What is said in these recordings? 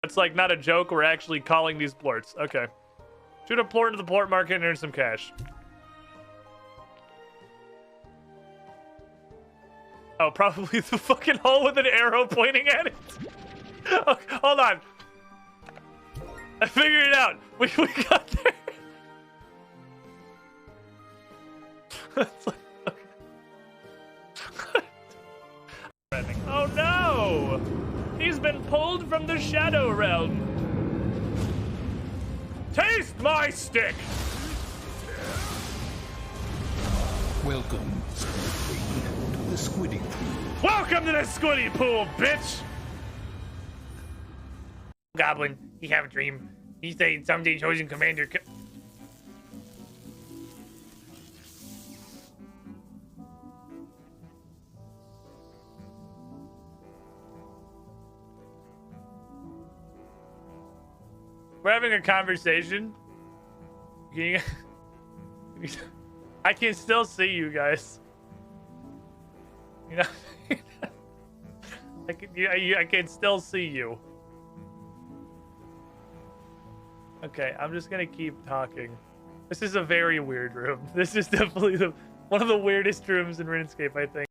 It's like not a joke. We're actually calling these plorts. Okay. Shoot a plort into the plort market and earn some cash. Oh, probably the fucking hole with an arrow pointing at it. Okay, hold on. I figured it out. We got there. It's like, okay. Oh no! He's been pulled from the Shadow Realm. Taste my stick! Welcome, Squidward, to the Squiddy Pool. Welcome to the Squiddy Pool, bitch! Goblin, you have a dream. You say someday chosen commander. We're having a conversation. Can you... I can still see you guys. You know, I can still see you. Okay, I'm just gonna keep talking. This is a very weird room. This is definitely one of the weirdest rooms in RuneScape, I think.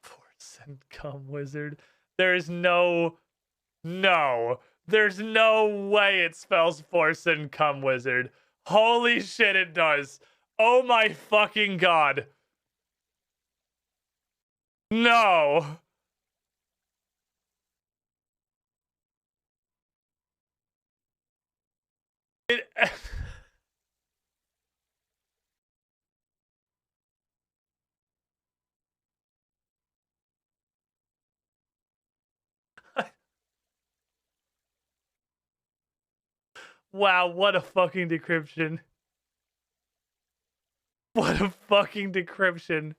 Force and Come Wizard. There's no way it spells Force and Come Wizard. Holy shit, it does. Oh my fucking god. No. It... Wow, what a fucking decryption. What a fucking decryption.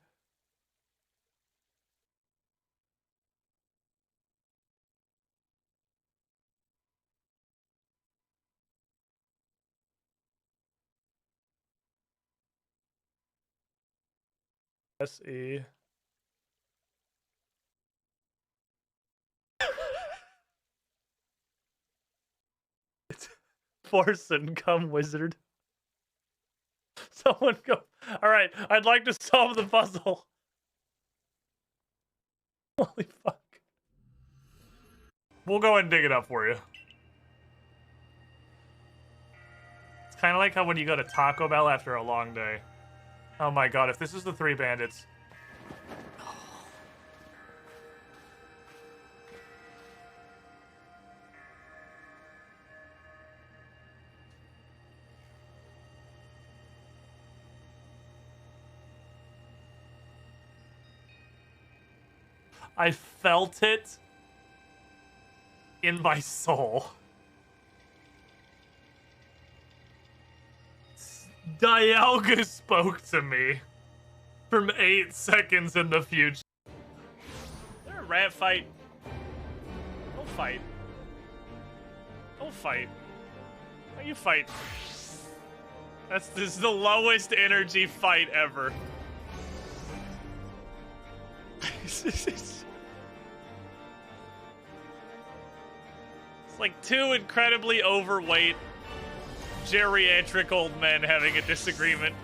S-E. Force and Come Wizard. Someone go. All right, I'd like to solve the puzzle. Holy fuck. We'll go and dig it up for you. It's kind of like how when you go to Taco Bell after a long day. Oh my god, if this is the Three Bandits. I felt it in my soul. Dialga spoke to me from 8 seconds in the future. Is there a rat fight? Don't fight. Don't fight. How you fight? This is the lowest energy fight ever. It's like two incredibly overweight geriatric old men having a disagreement.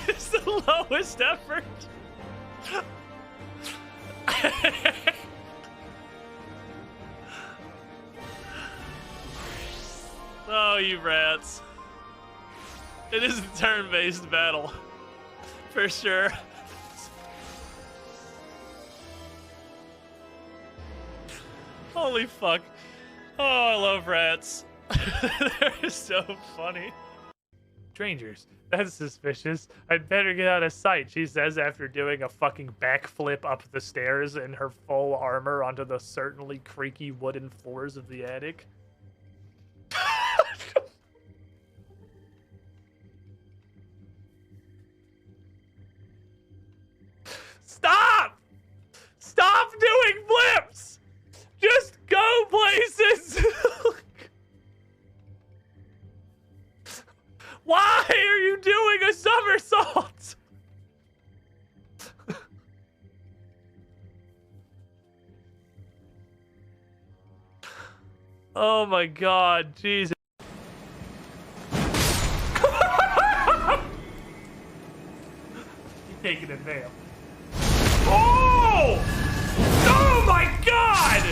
It's the lowest effort. Oh, you rats. It is a turn-based battle. For sure. Holy fuck. Oh, I love rats. They're so funny. Strangers. That's suspicious. I'd better get out of sight, she says after doing a fucking backflip up the stairs in her full armor onto the certainly creaky wooden floors of the attic. Stop! Stop doing flips! Just go places! Why are you doing a somersault? Oh my god, Jesus. He's taking a nail. Oh! Oh my god!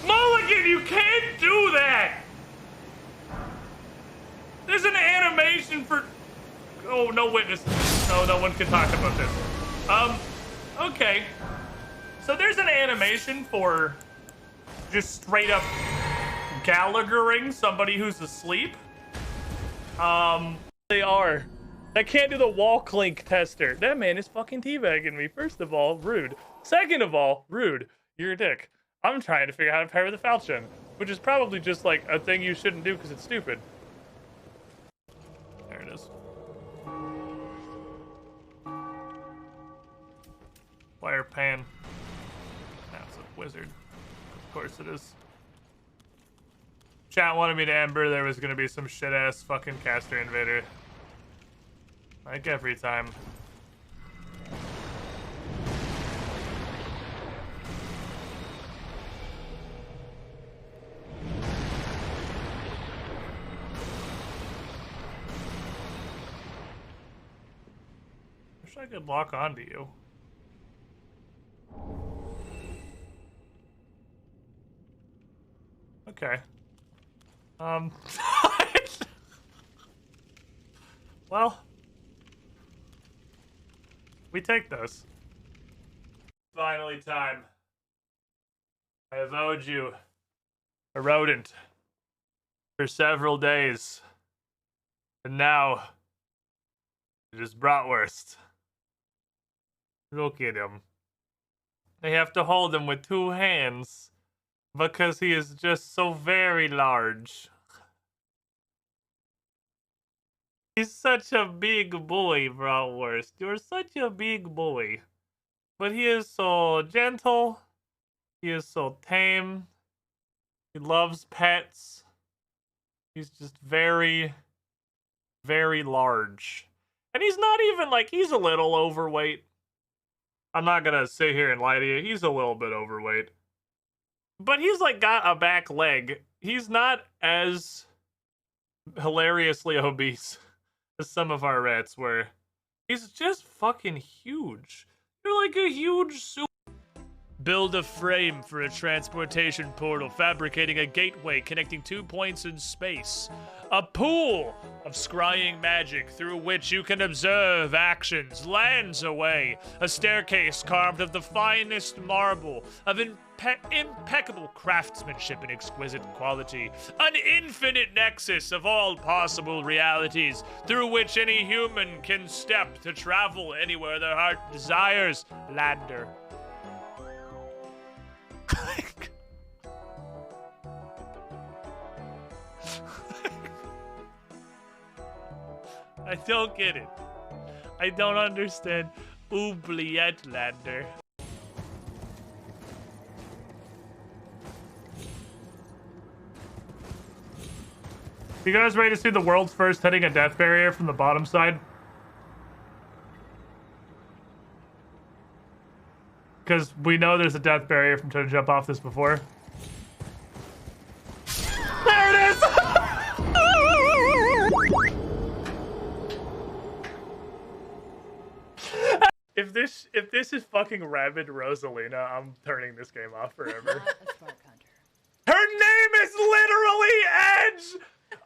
Mulligan, you can't do that! There's an animation for... Oh, no witnesses. No, no one can talk about this. Okay. So there's an animation for just straight up Gallaghering somebody who's asleep. They are. I can't do the wall clink tester. That man is fucking teabagging me. First of all, rude. Second of all, rude. You're a dick. I'm trying to figure out how to parry the falchion, which is probably just like a thing you shouldn't do because it's stupid. There it is. Fire pan. That's a wizard. Of course it is. Chat wanted me to Ember there was gonna be some shit ass fucking caster invader. Like every time. Wish I could lock onto you. Okay. Well, we take those. Finally time. I have owed you a rodent for several days. And now it is bratwurst. Look at him. They have to hold him with 2 hands because he is just so very large. He's such a big boy, bratwurst. You're such a big boy. But he is so gentle. He is so tame. He loves pets. He's just very, very large. And he's not even like, he's a little overweight. I'm not gonna sit here and lie to you. He's a little bit overweight. But he's like got a back leg. He's not as hilariously obese as some of our rats were. He's just fucking huge. You're like a huge super. Build a frame for a transportation portal, fabricating a gateway connecting 2 points in space. A pool of scrying magic through which you can observe actions lands away. A staircase carved of the finest marble, of impeccable craftsmanship and exquisite quality. An infinite nexus of all possible realities through which any human can step to travel anywhere their heart desires. Lander. I don't get it. I don't understand. Oubliette Lander. You guys ready to see the world's first hitting a death barrier from the bottom side? Because we know there's a death barrier from trying to jump off this before. There it is! If this is fucking Rabid Rosalina, I'm turning this game off forever. Her name is literally Edge!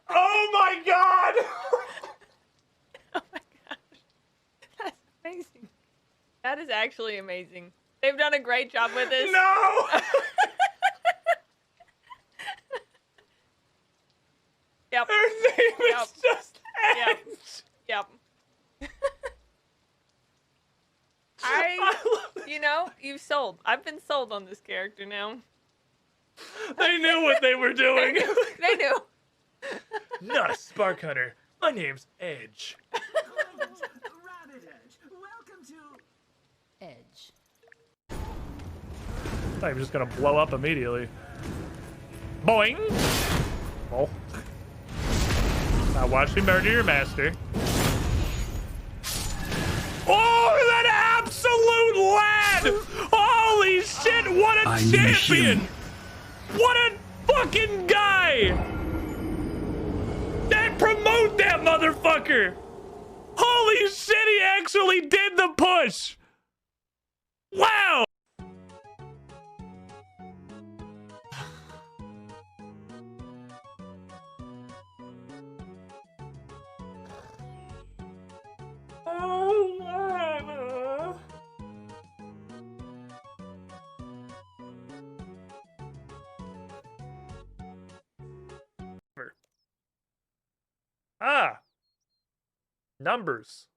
Oh my god! Oh my gosh. That's amazing. That is actually amazing. They've done a great job with this. No! Yep. Her name is just Edge! Yep. You know, you've sold. I've been sold on this character now. They knew what they were doing. They knew. Not a Spark Hunter. My name's Edge. Rabbit Edge, welcome to Edge. I'm just gonna blow up immediately. Boing! Oh. Now watch me murder your master. Oh, that what a I need champion! him. What a fucking guy! Dad, promote that motherfucker! Holy shit, he actually did the push! Wow! Ah, numbers.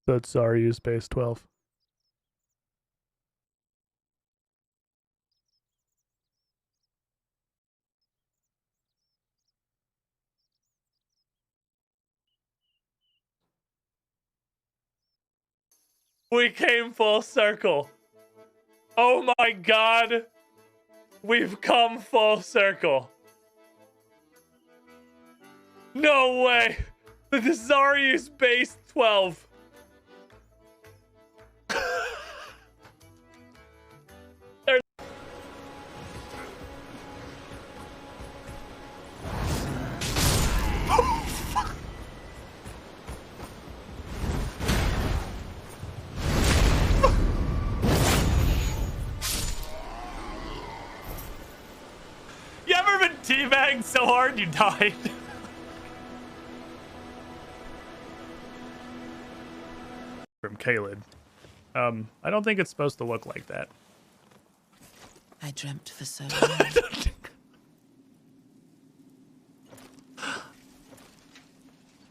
That's RU space 12. We came full circle. Oh my god. We've come full circle. No way. The Zarya's base 12. You ever been teabagged so hard you died? From Kaled. I don't think it's supposed to look like that. I dreamt for so long.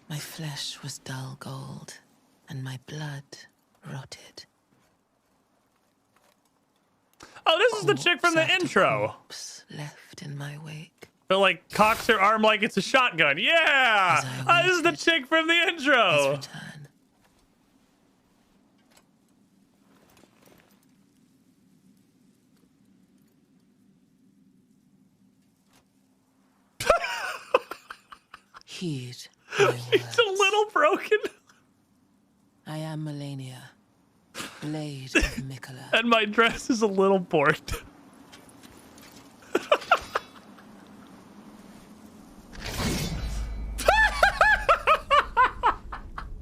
My flesh was dull gold, and my blood rotted. Oh, this is the chick from the Corpse after intro. corpse left in my wake. But like cocks her arm like it's a shotgun. Yeah! As I This is the waited chick from the His intro. return. Heed my words. He's a little broken. I am Melania, blade of Mikola. And my dress is a little borked.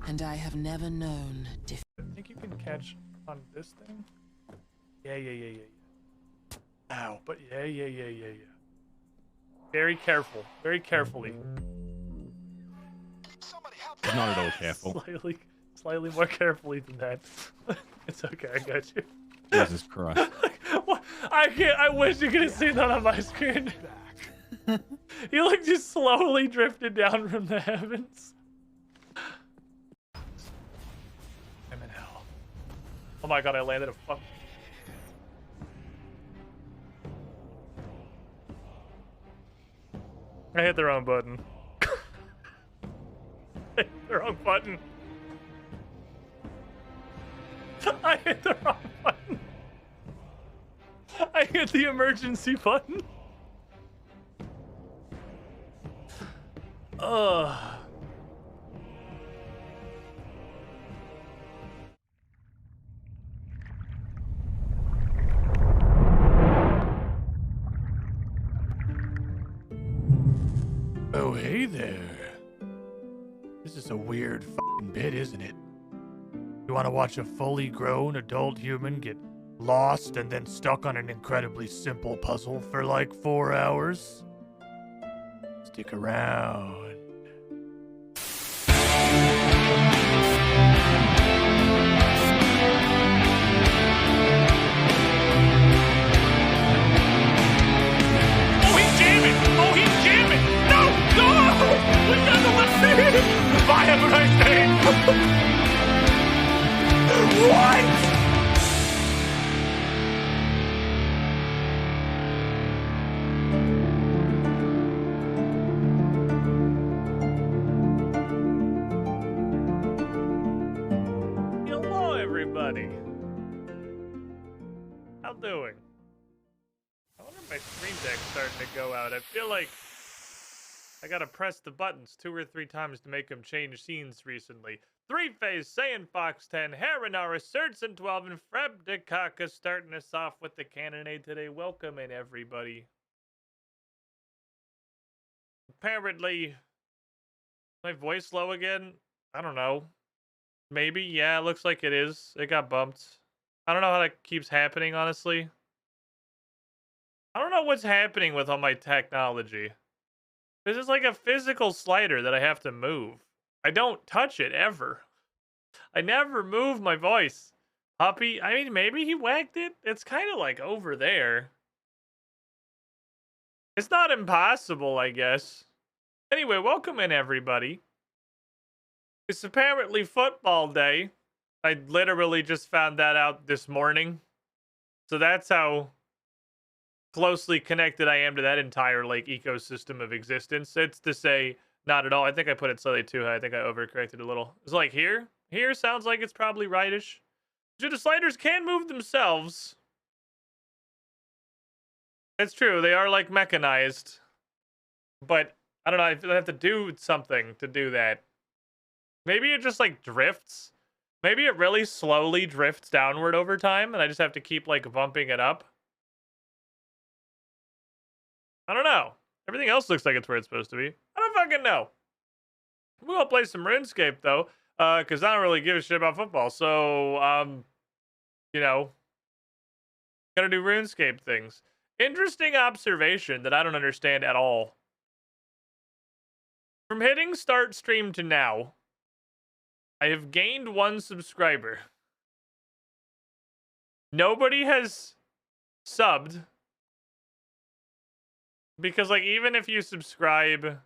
And I have never known defeat. I think you can catch on this thing. Yeah. Ow, but yeah. Very careful. Very carefully. Not at all careful. Slightly more carefully than that. It's okay, I got you. Jesus Christ. What? I wish you could have seen that on my screen. You like just slowly drifted down from the heavens. I'm in hell. Oh my god, I landed a fuck. I hit the wrong button. I hit the wrong button. I hit the wrong button. I hit the emergency button. Ugh. Oh, hey there. This is a weird fucking bit, isn't it? You want to watch a fully grown adult human get lost and then stuck on an incredibly simple puzzle for like 4 hours? Stick around. Oh, he's jamming! Oh, he's jamming! No! We got the left. Bye, have a nice day. What? everybody. How doing? I wonder if my stream deck's starting to go out. I feel like I gotta press the buttons 2 or 3 times to make them change scenes recently. Three-Phase, Saiyan Fox 10, Haranara, Surtson 12, and Frebdekaka starting us off with the cannonade today. Welcome in, everybody. Apparently, my voice low again? I don't know. Maybe, yeah, it looks like it is. It got bumped. I don't know how that keeps happening, honestly. I don't know what's happening with all my technology. This is like a physical slider that I have to move. I don't touch it, ever. I never move my voice. Puppy, I mean, maybe he whacked it? It's kind of like over there. It's not impossible, I guess. Anyway, welcome in, everybody. It's apparently football day. I literally just found that out this morning. So that's how closely connected I am to that entire like ecosystem of existence. It's to say, not at all. I think I put it slightly too high. I think I overcorrected a little. It's like here. Here sounds like it's probably rightish. The sliders can move themselves. It's true. They are like mechanized. But I don't know. I feel I have to do something to do that. Maybe it just like drifts. Maybe it really slowly drifts downward over time and I just have to keep like bumping it up. I don't know. Everything else looks like it's where it's supposed to be. I don't fucking know. We're gonna play some Runescape though, because I don't really give a shit about football. So, you know, gotta do Runescape things. Interesting observation that I don't understand at all. From hitting start stream to now, I have gained 1 subscriber. Nobody has subbed. Because, like, even if you subscribe,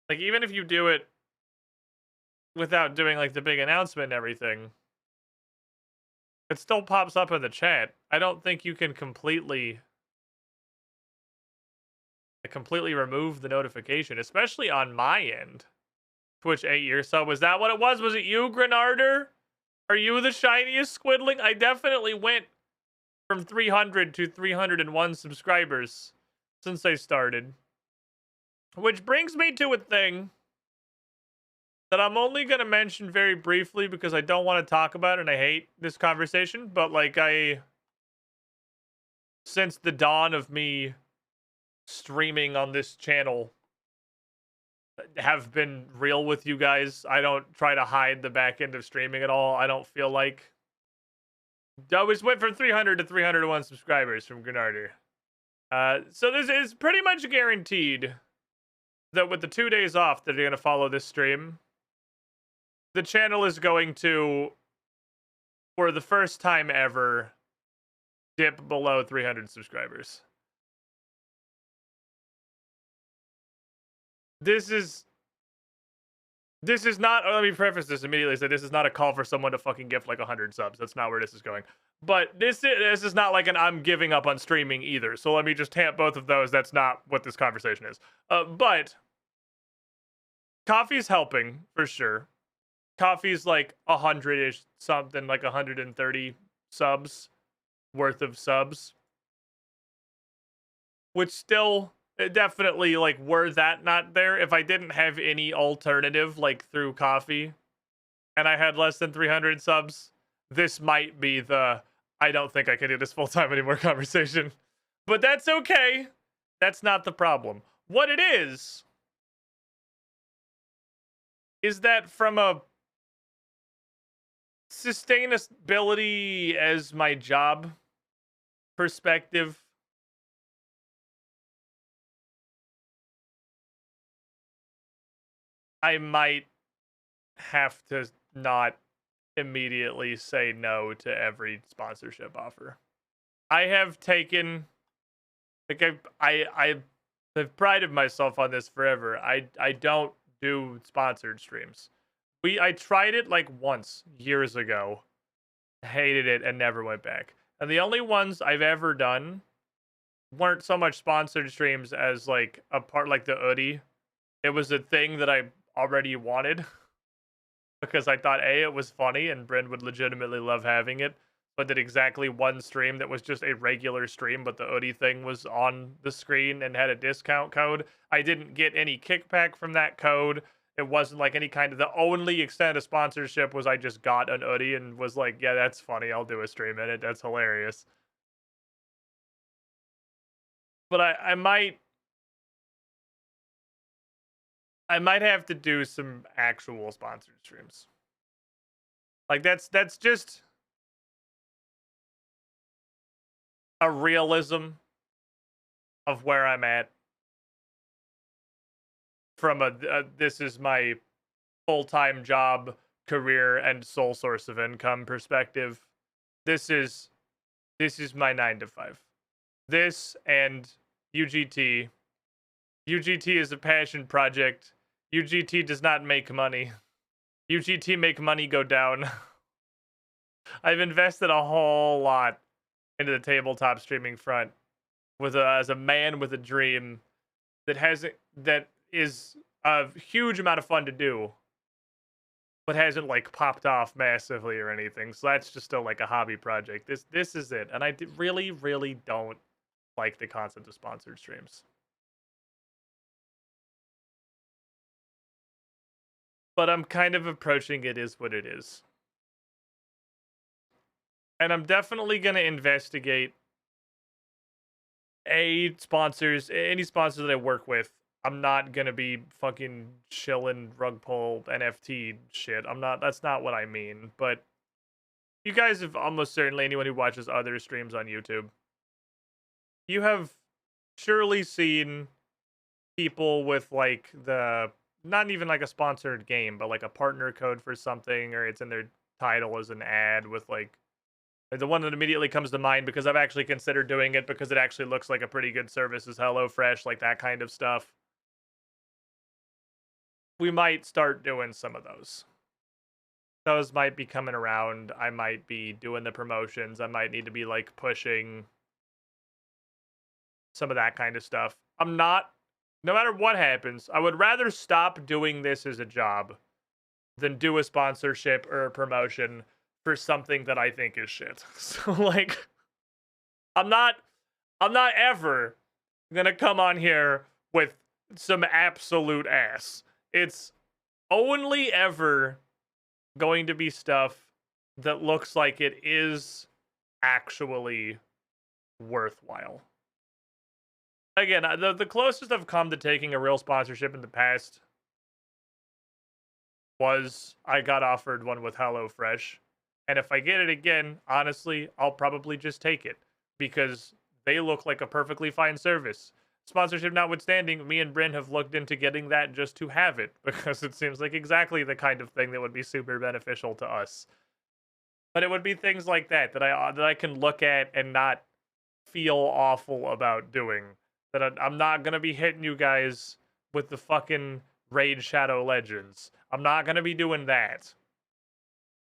like, even if you do it without doing, like, the big announcement and everything, it still pops up in the chat. I don't think you can completely remove the notification, especially on my end. Twitch 8-year sub. Was that what it was? Was it you, Grenarder? Are you the shiniest squidling? I definitely went from 300 to 301 subscribers since I started. Which brings me to a thing that I'm only going to mention very briefly because I don't want to talk about it and I hate this conversation. But like since the dawn of me streaming on this channel, have been real with you guys. I don't try to hide the back end of streaming at all. I don't feel like. I always went from 300 to 301 subscribers from Grenarder. So this is pretty much guaranteed that with the 2 days off that are going to follow this stream, the channel is going to, for the first time ever, dip below 300 subscribers. This is not, let me preface this immediately, so this is not a call for someone to fucking gift like 100 subs. That's not where this is going. But this is not like an I'm giving up on streaming either. So let me just tamp both of those. That's not what this conversation is. But coffee's helping for sure. Coffee's like 100-ish something, like 130 subs worth of subs. Which still definitely, like, were that not there, if I didn't have any alternative, like, through coffee, and I had less than 300 subs, this might be the, I don't think I can do this full-time anymore conversation. But that's okay. That's not the problem. What it is that from a sustainability as my job perspective, I might have to not immediately say no to every sponsorship offer. I have taken, like, I've prided myself on this forever. I don't do sponsored streams. I tried it like once years ago, hated it, and never went back. And the only ones I've ever done weren't so much sponsored streams as like a part like the Udi. It was a thing that I already wanted. because I thought A, it was funny and Bryn would legitimately love having it, but did exactly one stream that was just a regular stream, but the Oodie thing was on the screen and had a discount code. I didn't get any kickback from that code. It wasn't like any kind of, the only extent of sponsorship was I just got an Oodie and was like, yeah, that's funny. I'll do a stream in it. That's hilarious. But I might have to do some actual sponsored streams. Like that's just a realism of where I'm at from a this is my full-time job, career, and sole source of income perspective. This is my 9 to 5. This and UGT. UGT is a passion project. UGT does not make money. UGT make money go down. I've invested a whole lot into the tabletop streaming front as a man with a dream that is a huge amount of fun to do, but hasn't like popped off massively or anything. So that's just still like a hobby project. This is it, and I really, really don't like the concept of sponsored streams. But I'm kind of approaching it is what it is. And I'm definitely going to investigate any sponsors that I work with. I'm not going to be fucking chilling rug pull NFT shit. That's not what I mean. But you guys have almost certainly, anyone who watches other streams on YouTube, you have surely seen people with like not even like a sponsored game, but like a partner code for something, or it's in their title as an ad with like, the one that immediately comes to mind because I've actually considered doing it because it actually looks like a pretty good service is HelloFresh, like that kind of stuff. We might start doing some of those. Those might be coming around. I might be doing the promotions. I might need to be like pushing some of that kind of stuff. No matter what happens, I would rather stop doing this as a job than do a sponsorship or a promotion for something that I think is shit. So like, I'm not ever gonna come on here with some absolute ass. It's only ever going to be stuff that looks like it is actually worthwhile. Again, the closest I've come to taking a real sponsorship in the past was I got offered one with HelloFresh. And if I get it again, honestly, I'll probably just take it because they look like a perfectly fine service. Sponsorship notwithstanding, me and Bryn have looked into getting that just to have it because it seems like exactly the kind of thing that would be super beneficial to us. But it would be things like that I can look at and not feel awful about doing. That I'm not going to be hitting you guys with the fucking Raid Shadow Legends. I'm not going to be doing that.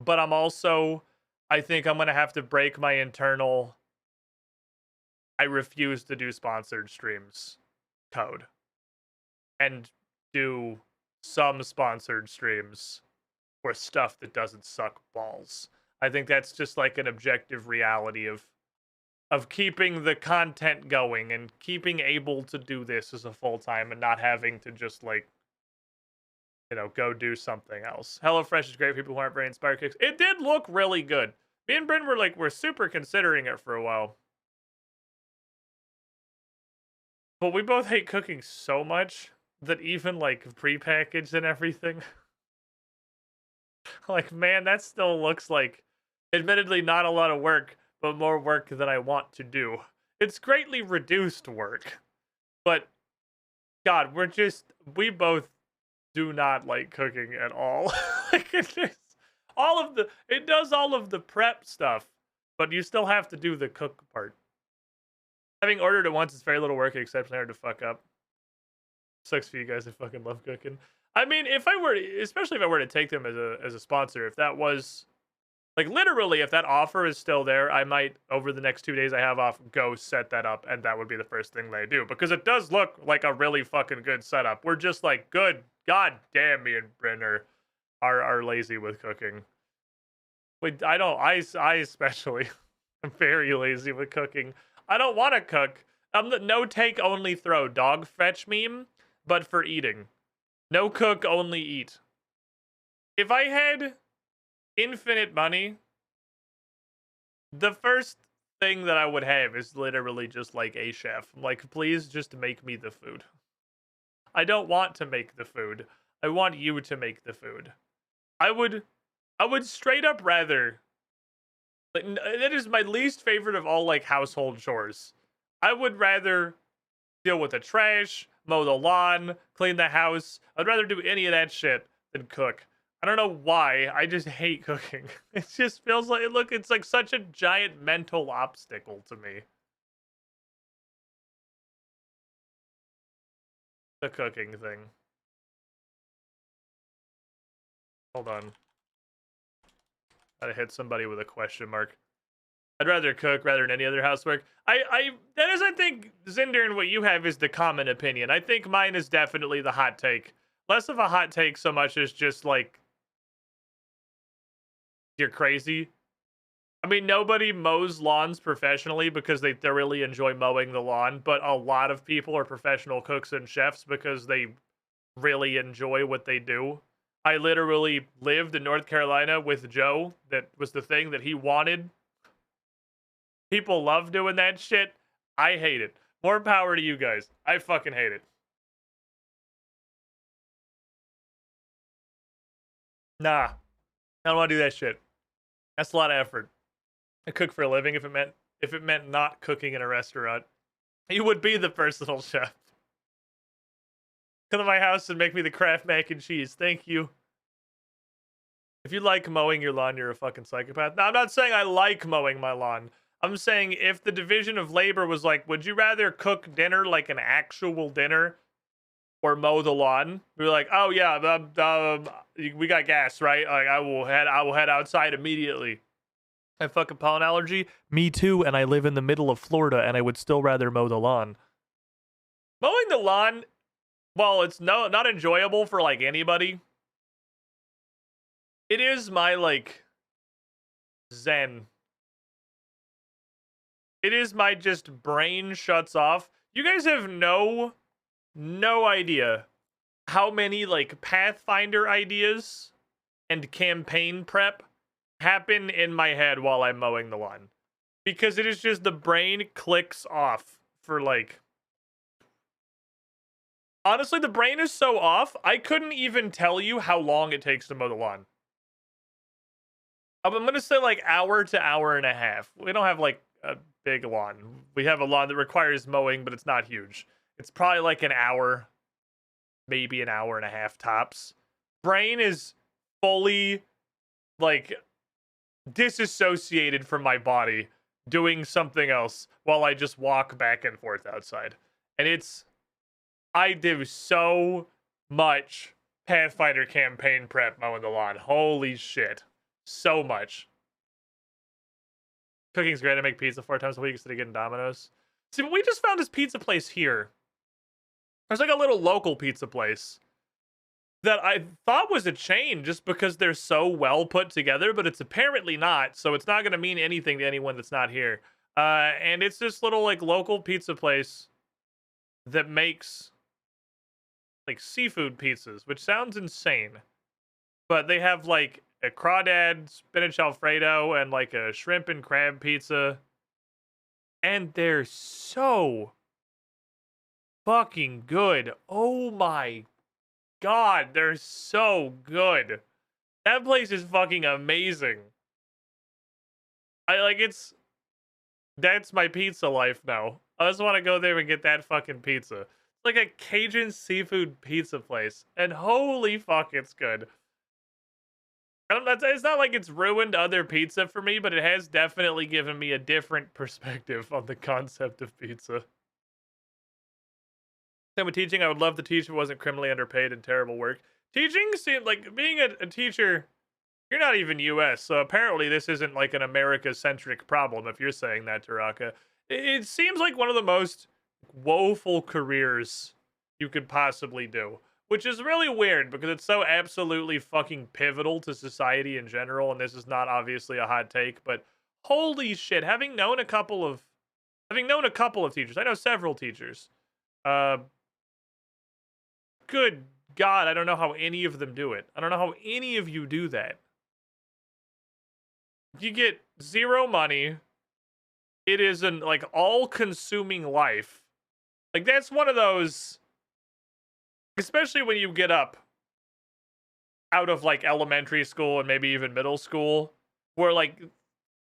But I think I'm going to have to break my internal I refuse to do sponsored streams code and do some sponsored streams for stuff that doesn't suck balls. I think that's just like an objective reality of keeping the content going and keeping able to do this as a full-time and not having to just like, go do something else. HelloFresh is great for people who aren't very inspired cooks. It did look really good. Me and Bryn were super considering it for a while. But we both hate cooking so much that even like prepackaged and everything, like, man, that still looks like admittedly not a lot of work, but more work than I want to do. It's greatly reduced work, but God, we both do not like cooking at all. Like it does all of the prep stuff, but you still have to do the cook part. Having ordered it once is very little work, exceptionally hard to fuck up. Sucks for you guys that fucking love cooking. I mean, especially if I were to take them as a sponsor, if that was like literally, if that offer is still there, I might over the next 2 days I have off go set that up, and that would be the first thing they do because it does look like a really fucking good setup. We're just like, good, god damn, me and Bryn are are lazy with cooking. Wait, I especially am very lazy with cooking. I don't want to cook. I'm the no take only throw dog fetch meme, but for eating. No cook, only eat. If I had infinite money, the first thing that I would have is literally just like a chef. Like, please just make me the food. I don't want to make the food. I want you to make the food. I would straight up rather. Like, that is my least favorite of all like household chores. I would rather deal with the trash, mow the lawn, clean the house. I'd rather do any of that shit than cook. I don't know why. I just hate cooking. It just feels like, look, it's like such a giant mental obstacle to me. The cooking thing. Hold on. Gotta hit somebody with a question mark. I'd rather cook rather than any other housework. That is, I think, Zinder, and what you have is the common opinion. I think mine is definitely the hot take. Less of a hot take so much as just like, you're crazy. I mean, nobody mows lawns professionally because they thoroughly enjoy mowing the lawn, but a lot of people are professional cooks and chefs because they really enjoy what they do. I literally lived in North Carolina with Joe. That was the thing that he wanted. People love doing that shit. I hate it. More power to you guys. I fucking hate it. Nah. I don't want to do that shit. That's a lot of effort. I cook for a living if it meant not cooking in a restaurant. You would be the personal chef. Come to my house and make me the Kraft mac and cheese. Thank you. If you like mowing your lawn, you're a fucking psychopath. Now, I'm not saying I like mowing my lawn. I'm saying if the division of labor was like, would you rather cook dinner like an actual dinner or mow the lawn? We were like, oh yeah, we got gas, right? Like I will head outside immediately. I have fucking pollen allergy. Me too, and I live in the middle of Florida, and I would still rather mow the lawn. Mowing the lawn, while it's not enjoyable for like anybody, it is my like zen. It is my just brain shuts off. You guys have no idea how many like Pathfinder ideas and campaign prep happen in my head while I'm mowing the lawn. Because it is just the brain clicks off for like... Honestly, the brain is so off, I couldn't even tell you how long it takes to mow the lawn. I'm going to say like hour to hour and a half. We don't have like a big lawn. We have a lawn that requires mowing, but it's not huge. It's probably like an hour, maybe an hour and a half tops. Brain is fully like disassociated from my body doing something else while I just walk back and forth outside. And I do so much Pathfinder campaign prep mowing the lawn. Holy shit. So much. Cooking's great. I make pizza 4 times a week instead of getting Domino's. See, but we just found this pizza place here. There's like a little local pizza place that I thought was a chain just because they're so well put together, but it's apparently not, so it's not going to mean anything to anyone that's not here. And it's this little like local pizza place that makes like seafood pizzas, which sounds insane. But they have like a crawdad, spinach alfredo, and like a shrimp and crab pizza. And they're so fucking good. Oh my God, they're so good. That place is fucking amazing. That's my pizza life now. I just want to go there and get that fucking pizza. It's like a Cajun seafood pizza place. And holy fuck, it's good. It's not like it's ruined other pizza for me, but it has definitely given me a different perspective on the concept of pizza. Same with teaching. I would love to teach if it wasn't criminally underpaid and terrible work. Teaching seemed like being a teacher. You're not even US, so apparently this isn't like an America-centric problem if you're saying that, Taraka. It seems like one of the most woeful careers you could possibly do. which is really weird because it's so absolutely fucking pivotal to society in general, and this is not obviously a hot take, but holy shit, having known a couple of teachers, I know several teachers. Good God, I don't know how any of them do it. I don't know how any of you do that. You get zero money. It is an like all-consuming life. Like that's one of those, especially when you get up out of like elementary school and maybe even middle school, where like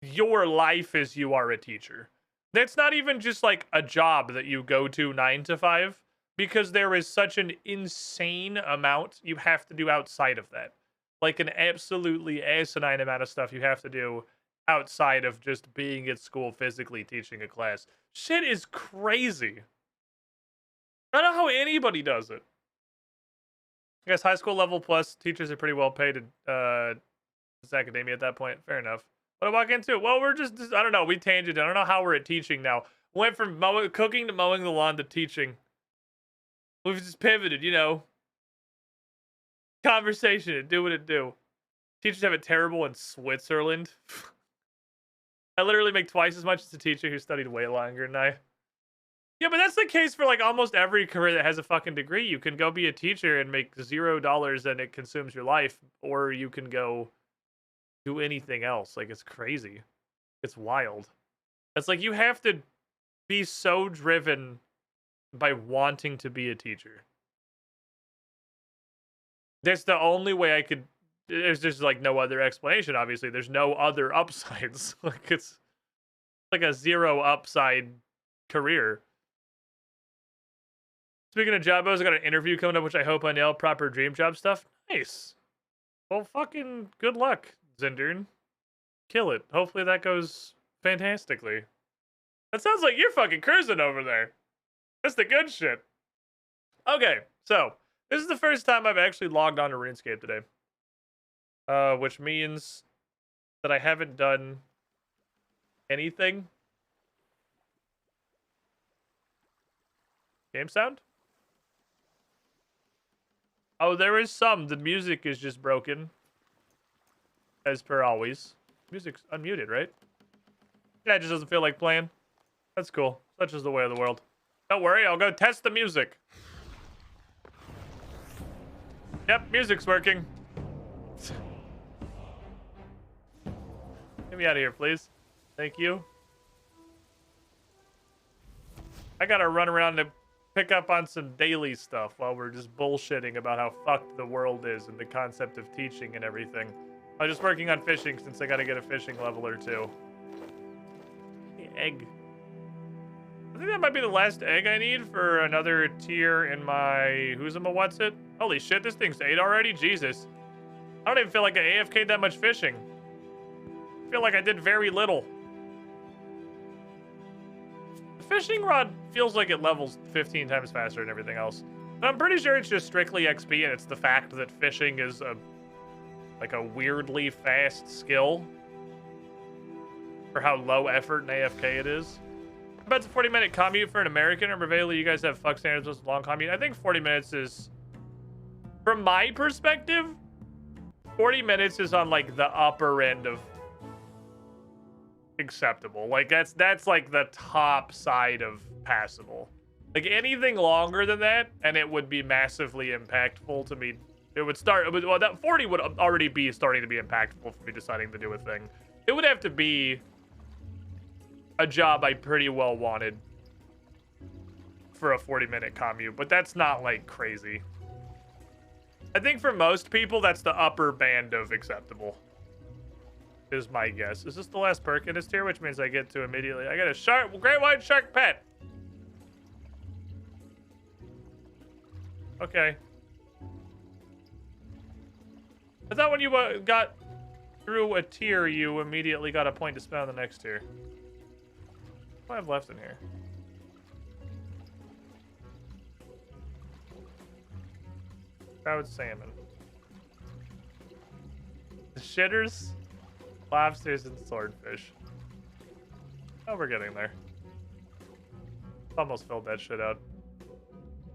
your life is you are a teacher. That's not even just like a job that you go to 9 to 5, because there is such an insane amount you have to do outside of that. Like an absolutely asinine amount of stuff you have to do outside of just being at school physically teaching a class. Shit is crazy. I don't know how anybody does it. I guess high school level plus teachers are pretty well paid at academia at that point. Fair enough. What do I walk into? Well, we're just I don't know. We tangented. I don't know how we're at teaching now. Went from cooking to mowing the lawn to teaching. We've just pivoted, you know. Conversation and do what it do. Teachers have it terrible in Switzerland. I literally make twice as much as a teacher who studied way longer than I. Yeah, but that's the case for like almost every career that has a fucking degree. You can go be a teacher and make $0 and it consumes your life, or you can go do anything else. Like, it's crazy. It's wild. It's like you have to be so driven by wanting to be a teacher. That's the only way I could. There's just like no other explanation. Obviously, there's no other upsides. Like it's like a zero upside career. Speaking of jobbos, I got an interview coming up, which I hope I nail. Proper dream job stuff. Nice. Well, fucking good luck, Zindern. Kill it. Hopefully that goes fantastically. That sounds like you're fucking cruising over there. That's the good shit. Okay, so this is the first time I've actually logged on to RuneScape today. Which means that I haven't done anything. Game sound? Oh, there is some. The music is just broken. As per always. Music's unmuted, right? Yeah, it just doesn't feel like playing. That's cool. Such is the way of the world. Don't worry, I'll go test the music. Yep, music's working. Get me out of here, please. Thank you. I gotta run around to pick up on some daily stuff while we're just bullshitting about how fucked the world is and the concept of teaching and everything. I'm just working on fishing since I gotta get a fishing level or 2. The egg. I think that might be the last egg I need for another tier in my... Who's in my what's it? Holy shit, this thing's 8 already? Jesus. I don't even feel like I AFK'd that much fishing. I feel like I did very little. The fishing rod feels like it levels 15 times faster than everything else. But I'm pretty sure it's just strictly XP, and it's the fact that fishing is a weirdly fast skill for how low effort and AFK it is. About a 40-minute commute for an American, or Bavalia, you guys have fuck standards with long commute. I think 40 minutes is, from my perspective, 40 minutes is on like the upper end of acceptable. Like that's like the top side of passable. Like anything longer than that, and it would be massively impactful to me. It would start. Well, that 40 would already be starting to be impactful for me deciding to do a thing. It would have to be a job I pretty well wanted for a 40-minute commute, but that's not like crazy. I think for most people, that's the upper band of acceptable, is my guess. Is this the last perk in this tier, which means I get to immediately... I got a great white shark pet. Okay. I thought when you got through a tier, you immediately got a point to spend on the next tier. What do I have left in here? Trout salmon. The shitters, lobsters, and swordfish. Oh, we're getting there. Almost filled that shit out.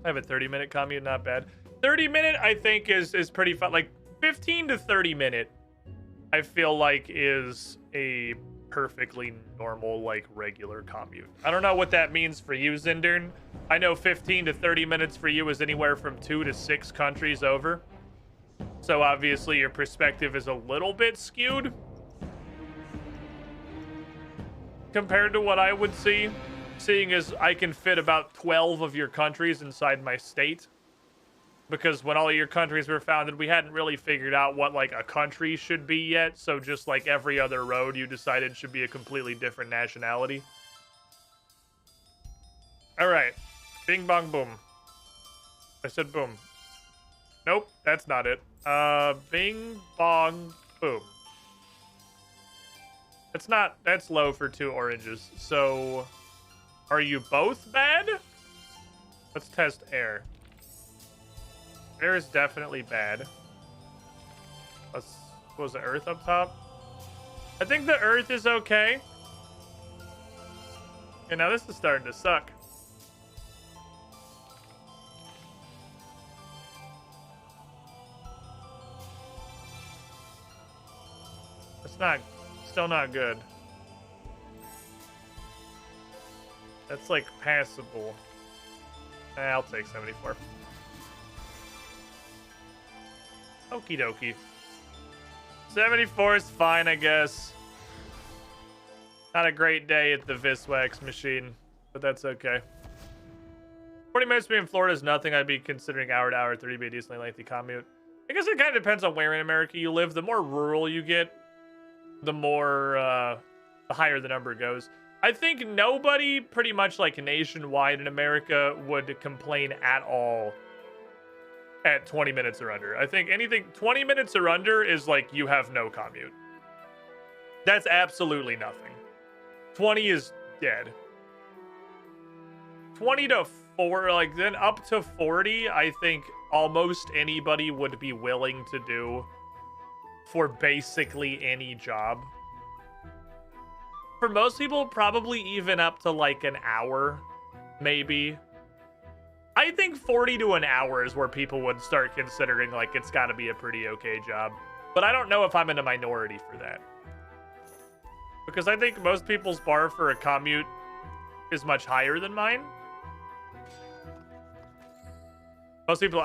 I have a 30-minute commute, not bad. 30-minute, I think, is pretty fun. Like, 15 to 30-minute, I feel like, is a perfectly normal, like, regular commute. I don't know what that means for you, Zindern. I know 15 to 30 minutes for you is anywhere from 2 to 6 countries over. So, obviously, your perspective is a little bit skewed compared to what I would see, seeing as I can fit about 12 of your countries inside my state. Because when all of your countries were founded, we hadn't really figured out what, like, a country should be yet. So just like every other road, you decided should be a completely different nationality. All right. Bing, bong, boom. I said boom. Nope, that's not it. Bing, bong, boom. That's low for 2 oranges. So, are you both bad? Let's test air. Air is definitely bad. Was the earth up top? I think the earth is okay. And now this is starting to suck. Still not good. That's like passable. I'll take 74. Okie dokie. 74 is fine, I guess. Not a great day at the Viswax machine, but that's okay. 40 minutes to be in Florida is nothing. I'd be considering hour to hour 30 be a decently lengthy commute. I guess it kind of depends on where in America you live. The more rural you get, the more, the higher the number goes. I think nobody pretty much like nationwide in America would complain at all at 20 minutes or under. I think anything 20 minutes or under is like you have no commute. That's absolutely nothing. 20 is dead. 20 to 4, like then up to 40, I think almost anybody would be willing to do for basically any job. For most people, probably even up to like an hour, maybe. I think 40 to an hour is where people would start considering like it's got to be a pretty okay job. But I don't know if I'm in a minority for that. Because I think most people's bar for a commute is much higher than mine. Most people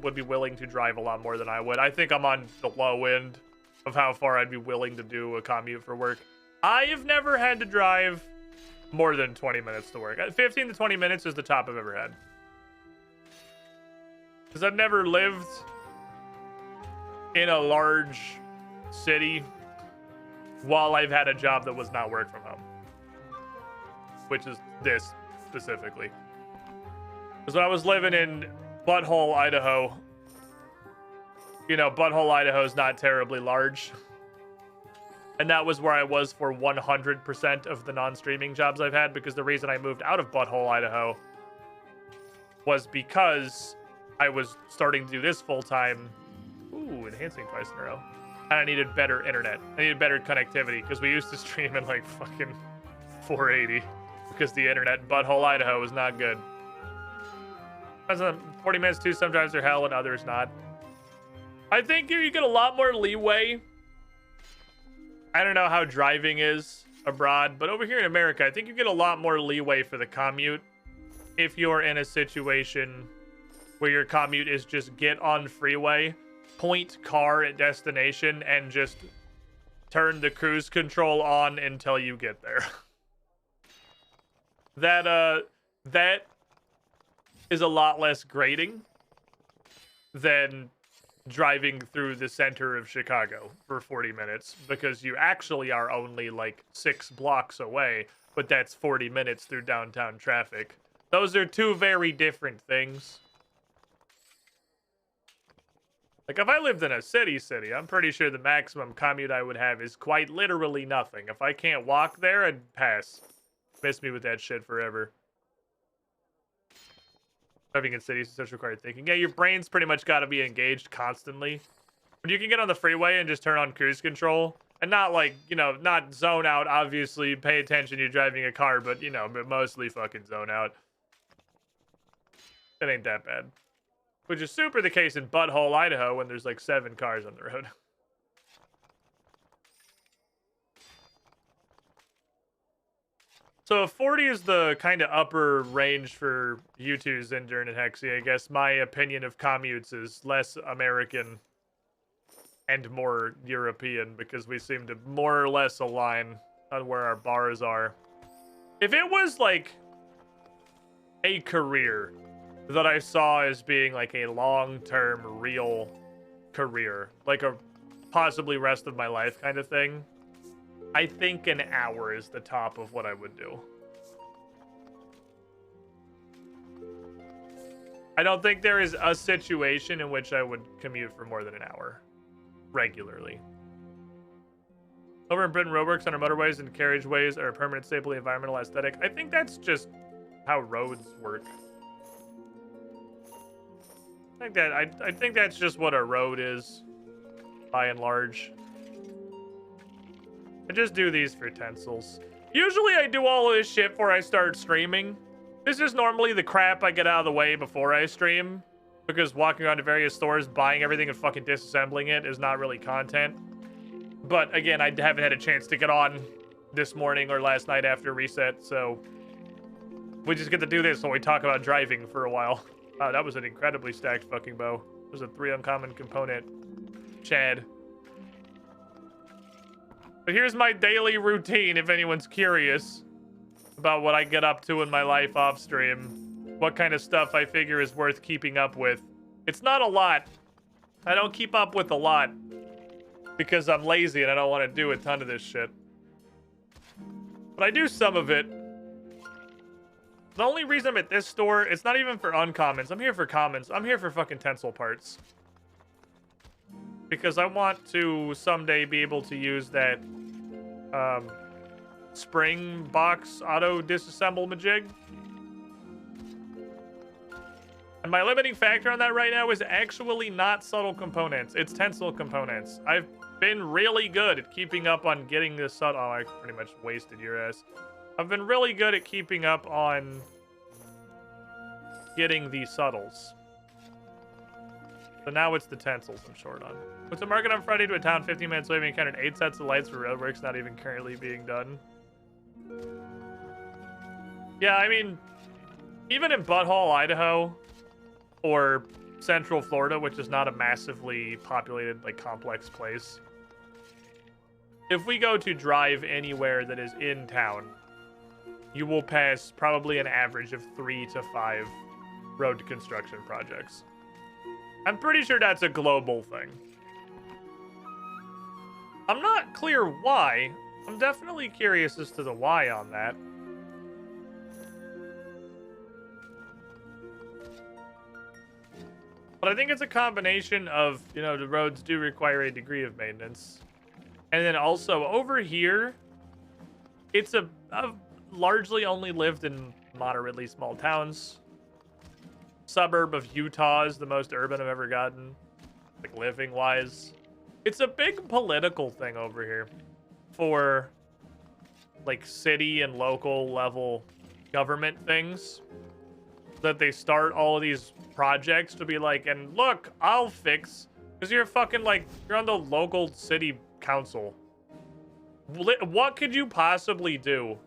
would be willing to drive a lot more than I would. I think I'm on the low end of how far I'd be willing to do a commute for work. I have never had to drive more than 20 minutes to work. 15 to 20 minutes is the top I've ever had. Because I've never lived in a large city while I've had a job that was not work from home. Which is this specifically. Because when I was living in Butthole, Idaho, you know, Butthole, Idaho is not terribly large. And that was where I was for 100% of the non-streaming jobs I've had, because the reason I moved out of Butthole, Idaho was because I was starting to do this full-time. Ooh, enhancing twice in a row. And I needed better internet. I needed better connectivity, because we used to stream in like fucking 480 because the internet in Butthole, Idaho was not good. 40 minutes too, sometimes they're hell and others not. I think you get a lot more leeway. I don't know how driving is abroad, but over here in America, I think you get a lot more leeway for the commute if you're in a situation where your commute is just get on freeway, point car at destination, and just turn the cruise control on until you get there. That is a lot less grating than driving through the center of Chicago for 40 minutes, because you actually are only like 6 blocks away, but that's 40 minutes through downtown traffic. Those are two very different things. Like if I lived in a city, I'm pretty sure the maximum commute I would have is quite literally nothing. If I can't walk there, I'd pass. Miss me with that shit forever. Driving in cities is such required thinking. Yeah, your brain's pretty much got to be engaged constantly. But you can get on the freeway and just turn on cruise control. And not like, you know, not zone out, obviously. Pay attention, you're driving a car, but, you know, but mostly fucking zone out. It ain't that bad. which is super the case in Butthole, Idaho, when there's like 7 cars on the road. So if 40 is the kind of upper range for you two, Zinder and Hexy, I guess my opinion of commutes is less American and more European, because we seem to more or less align on where our bars are. If it was like a career that I saw as being like a long-term real career, like a possibly rest of my life kind of thing, I think an hour is the top of what I would do. I don't think there is a situation in which I would commute for more than an hour regularly. Over in Britain, roadworks on our motorways and carriageways are a permanent staple of the environmental aesthetic. I think that's just how roads work. I think that's just what a road is, by and large. I just do these for utensils. Usually I do all of this shit before I start streaming. This is normally the crap I get out of the way before I stream, because walking around to various stores, buying everything and fucking disassembling it is not really content. But again, I haven't had a chance to get on this morning or last night after reset, so we just get to do this while we talk about driving for a while. Wow, that was an incredibly stacked fucking bow. There's a 3 uncommon component. Chad. But here's my daily routine, if anyone's curious about what I get up to in my life off stream. What kind of stuff I figure is worth keeping up with. It's not a lot. I don't keep up with a lot because I'm lazy and I don't want to do a ton of this shit. But I do some of it. The only reason I'm at this store, it's not even for uncommons. I'm here for commons. I'm here for fucking tensile parts. Because I want to someday be able to use that spring box auto disassemble majig. And my limiting factor on that right now is actually not subtle components. It's tensile components. I've been really good at keeping up on getting this subtle. Oh, I pretty much wasted your ass. I've been really good at keeping up on getting the subtles. So now it's the tensils I'm short on. Went to market on Friday to a town 15 minutes away. We encountered 8 sets of lights for roadworks not even currently being done. Yeah, I mean, even in Butthole, Idaho, or Central Florida, which is not a massively populated, like, complex place, if we go to drive anywhere that is in town, you will pass probably an average of 3 to 5 road construction projects. I'm pretty sure that's a global thing. I'm not clear why. I'm definitely curious as to the why on that. But I think it's a combination of, you know, the roads do require a degree of maintenance. And then also over here, it's I've largely only lived in moderately small towns. Suburb of Utah is the most urban I've ever gotten, like living wise. It's a big political thing over here for like city and local level government things, that they start all of these projects to be like, and look, I'll fix, because you're fucking like, you're on the local city council. What could you possibly do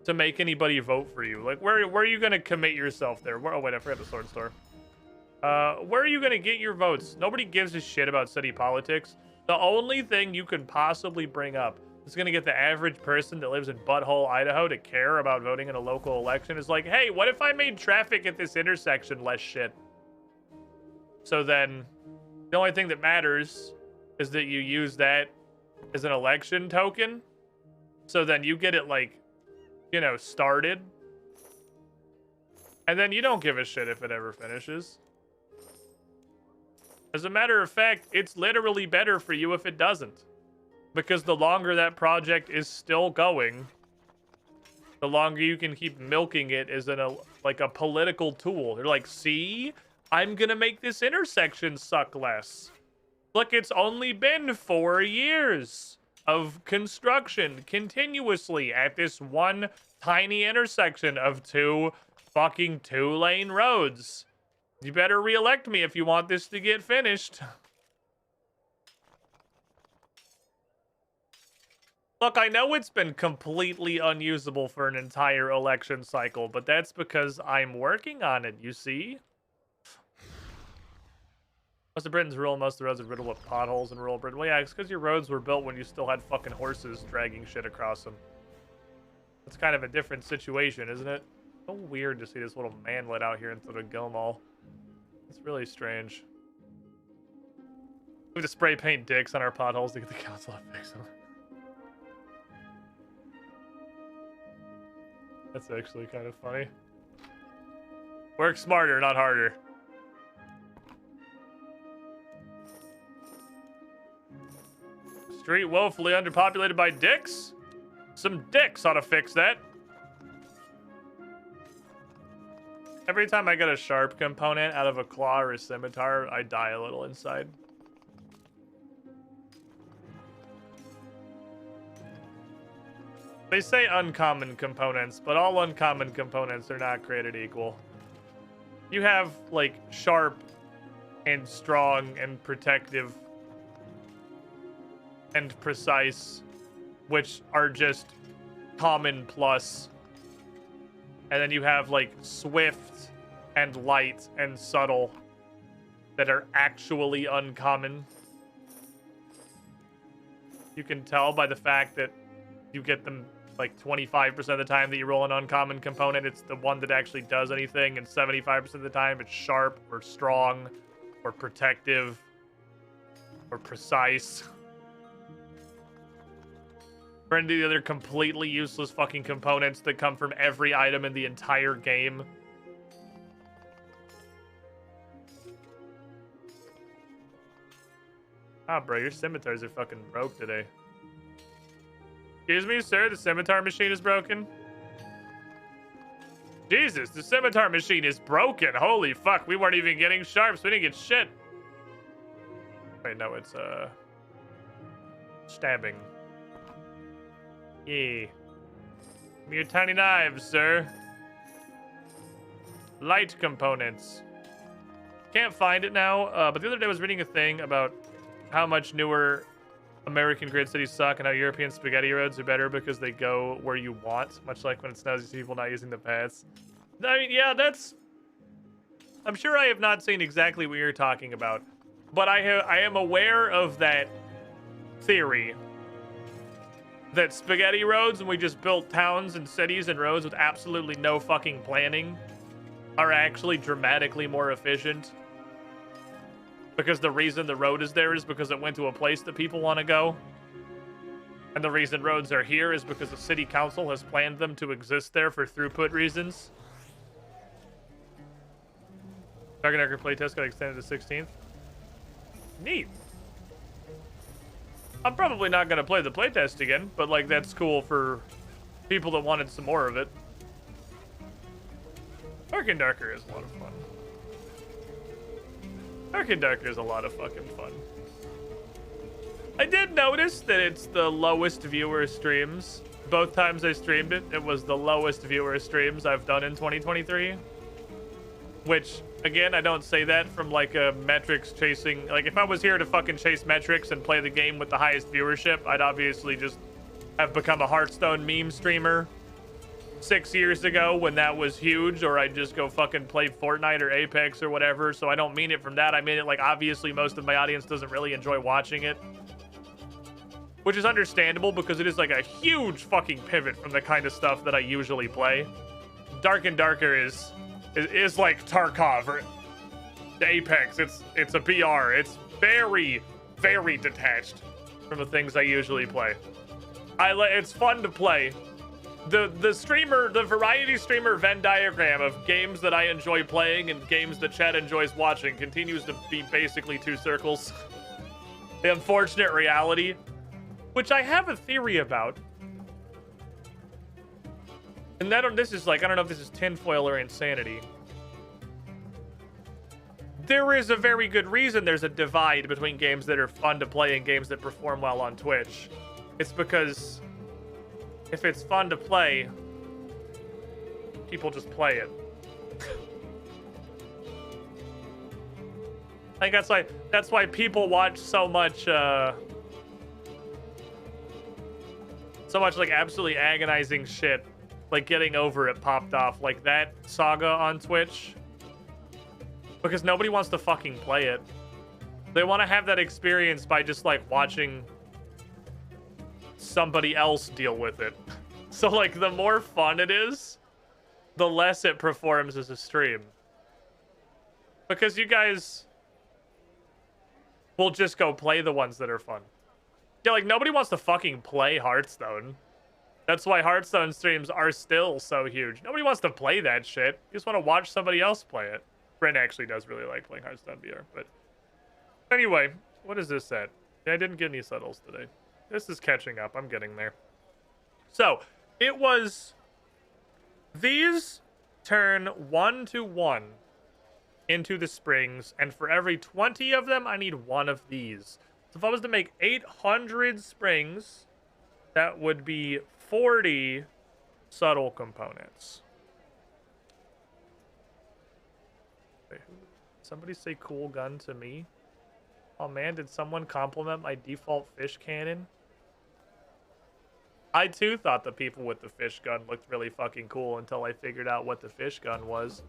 to make anybody vote for you? Like, where are you gonna commit yourself there? Oh wait, I forgot the sword store. Where are you gonna get your votes? Nobody gives a shit about city politics. The only thing you could possibly bring up that's gonna get the average person that lives in Butthole, Idaho to care about voting in a local election is like, hey, what if I made traffic at this intersection less shit? So then, the only thing that matters is that you use that as an election token. So then you get it, like, you know, started. And then you don't give a shit if it ever finishes. As a matter of fact, it's literally better for you if it doesn't. Because the longer that project is still going, the longer you can keep milking it as like a political tool. They're like, see, I'm gonna make this intersection suck less. Look, it's only been 4 years of construction continuously at this one tiny intersection of 2 fucking 2-lane roads. You better re-elect me if you want this to get finished. Look, I know it's been completely unusable for an entire election cycle, but that's because I'm working on it, you see? Most of Britain's rural, most of the roads are riddled with potholes in rural Britain. Well, yeah, it's because your roads were built when you still had fucking horses dragging shit across them. It's kind of a different situation, isn't it? So weird to see this little manlet out here instead of Gilmall. It's really strange. We have to spray paint dicks on our potholes to get the council to fix them. That's actually kind of funny. Work smarter, not harder. Street woefully underpopulated by dicks? Some dicks ought to fix that. Every time I get a sharp component out of a claw or a scimitar, I die a little inside. They say uncommon components, but all uncommon components are not created equal. You have, like, sharp and strong and protective and precise, which are just common plus. And then you have, like, swift and light and subtle that are actually uncommon. You can tell by the fact that you get them like 25% of the time that you roll an uncommon component, it's the one that actually does anything, and 75% of the time it's sharp or strong or protective or precise. For any of the other completely useless fucking components that come from every item in the entire game. Ah, bro, your scimitars are fucking broke today. Excuse me, sir, the scimitar machine is broken? Jesus, the scimitar machine is broken. Holy fuck, we weren't even getting sharps. We didn't get shit. Wait, no, it's, stabbing. Yeah. Give me your tiny knives, sir. Light components. Can't find it now, but the other day I was reading a thing about how much newer American grid cities suck and how European spaghetti roads are better because they go where you want, much like when it snows, you see people not using the paths. I mean, yeah, that's... I'm sure I have not seen exactly what you're talking about, but I am aware of that theory that spaghetti roads, and we just built towns and cities and roads with absolutely no fucking planning, are actually dramatically more efficient. Because the reason the road is there is because it went to a place that people want to go. And the reason roads are here is because the city council has planned them to exist there for throughput reasons. Dark and Darker playtest got extended to 16th. Neat. I'm probably not going to play the playtest again, but like that's cool for people that wanted some more of it. Dark and Darker is a lot of fun. Dark and Darker is a lot of fucking fun. I did notice that it's the lowest viewer streams. Both times I streamed it, it was the lowest viewer streams I've done in 2023. Which, again, I don't say that from like a metrics chasing... Like, if I was here to fucking chase metrics and play the game with the highest viewership, I'd obviously just have become a Hearthstone meme streamer 6 years ago when that was huge, or I'd just go fucking play Fortnite or Apex or whatever. So I don't mean it from that. I mean it like, obviously most of my audience doesn't really enjoy watching it, which is understandable because it is like a huge fucking pivot from the kind of stuff that I usually play. Dark and Darker is like Tarkov or Apex. It's a BR. It's very, very detached from the things I usually play. It's fun to play. The streamer, the variety streamer Venn diagram of games that I enjoy playing and games that Chad enjoys watching continues to be basically two circles. The unfortunate reality, which I have a theory about, and this is like, I don't know if this is tinfoil or insanity. There is a very good reason there's a divide between games that are fun to play and games that perform well on Twitch. It's because if it's fun to play, people just play it. I think that's why people watch so much like absolutely agonizing shit, like Getting Over It popped off, like that saga on Twitch, because nobody wants to fucking play it. They want to have that experience by just like watching somebody else deal with it. So like the more fun it is, the less it performs as a stream, because you guys will just go play the ones that are fun. Yeah, like nobody wants to fucking play Hearthstone. That's why Hearthstone streams are still so huge. Nobody wants to play that shit. You just want to watch somebody else play it. Brent actually does really like playing Hearthstone VR, but anyway, what is this at? I didn't get any subtles today. This is catching up. I'm getting there. So, it was... These turn 1 to 1 into the springs, and for every 20 of them, I need one of these. So if I was to make 800 springs, that would be 40 subtle components. Wait, somebody say cool gun to me? Oh man, did someone compliment my default fish cannon? I too thought the people with the fish gun looked really fucking cool until I figured out what the fish gun was.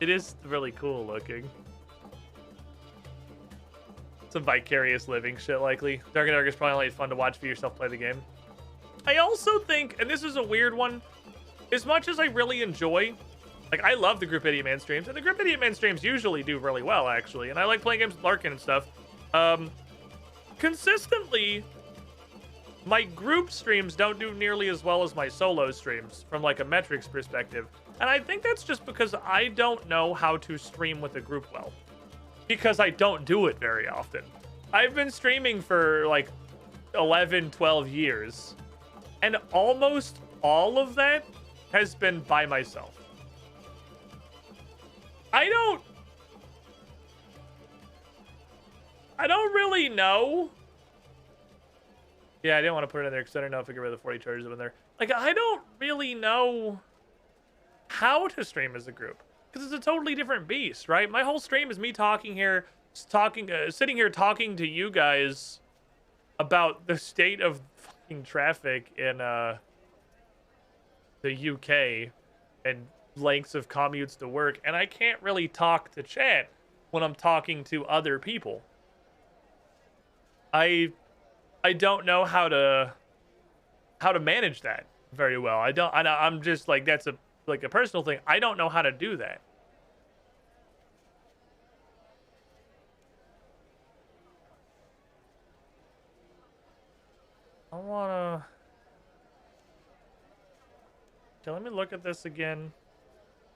It is really cool looking. Some vicarious living shit, likely. Dark and Dark is probably only fun to watch for yourself play the game. I also think, and this is a weird one, as much as I really enjoy, like, I love the Group Idiot Man streams, and the Group Idiot Man streams usually do really well, actually, and I like playing games with Larkin and stuff. Consistently, my group streams don't do nearly as well as my solo streams from, like, a metrics perspective. And I think that's just because I don't know how to stream with a group well. Because I don't do it very often. I've been streaming for like 11, 12 years. And almost all of that has been by myself. I don't really know. Yeah, I didn't want to put it in there because I don't know if I get rid of the 40 charges in there. Like, I don't really know how to stream as a group, because it's a totally different beast, right? My whole stream is me talking here, sitting here talking to you guys about the state of fucking traffic in the UK and lengths of commutes to work, and I can't really talk to chat when I'm talking to other people. I don't know how to manage that very well. I'm just like, that's a personal thing. I don't know how to do that. I wanna... Okay, let me look at this again.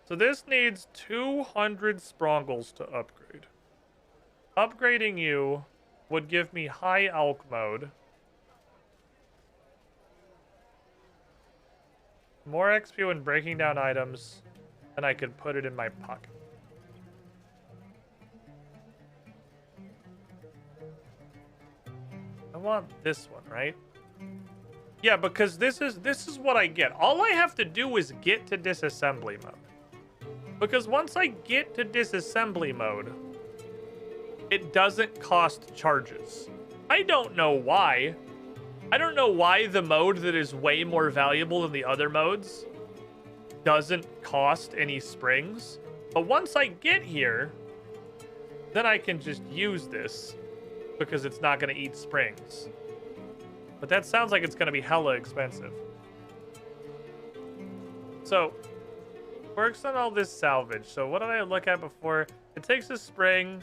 So this needs 200 sprongles to upgrade. Upgrading you would give me high elk mode. More XP when breaking down items, and I could put it in my pocket. I want this one, right? Yeah, because this is what I get. All I have to do is get to disassembly mode. Because once I get to disassembly mode, it doesn't cost charges. I don't know why. I don't know why the mode that is way more valuable than the other modes doesn't cost any springs. But once I get here, then I can just use this because it's not going to eat springs. But that sounds like it's going to be hella expensive. So, works on all this salvage. So what did I look at before? It takes a spring.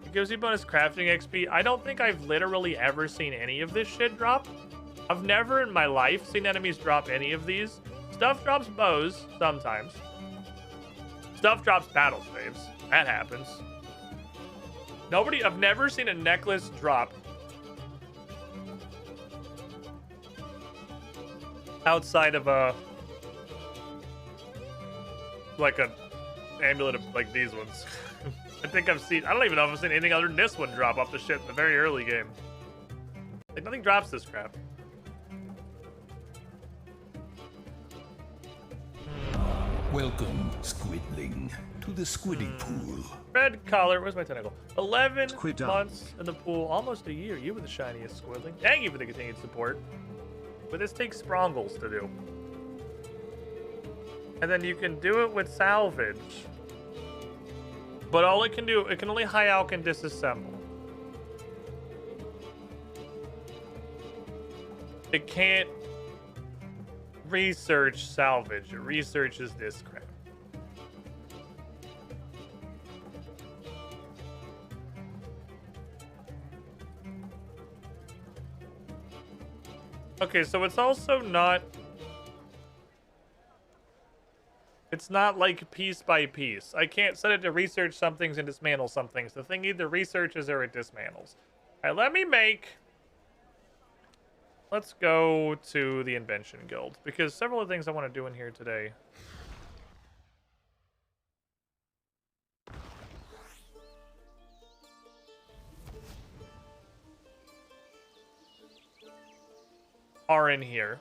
It gives you bonus crafting XP. I don't think I've literally ever seen any of this shit drop. I've never in my life seen enemies drop any of these. Stuff drops bows sometimes. Stuff drops battle staves. That happens. I've never seen a necklace drop outside of a amulet of like these ones. I don't even know if I've seen anything other than this one drop off the shit in the very early game. Like, nothing drops this crap. Welcome, squidling, to the squidding pool. Red collar. Where's my tentacle? 11 Squid down. months in the pool. Almost a year. You were the shiniest squidling. Thank you for the continued support. But this takes sprongles to do. And then you can do it with salvage. But all it can do, it can only high alch and disassemble. It can't research salvage. It researches this crap. Okay, so it's also not... It's not like piece by piece. I can't set it to research some things and dismantle some things. The thing either researches or it dismantles. Alright, let me make... Let's go to the Invention Guild, because several of the things I want to do in here today. Are in here.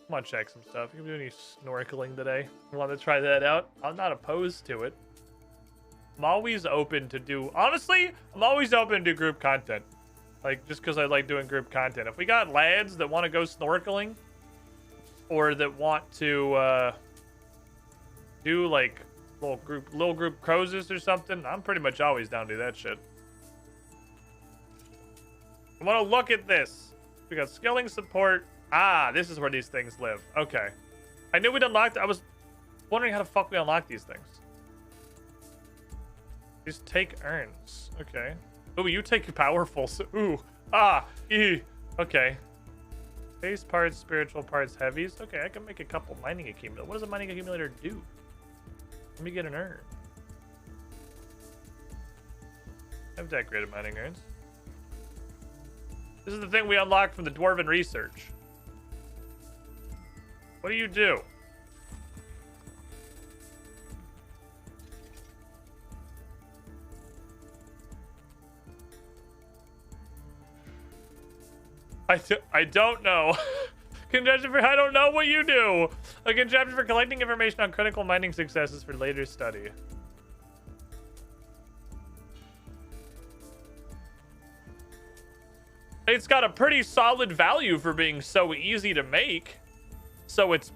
I'm gonna check some stuff. You can do any snorkeling today? You want to try that out? I'm not opposed to it. I'm always open to do... Honestly, I'm always open to group content. Like, just because I like doing group content. If we got lads that want to go snorkeling, or that want to do like little group cruises or something, I'm pretty much always down to do that shit. I want to look at this. We got skilling support. Ah, this is where these things live. Okay. I knew we'd unlocked... I was wondering how the fuck we unlock these things. Just take urns. Okay. Ooh, you take powerful. So, ooh. Ah. Okay. Base parts, spiritual parts, heavies. Okay, I can make a couple mining accumulators. What does a mining accumulator do? Let me get an urn. I've decorated mining urns. This is the thing we unlocked from the Dwarven Research. What do you do? I don't know. Contraption for... I don't know what you do. A contraption for collecting information on critical mining successes for later study. It's got a pretty solid value for being so easy to make. So it's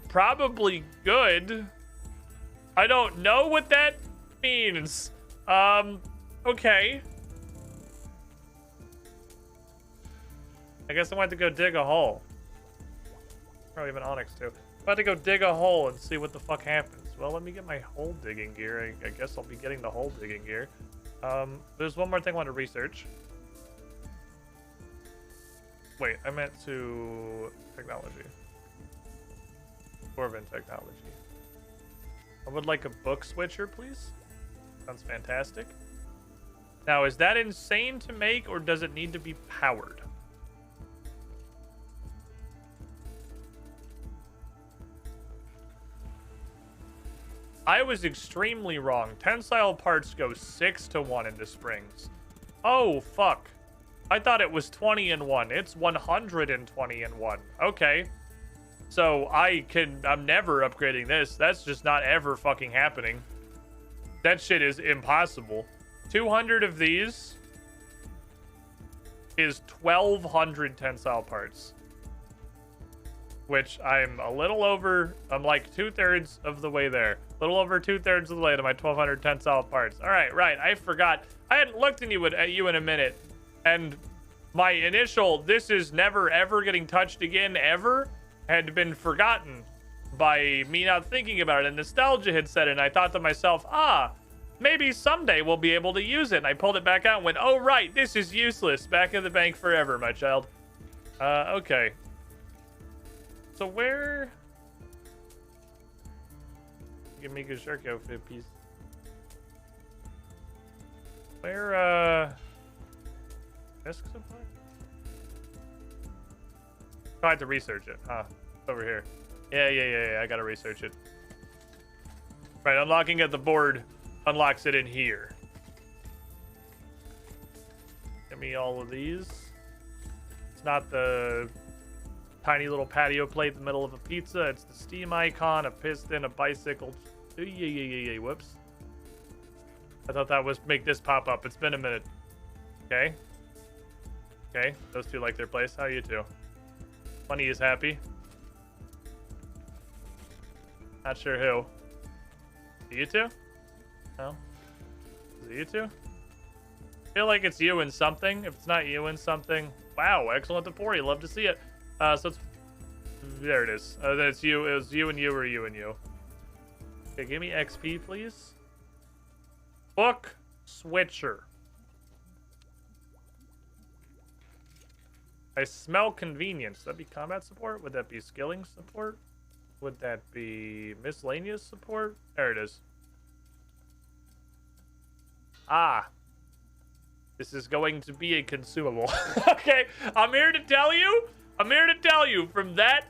probably good. I don't know what that means. Okay. I guess I want to go dig a hole. Probably have an onyx too. I'm about to go dig a hole and see what the fuck happens. Well, let me get my hole digging gear. I guess I'll be getting the hole digging gear. There's one more thing I want to research. Wait, I meant to technology. Dwarven technology. I would like a book switcher, please. Sounds fantastic. Now, is that insane to make, or does it need to be powered? I was extremely wrong. Tensile parts go 6-to-1 into springs. Oh, fuck. I thought it was 20-in-1. It's 120-in-1. Okay. So I'm never upgrading this. That's just not ever fucking happening. That shit is impossible. 200 of these is 1,200 tensile parts. Which I'm a little over. I'm like 2/3 of the way there. A little over 2/3 of the way to my 1,200 tensile parts. All right, right. I forgot. I hadn't looked at you in a minute. And my initial, this is never ever getting touched again ever, had been forgotten by me not thinking about it. And nostalgia had set in. I thought to myself, maybe someday we'll be able to use it. And I pulled it back out and went, oh, right, this is useless. Back in the bank forever, my child. Okay. So where... Give me a good shark outfit piece. Where, desk supply? Oh, I have to research it, huh? It's over here. Yeah, I gotta research it. Right, unlocking at the board unlocks it in here. Give me all of these. It's not the tiny little patio plate in the middle of a pizza. It's the Steam icon, a piston, a bicycle. Whoops. I thought that was make this pop up. It's been a minute. Okay. Okay, those two like their place. How are you two? Funny is happy. Not sure who. You two? No? Is it you two? I feel like it's you and something. If it's not you and something. Wow, excellent Tapori. Love to see it. So it's... There it is. That's you. It was you and you or you and you. Okay, give me XP, please. Book switcher. I smell convenience. Would that be combat support? Would that be skilling support? Would that be miscellaneous support? There it is. Ah. This is going to be a consumable. Okay, I'm here to tell you. I'm here to tell you from that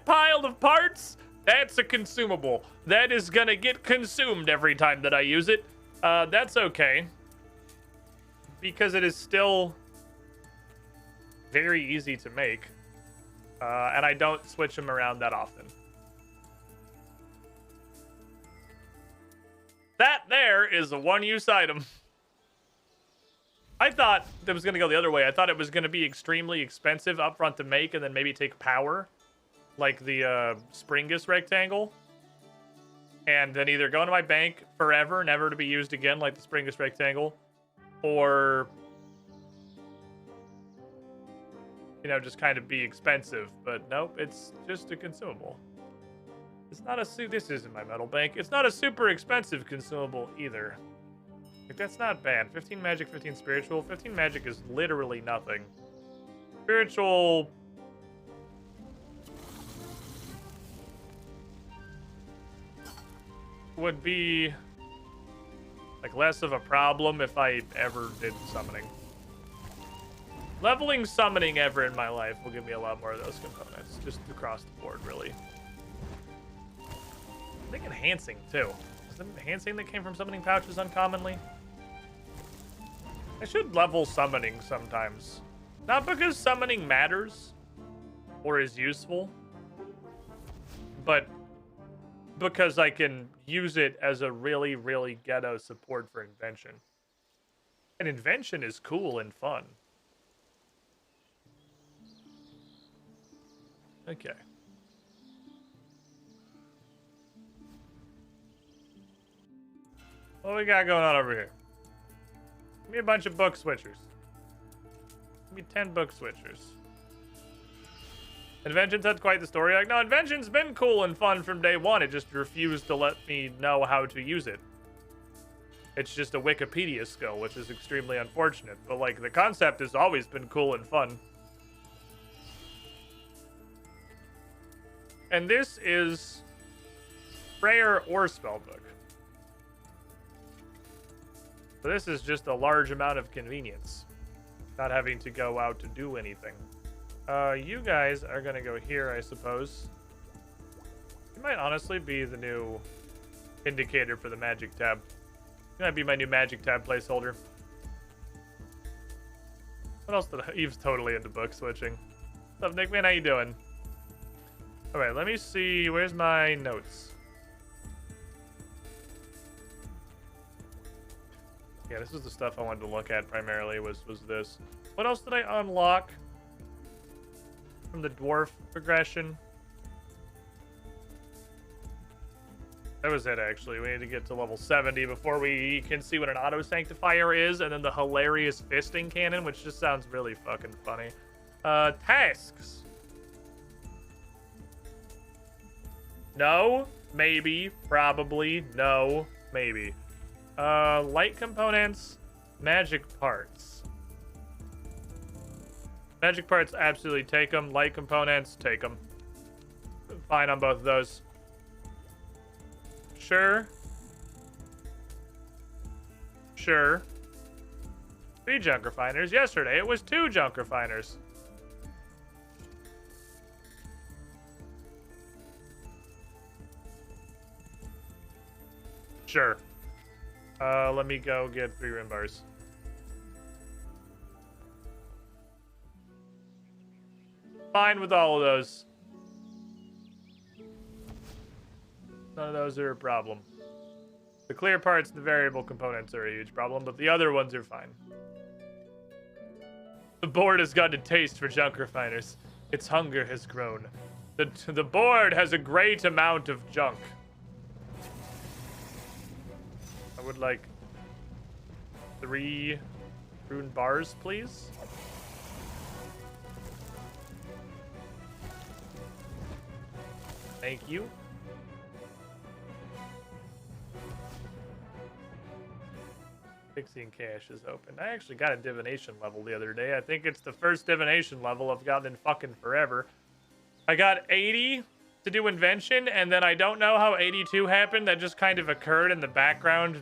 pile of parts, that's a consumable. That is gonna get consumed every time that I use it. That's okay. Because it is still very easy to make. And I don't switch them around that often. That there is a one-use item. I thought that was going to go the other way. I thought it was going to be extremely expensive upfront to make and then maybe take power. Like the Springus rectangle. And then either go into my bank forever, never to be used again like the Springus rectangle. Or... you know, just kind of be expensive. But nope, it's just a consumable. It's not a this isn't my metal bank. It's not a super expensive consumable either. Like, that's not bad. 15 magic, 15 spiritual. 15 magic is literally nothing. Spiritual... would be like less of a problem if I ever did summoning. Leveling summoning ever in my life will give me a lot more of those components, just across the board, really. I think enhancing too. Is it enhancing that came from summoning pouches uncommonly? I should level summoning sometimes. Not because summoning matters or is useful, but because I can use it as a really, really ghetto support for invention. And invention is cool and fun. Okay. What we got going on over here? Give me a bunch of book switchers. Give me 10 book switchers. Invention's had quite the story. Like, no, Invention's been cool and fun from day one. It just refused to let me know how to use it. It's just a Wikipedia skill, which is extremely unfortunate. But, like, the concept has always been cool and fun. And this is prayer or spellbook. So this is just a large amount of convenience. Not having to go out to do anything. You guys are going to go here, I suppose. You might honestly be the new indicator for the magic tab. You might be my new magic tab placeholder. What else did I... Eve's totally into book switching. What's up, Nickman? How you doing? Alright, let me see. Where's my notes? Yeah, this is the stuff I wanted to look at primarily, was this. What else did I unlock from the dwarf progression? That was it, actually. We need to get to level 70 before we can see what an auto sanctifier is, and then the hilarious fisting cannon, which just sounds really fucking funny. Tasks. No, maybe, probably, no, maybe. Light components, magic parts. Magic parts, absolutely take them. Light components, take them. Fine on both of those. Sure. Sure. 3 junk refiners. Yesterday, it was 2 junk refiners. Sure. Let me go get 3 rim bars. Fine with all of those. None of those are a problem. The clear parts, the variable components are a huge problem, but the other ones are fine. The board has gotten a taste for junk refiners. Its hunger has grown. The board has a great amount of junk. I would like 3 rune bars, please. Thank you. Fixing cache is open. I actually got a divination level the other day. I think it's the first divination level I've gotten in fucking forever. I got 80 to do invention, and then I don't know how 82 happened. That just kind of occurred in the background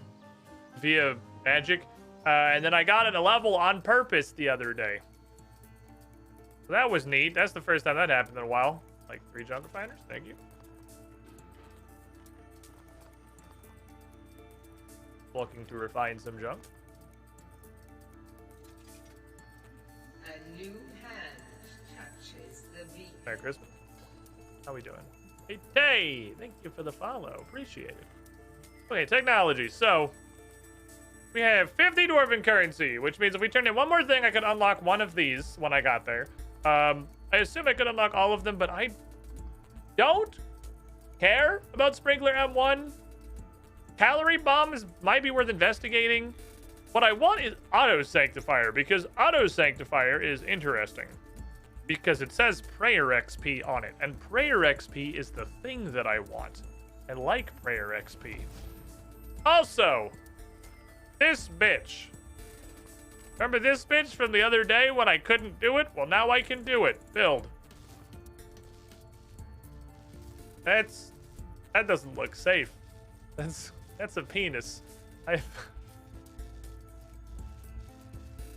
via magic. And then I got it a level on purpose the other day. So that was neat. That's the first time that happened in a while. Like 3 junk refiners. Thank you. Looking to refine some junk. A new hand touches the beat. Merry Christmas. How we doing? Hey, Tay! Thank you for the follow. Appreciate it. Okay, technology. So, we have 50 dwarven currency, which means if we turn in one more thing, I could unlock one of these when I got there. I assume I could unlock all of them, but I don't care about Sprinkler M1. Calorie bombs might be worth investigating. What I want is Auto Sanctifier, because Auto Sanctifier is interesting. Because it says Prayer XP on it, and Prayer XP is the thing that I want. I like Prayer XP. Also, this bitch. Remember this bitch from the other day when I couldn't do it? Well, now I can do it. Build. That doesn't look safe. That's a penis.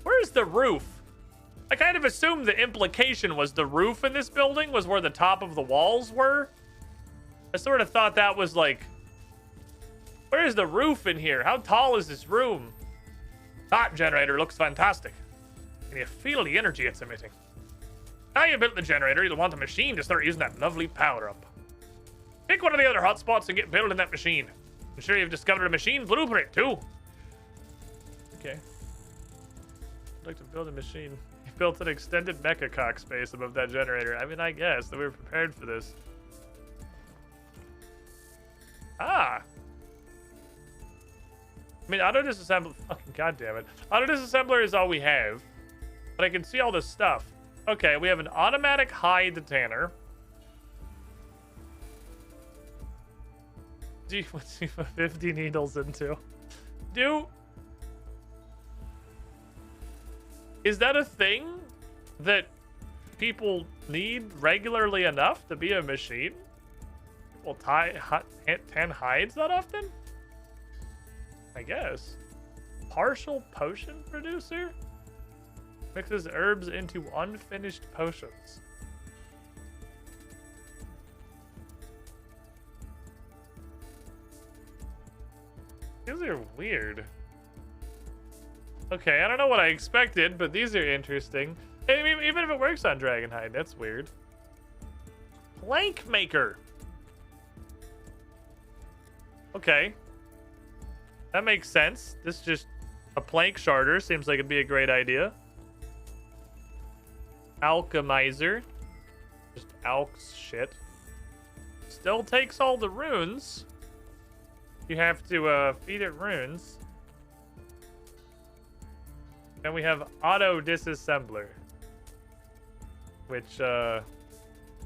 Where's the roof? I kind of assumed the implication was the roof in this building was where the top of the walls were. I sort of thought that was like, where's the roof in here? How tall is this room? That generator looks fantastic. Can you feel the energy it's emitting? Now you built the generator, you'll want a machine to start using that lovely power up. Pick one of the other hotspots and get building that machine. I'm sure you've discovered a machine blueprint, too. Okay. I'd like to build a machine. You built an extended mecha cock space above that generator. I mean, I guess that we were prepared for this. Ah! I mean, auto disassembler... Fucking goddammit. Auto disassembler is all we have. But I can see all this stuff. Okay, we have an automatic hide tanner. What's he put 50 needles into? Is that a thing that people need regularly enough to be a machine? People tan hides that often? I guess. Partial potion producer? Mixes herbs into unfinished potions. These are weird. Okay, I don't know what I expected, but these are interesting. I mean, even if it works on Dragonhide, that's weird. Plank maker. Okay. That makes sense. This is just a plank sharder. Seems like it'd be a great idea. Alchemizer. Just alks shit. Still takes all the runes. You have to feed it runes. Then we have auto disassembler, which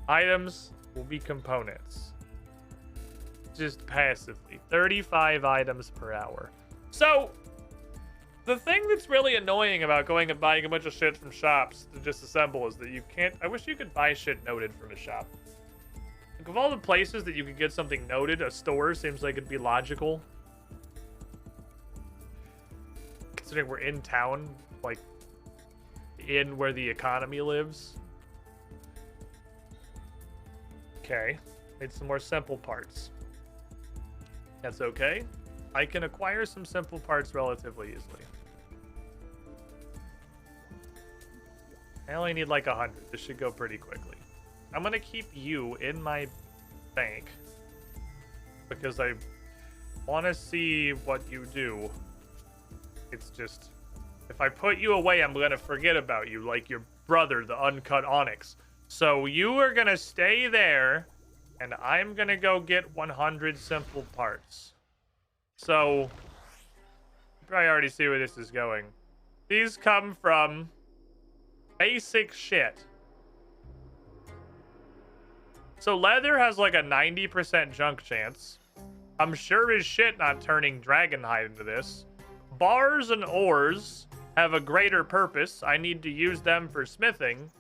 items will be components. Just passively. 35 items per hour. So the thing that's really annoying about going and buying a bunch of shit from shops to disassemble is that you can't... I wish you could buy shit noted from a shop. Like, of all the places that you could get something noted, a store seems like it'd be logical. Considering we're in town, like, in where the economy lives. Okay. Need some more simple parts. That's okay. I can acquire some simple parts relatively easily. I only need like 100. This should go pretty quickly. I'm gonna keep you in my bank because I want to see what you do. It's just, if I put you away, I'm gonna forget about you, like your brother, the uncut onyx. So you are gonna stay there, and I'm gonna go get 100 simple parts. So, you probably already see where this is going. These come from basic shit. So leather has like a 90% junk chance. I'm sure as shit not turning dragonhide into this. Bars and ores have a greater purpose. I need to use them for smithing.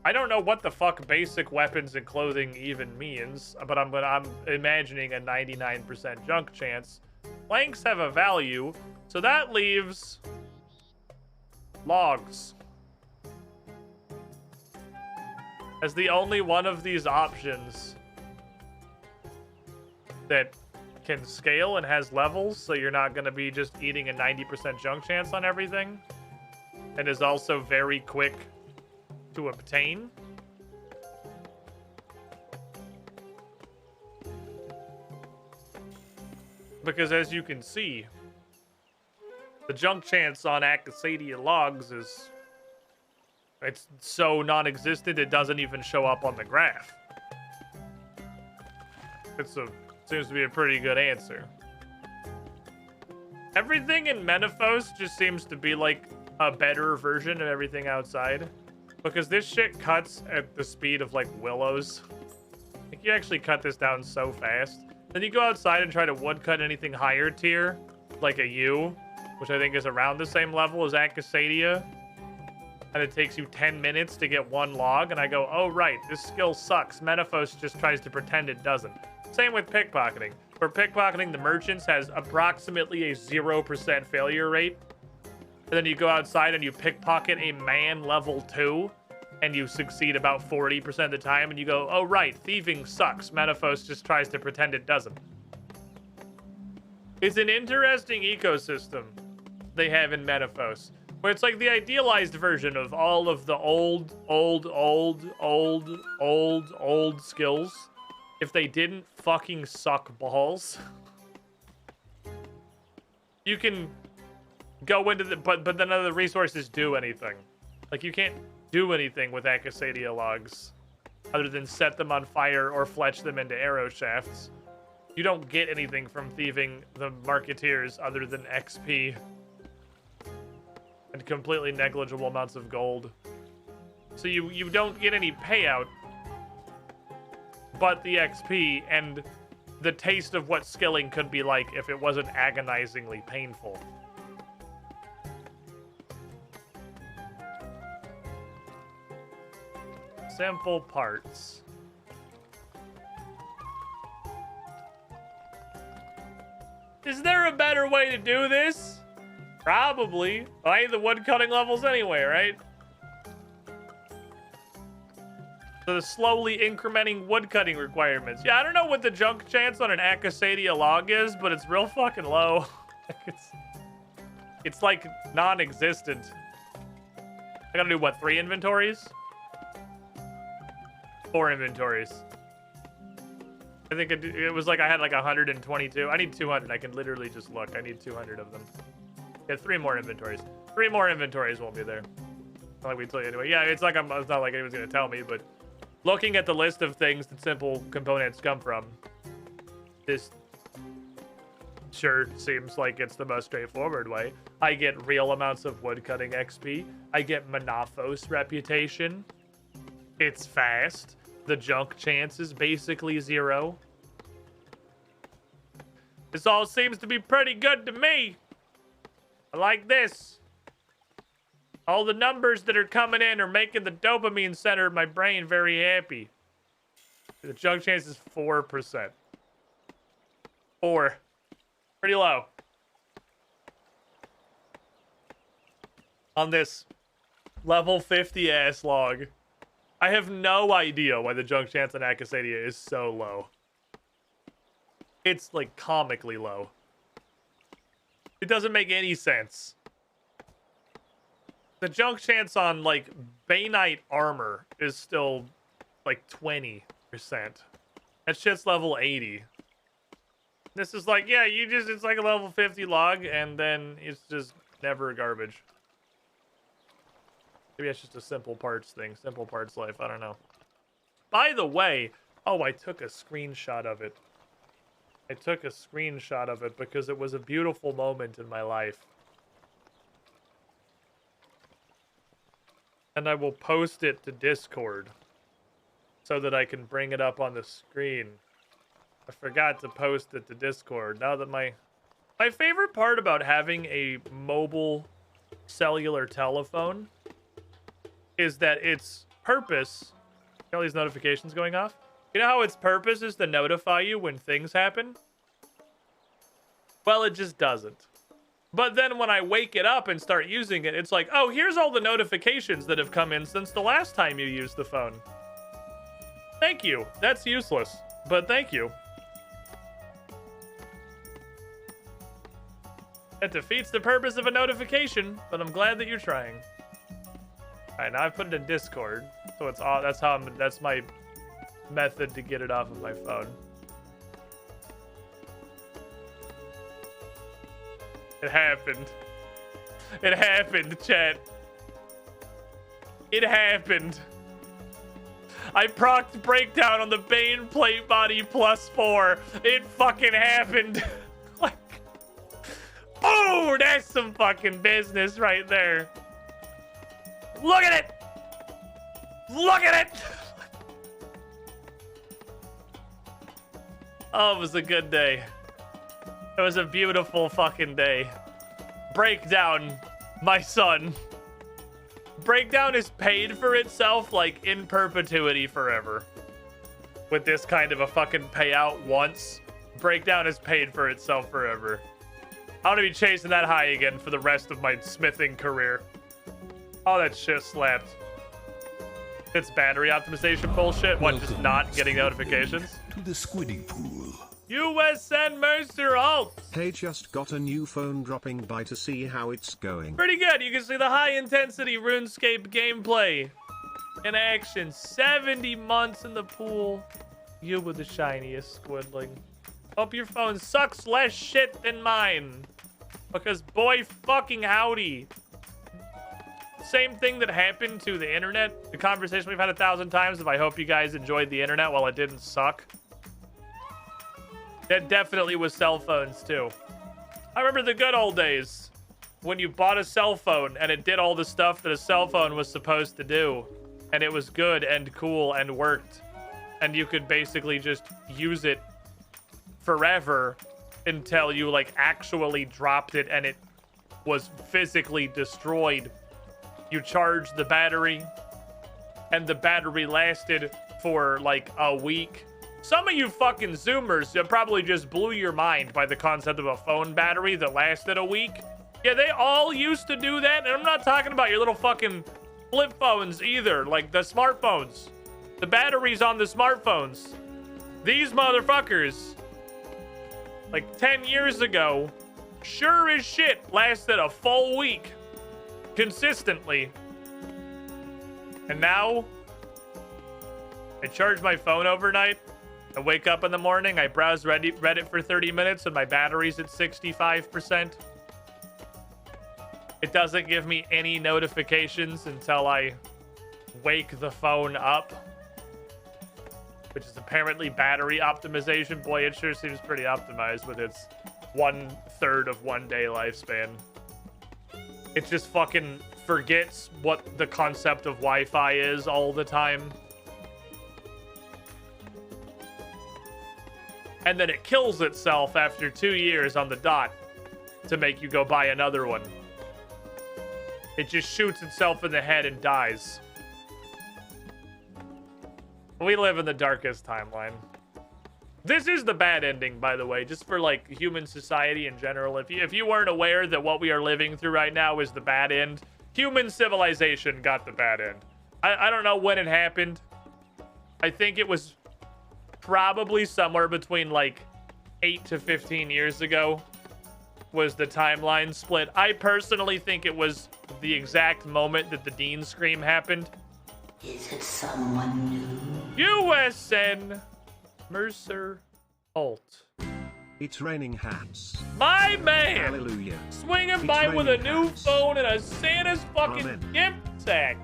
I don't know what the fuck basic weapons and clothing even means, but I'm imagining a 99% junk chance. Planks have a value, so that leaves logs as the only one of these options that can scale and has levels, so you're not going to be just eating a 90% junk chance on everything, and is also very quick to obtain. Because as you can see, the junk chance on Acasadia logs is, it's so non-existent it doesn't even show up on the graph. Seems to be a pretty good answer. Everything in Menaphos just seems to be like a better version of everything outside. Because this shit cuts at the speed of like willows. Like you actually cut this down so fast. Then you go outside and try to woodcut anything higher tier, like a U, which I think is around the same level as Acasadia. And it takes you 10 minutes to get one log, and I go, oh right, this skill sucks. Menaphos just tries to pretend it doesn't. Same with pickpocketing. For pickpocketing, the merchants has approximately a 0% failure rate. And then you go outside and you pickpocket a man level 2, and you succeed about 40% of the time, and you go, oh right, thieving sucks. Menaphos just tries to pretend it doesn't. It's an interesting ecosystem they have in Menaphos, where it's like the idealized version of all of the old skills. If they didn't fucking suck balls, you can go into the, but none of the resources do anything. Like you can't do anything with Acasadia logs other than set them on fire or fletch them into arrow shafts. You don't get anything from thieving the marketeers other than XP and completely negligible amounts of gold. So you don't get any payout but the XP and the taste of what skilling could be like if it wasn't agonizingly painful. Simple parts. Is there a better way to do this? Probably. I need the wood cutting levels anyway, right? So the slowly incrementing wood cutting requirements. Yeah, I don't know what the junk chance on an Acasadia log is, but it's real fucking low. It's like non-existent. I gotta do what, 3 inventories? 4 inventories. I think it was like I had like 122. I need 200. I can literally just look. I need 200 of them. Yeah, 3 more inventories. 3 more inventories won't be there. Not like we tell you anyway. Yeah, it's not like anyone's gonna tell me, but looking at the list of things that simple components come from, this sure seems like it's the most straightforward way. I get real amounts of woodcutting XP. I get Menaphos reputation. It's fast. The junk chance is basically 0. This all seems to be pretty good to me. I like this. All the numbers that are coming in are making the dopamine center of my brain very happy. The junk chance is 4%. 4. Pretty low. On this level 50 ass log. I have no idea why the junk chance on Acasadia is so low. It's like comically low. It doesn't make any sense. The junk chance on like Baynite armor is still like 20%. That shit's level 80. This is like, yeah, it's like a level 50 log, and then it's just never garbage. Maybe it's just a simple parts thing. Simple parts life. I don't know. By the way, oh, I took a screenshot of it. I took a screenshot of it because it was a beautiful moment in my life. And I will post it to Discord so that I can bring it up on the screen. I forgot to post it to Discord. Now that my favorite part about having a mobile cellular telephone is that its purpose, all these notifications going off. You know how its purpose is to notify you when things happen? Well, it just doesn't. But then when I wake it up and start using it, it's like, oh, here's all the notifications that have come in since the last time you used the phone. Thank you. That's useless, but thank you. That defeats the purpose of a notification, but I'm glad that you're trying. All right, now I've put it in Discord, so it's all, that's my method to get it off of my phone. It happened. It happened, chat. It happened. I procced breakdown on the Bane plate body +4. It fucking happened. Like, oh, that's some fucking business right there. Look at it. Look at it. Oh, it was a good day. It was a beautiful fucking day. Breakdown, my son. Breakdown is paid for itself like in perpetuity forever. With this kind of a fucking payout once, Breakdown is paid for itself forever. I want to be chasing that high again for the rest of my smithing career. Oh, that shit slapped. It's battery optimization bullshit. What, just not getting notifications? To the squiddy pool. USN Mercer Alt. Hey, just got a new phone, dropping by to see how it's going. Pretty good. You can see the high intensity RuneScape gameplay in action. 70 months in the pool. You were the shiniest squidling. Hope your phone sucks less shit than mine. Because boy fucking howdy. Same thing that happened to the internet. The conversation we've had 1,000 times of I hope you guys enjoyed the internet while it didn't suck. That definitely was cell phones too. I remember the good old days when you bought a cell phone and it did all the stuff that a cell phone was supposed to do. And it was good and cool and worked. And you could basically just use it forever until you like actually dropped it and it was physically destroyed. You charged the battery and the battery lasted for like a week. Some of you fucking Zoomers probably just blew your mind by the concept of a phone battery that lasted a week. Yeah, they all used to do that. And I'm not talking about your little fucking flip phones either. Like the smartphones. The batteries on the smartphones. These motherfuckers, like 10 years ago, sure as shit lasted a full week. Consistently. And now, I charge my phone overnight. I wake up in the morning, I browse Reddit for 30 minutes, and my battery's at 65%. It doesn't give me any notifications until I wake the phone up, which is apparently battery optimization. Boy, it sure seems pretty optimized with its 1/3 of 1 day lifespan. It just fucking forgets what the concept of Wi-Fi is all the time. And then it kills itself after 2 years on the dot to make you go buy another one. It just shoots itself in the head and dies. We live in the darkest timeline. This is the bad ending, by the way, just for like human society in general. If you weren't aware that what we are living through right now is the bad end, human civilization got the bad end. I don't know when it happened. I think it was probably somewhere between like 8 to 15 years ago. was the timeline split. I personally think it was the exact moment that the Dean scream happened. Is it someone new? USN Mercer Holt. It's raining hats. My man! Hallelujah. Swinging It's by with a raining new hats. phone and a Santa's fucking Amen. gift sack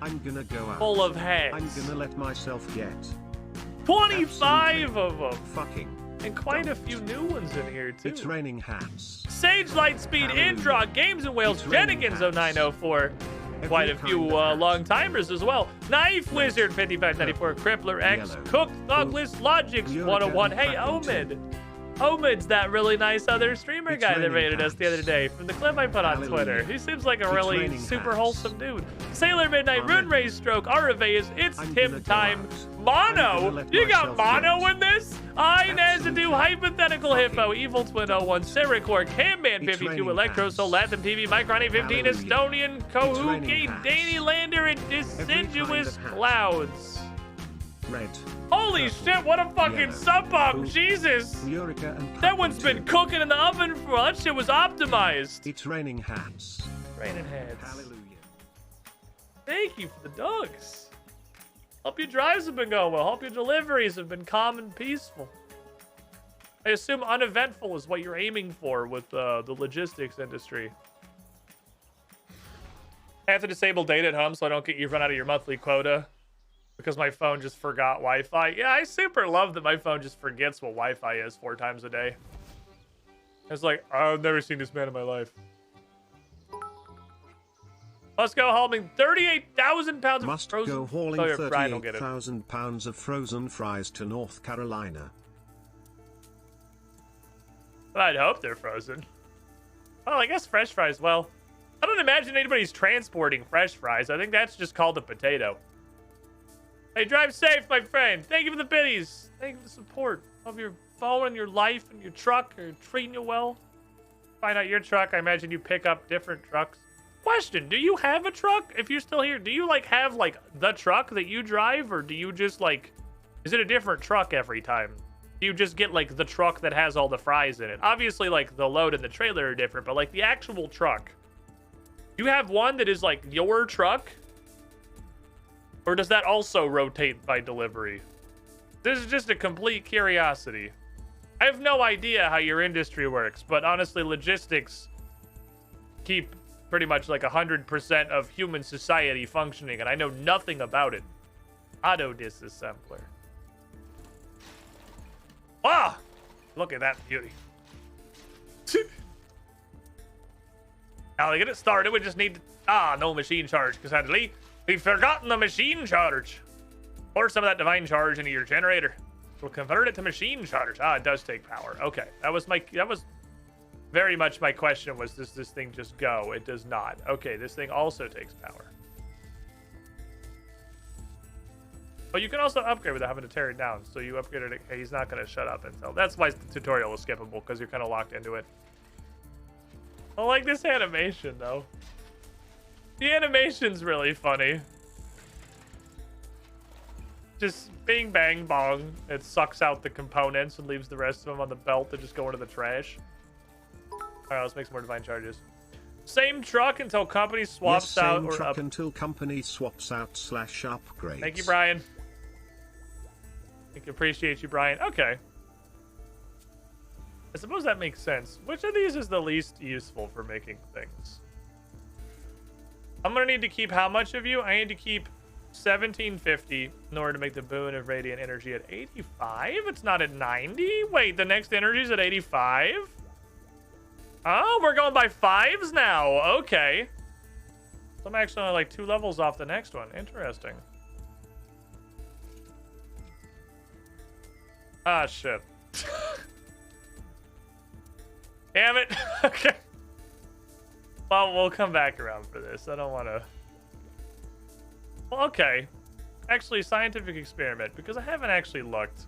I'm gonna go out. full of hats. I'm gonna let myself get 25 of them. fucking. And quite a few new ones in here, too. It's raining hats. Sage Lightspeed, Hallelujah. Indra, Games and Wales, It's raining Jennings hats. 0904. Quite a Every few kind of hat. long timers as well. Knife Wizard 5594, Crippler X, Yellow. Cook, Douglas, Logics You're 101. again Hey, fucking Omid. Omid's that really nice other streamer It's guy that raining rated us the hats. other day from the clip I put on Hallelujah. Twitter. He seems like a It's really raining super hats. wholesome dude. Sailor Midnight, Amen. Rune Race Stroke, Araveus, it's I'm Tim gonna go time. out. I'm Mono? gonna let You got myself mono get in this? I Absolutely Nazadu, Hypothetical fucking Hippo, Evil Twin 01, Sericor, Camman It's 52, raining Electro, hats. Soul, Latham TV, Micron 815, Hallelujah. Estonian, It's Kohuki, raining hats. Danny Lander, and kind Deciduous of hat. Clouds. Red. Holy Purple. shit, what a fucking Yellow. sub up! Blue. Jesus! Eureka and That one's cotton been too. cooking in the oven for that shit was optimized. It's raining hats. Raining heads. Hallelujah. Thank you for the dogs. Hope your drives have been going well. Hope your deliveries have been calm and peaceful. I assume uneventful is what you're aiming for with the logistics industry. I have to disable data at home so I don't get you run out of your monthly quota because my phone just forgot Wi-Fi. Yeah, I super love that my phone just forgets what Wi-Fi is 4 times a day. It's like, I've never seen this man in my life. Let's go hauling 38,000 pounds of Must frozen. go hauling Oh, yeah, Brian will get it. 38,000 pounds of frozen fries to North Carolina. I'd hope they're frozen. Well, I guess fresh fries. Well, I don't imagine anybody's transporting fresh fries. I think that's just called a potato. Hey, drive safe, my friend. Thank you for the biddies. Thank you for the support of your phone and your life and your truck. Are treating you well. Find out your truck. I imagine you pick up different trucks. Question, do you have a truck? If you're still here, do you like have like the truck that you drive, or do you just like, is it a different truck every time? Do you just get like the truck that has all the fries in it? Obviously like the load and the trailer are different, but like the actual truck, do you have one that is like your truck? Or does that also rotate by delivery? This is just a complete curiosity. I have no idea how your industry works, but honestly, logistics keep pretty much like 100% of human society functioning, and I know nothing about it. Auto disassembler. Ah! Look at that beauty. Now to get it started, we just need to... no machine charge, because sadly, we've forgotten the machine charge. Pour some of that divine charge into your generator. We'll convert it to machine charge. It does take power. Okay, that was very much my question was, does this thing just go? It does not. Okay, this thing also takes power. But you can also upgrade without having to tear it down. So you upgraded it. He's not going to shut up until... That's why the tutorial was skippable, because you're kind of locked into it. I like this animation, though. The animation's really funny. Just bing, bang, bong. It sucks out the components and leaves the rest of them on the belt to just go into the trash. Alright, let's make some more divine charges. Same truck until company swaps yes, out same or truck up. until company swaps out / upgrades. Thank you, Brian. I can appreciate you, Brian. Okay. I suppose that makes sense. Which of these is the least useful for making things? I'm gonna need to keep how much of you? I need to keep 1750 in order to make the boon of radiant energy at 85. It's not at 90. Wait, the next energy is at 85. Oh, we're going by 5s now. Okay. So I'm actually only like 2 levels off the next one. Interesting. Ah, shit. Damn it. Okay. Well, we'll come back around for this. I don't want to... Well, okay. Actually, scientific experiment, because I haven't actually looked.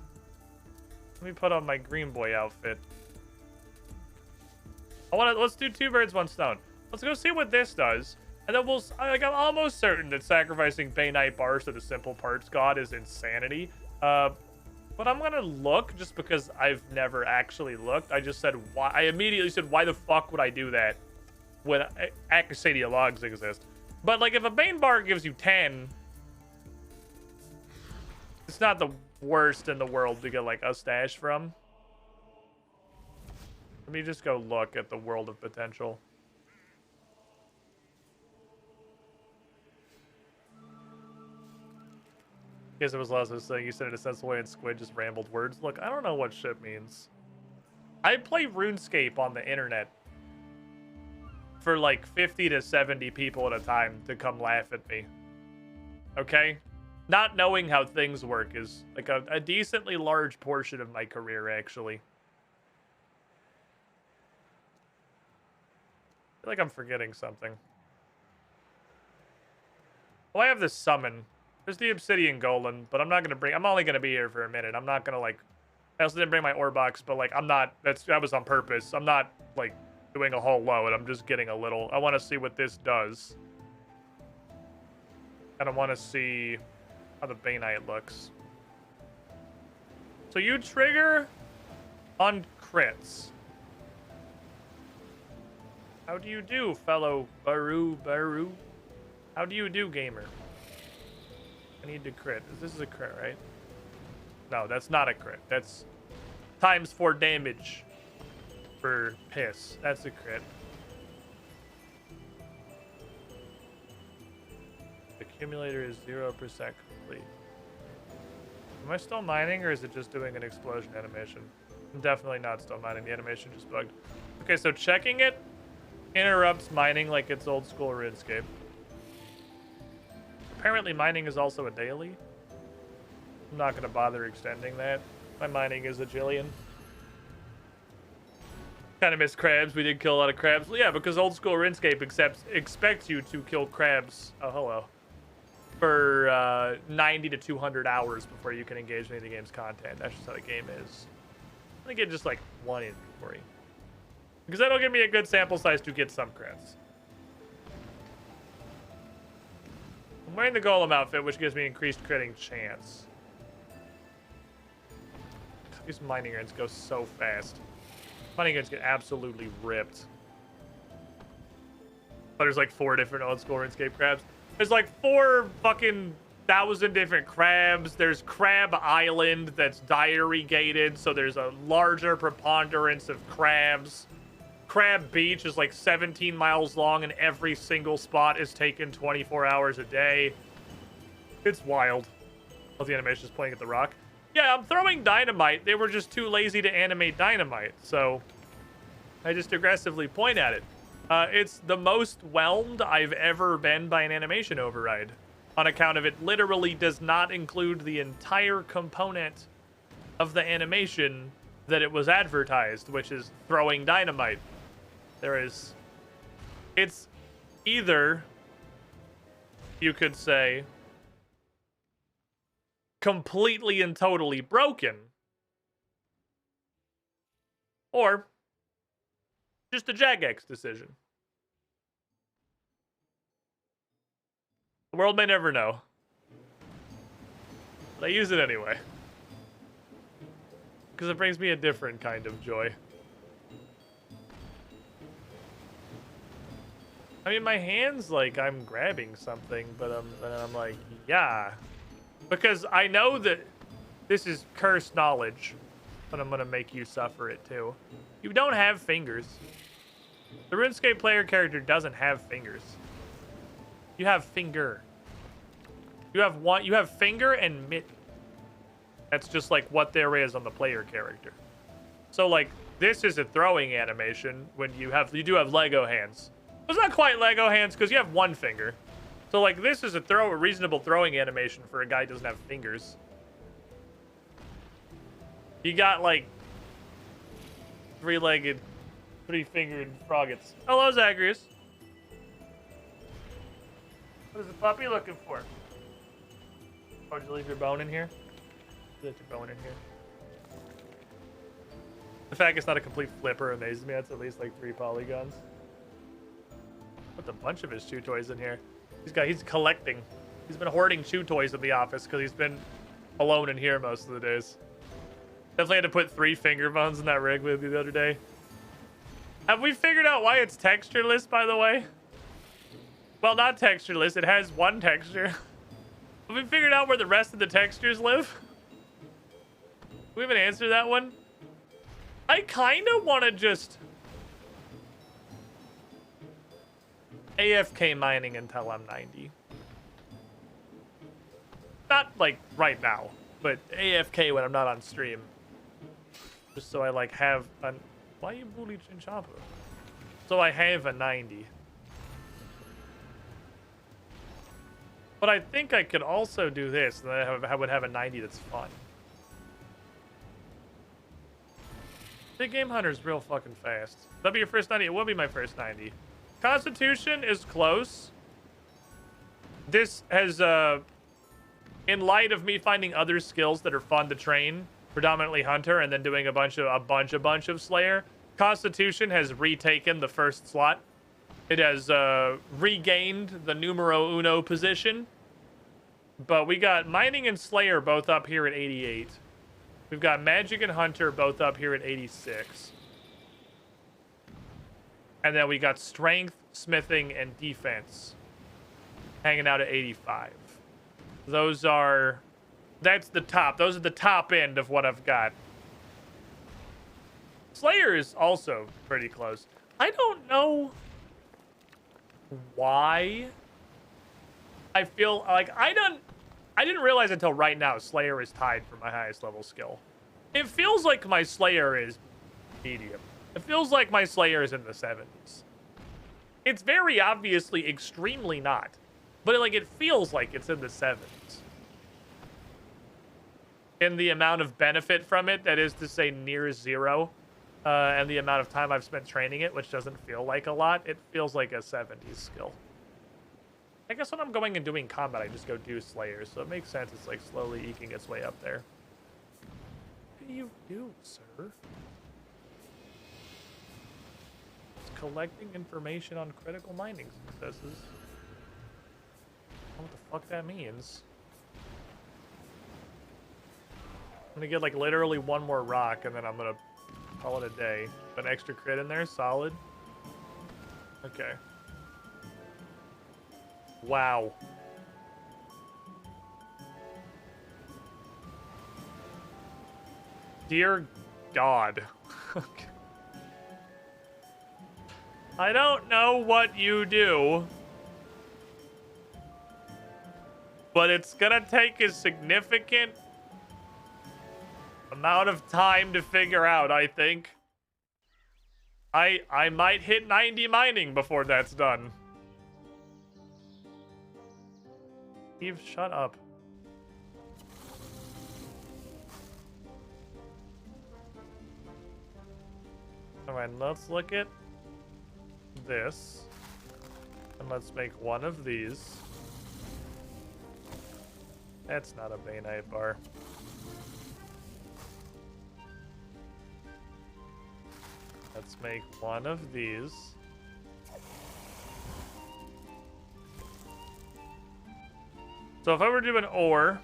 Let me put on my green boy outfit. Let's do 2 birds, 1 stone. Let's go see what this does. And then we'll... Like, I'm almost certain that sacrificing Bay Knight bars to the simple parts god is insanity. But But I'm gonna look just because I've never actually looked. I just said why. I immediately said, why the fuck would I do that when Acasadia logs exist? But like, if a Bane bar gives you 10, it's not the worst in the world to get like a stash from. Let me just go look at the world of potential. I guess it was Lazo saying you said it a sensible way and Squid just rambled words. Look, I don't know what shit means. I play RuneScape on the internet for like 50 to 70 people at a time to come laugh at me. Okay? Not knowing how things work is like a decently large portion of my career, actually. I feel like I'm forgetting something. Oh, I have this summon. There's the Obsidian Golem, but I'm only gonna be here for a minute. I'm not gonna like, I also didn't bring my ore box, but like, that was on purpose. I'm not like doing a whole load. I'm just getting a little. I want to see what this does. And I want to see how the Baneite looks. So you trigger on crits. How do you do, fellow Baru? How do you do, gamer? I need to crit. This is a crit, right? No, that's not a crit. That's times 4 damage for piss. That's a crit. Accumulator is 0% complete. Am I still mining, or is it just doing an explosion animation? I'm definitely not still mining. The animation just bugged. Okay, so checking it interrupts mining like it's old school RuneScape. Apparently mining is also a daily. I'm not going to bother extending that. My mining is a jillion. Kind of miss crabs. We did kill a lot of crabs. Well, yeah, because old school RuneScape expects you to kill crabs. Oh, hello. For 90 to 200 hours before you can engage in any of the game's content. That's just how the game is. I'm going to get just like one inventory. Because that'll give me a good sample size to get some crabs. I'm wearing the Golem outfit, which gives me increased critting chance. These mining irons go so fast. Mining irons get absolutely ripped. But there's like 4 different old school RuneScape crabs. There's like 4 fucking 1,000 different crabs. There's Crab Island that's diary gated, so there's a larger preponderance of crabs. Crab Beach is like 17 miles long, and every single spot is taken 24 hours a day. It's wild. Oh, the animation is playing at the rock. Yeah, I'm throwing dynamite. They were just too lazy to animate dynamite, so I just aggressively point at it. It's the most whelmed I've ever been by an animation override, on account of it literally does not include the entire component of the animation that it was advertised, which is throwing dynamite. It's either, you could say, completely and totally broken, or just a Jagex decision. The world may never know, but I use it anyway, because it brings me a different kind of joy. I mean, my hand's like I'm grabbing something, but I'm like, yeah. Because I know that this is cursed knowledge, but I'm going to make you suffer it too. You don't have fingers. The RuneScape player character doesn't have fingers. You have finger. You have finger and mitt. That's just like what there is on the player character. So like, this is a throwing animation when you do have Lego hands. It's not quite Lego hands because you have one finger. So like, this is a reasonable throwing animation for a guy who doesn't have fingers. You got like 3-legged, 3-fingered froggets. Hello, Zagreus. What is the puppy looking for? Oh, did you leave your bone in here? You left your bone in here. The fact it's not a complete flipper amazes me. That's at least like 3 polygons. Put a bunch of his chew toys in here. He's collecting. He's been hoarding chew toys in the office because he's been alone in here most of the days. Definitely had to put 3 finger bones in that rig with you the other day. Have we figured out why it's textureless, by the way? Well, not textureless. It has one texture. Have we figured out where the rest of the textures live? We haven't answered that one. I kind of want to just AFK mining until I'm 90. Not like right now, but AFK when I'm not on stream. Just so I like have a... Why you bully Chinchapa? So I have a 90. But I think I could also do this, and then I would have a 90 that's fun. Big Game Hunter's real fucking fast. That'll be your first 90. It will be my first 90. Constitution is close. This has, in light of me finding other skills that are fun to train, predominantly Hunter, and then doing a bunch of Slayer, Constitution has retaken the first slot. It has regained the numero uno position. But we got Mining and Slayer both up here at 88. We've got Magic and Hunter both up here at 86. And then we got Strength, Smithing, and Defense hanging out at 85. Those are... That's the top. Those are the top end of what I've got. Slayer is also pretty close. I don't know why I feel like I didn't realize until right now Slayer is tied for my highest level skill. It feels like my Slayer is medium. It feels like my Slayer is in the 70s. It's very obviously extremely not. But it feels like it's in the 70s. In the amount of benefit from it, that is to say near zero. And the amount of time I've spent training it, which doesn't feel like a lot, it feels like a 70s skill. I guess when I'm going and doing combat, I just go do Slayers, so it makes sense it's like slowly eking its way up there. What do you do, sir? It's collecting information on critical mining successes. I don't know what the fuck that means. I'm gonna get like literally one more rock and then I'm gonna call it a day. An extra crit in there, solid. Okay. Wow. Dear God. I don't know what you do, but it's gonna take a significant amount of time to figure out, I think. I might hit 90 mining before that's done. Steve, shut up. Alright, let's look at this. And let's make one of these. That's not a Bainite bar. Let's make one of these. So if I were to do an ore,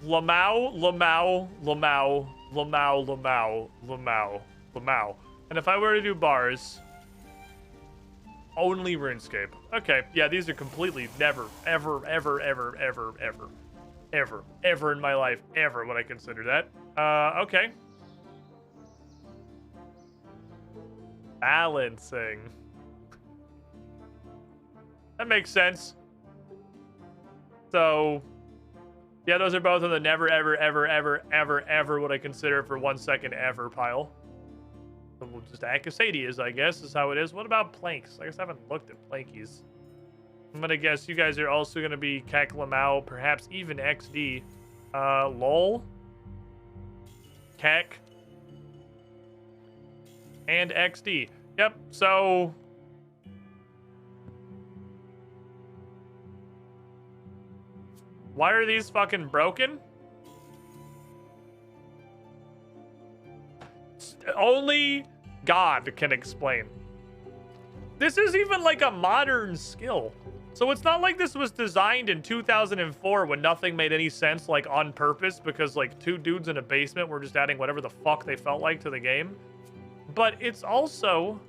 Lamau, Lamau, Lamau, Lamau, Lamau, Lamau, Lamau. And if I were to do bars, only RuneScape. Okay, yeah, these are completely never, ever, ever, ever, ever, ever, ever, ever in my life, ever would I consider that. Okay. Balancing. That makes sense. So, yeah, those are both on the never, ever, ever, ever, ever, ever would I consider for 1 second ever pile. So we'll just Acosadias, I guess, is how it is. What about planks? I guess I haven't looked at plankies. I'm gonna guess you guys are also gonna be Kek Lamau, perhaps even XD. Lol. Kek. And XD. Yep, so... Why are these fucking broken? Only God can explain. This is even like a modern skill. So it's not like this was designed in 2004 when nothing made any sense, like, on purpose, because, like, two dudes in a basement were just adding whatever the fuck they felt like to the game. But it's also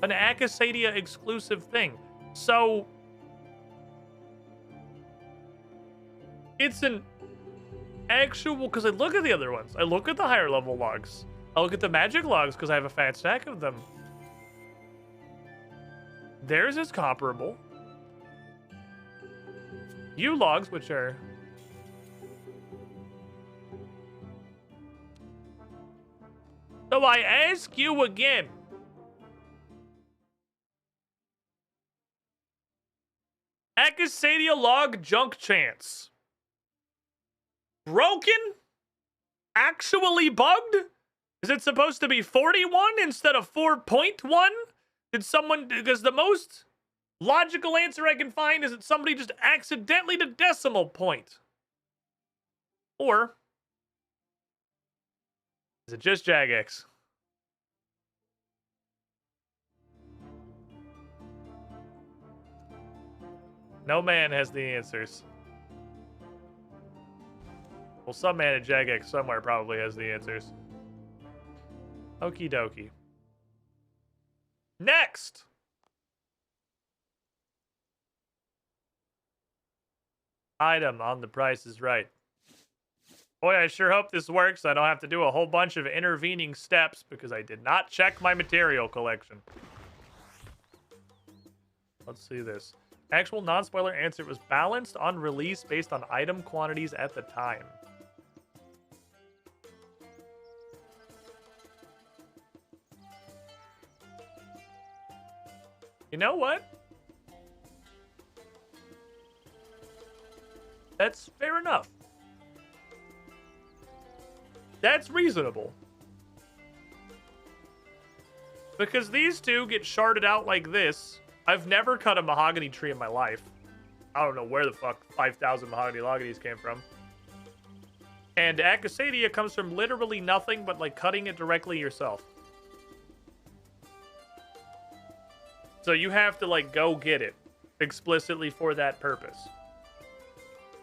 an Acasadia exclusive thing. So it's an actual, because I look at the other ones. I look at the higher level logs. I look at the magic logs because I have a fat stack of them. Theirs is comparable. U logs, which are so I ask you again. Acasadia log junk chance. Broken? Actually bugged? Is it supposed to be 41 instead of 4.1? Did someone, because the most logical answer I can find is that somebody just accidentally did decimal point. Or is it just Jagex? No man has the answers. Well, some man at Jagex somewhere probably has the answers. Okie dokie. Next! Item on The Price is Right. Boy, I sure hope this works. I don't have to do a whole bunch of intervening steps because I did not check my material collection. Let's see this. Actual non-spoiler answer was balanced on release based on item quantities at the time. You know what? That's fair enough. That's reasonable. Because these two get sharded out like this. I've never cut a mahogany tree in my life. I don't know where the fuck 5,000 mahogany loganies came from. And Acasadia comes from literally nothing but like cutting it directly yourself. So you have to like go get it explicitly for that purpose.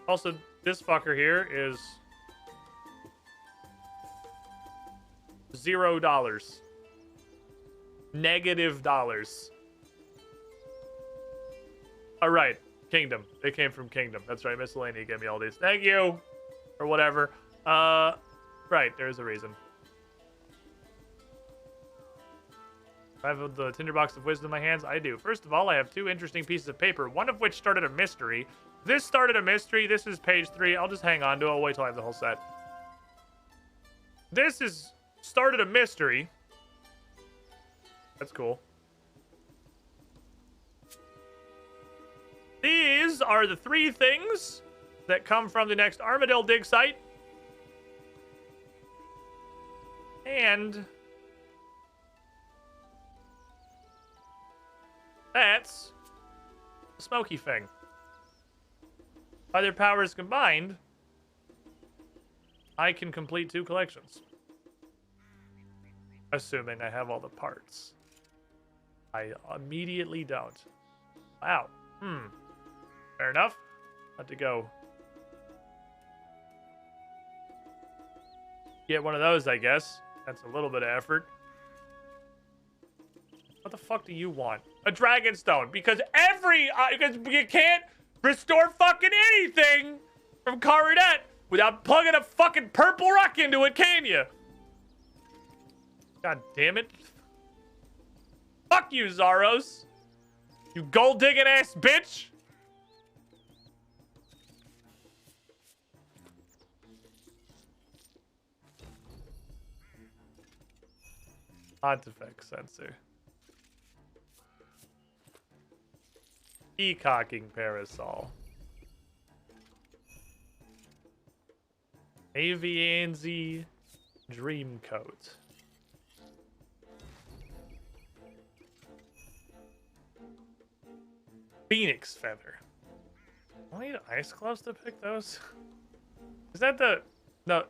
Also, this fucker here is $0. Negative dollars. All right, Kingdom. They came from Kingdom. That's right. Miscellany gave me all these. Thank you, or whatever. Right. There's a reason. I have the Tinderbox of Wisdom in my hands. I do. First of all, I have two interesting pieces of paper. One of which started a mystery. This started a mystery. This is page 3. I'll just hang on to it. I'll wait till I have the whole set. This is started a mystery. That's cool. These are the 3 things that come from the next Armadillo dig site. And that's the smoky thing. By their powers combined, I can complete 2 collections. Assuming I have all the parts. I immediately don't. Wow. Fair enough. Have to go get one of those, I guess. That's a little bit of effort. What the fuck do you want? A Dragonstone. Because because you can't restore fucking anything from Coronet without plugging a fucking purple rock into it, can you? God damn it. Fuck you, Zaros. You gold-digging ass bitch. Pontifex sensor. Peacocking parasol. Avianzi Dreamcoat. Phoenix feather. I need ice gloves to pick those. Is that the... No,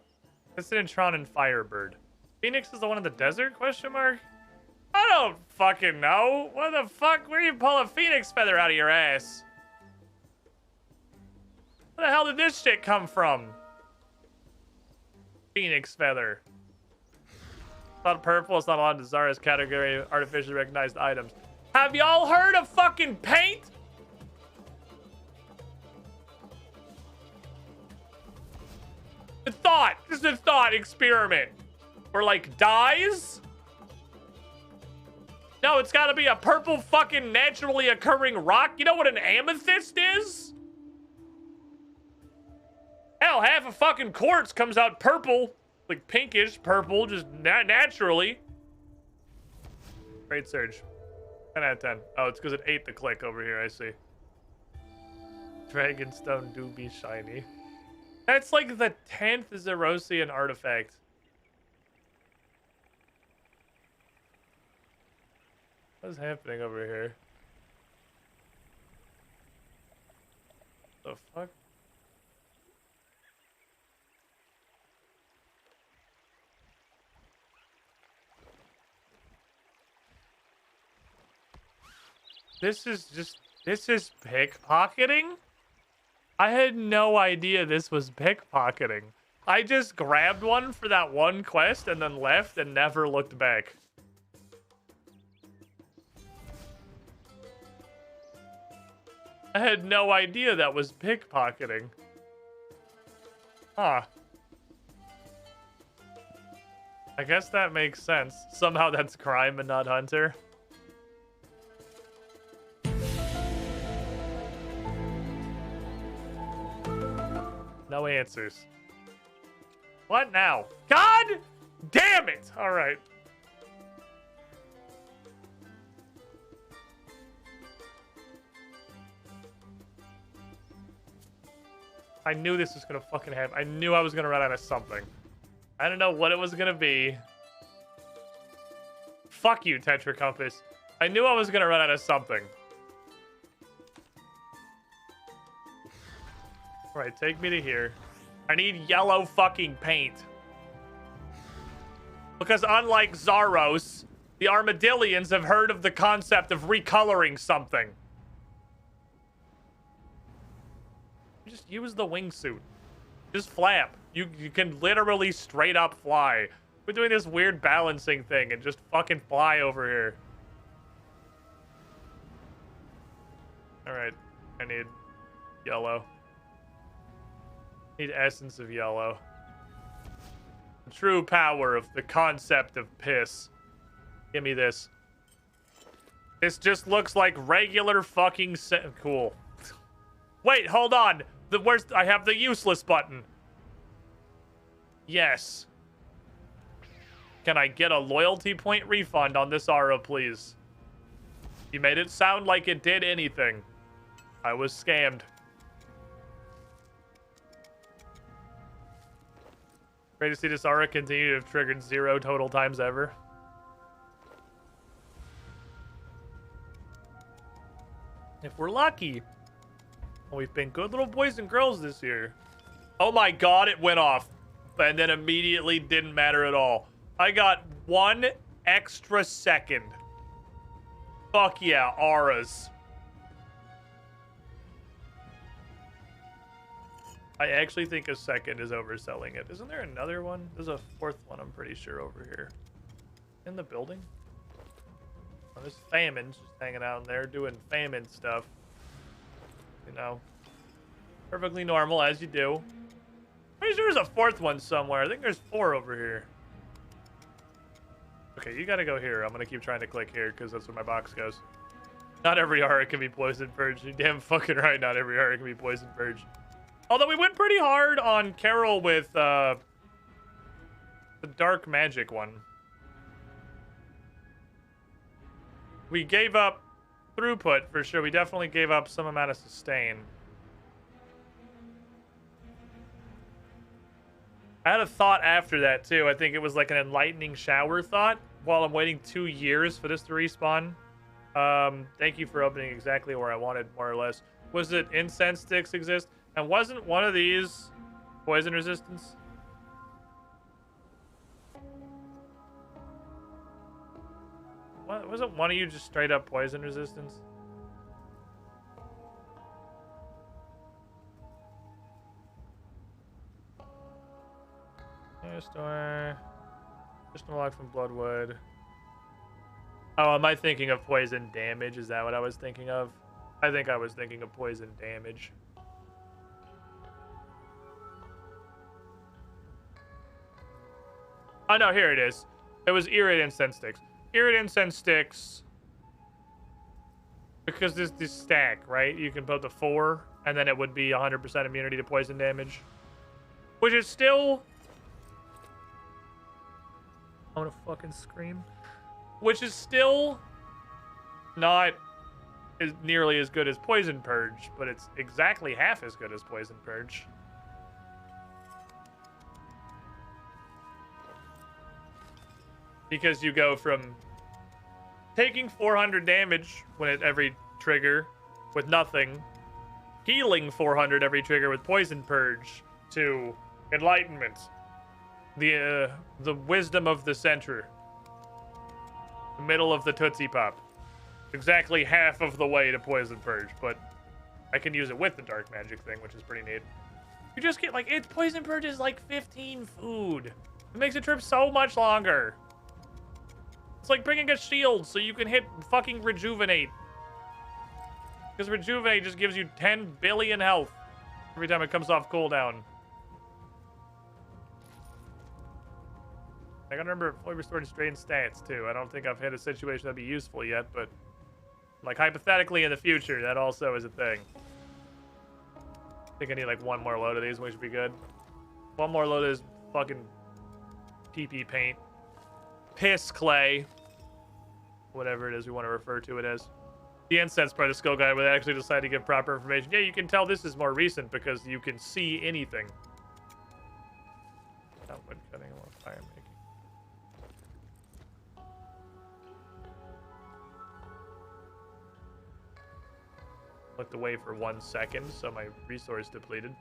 it's an Intron and Firebird. Phoenix is the one in the desert? Question mark? I don't fucking know. What the fuck? Where you pull a phoenix feather out of your ass? Where the hell did this shit come from? Phoenix feather. It's not purple. It's not allowed to Zara's category of artificially recognized items. Have y'all heard of fucking paint? A thought. Just a thought experiment. Or like dyes? No, it's gotta be a purple fucking naturally occurring rock. You know what an amethyst is? Hell, half a fucking quartz comes out purple. Like pinkish purple, just naturally. Great surge. 10 out of 10. Oh, it's because it ate the click over here, I see. Dragonstone do be shiny. That's like the 10th Zerosian artifact. What's happening over here? The fuck? This is pickpocketing? I had no idea this was pickpocketing. I just grabbed one for that one quest and then left and never looked back. I had no idea that was pickpocketing. Huh. I guess that makes sense. Somehow that's crime and not hunter. No answers. What now? God damn it! Alright. I knew this was gonna fucking happen. I knew I was gonna run out of something. I don't know what it was gonna be. Fuck you, Tetra Compass. I knew I was gonna run out of something. Alright, take me to here. I need yellow fucking paint. Because unlike Zaros, the Armadillians have heard of the concept of recoloring something. Just use the wingsuit. Just flap. You can literally straight up fly. We're doing this weird balancing thing and just fucking fly over here. Alright, I need yellow. Need essence of yellow. The true power of the concept of piss. Give me this. This just looks like regular fucking cool. Wait, hold on. Where's I have the useless button. Yes. Can I get a loyalty point refund on this aura, please? You made it sound like it did anything. I was scammed. Great to see this aura continue to have triggered 0 total times ever. If we're lucky. Well, we've been good little boys and girls this year. Oh my god, it went off. And then immediately didn't matter at all. I got 1 extra second. Fuck yeah, auras. I actually think a second is overselling it. Isn't there another one? There's a 4th one, I'm pretty sure, over here. In the building? Oh, there's famines just hanging out in there doing famine stuff. You know. Perfectly normal, as you do. Pretty sure there's a 4th one somewhere. I think there's 4 over here. Okay, you gotta go here. I'm gonna keep trying to click here, because that's where my box goes. Not every aura can be poison purge. You're damn fucking right, not every aura can be poison purge. Although we went pretty hard on Carol with the dark magic one. We gave up throughput for sure. We definitely gave up some amount of sustain. I had a thought after that too. I think it was like an enlightening shower thought while I'm waiting 2 years for this to respawn. Thank you for opening exactly where I wanted, more or less. Was it incense sticks exist? And wasn't one of these poison resistance? Wasn't one of you just straight up poison resistance? Store. Just unlocked from Bloodwood. Oh, am I thinking of poison damage? Is that what I was thinking of? I think I was thinking of poison damage. Oh no, here it is. It was Irid Incense Sticks. Irid Incense Sticks. Because this stack, right? You can put the 4, and then it would be 100% immunity to poison damage. Which is still... I want to fucking scream. Which is still not nearly as good as Poison Purge, but it's exactly half as good as Poison Purge. Because you go from taking 400 damage when at every trigger with nothing, healing 400 every trigger with Poison Purge, to Enlightenment, the wisdom of the center, the middle of the Tootsie Pop. Exactly half of the way to Poison Purge, but I can use it with the Dark Magic thing, which is pretty neat. You just get, like, it's Poison Purge is like 15 food. It makes the trip so much longer. It's like bringing a shield so you can hit fucking Rejuvenate. Because Rejuvenate just gives you 10 billion health every time it comes off cooldown. I gotta remember fully restored strain stats too. I don't think I've hit a situation that'd be useful yet, but like hypothetically in the future, that also is a thing. I think I need like one more load of these, which should be good. One more load of this fucking PP paint. Piss clay. Whatever it is we want to refer to it as. The incense part of the skill guide would actually decide to give proper information. Yeah, you can tell this is more recent because you can see anything. Not wood cutting or fire making. Looked away for 1 second, so my resource depleted.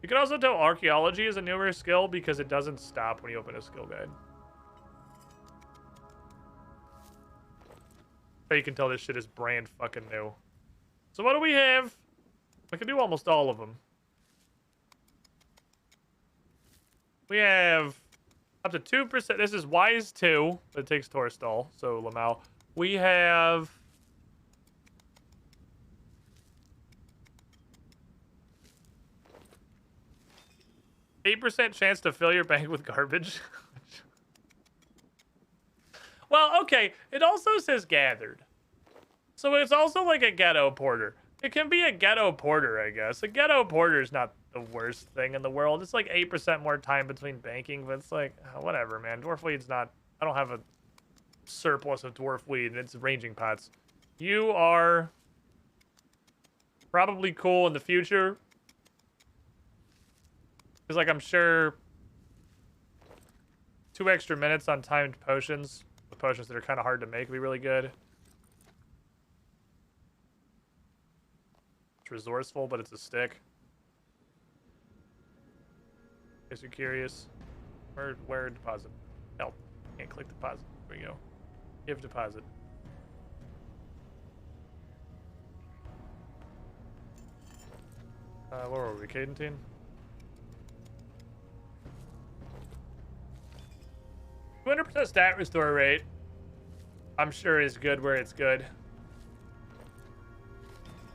You can also tell archaeology is a newer skill because it doesn't stop when you open a skill guide. So you can tell this shit is brand fucking new. So what do we have? I can do almost all of them. We have up to 2%. This is Wise 2, but it takes Torstall, so Lamau. We have... %8 chance to fill your bank with garbage. Well, okay. It also says gathered. So it's also like a ghetto porter. It can be a ghetto porter, I guess. A ghetto porter is not the worst thing in the world. It's like 8% more time between banking, but it's like, whatever, man. Dwarf weed's not... I don't have a surplus of dwarf weed, and it's ranging pots. You are probably cool in the future. Because, like, I'm sure 2 extra minutes on timed potions, with potions that are kind of hard to make, would be really good. It's resourceful, but it's a stick. In case you're curious. Where deposit? Help. Can't click deposit. There we go. Give deposit. Where were we? Cadentine? 200% stat restore rate, I'm sure is good where it's good.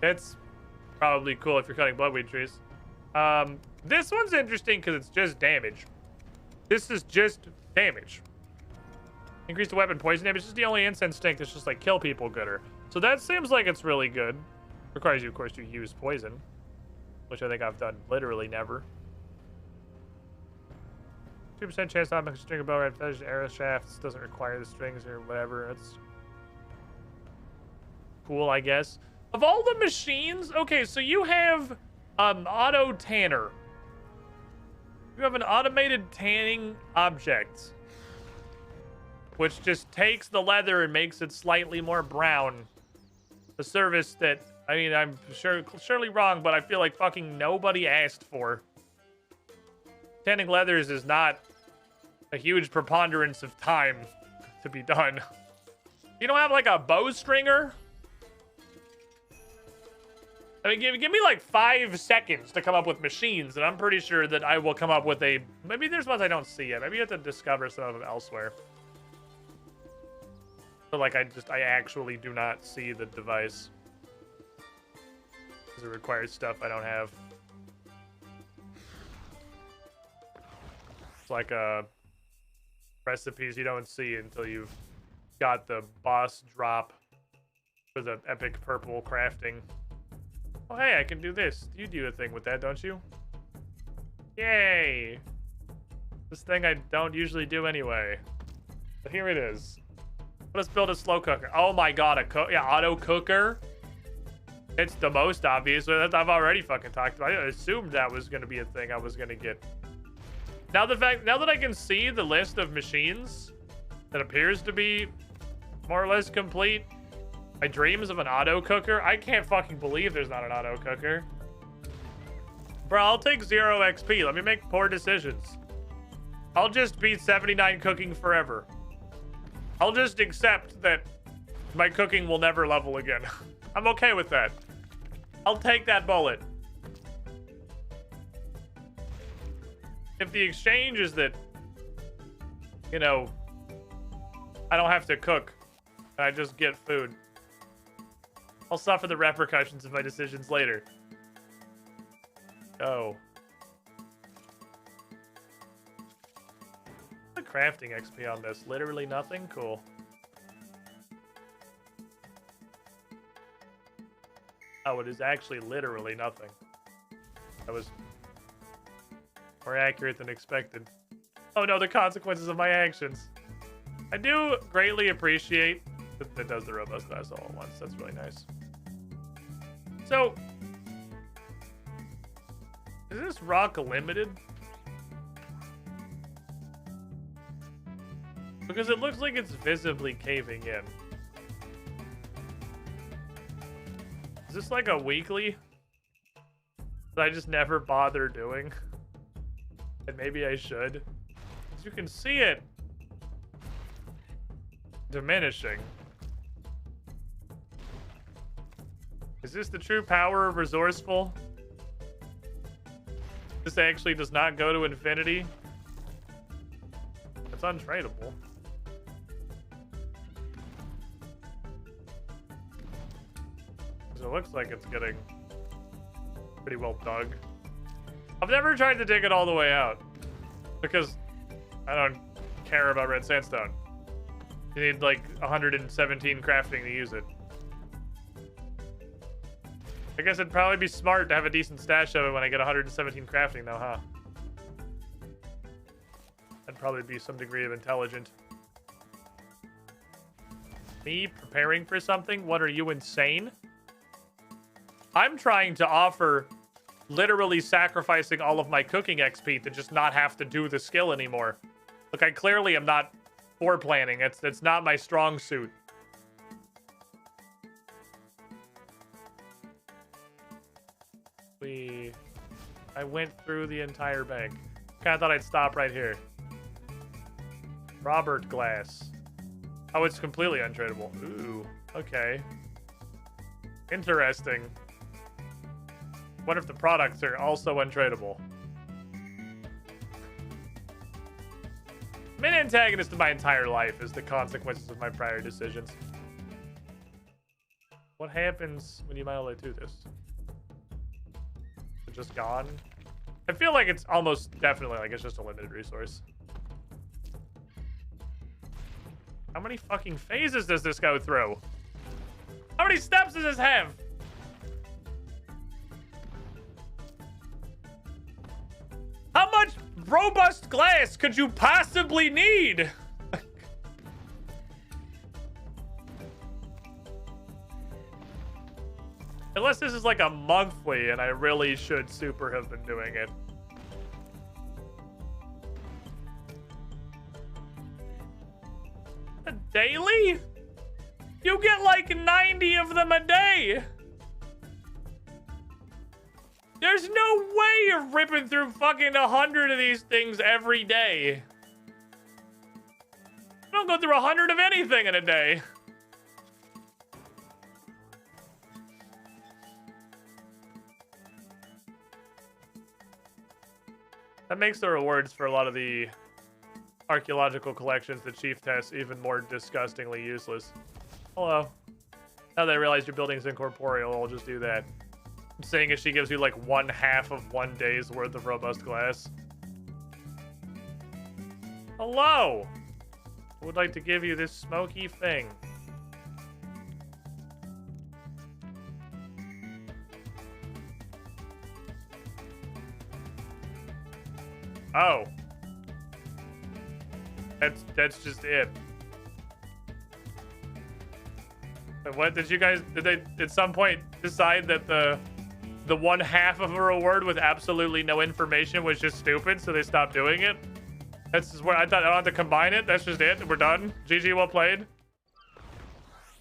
It's probably cool if you're cutting bloodweed trees. This one's interesting because it's just damage. This is just damage. Increase the weapon poison damage. This is the only incense stink that's just like kill people gooder. So that seems like it's really good. Requires you, of course, to use poison, which I think I've done literally never. 2% chance to make a string of bow red fetish arrow shafts. Doesn't require the strings or whatever. That's cool, I guess. Of all the machines, okay, so you have auto tanner. You have an automated tanning object, which just takes the leather and makes it slightly more brown. A service that, I mean, I'm surely wrong, but I feel like fucking nobody asked for. Tanning leathers is not a huge preponderance of time to be done. You don't have like a bowstringer? I mean, give me like 5 seconds to come up with machines, and I'm pretty sure that I will come up with a... Maybe there's ones I don't see yet. Maybe you have to discover some of them elsewhere. So like I actually do not see the device. Because it requires stuff I don't have. It's like recipes you don't see until you've got the boss drop for the epic purple crafting. Oh, hey, I can do this. You do a thing with that, don't you? Yay! This thing I don't usually do anyway. But here it is. Let's build a slow cooker. Oh my god, auto cooker? It's the most obvious. I've already fucking talked about it. I assumed that was going to be a thing I was going to get. Now that I can see the list of machines that appears to be more or less complete, my dreams of an auto cooker, I can't fucking believe there's not an auto cooker. Bro, I'll take 0 XP. Let me make poor decisions. I'll just be 79 cooking forever. I'll just accept that my cooking will never level again. I'm okay with that. I'll take that bullet. If the exchange is that, you know, I don't have to cook, I just get food, I'll suffer the repercussions of my decisions later. Oh. The crafting XP on this? Literally nothing? Cool. Oh, it is actually literally nothing. That was more accurate than expected. Oh no, the consequences of my actions. I do greatly appreciate that it does the robust class all at once. That's really nice. So, is this rock limited? Because it looks like it's visibly caving in. Is this like a weekly that I just never bother doing? And maybe I should. As you can see it diminishing. Is this the true power of resourceful? This actually does not go to infinity. It's untradeable. So it looks like it's getting pretty well dug. I've never tried to dig it all the way out because I don't care about red sandstone. You need like 117 crafting to use it. I guess it'd probably be smart to have a decent stash of it when I get 117 crafting though, huh? That'd probably be some degree of intelligent. Me preparing for something? What, are you insane? I'm trying to offer literally sacrificing all of my cooking XP to just not have to do the skill anymore. Look, I clearly am not planning. It's not my strong suit. I went through the entire bank. Kinda thought I'd stop right here. Robert glass. Oh, it's completely untradeable. Ooh, okay. Interesting. What if the products are also untradeable? I'm an antagonist of my entire life is the consequences of my prior decisions. What happens when you manually do this? It's just gone? I feel like it's almost definitely like it's just a limited resource. How many fucking phases does this go through? How many steps does this have? How much robust glass could you possibly need? Unless this is like a monthly and I really should super have been doing it. A daily? You get like 90 of them a day. There's no way you're ripping through fucking 100 of these things every day. I don't go through 100 of anything in a day. That makes the rewards for a lot of the archaeological collections that Chief tests even more disgustingly useless. Hello. Now that I realize your building's incorporeal, I'll just do that. I'm saying if she gives you like 1/2 of 1 day's worth of robust glass. Hello! I would like to give you this smoky thing. Oh. That's just it. And what did you guys, did they at some point decide that the 1/2 of a reward with absolutely no information was just stupid, so they stopped doing it? That's just where I thought I don't have to combine it. That's just it. We're done. GG, well played.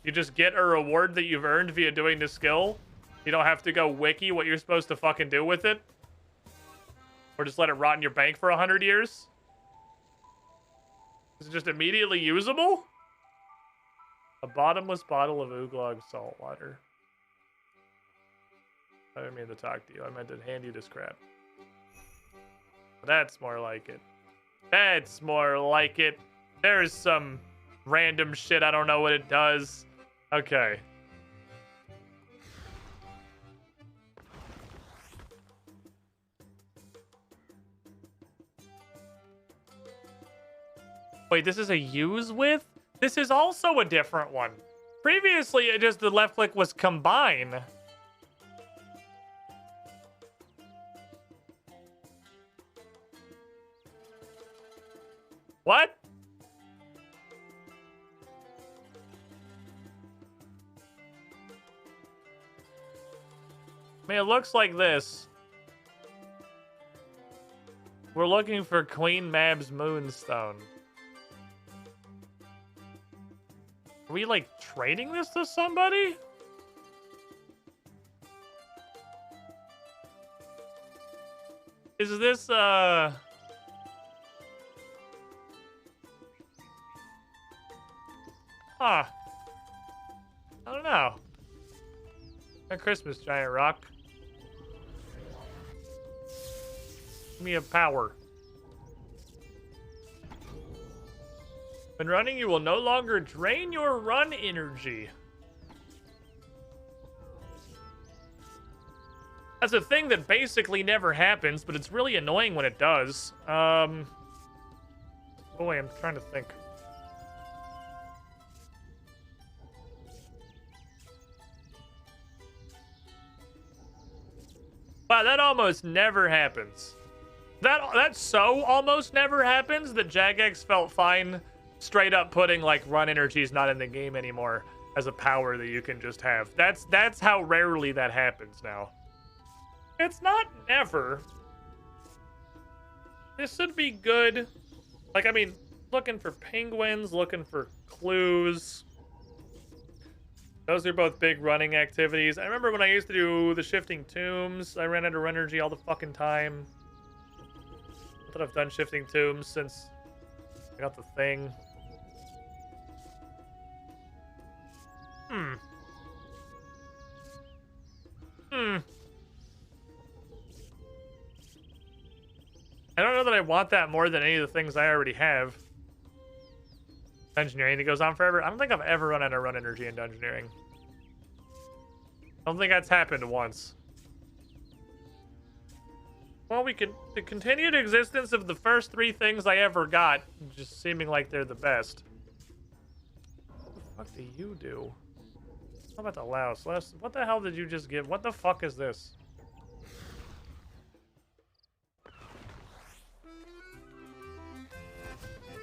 You just get a reward that you've earned via doing the skill. You don't have to go wiki what you're supposed to fucking do with it. Or just let it rot in your bank for 100 years. Is it just immediately usable? A bottomless bottle of Ooglog salt water. I didn't mean to talk to you. I meant to hand you this crap. That's more like it. That's more like it. There's some random shit. I don't know what it does. Okay. Wait, this is a use with? This is also a different one. Previously, it just the left click was combine. What? I mean, it looks like this. We're looking for Queen Mab's Moonstone. Are we, like, trading this to somebody? Is this, Huh. I don't know. A Christmas giant rock. Give me a power. When running, you will no longer drain your run energy. That's a thing that basically never happens, but it's really annoying when it does. Boy, I'm trying to think. Wow, that almost never happens. That so almost never happens that Jagex felt fine straight up putting like run energy is not in the game anymore as a power that you can just have. That's how rarely that happens now. It's not never. This would be good. Like, I mean, looking for penguins, looking for clues. Those are both big running activities. I remember when I used to do the shifting tombs, I ran out of run energy all the fucking time. I thought I've done shifting tombs since I got the thing. I don't know that I want that more than any of the things I already have. Dungeoneering that goes on forever. I don't think I've ever run out of run energy in Dungeoneering. I don't think that's happened once. Well, we could... The continued existence of the first 3 things I ever got, just seeming like they're the best. What the fuck do you do? How about the louse? What the hell did you just give? What the fuck is this?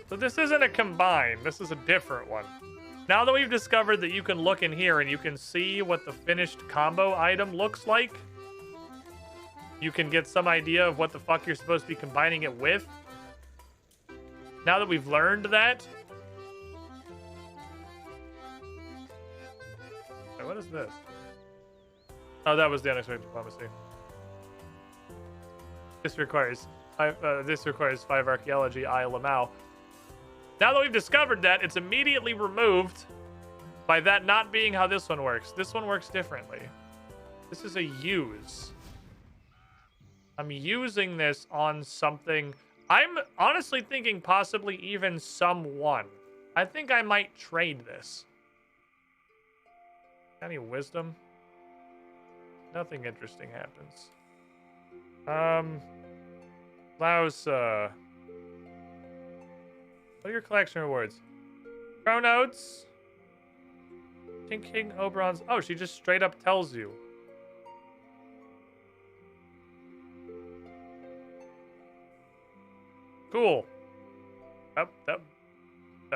So this isn't a combine. This is a different one. Now that we've discovered that you can look in here and you can see what the finished combo item looks like, you can get some idea of what the fuck you're supposed to be combining it with. Now that we've learned that. Wait, what is this? Oh, that was the unexpected diplomacy. This requires 5 archaeology, I Lamau. Now that we've discovered that, it's immediately removed by that not being how this one works. This one works differently. This is a use. I'm using this on something. I'm honestly thinking possibly even someone. I think I might trade this. Any wisdom? Nothing interesting happens. Allows, what are your collection rewards? Crow notes. King Oberon's. Oh, she just straight up tells you. Cool. That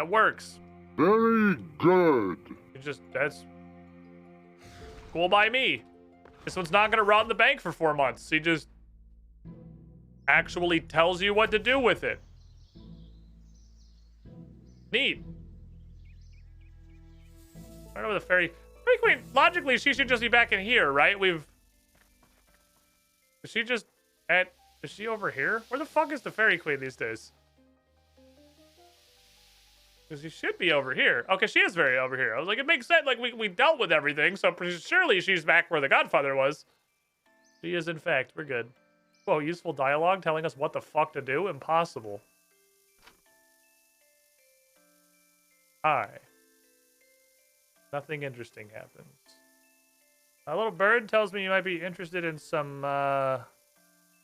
works. Very good. That's cool by me. This one's not gonna rot in the bank for 4 months. He just actually tells you what to do with it. Neat. I don't know where the fairy queen. Logically, she should just be back in here, right? Is she just at? Is she over here? Where the fuck is the fairy queen these days? Because she should be over here. Okay, she is very over here. I was like, it makes sense. Like, we dealt with everything, so surely she's back where the Godfather was. She is, in fact. We're good. Whoa, useful dialogue telling us what the fuck to do? Impossible. Hi. Nothing interesting happens. A little bird tells me you might be interested in some,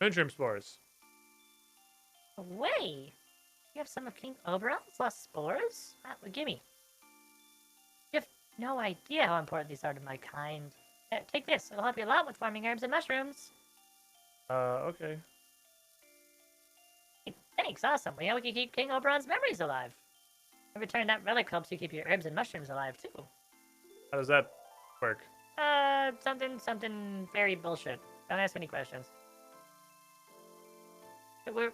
moonshroom spores. Way! You have some of King Oberon's lost spores? Well, gimme. You have no idea how important these are to my kind. Here, take this. It'll help you a lot with farming herbs and mushrooms. Okay. Hey, thanks, awesome. We know we can keep King Oberon's memories alive. In return, that relic helps you keep your herbs and mushrooms alive, too. How does that work? Something very bullshit. Don't ask any questions. We're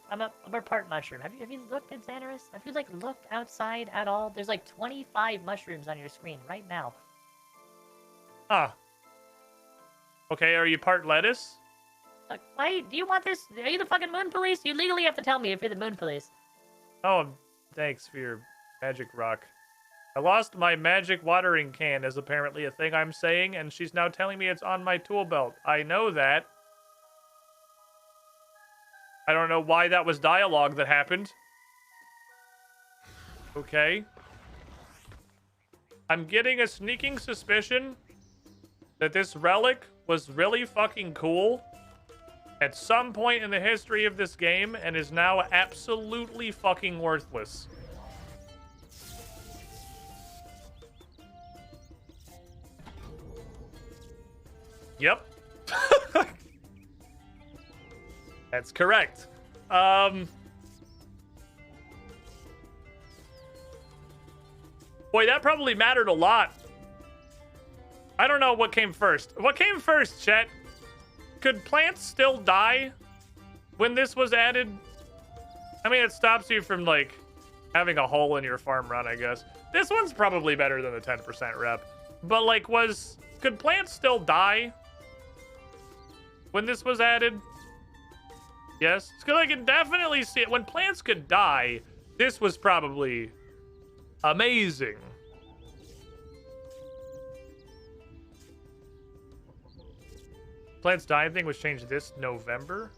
part mushroom. Have you looked at Xanaris? Have you looked outside at all? There's 25 mushrooms on your screen right now. Huh. Okay, are you part lettuce? Look, why do you want this? Are you the fucking moon police? You legally have to tell me if you're the moon police. Oh, thanks for your magic rock. I lost my magic watering can is apparently a thing I'm saying, and she's now telling me it's on my tool belt. I know that. I don't know why that was dialogue that happened. Okay. I'm getting a sneaking suspicion that this relic was really fucking cool at some point in the history of this game and is now absolutely fucking worthless. Yep. That's correct. Boy, that probably mattered a lot. I don't know what came first. What came first, chat? Could plants still die when this was added? I mean, it stops you from, having a hole in your farm run, I guess. This one's probably better than the 10% rep. But, could plants still die when this was added? Yes, because I can definitely see it. When plants could die, this was probably amazing. Plants dying thing was changed this November?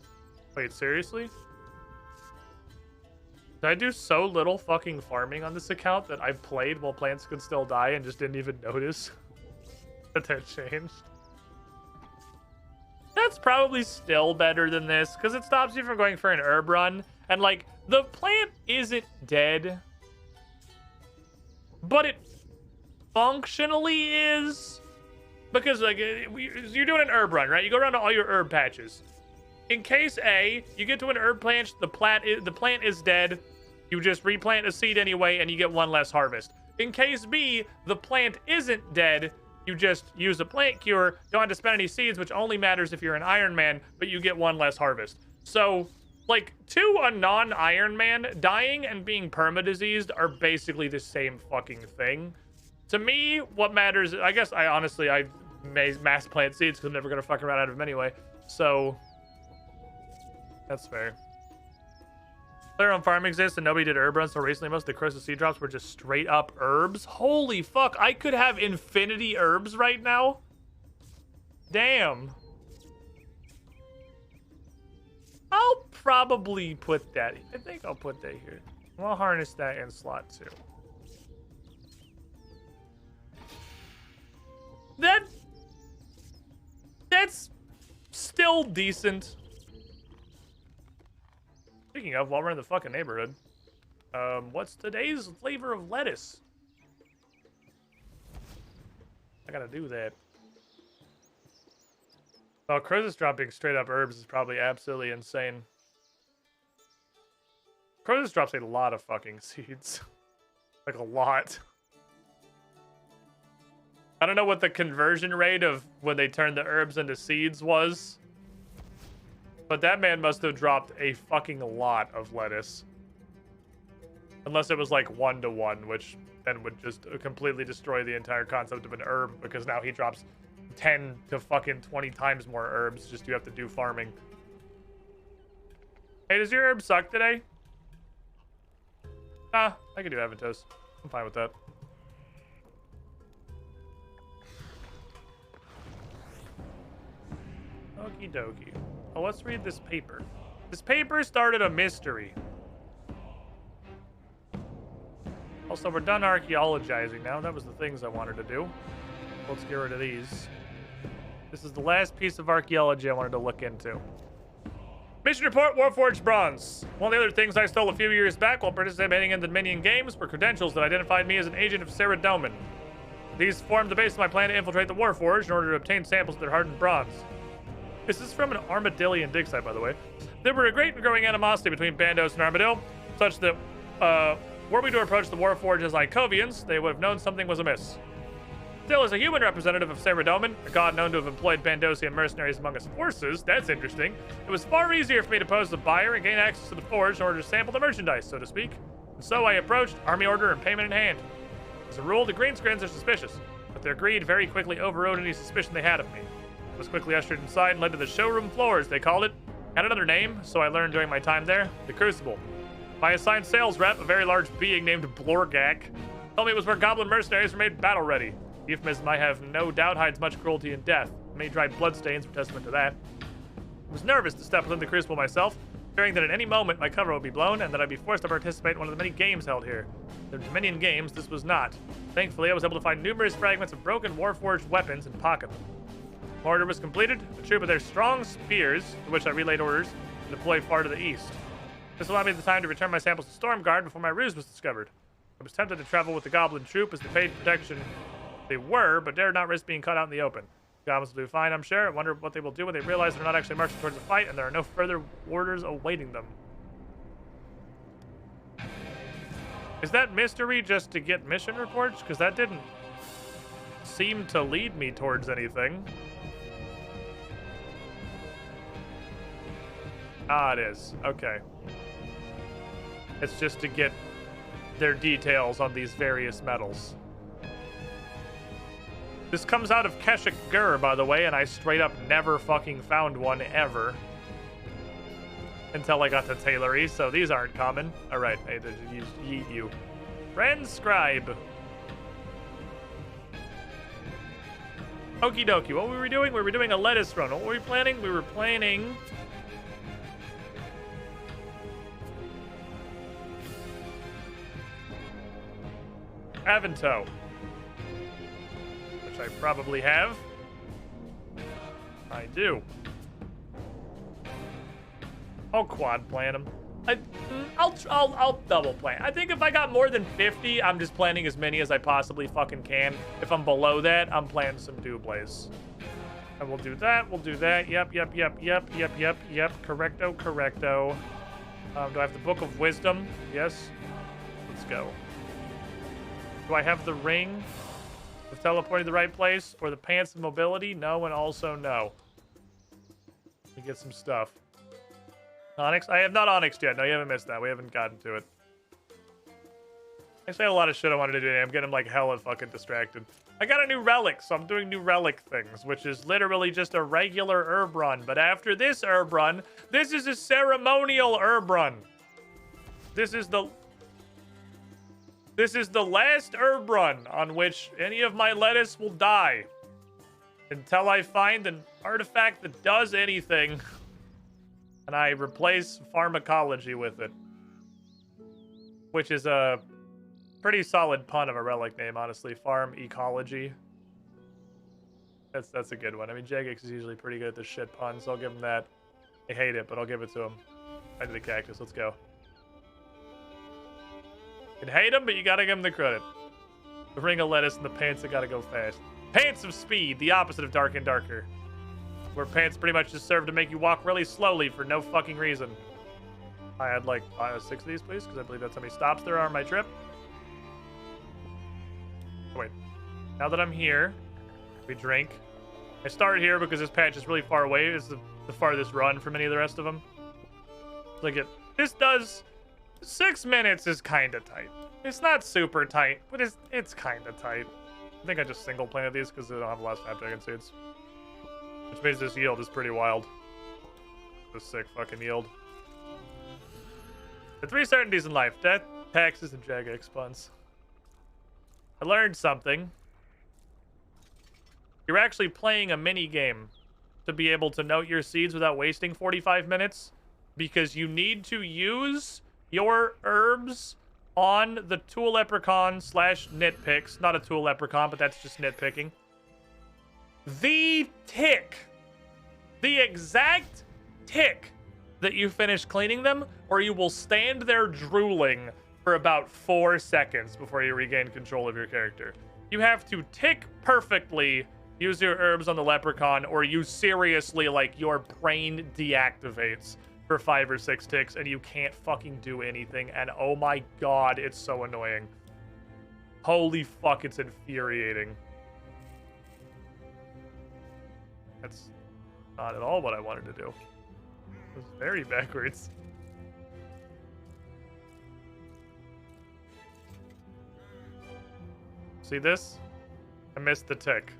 Wait, seriously? Did I do so little fucking farming on this account that I've played while plants could still die and just didn't even notice that changed? That's probably still better than this, because it stops you from going for an herb run. And, the plant isn't dead, but it functionally is. Because, you're doing an herb run, right? You go around to all your herb patches. In case A, you get to an herb plant, the plant is dead. You just replant a seed anyway, and you get one less harvest. In case B, the plant isn't dead. You just use a plant cure, don't have to spend any seeds, which only matters if you're an Iron Man, but you get one less harvest. So, to a non-Iron Man, dying and being perma-diseased are basically the same fucking thing. To me, what matters, I guess I mass plant seeds because I'm never going to fucking run out of them anyway. So, that's fair. Player on farm exists and nobody did herb runs, so recently most of the crystal seed drops were just straight up herbs. Holy fuck, I could have infinity herbs right now. Damn. I'll probably put that. I think I'll put that here. I'll harness that in slot 2. That's still decent. Speaking of, while we're in the fucking neighborhood, what's today's flavor of lettuce? I gotta do that. Oh, Crozus dropping straight up herbs is probably absolutely insane. Crozus drops a lot of fucking seeds. Like a lot. I don't know what the conversion rate of when they turned the herbs into seeds was. But that man must have dropped a fucking lot of lettuce. Unless it was like 1-to-1, which then would just completely destroy the entire concept of an herb, because now he drops 10 to fucking 20 times more herbs just you have to do farming. Hey, does your herb suck today? I can do Aventos. I'm fine with that. Okie dokie. Oh, let's read this paper. This paper started a mystery. Also, we're done archaeologizing now. That was the things I wanted to do. Let's get rid of these. This is the last piece of archaeology I wanted to look into. Mission report, Warforged Bronze. One of the other things I stole a few years back while participating in the Dominion Games were credentials that identified me as an agent of Saradomin. These formed the base of my plan to infiltrate the Warforged in order to obtain samples of their hardened bronze. This is from an Armadillian dig site, by the way. There were a great and growing animosity between Bandos and Armadillo, such that were we to approach the Warforged as Icovians, they would have known something was amiss. Still, as a human representative of Saradomin, a god known to have employed Bandosian mercenaries among his forces, that's interesting. It was far easier for me to pose the buyer and gain access to the forge in order to sample the merchandise, so to speak. And so I approached, army order and payment in hand. As a rule, the Greenskins are suspicious, but their greed very quickly overrode any suspicion they had of me. I was quickly ushered inside and led to the showroom floor, as they called it. Had another name, so I learned during my time there, the Crucible. My assigned sales rep, a very large being named Blorgak, told me it was where goblin mercenaries were made battle-ready. The euphemism, I have no doubt, hides much cruelty and death. Many dried bloodstains were testament to that. I was nervous to step within the Crucible myself, fearing that at any moment my cover would be blown and that I'd be forced to participate in one of the many games held here. The Dominion Games, this was not. Thankfully, I was able to find numerous fragments of broken Warforged weapons and pocket them. My order was completed. A troop of their strong spears, to which I relayed orders, to deploy far to the east. This allowed me the time to return my samples to Stormguard before my ruse was discovered. I was tempted to travel with the Goblin troop as the paid protection they were, but dared not risk being caught out in the open. The Goblins will do fine, I'm sure. I wonder what they will do when they realize they're not actually marching towards a fight and there are no further orders awaiting them. Is that mystery just to get mission reports? Because that didn't seem to lead me towards anything. Ah, it is. Okay. It's just to get their details on these various metals. This comes out of Keshik Gur, by the way, and I straight up never fucking found one ever. Until I got to Tailory, so these aren't common. Alright, I just yeet you. Transcribe. Okie dokie, what were we doing? We were doing a lettuce run. What were we planning? We were planning... Avento. Which I probably have. I do. I'll quad plan them. I'll double plan. I think if I got more than 50, I'm just planning as many as I possibly fucking can. If I'm below that, I'm planning some doubles. And we'll do that. We'll do that. Yep. Correcto. Do I have the Book of Wisdom? Yes. Let's go. Do I have the ring of teleporting to the right place or the pants of mobility? No, and also no. Let me get some stuff. Onyx? I have not Onyxed yet. No, you haven't missed that. We haven't gotten to it. Actually, I had a lot of shit I wanted to do today. I'm getting like hella fucking distracted. I got a new relic, so I'm doing new relic things, which is literally just a regular herb run. But after this herb run, this is a ceremonial herb run. This is the last herb run on which any of my lettuce will die. Until I find an artifact that does anything. and I replace pharmacology with it, which is a pretty solid pun of a relic name, honestly. Farm ecology. That's a good one. I mean, Jagex is usually pretty good at this shit pun, so I'll give him that. I hate it, but I'll give it to him. I did the cactus. Let's go. You can hate him, but you gotta give him the credit. The ring of lettuce and the pants that gotta go fast. Pants of speed, the opposite of dark and darker. Where pants pretty much just serve to make you walk really slowly for no fucking reason. I had like 6 of these, please, because I believe that's how many stops there are on my trip. Oh, wait. Now that I'm here, we drink. I start here because this patch is really far away. It's the farthest run from any of the rest of them. Look at this. Does 6 minutes is kind of tight. It's not super tight, but it's kind of tight. I think I just single planted these because they don't have a lot of Snapdragon seeds, which means this yield is pretty wild. This sick fucking yield. The 3 certainties in life: death, taxes, and Jagex puns. I learned something. You're actually playing a mini game to be able to note your seeds without wasting 45 minutes, because you need to use your herbs on the tool leprechaun / nitpicks. Not a tool leprechaun, but that's just nitpicking. The tick. The exact tick that you finish cleaning them, or you will stand there drooling for about 4 seconds before you regain control of your character. You have to tick perfectly, use your herbs on the leprechaun, or you seriously, like, your brain deactivates for 5 or 6 ticks, and you can't fucking do anything, and oh my god, it's so annoying. Holy fuck, it's infuriating. That's not at all what I wanted to do. It was very backwards. See this? I missed the tick.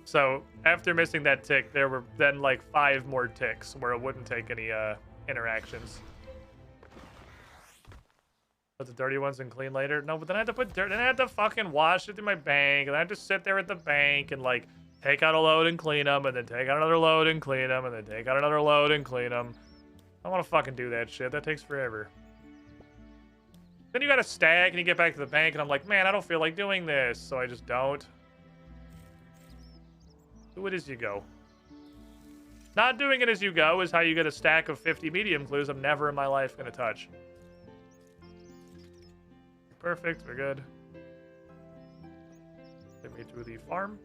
So after missing that tick, there were then like 5 more ticks where it wouldn't take any interactions. Put the dirty ones and clean later. No, but then I had to put dirt. Then I had to fucking wash it through my bank, and I had to sit there at the bank and like take out a load and clean them, and then take out another load and clean them, and then take out another load and clean them. I don't want to fucking do that shit. That takes forever. Then you got to stack, and you get back to the bank, and I'm like, man, I don't feel like doing this, so I just don't. Do it as you go. Not doing it as you go is how you get a stack of 50 medium clues I'm never in my life going to touch. Perfect, we're good. Take me to the farm.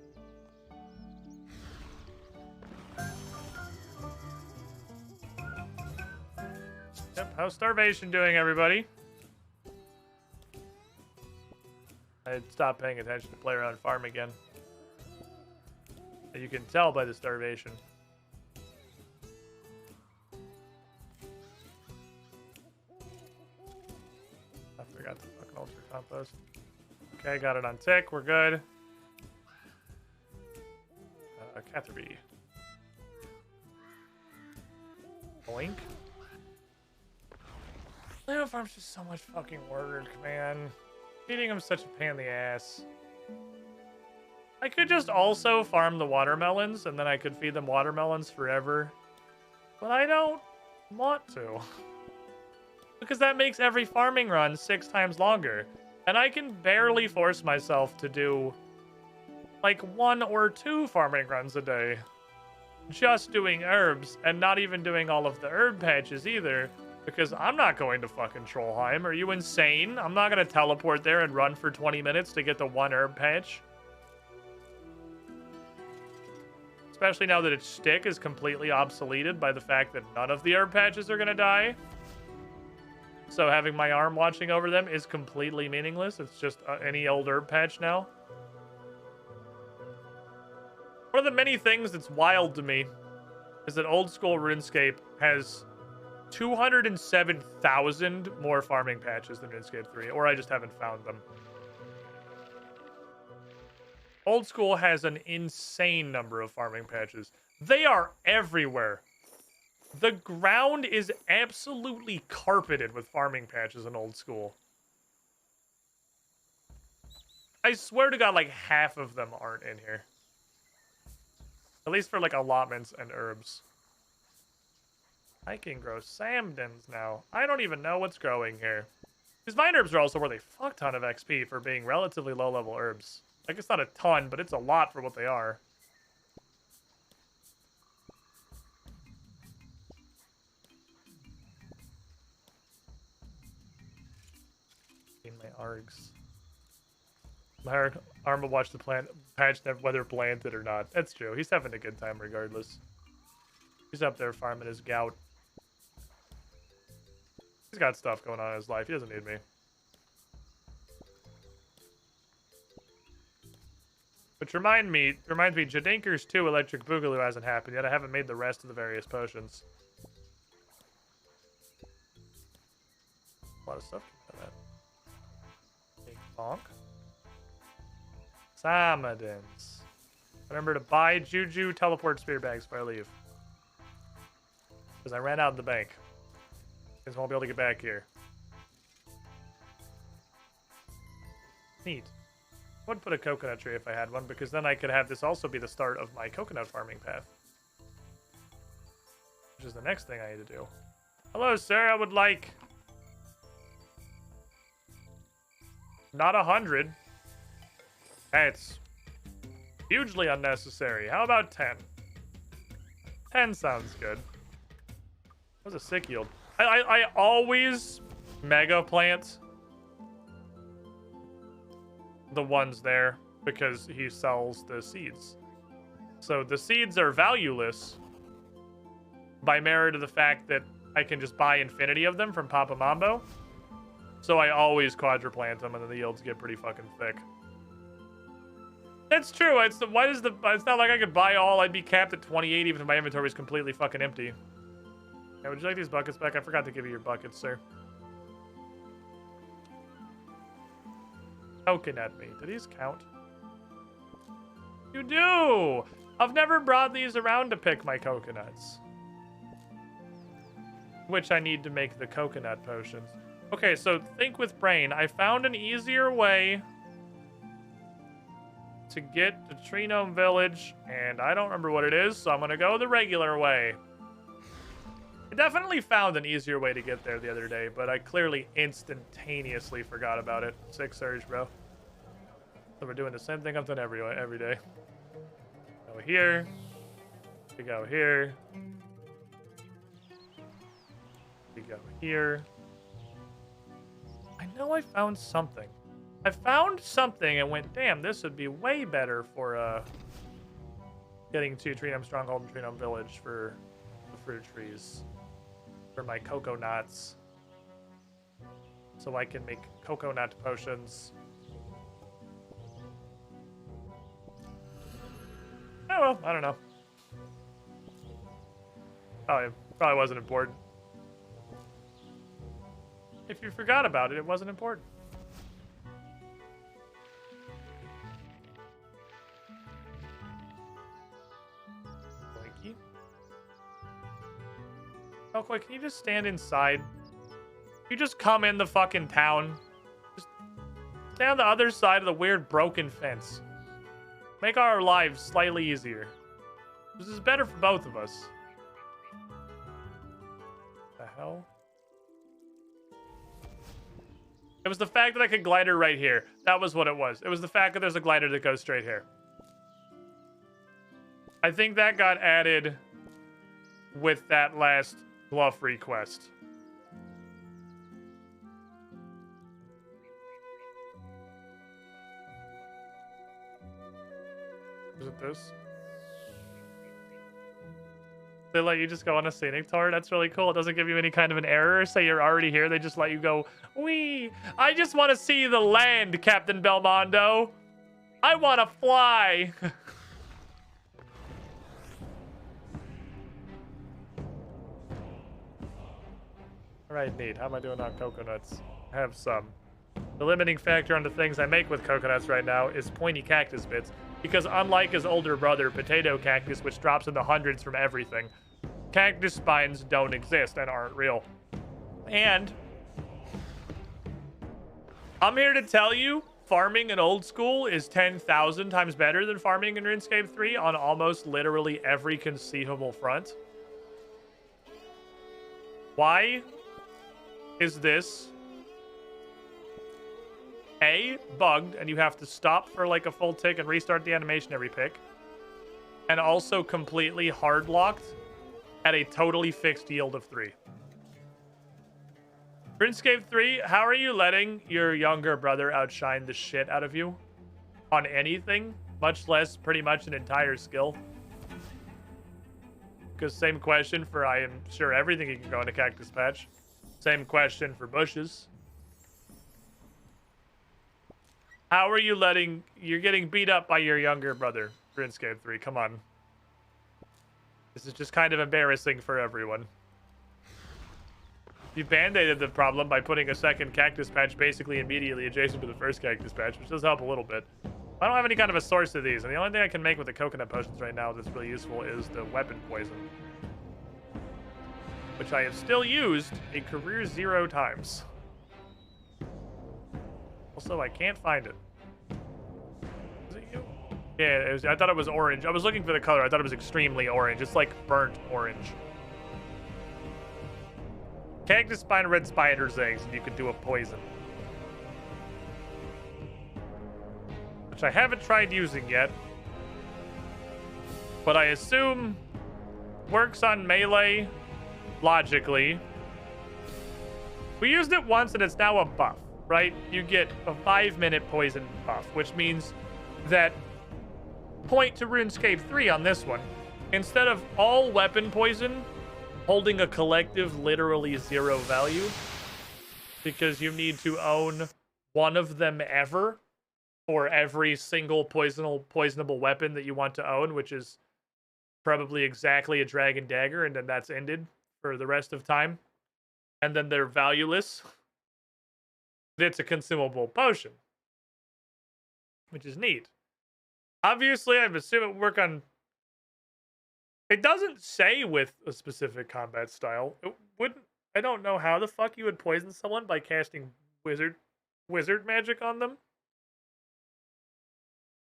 Yep, how's starvation doing, everybody? I stopped paying attention to play around farm again. You can tell by the starvation. I forgot to fucking alter compost. Okay, got it on tick. We're good. Catherby. Boink. Lego farm's just so much fucking work, man. Feeding them such a pain in the ass. I could just also farm the watermelons, and then I could feed them watermelons forever. But I don't want to. Because that makes every farming run 6 times longer. And I can barely force myself to do like 1 or 2 farming runs a day. Just doing herbs, and not even doing all of the herb patches either. Because I'm not going to fucking Trollheim. Are you insane? I'm not going to teleport there and run for 20 minutes to get the 1 herb patch. Especially now that its stick is completely obsoleted by the fact that none of the herb patches are going to die. So having my arm watching over them is completely meaningless. It's just any old herb patch now. One of the many things that's wild to me is that old school RuneScape has 207,000 more farming patches than RuneScape 3, or I just haven't found them. Old school has an insane number of farming patches. They are everywhere. The ground is absolutely carpeted with farming patches in old school. I swear to God, like half of them aren't in here. At least for like allotments and herbs. I can grow samdens now. I don't even know what's growing here. These vine herbs are also worth a fuck ton of XP for being relatively low-level herbs. Like, it's not a ton, but it's a lot for what they are. In my args. My arm will watch the plant patch whether planted or not. That's true. He's having a good time regardless. He's up there farming his gout. He's got stuff going on in his life. He doesn't need me. Which reminds me, Jadinker's 2 Electric Boogaloo hasn't happened yet. I haven't made the rest of the various potions. A lot of stuff came out of that. Big bonk. Samadins. Remember to buy Juju teleport spear bags before I leave. Because I ran out of the bank. Because I won't be able to get back here. Neat. I would put a coconut tree if I had one, because then I could have this also be the start of my coconut farming path. Which is the next thing I need to do. Hello, sir. I would like... not 100. That's hugely unnecessary. How about 10? 10 sounds good. That was a sick yield. I always mega plant the ones there because he sells the seeds. So the seeds are valueless by merit of the fact that I can just buy infinity of them from Papa Mambo. So I always quadruplant them and then the yields get pretty fucking thick. That's true. It's not like I could buy all. I'd be capped at 28 even if my inventory was completely fucking empty. Yeah, would you like these buckets back? I forgot to give you your buckets, sir. Coconut meat. Do these count? You do! I've never brought these around to pick my coconuts. Which I need to make the coconut potions. Okay, so think with brain. I found an easier way to get to Tree Gnome Village, and I don't remember what it is, so I'm gonna go the regular way. I definitely found an easier way to get there the other day, but I clearly instantaneously forgot about it. Sick surge, bro. So we're doing the same thing I've done every day. Go here. We go here. We go here. I know I found something. I found something and went, damn, this would be way better for getting to Tree Gnome Stronghold and Tree Gnome Village for the fruit trees. For my coconuts. So I can make coconut potions. Oh well, I don't know. Probably wasn't important. If you forgot about it, it wasn't important. Wiki. Real quick, can you just stand inside? You just come in the fucking town. Just stay on the other side of the weird broken fence. Make our lives slightly easier. This is better for both of us. The hell? It was the fact that I could glider right here. That was what it was. It was the fact that there's a glider that goes straight here. I think that got added with that last bluff request. Is it this? They let you just go on a scenic tour? That's really cool. It doesn't give you any kind of an error. Say you're already here. They just let you go, wee. I just want to see the land, Captain Belmondo. I want to fly. All right, neat. How am I doing on coconuts? I have some. The limiting factor on the things I make with coconuts right now is pointy cactus bits. Because unlike his older brother, Potato Cactus, which drops in the hundreds from everything, cactus spines don't exist and aren't real. And I'm here to tell you, farming in old school is 10,000 times better than farming in RuneScape 3 on almost literally every conceivable front. Why is this A, bugged, and you have to stop for like a full tick and restart the animation every pick, and also completely hard locked at a totally fixed yield of 3? RuneScape 3, how are you letting your younger brother outshine the shit out of you on anything, much less pretty much an entire skill? Because same question for, I am sure, everything you can go into Cactus Patch. Same question for bushes. How are you letting... You're getting beat up by your younger brother, RuneScape 3. Come on. This is just kind of embarrassing for everyone. You band-aided the problem by putting a second Cactus Patch basically immediately adjacent to the first Cactus Patch, which does help a little bit. I don't have any kind of a source of these, and the only thing I can make with the coconut potions right now that's really useful is the weapon poison, which I have still used a career 0 times. Also, I can't find it. Is it you? Yeah, I thought it was orange. I was looking for the color. I thought it was extremely orange. It's like burnt orange. Cactus spine, red spider's eggs, and you can do a poison. Which I haven't tried using yet. But I assume works on melee logically. We used it once and it's now a buff, right? You get a 5-minute poison buff, which means that, point to RuneScape 3 on this one, instead of all weapon poison holding a collective literally 0 value, because you need to own one of them ever for every single poisonable weapon that you want to own, which is probably exactly a dragon dagger, and then that's ended for the rest of time. And then they're valueless. It's a consumable potion, which is neat. Obviously, I'm assuming it would work on... It doesn't say with a specific combat style. It wouldn't... I don't know how the fuck you would poison someone by casting wizard magic on them.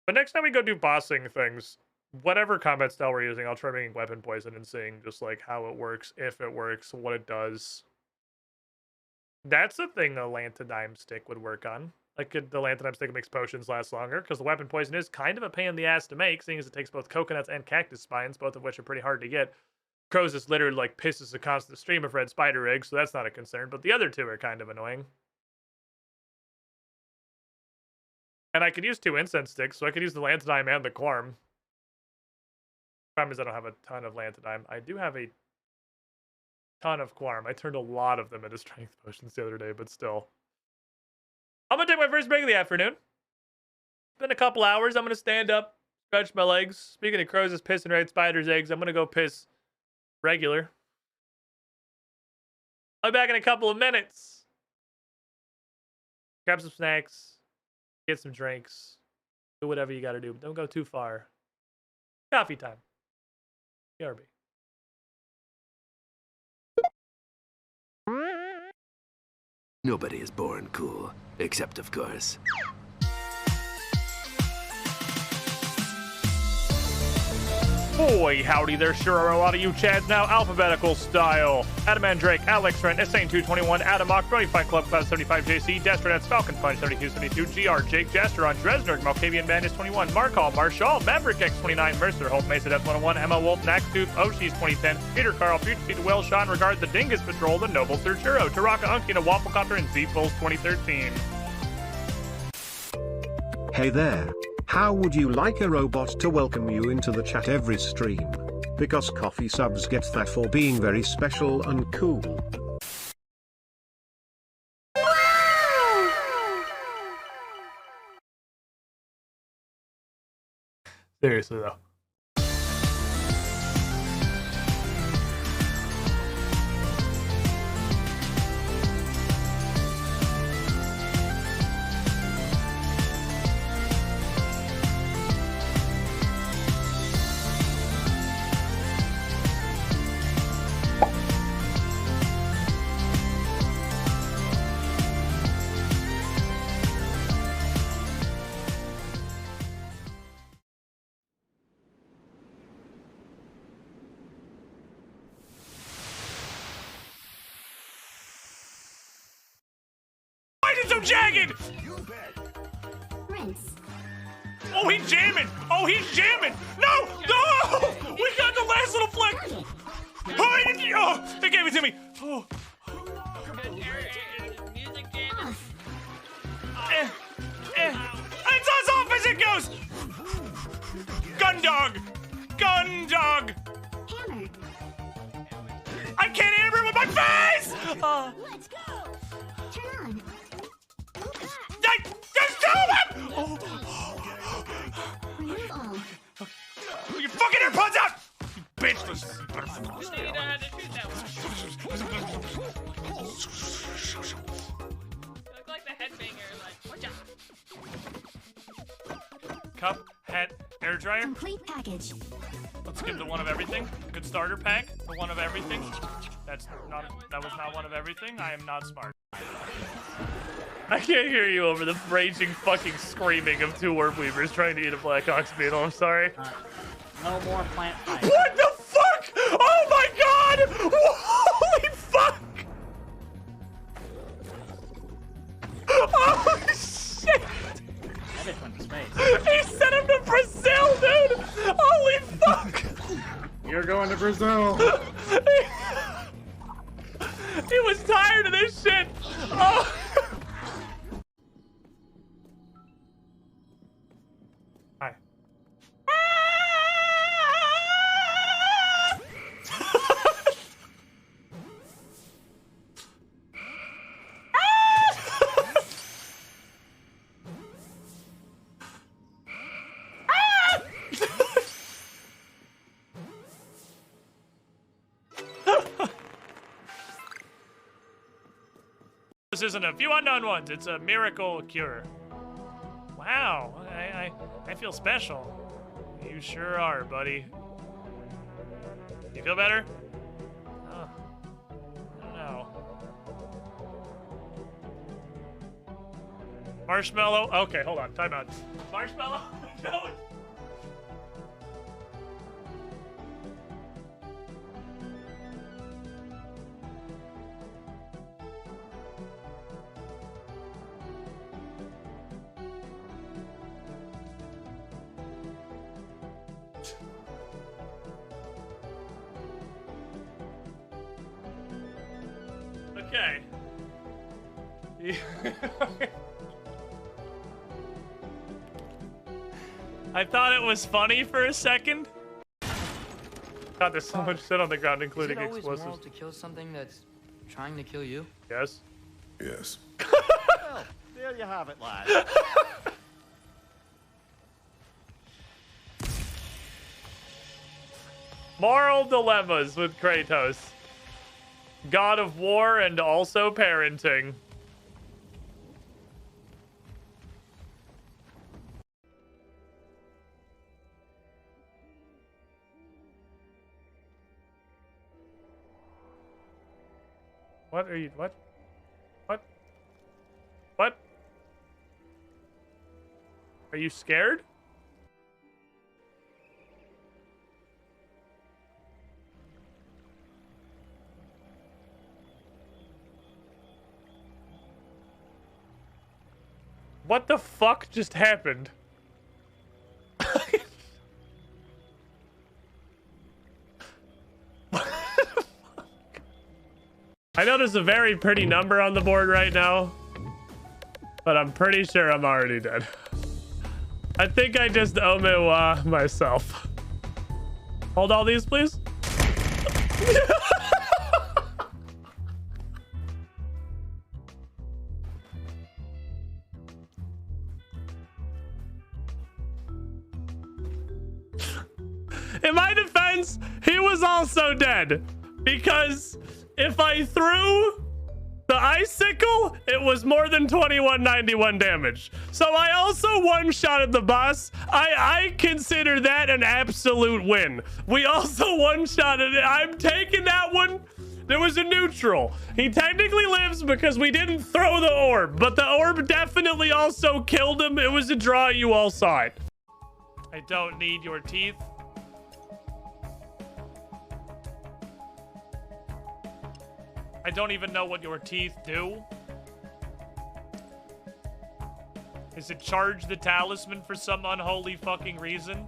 But next time we go do bossing things, whatever combat style we're using, I'll try making weapon poison and seeing just like how it works, if it works, what it does. That's the thing a Lantodime stick would work on. Like, the Lantodime stick makes potions last longer, because the weapon poison is kind of a pain in the ass to make, seeing as it takes both coconuts and cactus spines, both of which are pretty hard to get. Crows literally like pisses a constant stream of red spider eggs, so that's not a concern, but the other two are kind of annoying. And I could use 2 incense sticks, so I could use the Lantodime and the Quarm. Problem is I don't have a ton of Lantodime. I do have a ton of Quarm. I turned a lot of them into strength potions the other day, but still. I'm gonna take my first break of the afternoon. It's been a couple hours. I'm gonna stand up, stretch my legs. Speaking of crows is pissing red spiders' eggs, I'm gonna go piss regular. I'll be back in a couple of minutes. Grab some snacks, get some drinks, do whatever you gotta do, but don't go too far. Coffee time. BRB. Nobody is born cool, except of course. Boy, howdy, there sure are a lot of you Chads now, alphabetical style. Adam Andrake, Alex Rent, Insane221, Adam Mock, Brony Fight Club, Class 75 JC, Destronets, Falcon Punch, 7272, GR, Jake, Jasteron, Dresner, Malkavian Bandit 21, Markall, Marshall, Maverick X29, Mercer, Hope, Mesa Death 101, Emma Wolf, Naxtooth, Oshie's 2010, Peter Carl, Future Seed, Will, Sean, Regard, The Dingus Patrol, The Noble Searchero, Taraka Unky, and a Wafflecopter, and Z-Pulse 2013. Hey there. How would you like a robot to welcome you into the chat every stream? Because coffee subs get that for being very special and cool. Seriously though. so jagged! Rinse. Oh, he's jamming! Oh, he's jamming! No! No! We got the last little flick! Oh, they gave it to me! Oh. Music jam. It's as off as it goes! Gun dog! Gun dog! Hammer. I can't hammer him with my face! Let's go. Turn on. There's two of them! Oh. Remove all. Your fucking AirPods out! You bitch! You know how to shoot that one. You look like the headbanger, like, watch out. Cup, hat, air dryer. Complete package. Let's give the one of everything. Good starter pack. The one of everything. That was not one of everything. I am not smart. I can't hear you over the raging fucking screaming of two orb weavers trying to eat a Black Ox beetle. I'm sorry. No more plant fight. What the fuck? Oh my god! Holy fuck! Oh shit! That bitch went to space. He sent him to Brazil, dude! Holy fuck! You're going to Brazil. He was tired of this shit! Oh. Hi. This isn't a few unknown ones. It's a miracle cure. Wow, I feel special. You sure are, buddy. You feel better? Oh, I don't know. Marshmallow. Okay, hold on. Time out. Marshmallow. No. Okay. I thought it was funny for a second. God, there's so much shit on the ground, including Is it always explosives. moral to kill something that's trying to kill you? Yes. Yes. Well, there you have it, lads. Moral dilemmas with Kratos. God of War and also parenting. What are you, what? What? What? Are you scared? What the fuck just happened? I know there's a very pretty number on the board right now, but I'm pretty sure I'm already dead. I think I just omewa myself. Hold all these, please. In my defense, he was also dead because if I threw the icicle, it was more than 2191 damage. So I also one-shotted the boss. I consider that an absolute win. We also one-shotted it. I'm taking that one. There was a neutral. He technically lives because we didn't throw the orb, but the orb definitely also killed him. It was a draw. You all saw it. I don't need your teeth. I don't even know what your teeth do. Is it charge the talisman for some unholy fucking reason?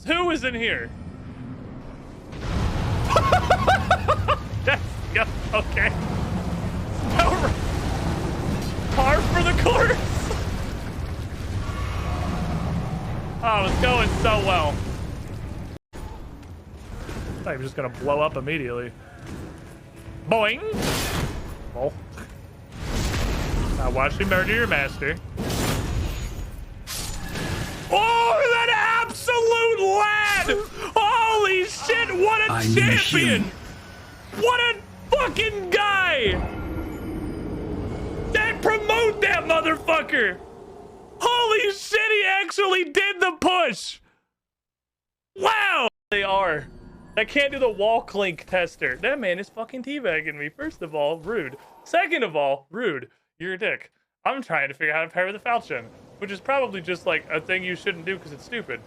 Who is in here? Yep, okay. Par for the course. Oh, it's going so well. I thought he was just gonna blow up immediately. Boing! Oh. Now watch me murder your master. Oh, that absolute lad! Holy shit, what a champion! What a fucking guy! Dad, promote that motherfucker! Holy shit, he actually did the push! Wow! They are. I can't do the wall clink tester. That man is fucking teabagging me. First of all, rude. Second of all, rude. You're a dick. I'm trying to figure out how to pair with the falchion, which is probably just like a thing you shouldn't do because it's stupid.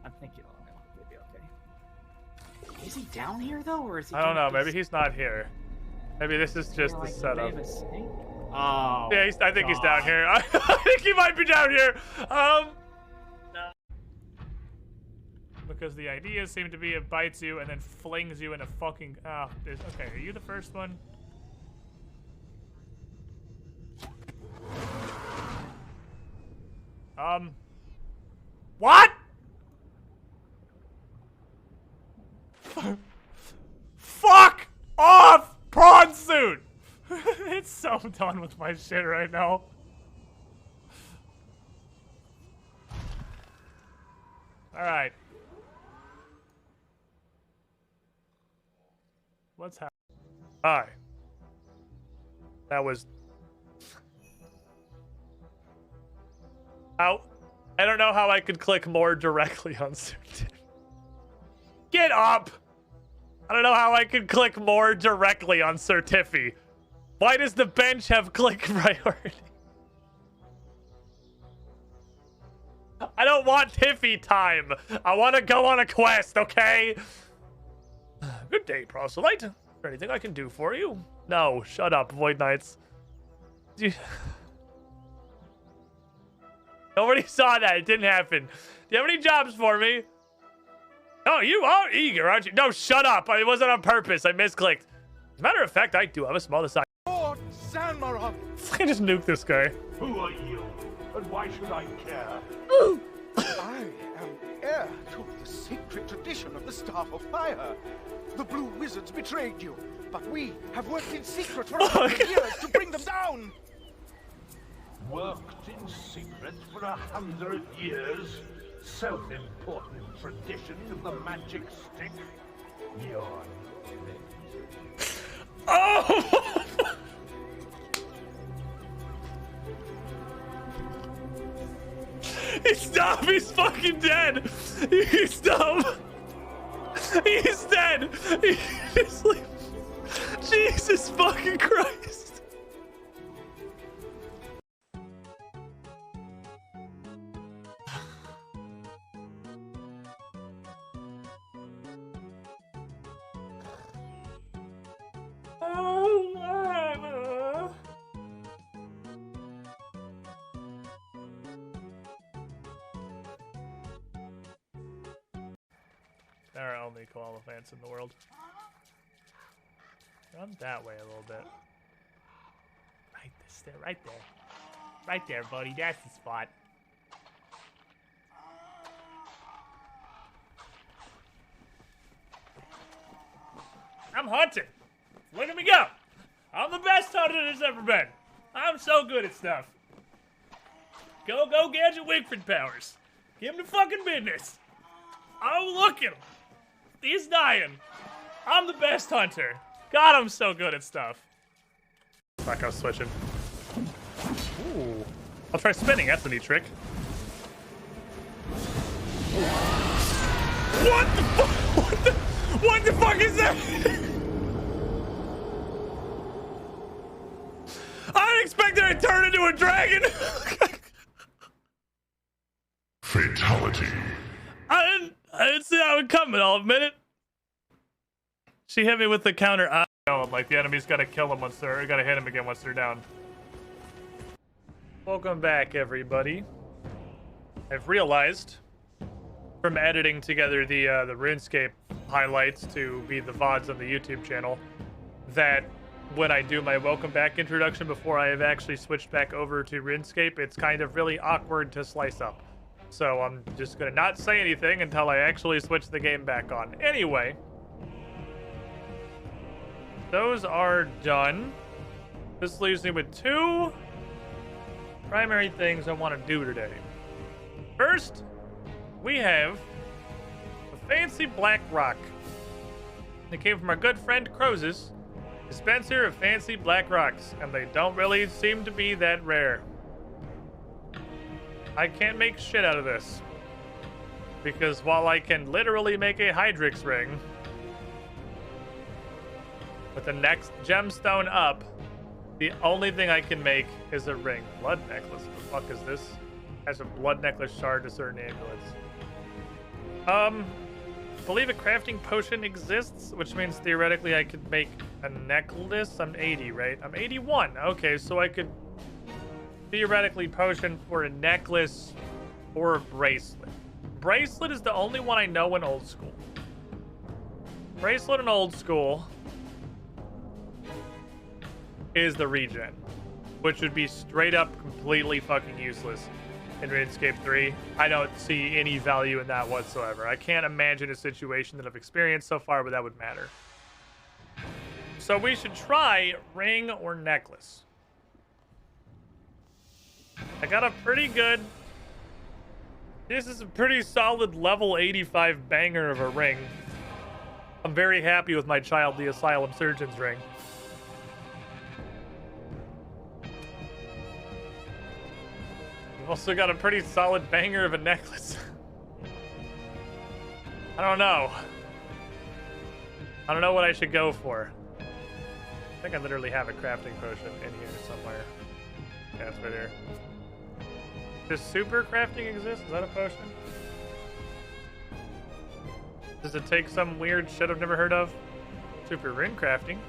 I think you'll be okay. Is he down here though, or is he? I don't know. Maybe he's not here. Maybe this is just the setup. Oh. Yeah, I think he's down here. I think he might be down here. No. Because the idea seemed to be it bites you and then flings you in a fucking. Oh, okay. Are you the first one? What? Fuck off, prawn suit! It's so done with my shit right now. Alright. What's happening? Hi. That was... How? I don't know how I could click more directly on certain. Get up! I don't know how I could click more directly on Sir Tiffy. Why does the bench have click priority? I don't want Tiffy time. I want to go on a quest, okay? Good day, proselyte. Is there anything I can do for you? No, shut up, Void Knights. Nobody saw that. It didn't happen. Do you have any jobs for me? Oh, you are eager, aren't you? No, shut up. It wasn't on purpose. I misclicked. As a matter of fact, I do have a small aside. Lord Sanmaron! I just nuked this guy. Who are you? And why should I care? I am heir to the sacred tradition of the Staff of Fire. The Blue Wizards betrayed you, but we have worked in secret for 100 years to bring them down. Worked in secret for 100 years? Self-important tradition of the magic stick? You're... Oh! He's dumb! He's dead! He's dumb! He's dead! He's like... Jesus fucking Christ! There are only koala plants in the world. Run that way a little bit. Right there. Right there, buddy. That's the spot. I'm hunting. Look at me go. I'm the best hunter there's ever been. I'm so good at stuff. Go Gadget Wigford powers. Give him the fucking business. Oh, look at him. He's dying. I'm the best hunter. God, I'm so good at stuff. Fuck, I was switching. Ooh. I'll try spinning. That's a neat trick. What the fuck? What the fuck is that? I didn't expect that turn into a dragon? Fatality. I didn't see that one coming, I'll admit it. She hit me with the counter. I know, like the enemy's gotta kill him once they're, gotta hit him again once they're down. Welcome back, everybody. I've realized from editing together the RuneScape highlights to be the VODs on the YouTube channel that when I do my welcome back introduction before I have actually switched back over to RuneScape, it's kind of really awkward to slice up. So I'm just gonna not say anything until I actually switch the game back on. Anyway, those are done. This leaves me with 2 primary things I want to do today. First, we have a fancy black rock. It came from our good friend Croz's dispenser of fancy black rocks, and they don't really seem to be that rare. I can't make shit out of this, because while I can literally make a Hydrix ring with the next gemstone up, the only thing I can make is a ring. Blood necklace. What the fuck is this? Has a blood necklace shard to certain amulets. I believe a crafting potion exists, which means theoretically I could make a necklace. I'm 80, right? I'm 81. Okay, so I could theoretically potion for a necklace or a bracelet. Bracelet is the only one I know in old school. Bracelet in old school is the regen, which would be straight up completely fucking useless in RuneScape 3. I don't see any value in that whatsoever. I can't imagine a situation that I've experienced so far where that would matter. So we should try ring or necklace. I got a pretty good... This is a pretty solid level 85 banger of a ring. I'm very happy with my Child the Asylum Surgeon's ring. I've also got a pretty solid banger of a necklace. I don't know. I don't know what I should go for. I think I literally have a crafting potion in here somewhere. Yeah, it's right here. Does super crafting exist? Is that a potion? Does it take some weird shit I've never heard of? Super rune crafting.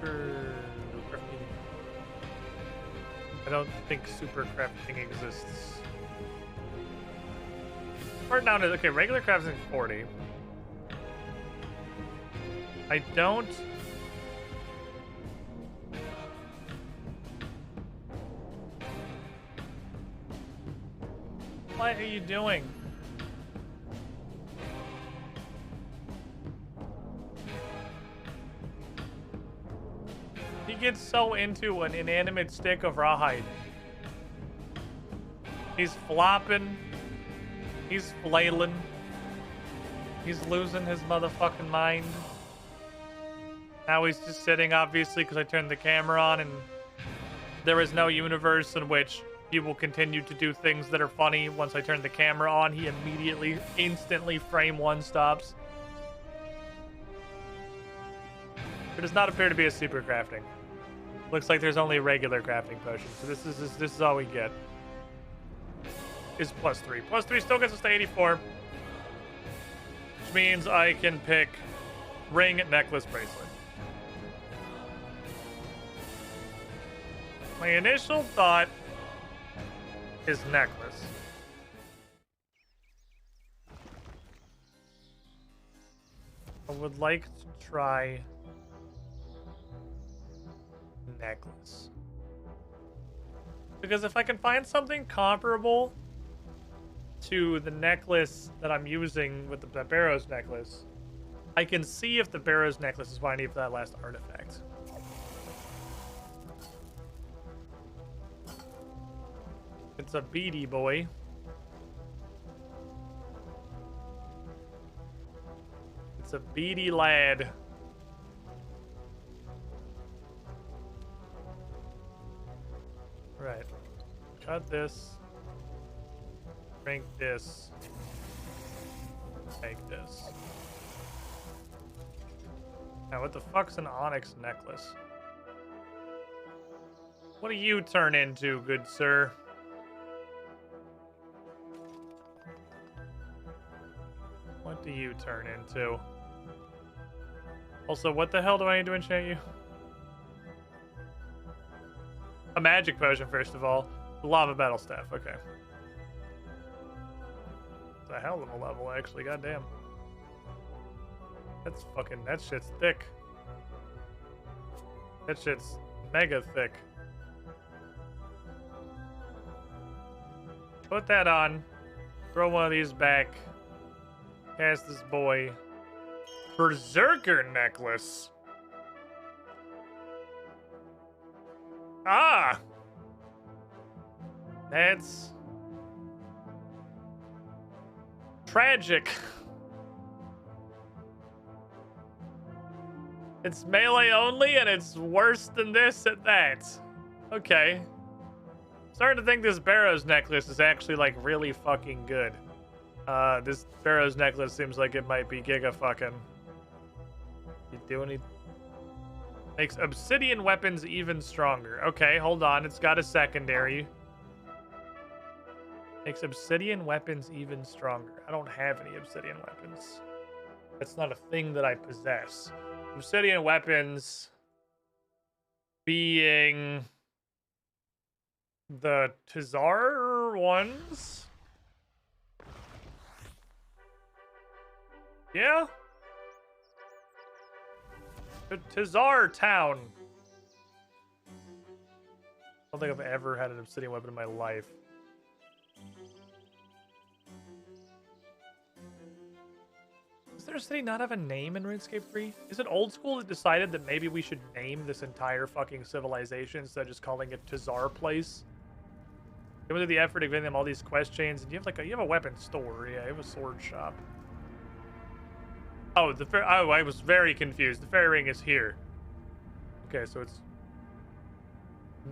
Super crafting. I don't think super crafting exists. Part down to, okay, regular crafting 40. I don't... What are you doing? He gets so into an inanimate stick of rawhide. He's flopping. He's flailing. He's losing his motherfucking mind. Now he's just sitting, obviously, because I turned the camera on, and there is no universe in which he will continue to do things that are funny. Once I turn the camera on, he immediately, instantly, frame one stops. There does not appear to be a super crafting. Looks like there's only a regular crafting potion. So this is all we get. Is +3. +3 still gets us to 84. Which means I can pick ring, necklace, bracelet. My initial thought is necklace. I would like to try necklace. Because if I can find something comparable to the necklace that I'm using with the Barrow's necklace, I can see if the Barrow's necklace is what I need for that last artifact. It's a beady boy. It's a beady lad. Right. Cut this. Drink this. Make this. Now, what the fuck's an onyx necklace? What do you turn into, good sir? What do you turn into? Also, what the hell do I need to enchant you? A magic potion, first of all. The lava battle staff, okay. It's a hell of a level, actually, goddamn. That's fucking, that shit's thick. That shit's mega thick. Put that on. Throw one of these back. Cast this boy. Berserker necklace. Ah! That's tragic. It's melee only, and it's worse than this at that. Okay. Starting to think this Barrow's necklace is actually, like, really fucking good. This Barrow's necklace seems like it might be giga fucking. You do any... Makes obsidian weapons even stronger. Okay, hold on. It's got a secondary. Makes obsidian weapons even stronger. I don't have any obsidian weapons. That's not a thing that I possess. Obsidian weapons being the Tizar ones. Yeah? The Tizar town. I don't think I've ever had an obsidian weapon in my life. Does their city not have a name in RuneScape 3? Is it old school that decided that maybe we should name this entire fucking civilization instead of just calling it Tizar Place? They went through the effort of giving them all these quest chains, and you have like you have a weapon store. Yeah, you have a sword shop. Oh, I was very confused. The fairy ring is here. Okay, so it's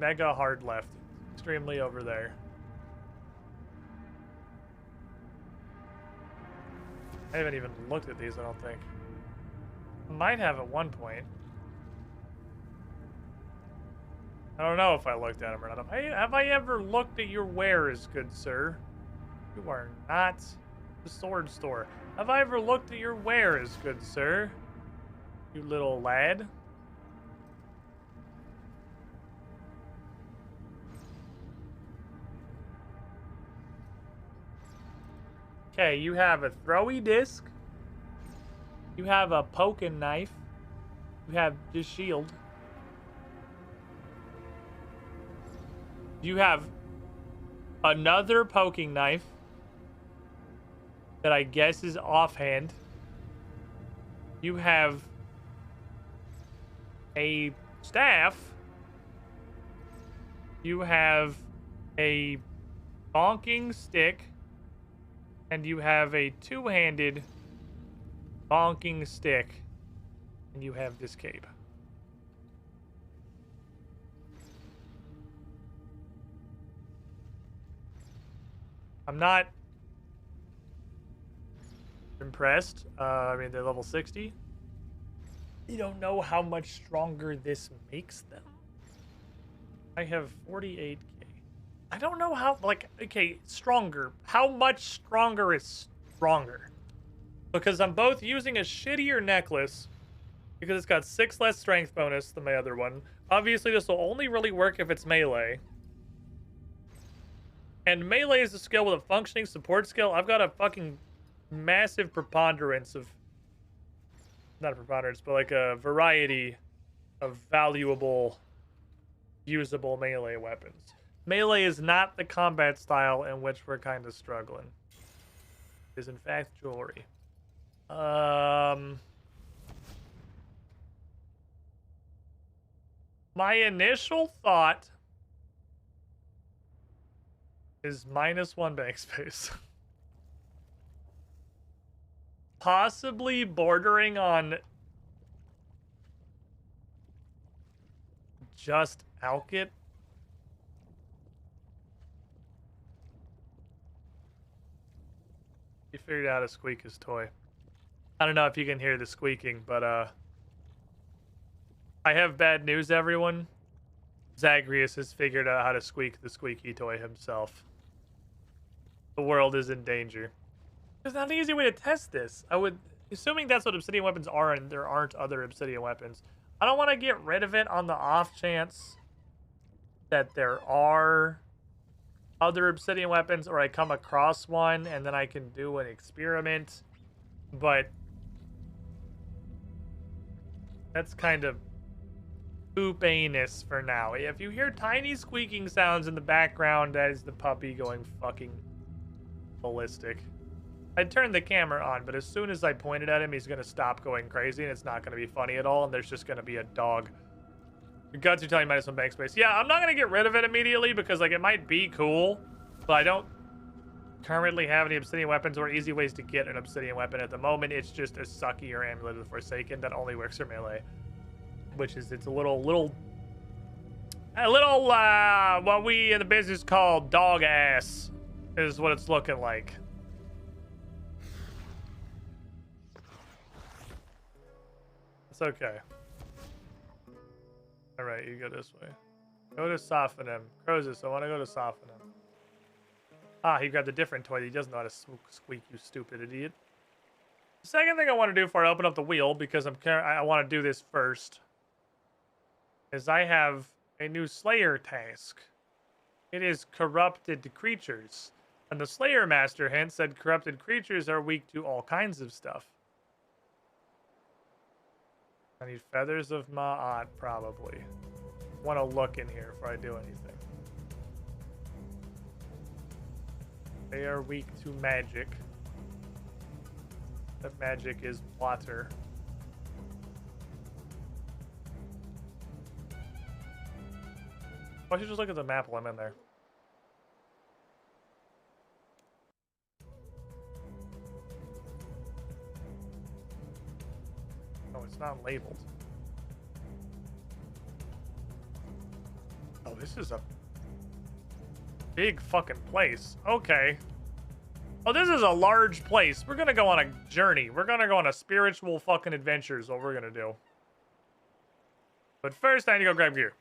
mega hard left, extremely over there. I haven't even looked at these, I don't think. Might have at one point. I don't know if I looked at them or not. Have I ever looked at your wares, good sir? You are not the sword store. Have I ever looked at your wares, good sir? You little lad. Okay, you have a throwy disc. You have a poking knife. You have this shield. You have another poking knife that I guess is offhand. You have a staff. You have a bonking stick. And you have a two-handed bonking stick. And you have this cape. I'm not impressed. I mean, they're level 60. You don't know how much stronger this makes them. I have 48k. I don't know how, like, okay, stronger. How much stronger is stronger? Because I'm both using a shittier necklace because it's got 6 less strength bonus than my other one. Obviously, this will only really work if it's melee. And melee is a skill with a functioning support skill. I've got a fucking massive preponderance of... Not a preponderance, but like a variety of valuable, usable melee weapons. Melee is not the combat style in which we're kind of struggling. It is in fact jewelry. My initial thought is -1 bank space. Possibly bordering on just Alkit. He figured out how to squeak his toy. I don't know if you can hear the squeaking, but I have bad news, everyone. Zagreus has figured out how to squeak the squeaky toy himself. The world is in danger. There's not an easy way to test this. I would, assuming that's what obsidian weapons are and there aren't other obsidian weapons. I don't want to get rid of it on the off chance that there are other obsidian weapons or I come across one and then I can do an experiment. But that's kind of poop-anus for now. If you hear tiny squeaking sounds in the background, that is the puppy going fucking ballistic. I turned the camera on, but as soon as I pointed at him, he's going to stop going crazy, and it's not going to be funny at all, and there's just going to be a dog. Your guts are telling me -1 bank space. Yeah, I'm not going to get rid of it immediately, because, like, it might be cool, but I don't currently have any obsidian weapons or easy ways to get an obsidian weapon at the moment. It's just a sucky or amulet of the Forsaken that only works for melee, which is, it's a little, what we in the business call dog ass is what it's looking like. It's okay. All right, you go this way. Go to soften him. Crozus, I want to go to soften him. Ah, he grabbed a different toy. He doesn't know how to squeak, you stupid idiot. The second thing I want to do before I open up the wheel, because I want to do this first, is I have a new Slayer task. It is corrupted creatures. And the Slayer Master hint said corrupted creatures are weak to all kinds of stuff. I need feathers of Ma'at, probably. Want to look in here before I do anything. They are weak to magic. That magic is water. Why don't you just look at the map while I'm in there? Oh, it's not labeled. Oh, this is a big fucking place. Okay. Oh, this is a large place. We're gonna go on a journey. We're gonna go on a spiritual fucking adventure is what we're gonna do. But first, I need to go grab gear.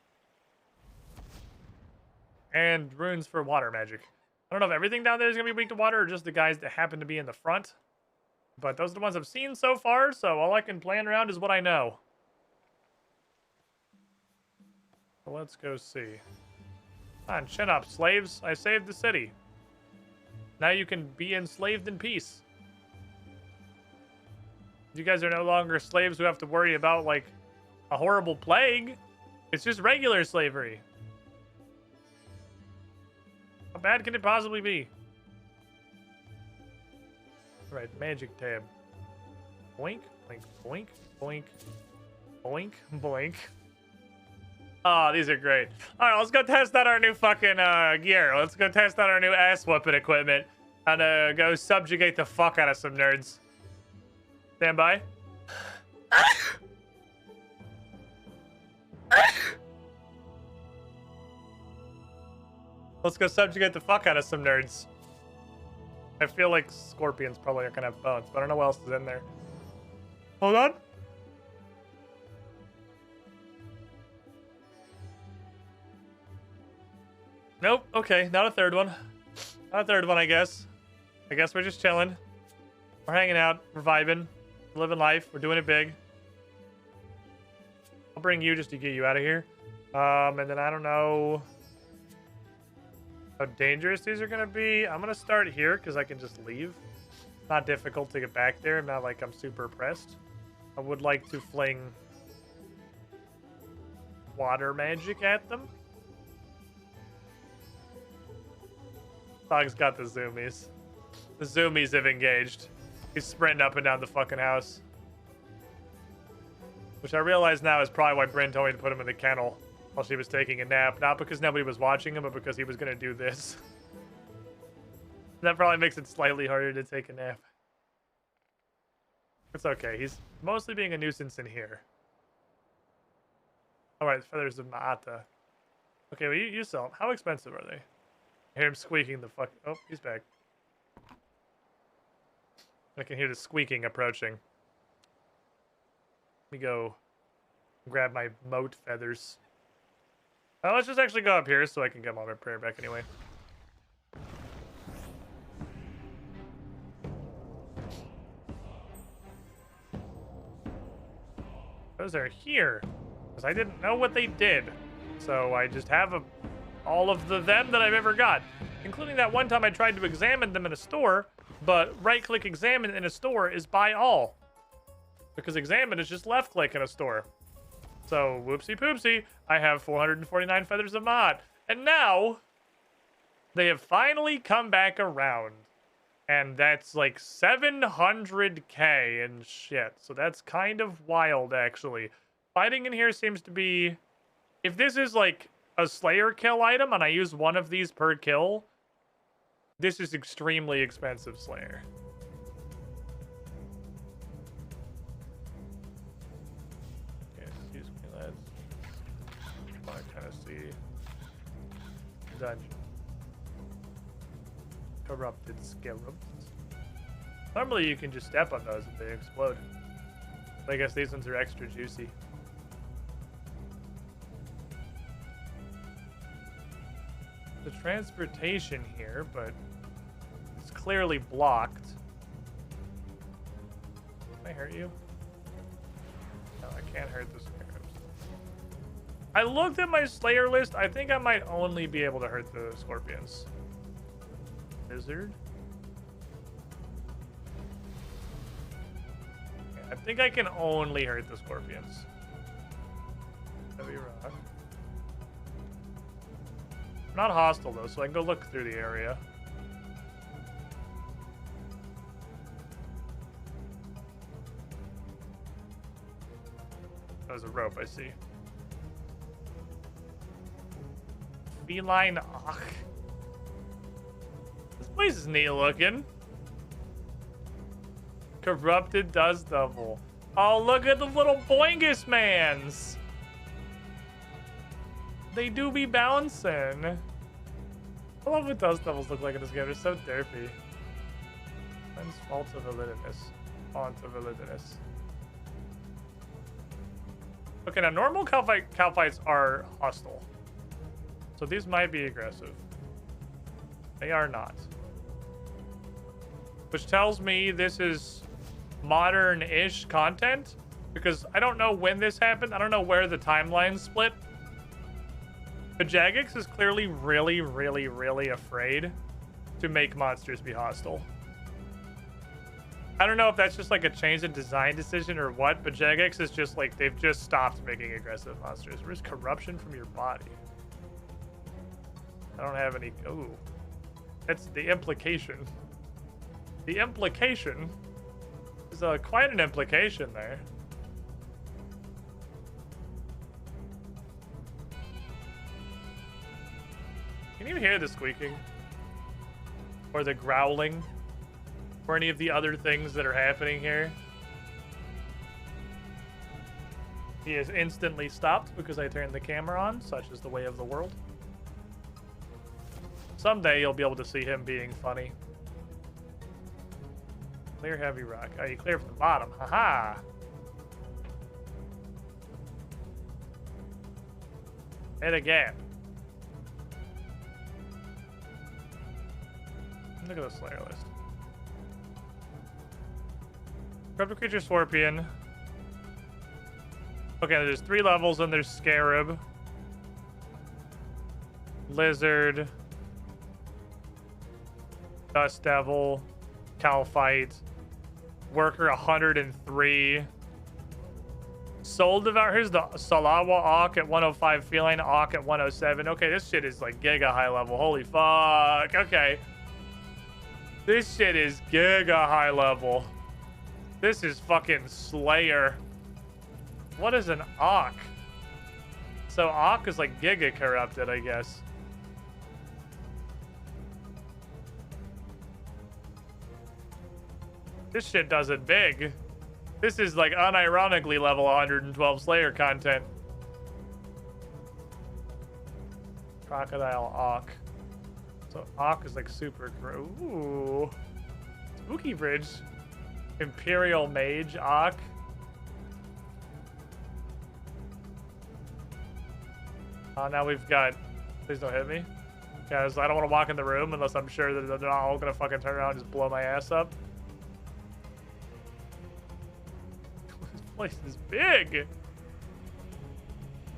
And runes for water magic. I don't know if everything down there is gonna be weak to water or just the guys that happen to be in the front. But those are the ones I've seen so far, so all I can plan around is what I know. So let's go see. Come on, chin up, slaves. I saved the city. Now you can be enslaved in peace. You guys are no longer slaves who have to worry about, like, a horrible plague. It's just regular slavery. How bad can it possibly be? Right, magic tab. Boink, boink, boink, boink, boink, boink. Oh, these are great. All right, let's go test out our new fucking gear. Let's go test out our new ass whooping equipment and go subjugate the fuck out of some nerds. Stand by. Let's go subjugate the fuck out of some nerds. I feel like scorpions probably aren't gonna have bones, but I don't know what else is in there. Hold on. Nope. Okay, not a third one. Not a third one, I guess. I guess we're just chilling. We're hanging out. We're vibing. We're living life. We're doing it big. I'll bring you just to get you out of here. And then I don't know how dangerous these are going to be. I'm going to start here because I can just leave. It's not difficult to get back there. Not like I'm super pressed. I would like to fling water magic at them. Dog's got the zoomies. The zoomies have engaged. He's sprinting up and down the fucking house. Which I realize now is probably why Bryn told me to put him in the kennel while she was taking a nap. Not because nobody was watching him, but because he was going to do this. That probably makes it slightly harder to take a nap. It's okay. He's mostly being a nuisance in here. Alright, feathers of Ma'ata. Okay, well, you sell them. How expensive are they? I hear him squeaking the fuck... Oh, he's back. I can hear the squeaking approaching. Let me go grab my moat feathers. Let's just actually go up here so I can get my prayer back anyway. Those are here. Because I didn't know what they did. So I just have all of them that I've ever got. Including that one time I tried to examine them in a store. But right-click examine in a store is buy all. Because examine is just left-click in a store. So, whoopsie poopsie, I have 449 feathers of mod. And now, they have finally come back around. And that's like 700k and shit. So that's kind of wild, actually. Fighting in here seems to be... If this is like a Slayer kill item and I use one of these per kill, this is extremely expensive Slayer. Okay, excuse me, lads. I want to kind of see... Dungeon. Corrupted scarabs. Normally you can just step on those and they explode. But I guess these ones are extra juicy. The transportation here, but it's clearly blocked. Can I hurt you? No, I can't hurt the scarabs. I looked at my Slayer list. I think I might only be able to hurt the scorpions. Lizard. Yeah, I think I can only hurt the scorpions. Heavy rock. I'm not hostile though, so I can go look through the area. There's a rope, I see. Feline Ach. This place is neat looking. Corrupted Dust Devil. Oh, look at the little Boingus mans. They do be bouncing. I love what Dust Devils look like in this game. They're so derpy. When's Falta Validinus? Falta Validinus. Okay, now normal cow fights are hostile. So these might be aggressive. They are not. Which tells me this is modern-ish content. Because I don't know when this happened. I don't know where the timeline split. But Jagex is clearly really, really, really afraid to make monsters be hostile. I don't know if that's just like a change in design decision or what, but Jagex is just like, they've just stopped making aggressive monsters. Where's corruption from your body? I don't have any... Ooh. That's the implication. The implication is quite an implication there. Can you hear the squeaking? Or the growling? Or any of the other things that are happening here? He is instantly stopped because I turned the camera on, such is the way of the world. Someday you'll be able to see him being funny. Clear heavy rock. Oh, you clear from the bottom. Haha! Hit a gap. Look at the Slayer list. Corrupted creature Scorpion. Okay, there's 3 levels, and there's Scarab. Lizard. Dust Devil. Calphite. Worker 103. Soul Devour. Here's the Salawa Auk at 105. Feline Auk at 107. Okay, this shit is like giga high level. Holy fuck. Okay. This shit is giga high level. This is fucking Slayer. What is an Auk? So Auk is like giga corrupted, I guess. This shit does it big. This is like unironically level 112 Slayer content. Crocodile Auk. So Auk is like super ooh. Spooky Bridge. Imperial Mage Auk. Oh, now we've got... Please don't hit me. Because I don't want to walk in the room unless I'm sure that they're not all going to fucking turn around and just blow my ass up. This place is big.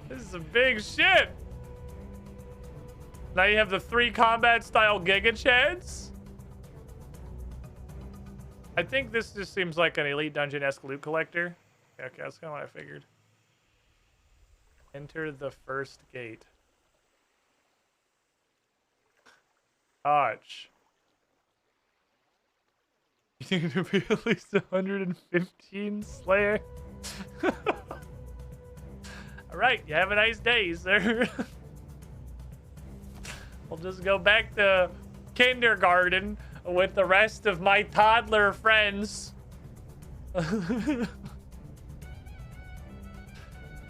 This is some big shit. Now you have the 3 combat-style Giga Chads. I think this just seems like an Elite Dungeon-esque loot collector. Okay, that's kind of what I figured. Enter the first gate. Dodge. You think it'll be at least 115 Slayer? Alright, you have a nice day, sir. We'll just go back to kindergarten with the rest of my toddler friends.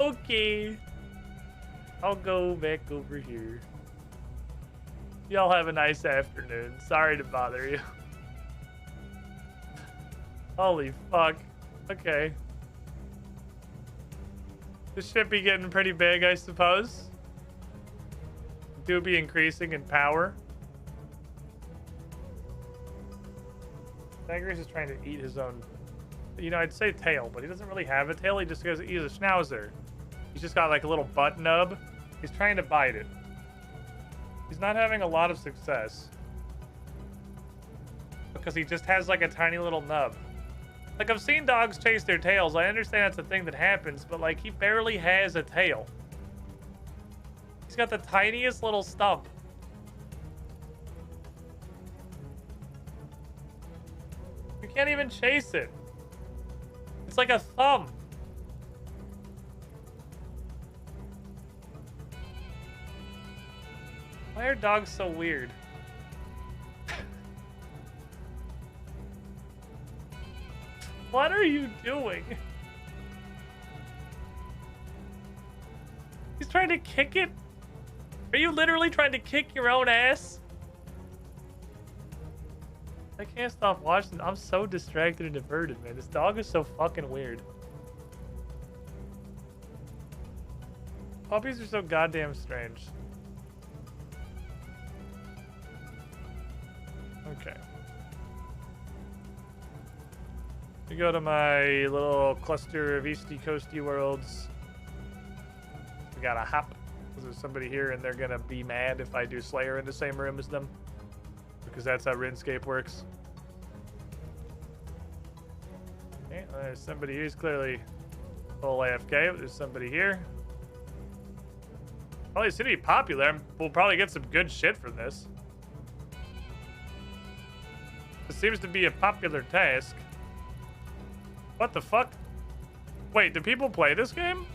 Okay. I'll go back over here. Y'all have a nice afternoon. Sorry to bother you. Holy fuck. Okay. This should be getting pretty big, I suppose. Do be increasing in power. Zagreus is trying to eat his own... You know, I'd say tail, but he doesn't really have a tail. He just goes, he's a schnauzer. He's just got like a little butt nub. He's trying to bite it. He's not having a lot of success. Because he just has like a tiny little nub. Like, I've seen dogs chase their tails. I understand that's a thing that happens, but like, he barely has a tail. He's got the tiniest little stump. You can't even chase it. It's like a thumb. Why are dogs so weird? What are you doing? He's trying to kick it? Are you literally trying to kick your own ass? I can't stop watching. I'm so distracted and diverted, man. This dog is so fucking weird. Puppies are so goddamn strange. Okay. We go to my little cluster of Easty Coasty worlds. We got a hop. There's somebody here and they're gonna be mad if I do Slayer in the same room as them. Because that's how Runescape works. Okay, there's somebody who's clearly full AFK, but there's somebody here. Probably seems to be popular. We'll probably get some good shit from this. This seems to be a popular task. What the fuck? Wait, do people play this game?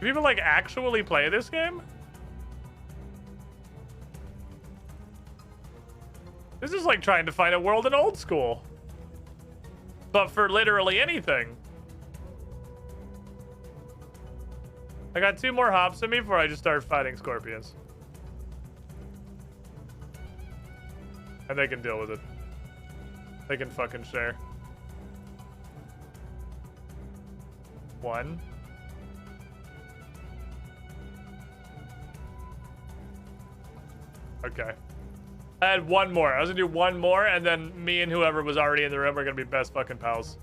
Do people, like, actually play this game? This is like trying to find a world in old school. But for literally anything. I got 2 more hops in me before I just start fighting scorpions. And they can deal with it. They can fucking share. 1. Okay. I had 1 more. I was gonna do 1 more, and then me and whoever was already in the room are gonna be best fucking pals.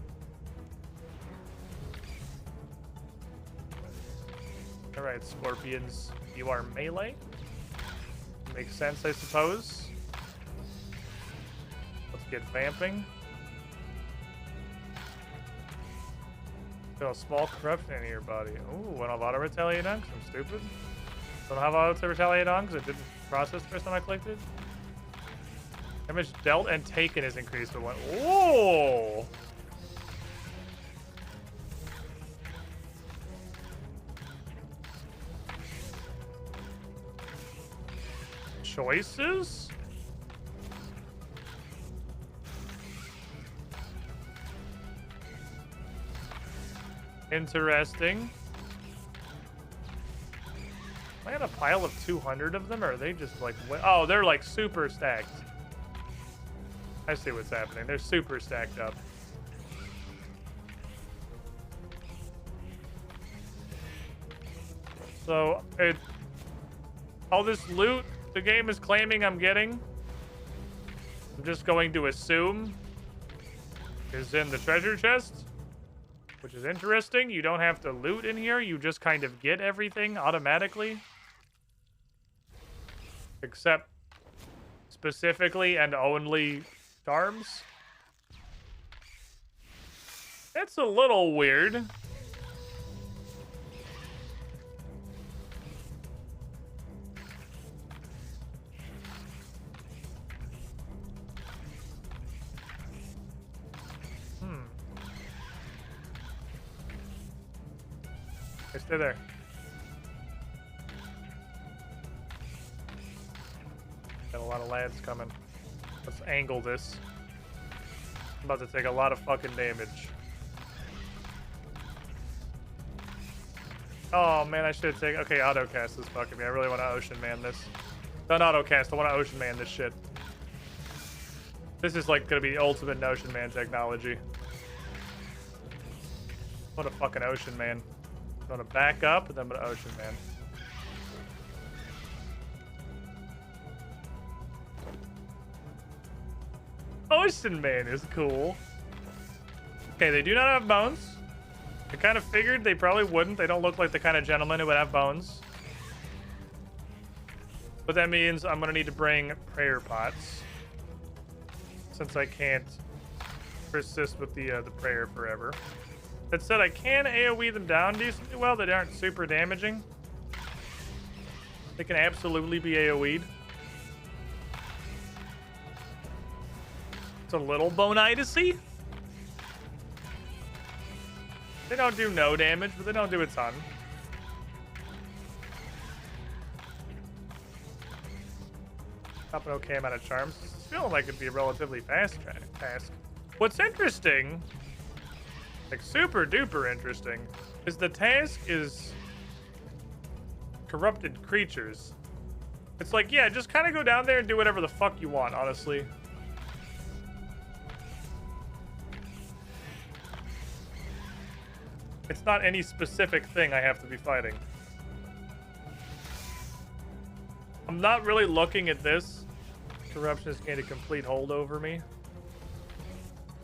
Alright, scorpions. You are melee? Makes sense, I suppose. Let's get vamping. Feel a small corruption in your body. Ooh, I don't have auto retaliate on because I'm stupid. Don't have auto retaliate on because it didn't process the first time I clicked it. Damage dealt and taken is increased by 1. Ooh! Choices? Interesting. Am I on a pile of 200 of them, or are they just like... Oh, they're like super stacked. I see what's happening. They're super stacked up. So, all this loot the game is claiming I'm getting, I'm just going to assume is in the treasure chest, which is interesting. You don't have to loot in here. You just kind of get everything automatically. Except specifically and only charms. It's a little weird. Hey, stay there. Got a lot of lads coming. Let's angle this. I'm about to take a lot of fucking damage. Oh man, I should have taken. Okay, autocast is fucking me. I really want to ocean man this. Don't autocast. I want to ocean man this shit. This is like gonna be ultimate ocean man technology. What a fucking ocean man. I'm gonna back up and then I'm gonna ocean man. Ocean man is cool. Okay, they do not have bones. I kind of figured they probably wouldn't. They don't look like the kind of gentleman who would have bones. But that means I'm gonna need to bring prayer pots, since I can't persist with the prayer forever. That said, I can AoE them down decently well. They aren't super damaging. They can absolutely be AoE'd. It's a little bonitis-y. They don't do no damage, but they don't do a ton. Up an okay amount of charms. It's feeling like it'd be a relatively fast task. What's interesting, like super duper interesting, is the task is corrupted creatures. It's like, yeah, just kind of go down there and do whatever the fuck you want, honestly. It's not any specific thing I have to be fighting. I'm not really looking at this. Corruption has gained a complete hold over me.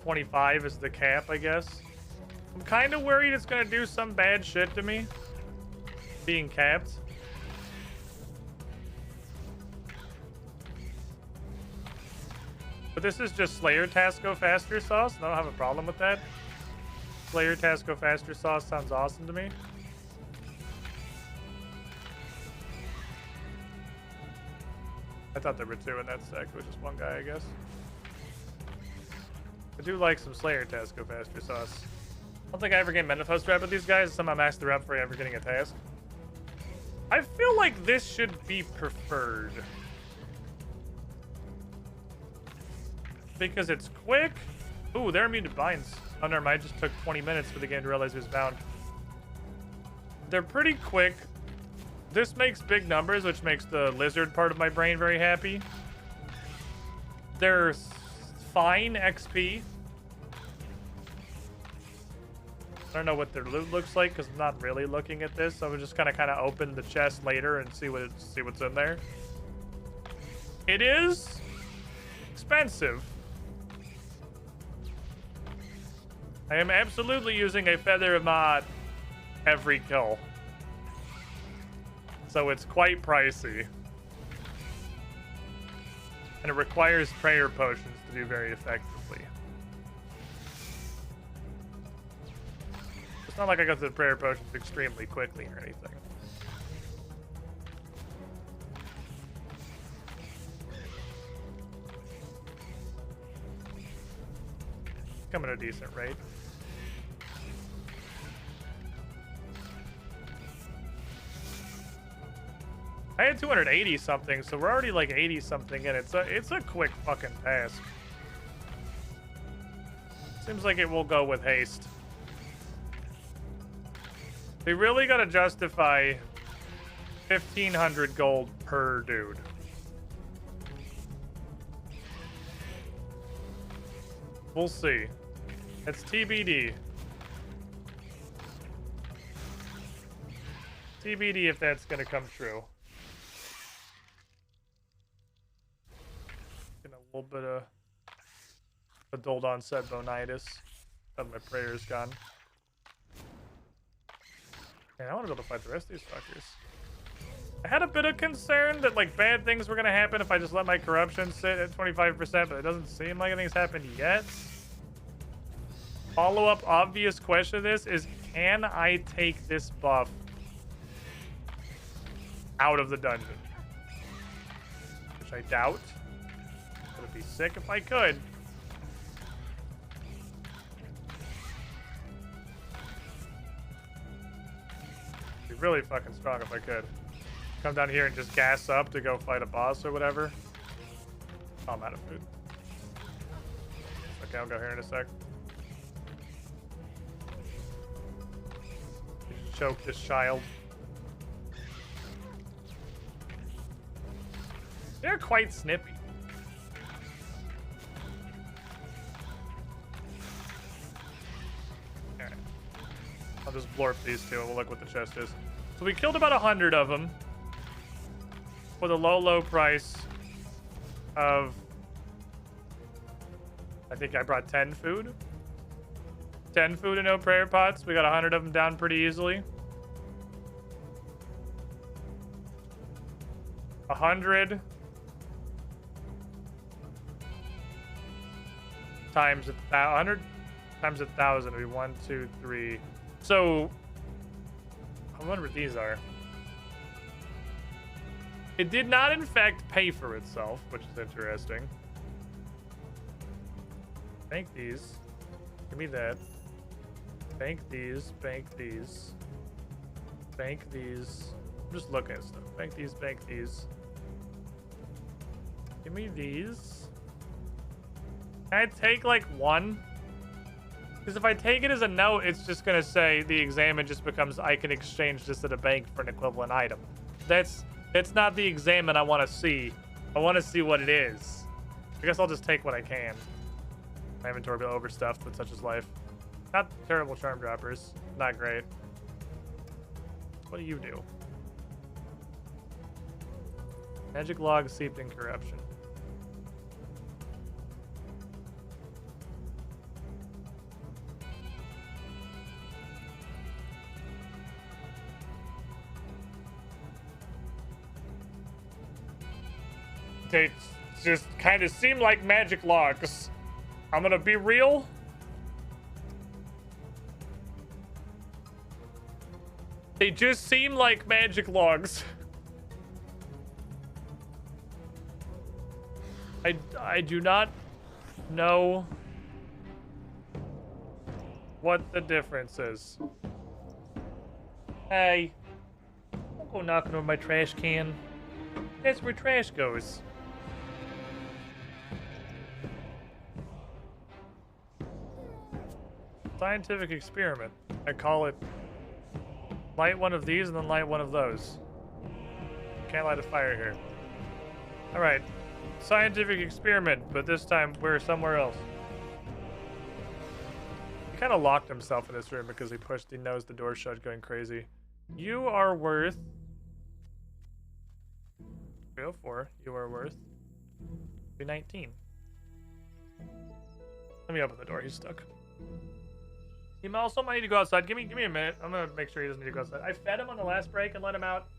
25 is the cap, I guess. I'm kind of worried it's going to do some bad shit to me. Being capped. But this is just Slayer task go faster sauce, and I don't have a problem with that. Slayer task go faster sauce sounds awesome to me. I thought there were two in that stack, which is one guy, I guess. I do like some Slayer task go faster sauce. I don't think I ever get Menethos rep with these guys. Somehow max the rep for ever getting a task. I feel like this should be preferred. Because it's quick. Ooh, they're immune to binds. Oh, never mind. It just took 20 minutes for the game to realize it was bound. They're pretty quick. This makes big numbers, which makes the lizard part of my brain very happy. They're fine XP. I don't know what their loot looks like because I'm not really looking at this. So I'm just gonna kind of open the chest later and see what's in there. It is expensive. I am absolutely using a feather of mod every kill. So it's quite pricey. And it requires prayer potions to do very effectively. It's not like I got to the prayer potions extremely quickly or anything. Coming at a decent rate. I had 280 something, so we're already like 80 something in it. So it's a quick fucking task. Seems like it will go with haste. They really gotta justify 1,500 gold per dude. We'll see. It's TBD. TBD if that's gonna come true. Getting a little bit of adult onset bonitis. But my prayer's gone. Man, I want to be able to fight the rest of these fuckers. I had a bit of concern that like bad things were gonna happen if I just let my corruption sit at 25%, but it doesn't seem like anything's happened yet. Follow-up obvious question of this is, can I take this buff out of the dungeon? Which I doubt. But it'd be sick if I could. It'd be really fucking strong if I could. Come down here and just gas up to go fight a boss or whatever. Oh, I'm out of food. Okay, I'll go here in a sec. Choke this child. They're quite snippy. Alright. I'll just blorp these two and we'll look what the chest is. So we killed about 100 of them. For the low price of... I think I brought 10 food. 10 food and no prayer pots. We got 100 of them down pretty easily. 100 times 100 times 1,000 would be 1, 2, 3. So I wonder what these are. It did not, in fact, pay for itself, which is interesting. Bank these. Give me that. Bank these. Bank these. Bank these. I'm just looking at stuff. Bank these. Bank these. Give me these. Can I take, like, one? Because if I take it as a note, it's just going to say the examine just becomes I can exchange this at a bank for an equivalent item. That's not the examine I want to see. I want to see what it is. I guess I'll just take what I can. My inventory will be overstuffed, but such is life. Not terrible charm droppers. Not great. What do you do? Magic log seeped in corruption. They just kind of seem like magic logs. I'm gonna be real. They just seem like magic logs. I do not know what the difference is. Hey, don't go knocking on my trash can. That's where trash goes. Scientific experiment. I call it light one of these and then light one of those. Can't light a fire here. Alright. Scientific experiment, but this time we're somewhere else. He kind of locked himself in this room because he knows the door shut going crazy. You are worth 304. You are worth 319. Let me open the door. He's stuck. He also might need to go outside. Give me a minute. I'm gonna make sure he doesn't need to go outside. I fed him on the last break and let him out.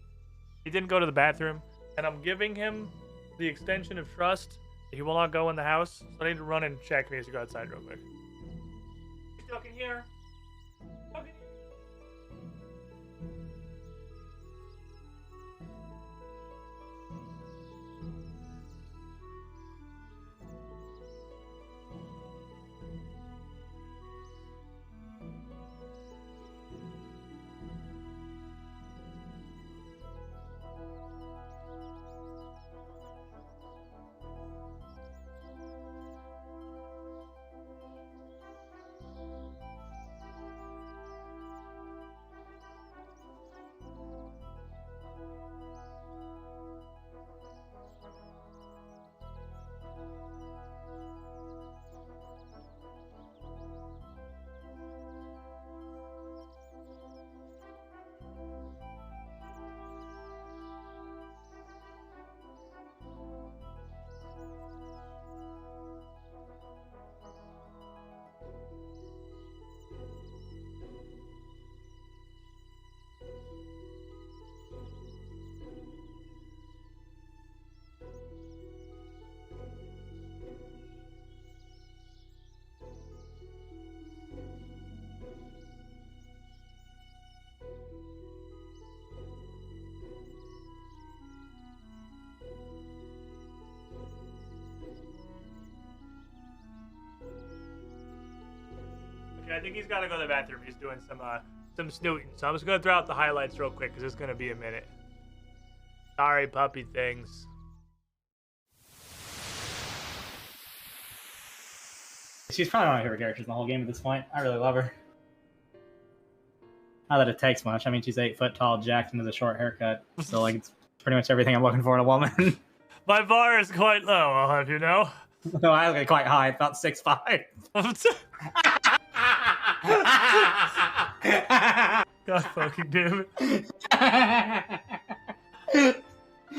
He didn't go to the bathroom, and I'm giving him the extension of trust that he will not go in the house. So I need to run and check me as you go outside real quick. He's stuck in here. Stuck in here. Yeah, I think he's got to go to the bathroom. He's doing some snooting. So I'm just going to throw out the highlights real quick because it's going to be a minute. Sorry, puppy things. She's probably one of my favorite characters in the whole game at this point. I really love her. Not that it takes much. I mean, she's 8 foot tall, jacked, and has a short haircut. So, like, it's pretty much everything I'm looking for in a woman. My bar is quite low, I'll have you know. No, I look quite high, about 6'5". God fucking damn it.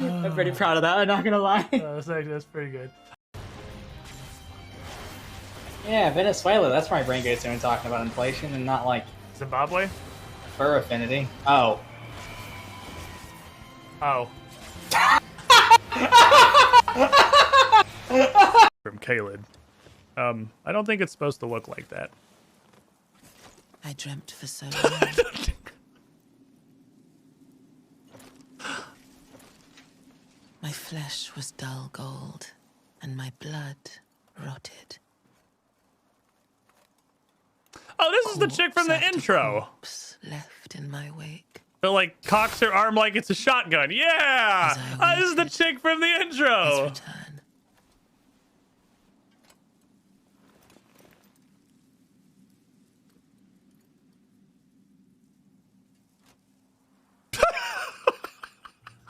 I'm pretty proud of that, I'm not gonna lie. That's pretty good. Yeah, Venezuela, that's where my brain goes to when talking about inflation and not like Zimbabwe? fur affinity. Oh. Oh. From Caleb. I don't think it's supposed to look like that. I dreamt for so long. My flesh was dull gold, and my blood rotted. Oh, this is the chick from the intro. Left in my wake. But like cocks her arm like it's a shotgun. Yeah, this is the chick from the intro.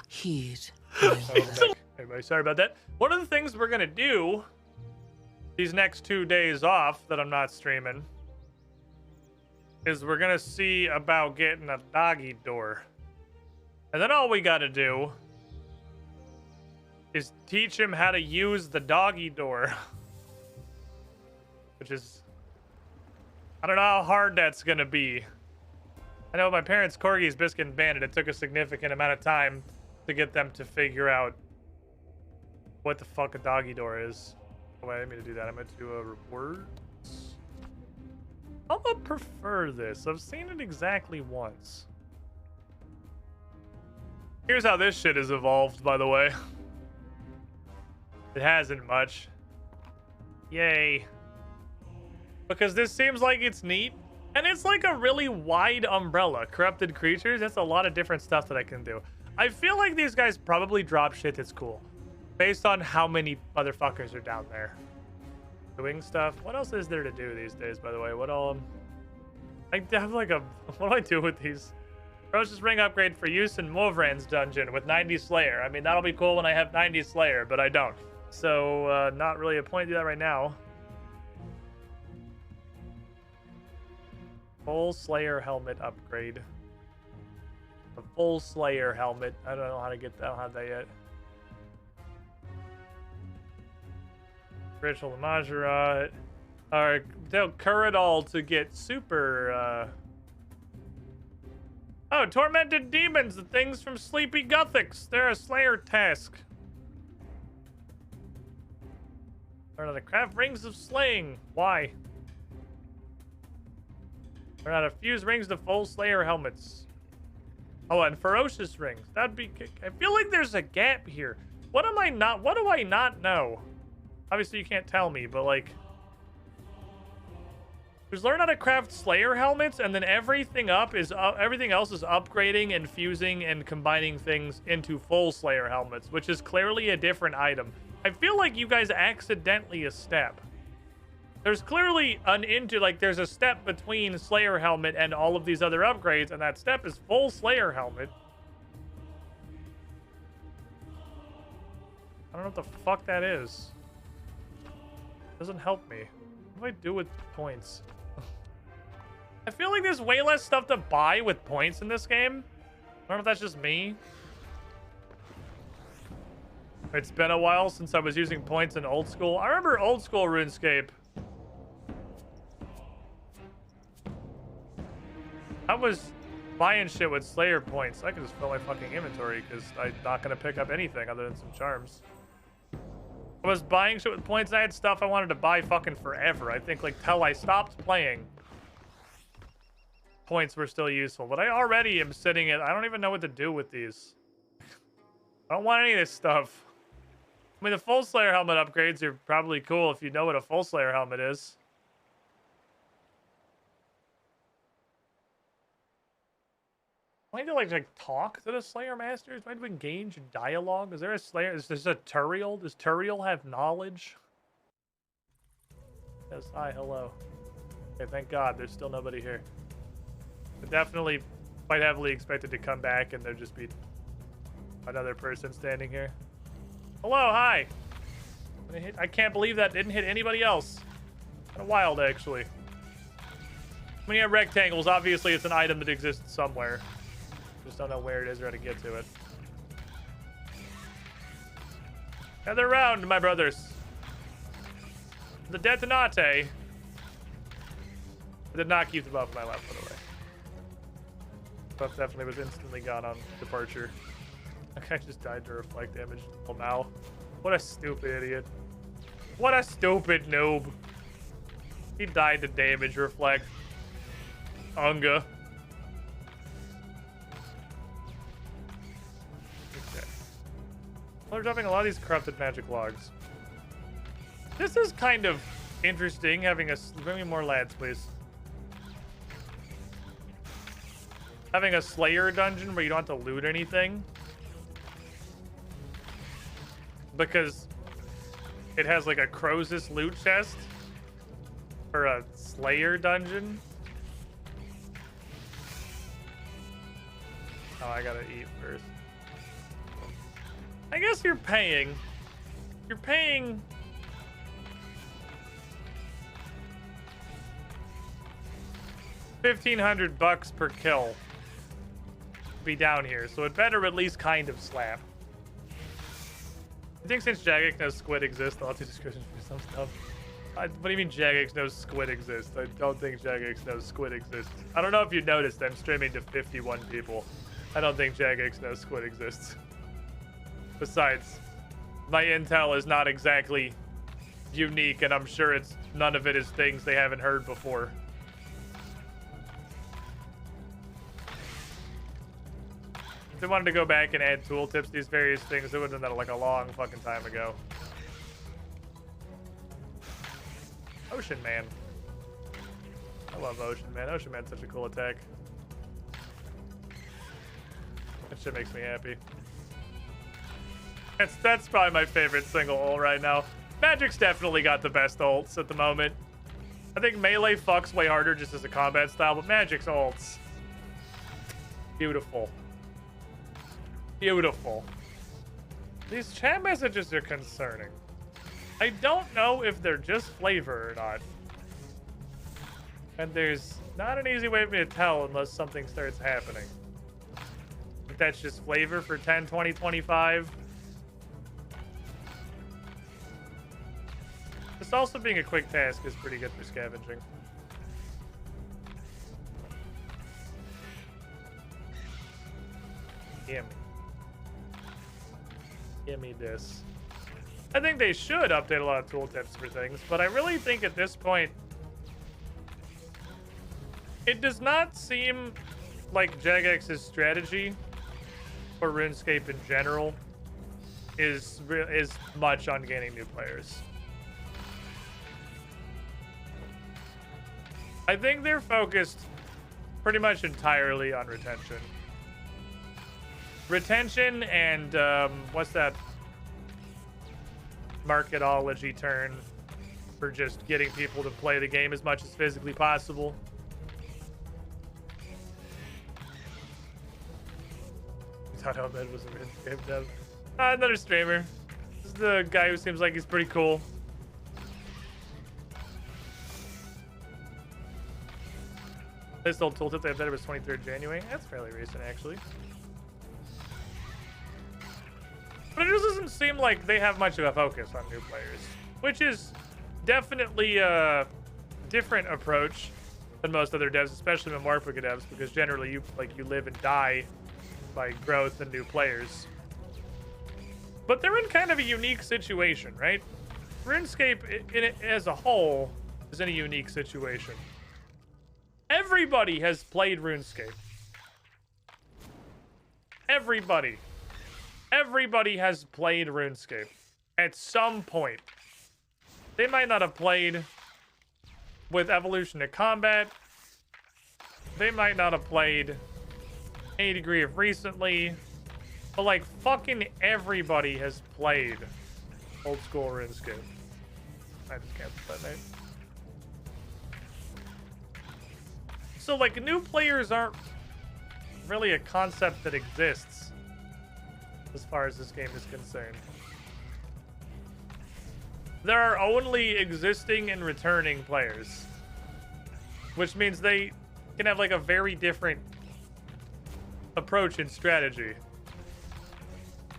Heed. Everybody, sorry about that. One of the things we're gonna do these next 2 days off that I'm not streaming is we're gonna see about getting a doggy door. And then all we gotta do is teach him how to use the doggy door. Which is, I don't know how hard that's gonna be. I know my parents' corgis, Biscuit and Bandit, it took a significant amount of time to get them to figure out what the fuck a doggy door is. Oh, wait, I didn't mean to do that. I meant to do a rewards. I'm gonna prefer this. I've seen it exactly once. Here's how this shit has evolved, by the way. It hasn't much. Yay. Because this seems like it's neat. And it's like a really wide umbrella. Corrupted creatures, that's a lot of different stuff that I can do. I feel like these guys probably drop shit that's cool. Based on how many motherfuckers are down there. Doing stuff. What else is there to do these days, by the way? What all... I have like a... What do I do with these? Ferocious ring upgrade for use in Movran's dungeon with 90 Slayer. I mean, that'll be cool when I have 90 Slayer, but I don't. So, not really a point to do that right now. Full Slayer helmet upgrade. The full Slayer helmet. I don't know how to get that. I don't have that yet. Ritual Majorat. Alright, tell Kuradal to get super, Oh, Tormented Demons, the things from Sleepy Gothics. They're a Slayer task. Learn how to craft rings of slaying. Why? Learn how to fuse rings to full Slayer helmets. Oh, and ferocious rings. That'd be... I feel like there's a gap here. What do I not know? Obviously, you can't tell me, but like... Just learn how to craft Slayer helmets, and then everything else is upgrading and fusing and combining things into full Slayer helmets, which is clearly a different item. I feel like you guys accidentally a step. There's clearly there's a step between Slayer helmet and all of these other upgrades, and that step is full Slayer helmet. I don't know what the fuck that is. Doesn't help me. What do I do with points? I feel like there's way less stuff to buy with points in this game. I don't know if that's just me. It's been a while since I was using points in old school. I remember old school RuneScape. I was buying shit with Slayer points. I could just fill my fucking inventory because I'm not going to pick up anything other than some charms. I was buying shit with points. I had stuff I wanted to buy fucking forever. I think like till I stopped playing, points were still useful. But I already am sitting at... I don't even know what to do with these. I don't want any of this stuff. I mean, the full Slayer helmet upgrades are probably cool if you know what a full Slayer helmet is. Do I need to like talk to the Slayer Masters? Do I need to engage in dialogue? Is there a Slayer? Is this a Turiel? Does Turiel have knowledge? Yes, hi, hello. Okay, thank God, there's still nobody here. I definitely quite heavily expected to come back and there'd just be another person standing here. Hello, hi! I can't believe that didn't hit anybody else. Kind of wild, actually. When you have rectangles, obviously it's an item that exists somewhere. Just don't know where it is or how to get to it. Gather round, my brothers. The detonate. I did not keep the buff on my left, by the way. Buff definitely was instantly gone on departure. That guy just died to reflect damage. Oh, now. What a stupid idiot. What a stupid noob. He died to damage reflect. Unga. Okay. Well, they're dropping a lot of these corrupted magic logs. This is kind of interesting, having a... Bring me more lads, please. Having a Slayer dungeon where you don't have to loot anything. Because it has like a Croesus loot chest for a Slayer dungeon. Oh, I gotta eat first. I guess you're paying. You're paying... $1,500 per kill to be down here, so it better at least kind of slap. I think since Jagex knows squid exists, I'll have to description for some stuff. What do you mean Jagex knows squid exists? I don't think Jagex knows squid exists. I don't know if you noticed, I'm streaming to 51 people. I don't think Jagex knows squid exists. Besides, my intel is not exactly unique, and I'm sure it's none of it is things they haven't heard before. If they wanted to go back and add tooltips to these various things, they would have done that like a long fucking time ago. Ocean Man. I love Ocean Man. Ocean Man's such a cool attack. That shit makes me happy. That's probably my favorite single ult right now. Magic's definitely got the best ults at the moment. I think melee fucks way harder just as a combat style, but Magic's ults. Beautiful. Beautiful. These chat messages are concerning. I don't know if they're just flavor or not. And there's not an easy way for me to tell unless something starts happening. If that's just flavor for 10, 20, 25. This also being a quick task is pretty good for scavenging. Gimme. Gimme this. I think they should update a lot of tooltips for things, but I really think at this point, it does not seem like Jagex's strategy for RuneScape in general is much on gaining new players. I think they're focused pretty much entirely on retention. Retention and, what's that marketology term for just getting people to play the game as much as physically possible. I thought Ahmed was a RuneScape dev. Another streamer. This is the guy who seems like he's pretty cool. This old tooltip they updated was 23rd January. That's fairly recent, actually. But it just doesn't seem like they have much of a focus on new players, which is definitely a different approach than most other devs, especially Metamorphica devs, because generally you live and die by growth and new players. But they're in kind of a unique situation, right? RuneScape as a whole is in a unique situation. Everybody has played RuneScape. Everybody. Everybody has played RuneScape at some point. They might not have played with Evolution to Combat. They might not have played any degree of recently, but like fucking everybody has played old school RuneScape. I just can't put that name. So like new players aren't really a concept that exists as far as this game is concerned. There are only existing and returning players, which means they can have like a very different approach and strategy.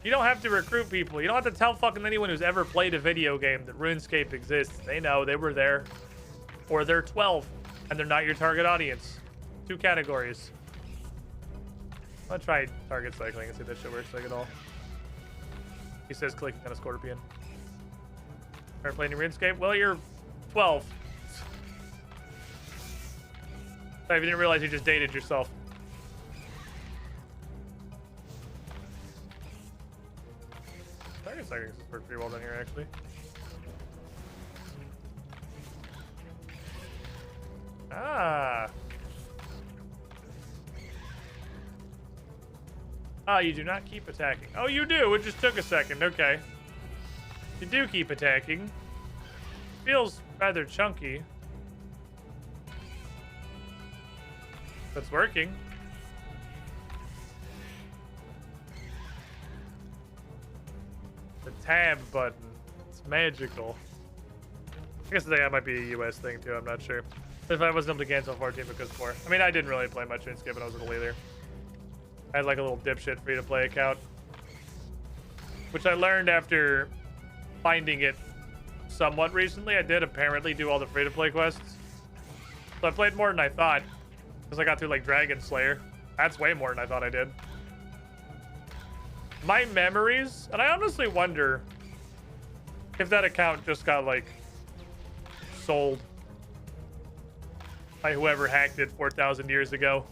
You don't have to recruit people. You don't have to tell fucking anyone who's ever played a video game that RuneScape exists. They know, they were there. Or they're 12 and they're not your target audience. 2 categories. I'll try target cycling and see if that shit works like at all. He says clicking on a scorpion. Start playing RuneScape? Well, you're 12. Sorry if you didn't realize you just dated yourself. Target cycling works pretty well down here, actually. Ah. Ah, you do not keep attacking. Oh, you do. It just took a second. Okay. You do keep attacking. Feels rather chunky. That's working. The tab button. It's magical. I guess that might be a US thing too. I'm not sure. If I wasn't able to cancel 14 because 4. I mean, I didn't really play much RuneScape when I was little either. I had like a little dipshit free-to-play account, which I learned after finding it somewhat recently. I did apparently do all the free-to-play quests. So I played more than I thought, because I got through like Dragon Slayer. That's way more than I thought I did. My memories, and I honestly wonder if that account just got like sold by whoever hacked it 4,000 years ago.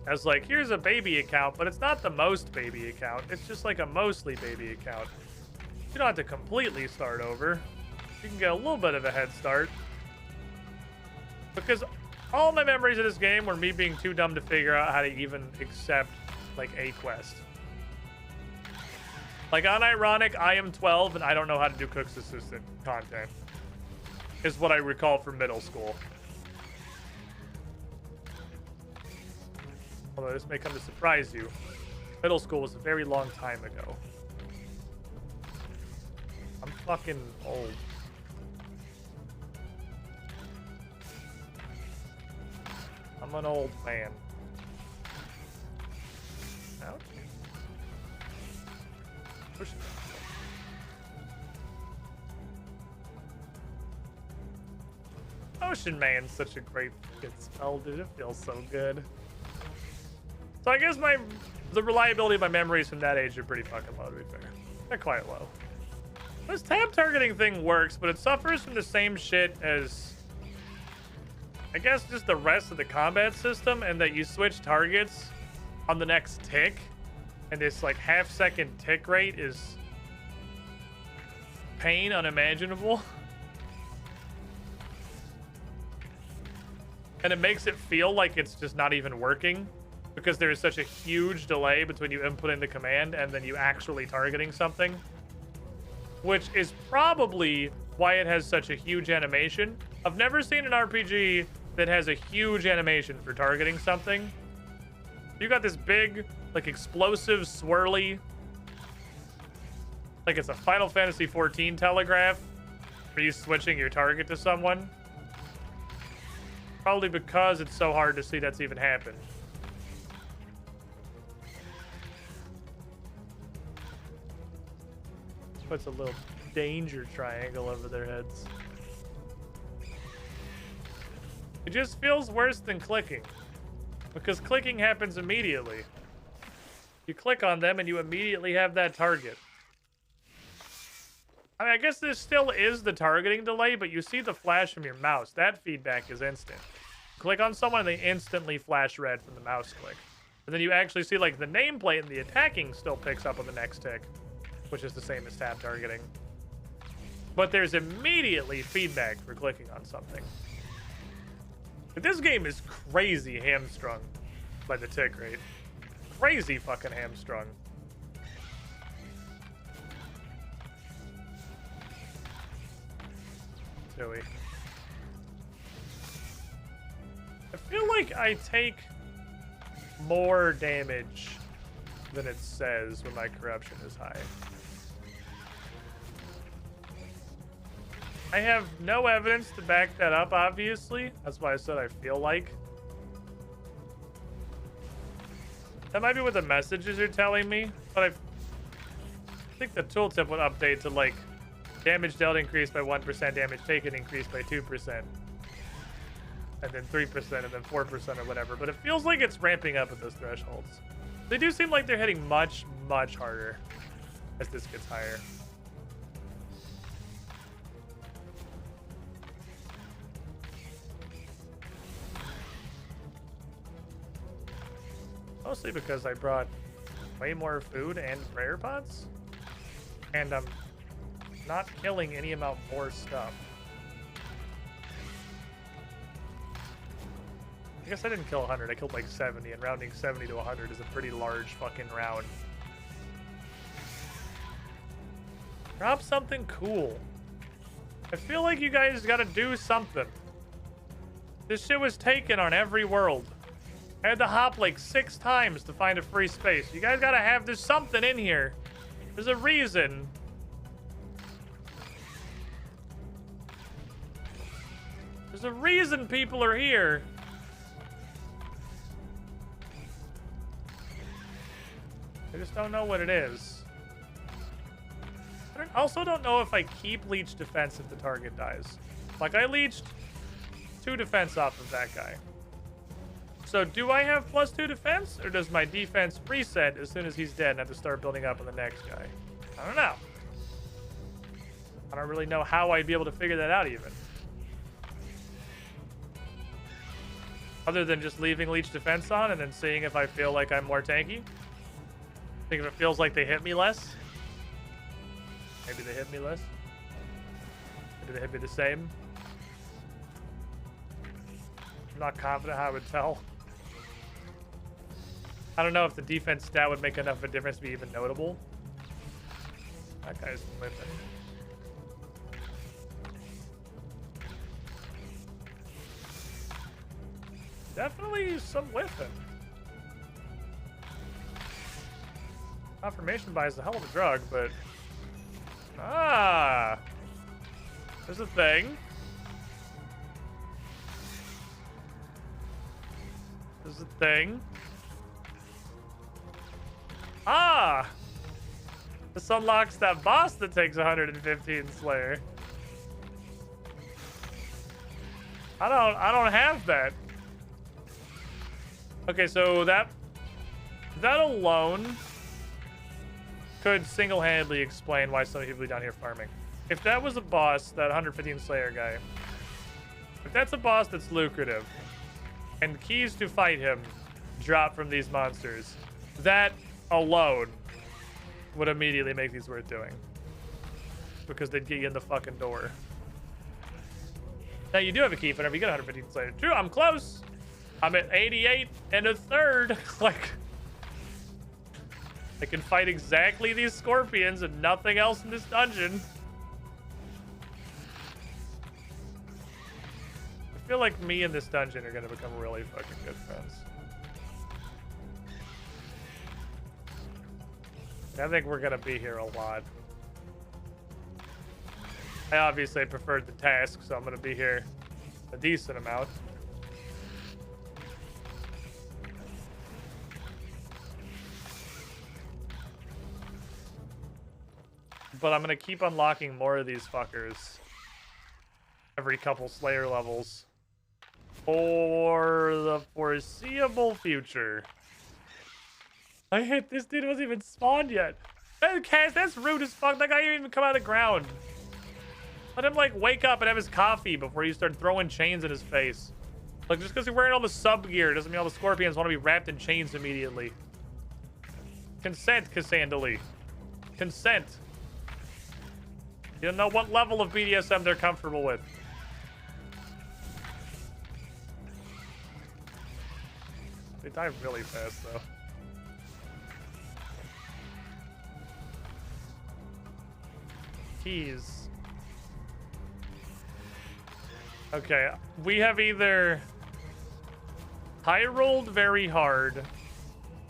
I was like, here's a baby account, but it's not the most baby account. It's just like a mostly baby account. You don't have to completely start over. You can get a little bit of a head start. Because all my memories of this game were me being too dumb to figure out how to even accept like a quest. Like, unironic, I am 12 and I don't know how to do Cook's Assistant content. Is what I recall from middle school. Although this may come to surprise you. Middle school was a very long time ago. I'm fucking old. I'm an old man. Ouch. Push it. Ocean Man's such a great fucking spell, dude. It feels so good. So I guess the reliability of my memories from that age are pretty fucking low, to be fair. They're quite low. This tab targeting thing works, but it suffers from the same shit as, I guess, just the rest of the combat system, and that you switch targets on the next tick, and this like half-second tick rate is pain unimaginable. And it makes it feel like it's just not even working, because there is such a huge delay between you inputting the command and then you actually targeting something. Which is probably why it has such a huge animation. I've never seen an RPG that has a huge animation for targeting something. You got this big, like, explosive, swirly, like it's a Final Fantasy XIV telegraph for you switching your target to someone. Probably because it's so hard to see that's even happened. Puts a little danger triangle over their heads. It just feels worse than clicking, because clicking happens immediately. You click on them and you immediately have that target. I mean, I guess this still is the targeting delay, but you see the flash from your mouse. That feedback is instant. Click on someone and they instantly flash red from the mouse click. And then you actually see like the nameplate and the attacking still picks up on the next tick, which is the same as tab targeting. But there's immediately feedback for clicking on something. But this game is crazy hamstrung by the tick rate. crazy fucking hamstrung. Silly. I feel like I take more damage than it says when my corruption is high. I have no evidence to back that up, obviously. That's why I said I feel like. That might be what the messages are telling me, but I think the tooltip would update to like damage dealt increased by 1%, damage taken increased by 2%, and then 3%, and then 4% or whatever. But it feels like it's ramping up at those thresholds. They do seem like they're hitting much, much harder as this gets higher. Mostly because I brought way more food and prayer pots, and I'm not killing any amount more stuff. I guess I didn't kill 100, I killed like 70, and rounding 70 to 100 is a pretty large fucking round. Drop something cool. I feel like you guys gotta do something. This shit was taken on every world. I had to hop like 6 times to find a free space. You guys gotta have, there's something in here. There's a reason. There's a reason people are here. I just don't know what it is. I also don't know if I keep leech defense if the target dies. Like, I leeched 2 defense off of that guy. So do I have +2 defense, or does my defense reset as soon as he's dead and I have to start building up on the next guy? I don't know. I don't really know how I'd be able to figure that out even. Other than just leaving leech defense on and then seeing if I feel like I'm more tanky. I think if it feels like they hit me less. Maybe they hit me less. Maybe they hit me the same. I'm not confident how I would tell. I don't know if the defense stat would make enough of a difference to be even notable. That guy's whipping. Definitely some whiffing. Confirmation buy is a hell of a drug, but... Ah! There's a thing. There's a thing. Ah! This unlocks that boss that takes 115 Slayer. I don't have that. Okay, so that alone could single-handedly explain why so many people are down here farming. If that was a boss, that 115 Slayer guy, if that's a boss that's lucrative, and keys to fight him drop from these monsters, that alone would immediately make these worth doing. Because they'd get you in the fucking door. Now, you do have a key whenever you get 115 Slayer. True, I'm close. I'm at 88 and a third. Like, I can fight exactly these scorpions and nothing else in this dungeon. I feel like me and this dungeon are gonna become really fucking good friends. I think we're gonna be here a lot. I obviously preferred the task, so I'm gonna be here a decent amount. But I'm gonna keep unlocking more of these fuckers every couple Slayer levels for the foreseeable future. I hit this dude wasn't even spawned yet. That's rude as fuck. That guy didn't even come out of the ground. Let him like wake up and have his coffee before you start throwing chains in his face. Like, just because you're wearing all the sub gear doesn't mean all the scorpions want to be wrapped in chains immediately. Consent, Cassandali. Consent. You don't know what level of BDSM they're comfortable with. They die really fast, though. keys. Okay, we have either high rolled very hard.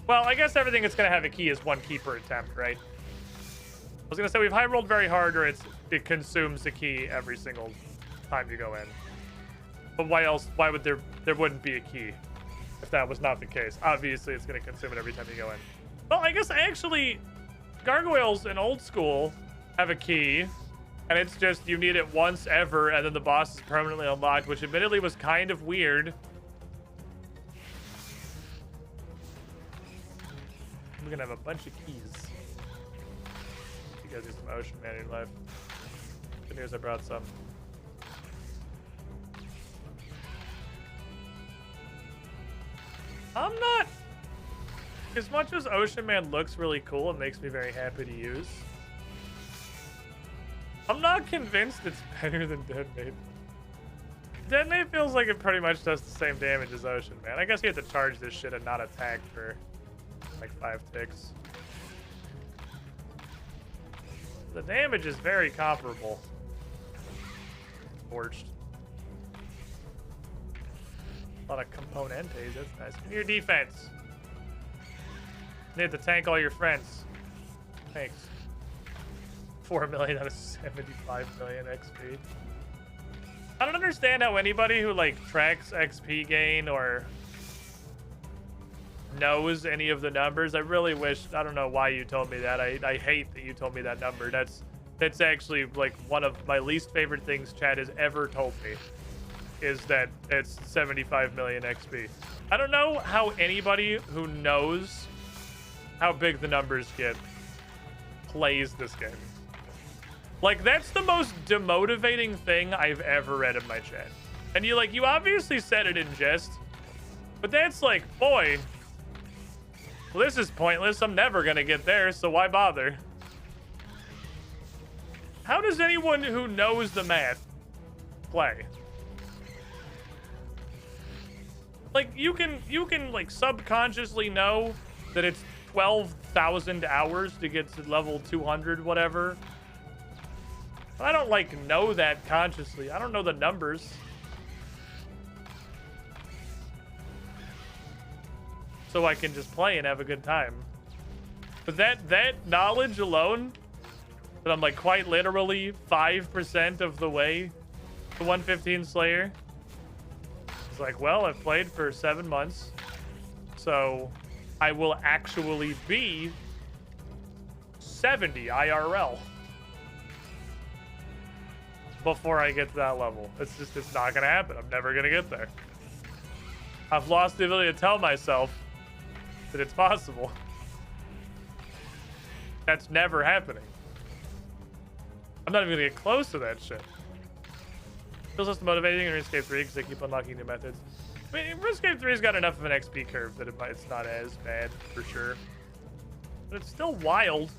Well, I guess everything that's gonna have a key is 1 key per attempt, right? I was gonna say we've high rolled very hard, or it consumes the key every single time you go in. But why else? Why would there wouldn't be a key if that was not the case? Obviously, it's gonna consume it every time you go in. Well, I guess actually, gargoyles in old school have a key, and it's just you need it once ever, and then the boss is permanently unlocked, which admittedly was kind of weird. We're gonna have a bunch of keys. You guys do some ocean man in your life. Good news, I brought some. I'm not... As much as Ocean Man looks really cool and makes me very happy to use, I'm not convinced it's better than Detonate. Detonate feels like it pretty much does the same damage as Ocean Man. I guess you have to charge this shit and not attack for like 5 ticks. The damage is very comparable. Forged. A lot of componentes, that's nice. Give me your defense. Need to tank all your friends. Thanks. 4 million out of 75 million XP. I don't understand how anybody who like tracks XP gain or knows any of the numbers. I really wish, I don't know why you told me that. I hate that you told me that number. That's actually like one of my least favorite things Chad has ever told me, is that it's 75 million XP. I don't know how anybody who knows how big the numbers get plays this game. Like, that's the most demotivating thing I've ever read in my chat. And you obviously said it in jest, but that's like, boy, well, this is pointless. I'm never gonna get there, so why bother? How does anyone who knows the math play? Like, you can like subconsciously know that it's 12,000 hours to get to level 200, whatever. But I don't like know that consciously. I don't know the numbers. So I can just play and have a good time. But that knowledge alone, that I'm like quite literally 5% of the way to 115 Slayer. It's like, well, I've played for 7 months, so I will actually be 70 IRL before I get to that level. It's not gonna happen. I'm never gonna get there. I've lost the ability to tell myself that it's possible. That's never happening. I'm not even gonna get close to that shit. Feels less motivating in Runescape 3 because they keep unlocking new methods. I mean, Runescape 3's got enough of an XP curve that it's not as bad, for sure. But it's still wild.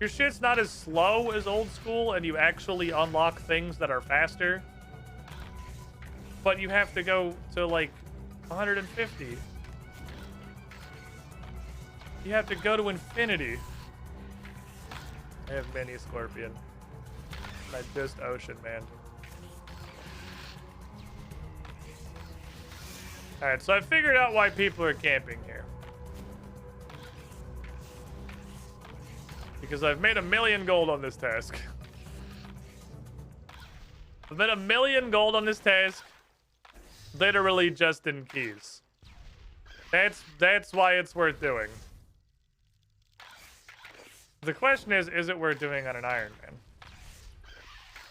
Your shit's not as slow as old school, and you actually unlock things that are faster. But you have to go to, like, 150. You have to go to infinity. I have mini Scorpion. I just Ocean Man. Alright, so I figured out why people are camping here. Because I've made 1 million gold on this task. I've made 1 million gold on this task. Literally just in keys. That's why it's worth doing. The question is it worth doing on an Iron Man?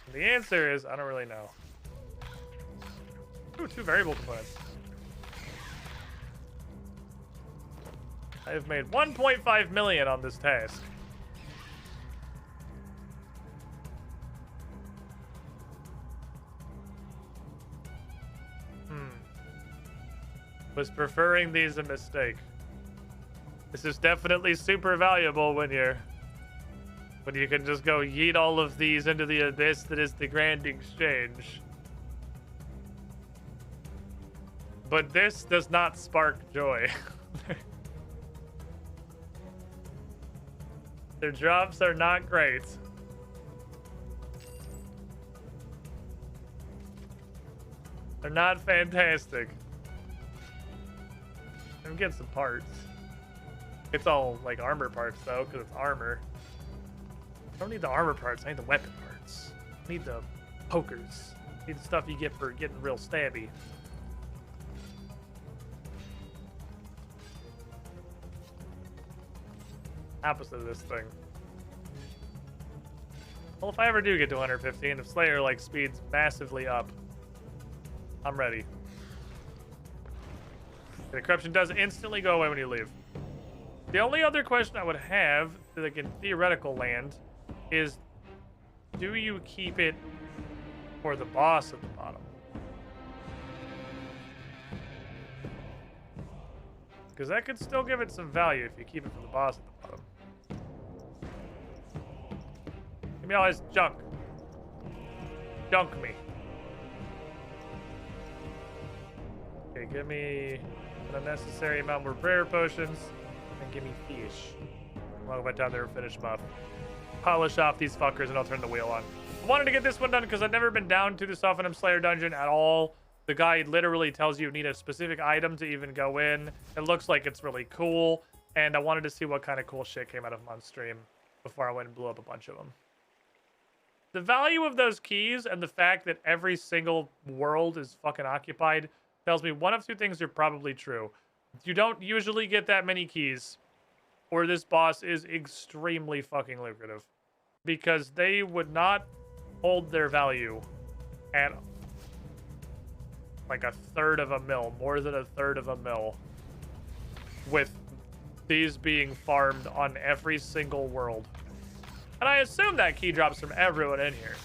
And the answer is, I don't really know. Ooh, 2 variable components. I have made 1.5 million on this task. Was preferring these a mistake? This is definitely super valuable when you can just go yeet all of these into the abyss that is the Grand Exchange. But this does not spark joy. Their drops are not great. They're not fantastic. I'm getting some parts. It's all like armor parts though, because it's armor. I don't need the armor parts, I need the weapon parts. I need the pokers. I need the stuff you get for getting real stabby. Opposite of this thing. Well, if I ever do get to 115, if Slayer like speeds massively up, I'm ready. The corruption does instantly go away when you leave. The only other question I would have, like in theoretical land, is do you keep it for the boss at the bottom? Because that could still give it some value if you keep it for the boss at the bottom. Give me all this junk. Junk me. Okay, give me an unnecessary amount more prayer potions, and give me fish. I'll go back down there and finish them up. Polish off these fuckers, and I'll turn the wheel on. I wanted to get this one done because I've never been down to the Sophanum Slayer dungeon at all. The guide literally tells you need a specific item to even go in. It looks like it's really cool, and I wanted to see what kind of cool shit came out of them on stream before I went and blew up a bunch of them. The value of those keys and the fact that every single world is fucking occupied tells me one of two things are probably true. You don't usually get that many keys, or this boss is extremely fucking lucrative. Because they would not hold their value at like 1/3 of a mil, more than 1/3 of a mil, with these being farmed on every single world. And I assume that key drops from everyone in here.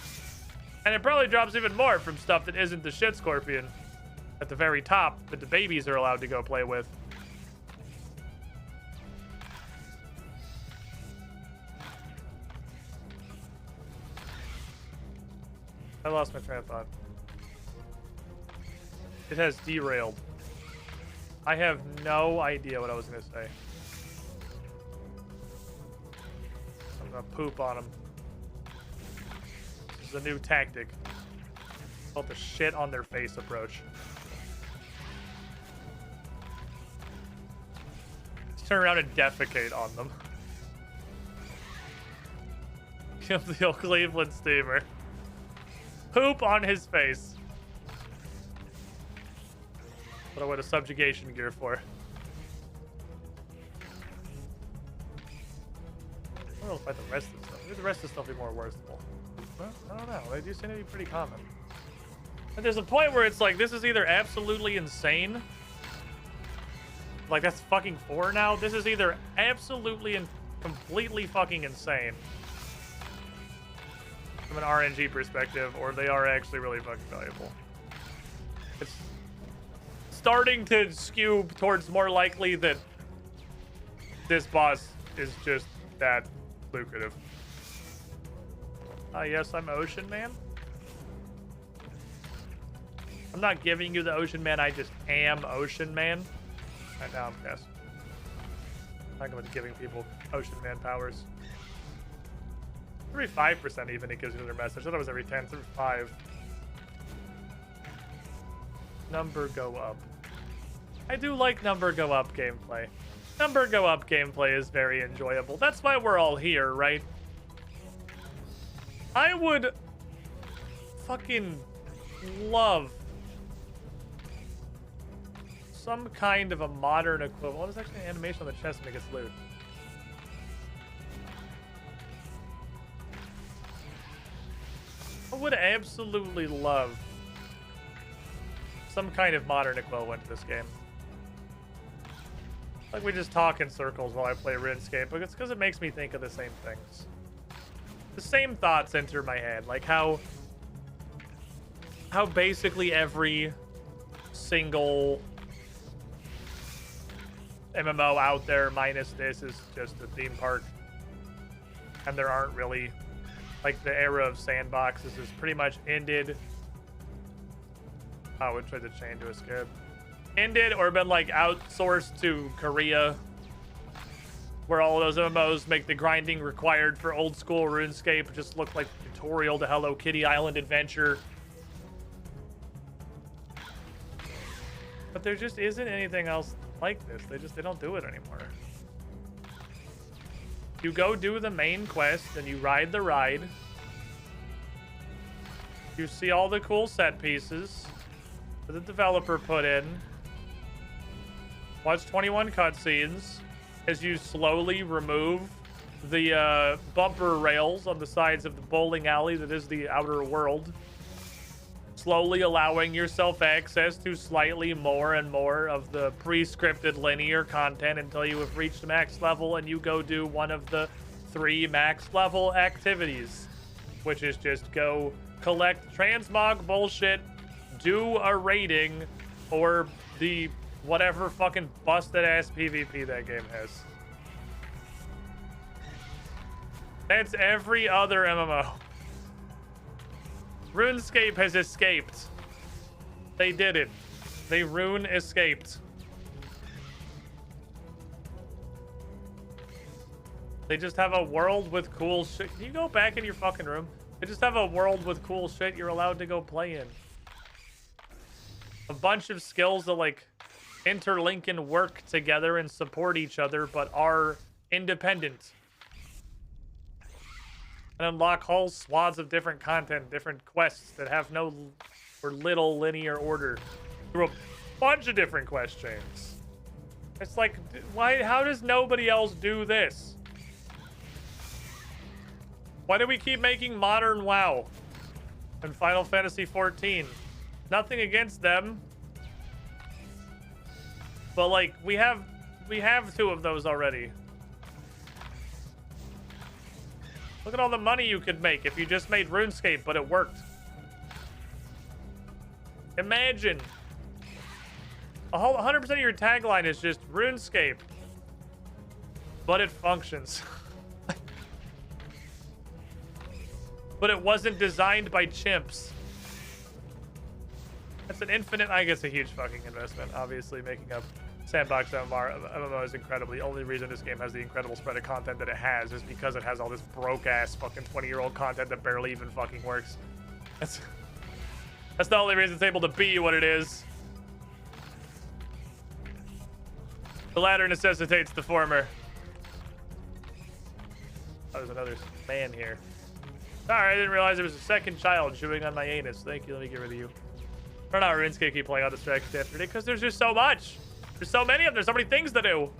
And it probably drops even more from stuff that isn't the shit scorpion at the very top that the babies are allowed to go play with. I lost my train of thought. It has derailed. I have no idea what I was going to say. I'm going to poop on him. This is a new tactic. It's called the shit on their face approach. Just turn around and defecate on them. Give the old Cleveland steamer. Poop on his face. What I wear the subjugation gear for. I don't know if the rest of the stuff. Maybe the rest of the stuff will be more worthwhile. Well, I don't know. They do seem to be pretty common. And there's a point where it's like, this is either absolutely insane. Like, that's fucking 4 now. This is either absolutely and completely fucking insane from an RNG perspective, or they are actually really fucking valuable. It's starting to skew towards more likely that this boss is just that lucrative. Yes, I'm Ocean Man. I'm not giving you the Ocean Man, I just am Ocean Man. Right now I'm guessing. I'm not giving people Ocean Man powers. Every 5% even it gives you their message. I thought it was every 10, it's every 5. Number go up. I do like number go up gameplay. Number go up gameplay is very enjoyable. That's why we're all here, right? I would fucking love some kind of a modern equivalent. What is actually an animation on the chest when it gets loot? I would absolutely love some kind of modern equivalent to this game. Like we just talk in circles while I play Runescape, but it's because it makes me think of the same things. The same thoughts enter my head, like how basically every single MMO out there minus this is just a theme park, and there aren't really, like, the era of sandboxes is pretty much ended. I would try to chain to escape. Ended or been like outsourced to Korea, where all those MMOs make the grinding required for old school RuneScape just look like a tutorial to Hello Kitty Island Adventure. But there just isn't anything else like this. They don't do it anymore. You go do the main quest and you ride the ride. You see all the cool set pieces that the developer put in. Watch 21 cutscenes as you slowly remove the bumper rails on the sides of the bowling alley that is the outer world. Slowly allowing yourself access to slightly more and more of the pre-scripted linear content until you have reached max level and you go do one of the 3 max level activities, which is just go collect transmog bullshit, do a rating, or the whatever fucking busted ass PvP that game has. That's every other MMO. RuneScape has escaped. They did it. They Rune escaped. They just have a world with cool shit. Can you go back in your fucking room? They just have a world with cool shit you're allowed to go play in. A bunch of skills that like interlink and work together and support each other, but are independent. And unlock whole swaths of different content, different quests that have no or little linear order through a bunch of different quest chains. It's like, why? How does nobody else do this? Why do we keep making modern WoW and Final Fantasy XIV? Nothing against them, but like we have 2 of those already. Look at all the money you could make if you just made RuneScape, but it worked. Imagine 100% of your tagline is just RuneScape, but it functions. But it wasn't designed by chimps. That's an infinite, I guess, a huge fucking investment. Obviously, making up sandbox MMO is incredibly. The only reason this game has the incredible spread of content that it has is because it has all this broke-ass fucking 20-year-old content that barely even fucking works. That's the only reason it's able to be what it is. The latter necessitates the former. Oh, there's another man here. Sorry, I didn't realize there was a second child chewing on my anus. Thank you, let me get rid of you. I don't know how RuneScape keep playing on distracted yesterday, because there's just so much. There's so many of them. There's so many things to do.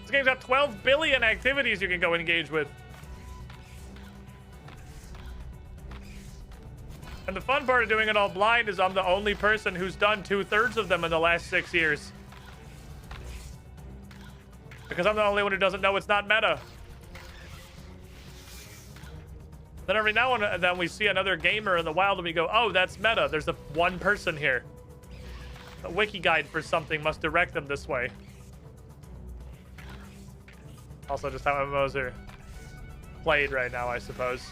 This game's got 12 billion activities you can go engage with. And the fun part of doing it all blind is I'm the only person who's done 2/3 of them in the last 6 years. Because I'm the only one who doesn't know it's not meta. Then every now and then we see another gamer in the wild and we go, oh, that's meta. There's one person here. A wiki guide for something must direct them this way. Also, just how MMOs are played right now, I suppose.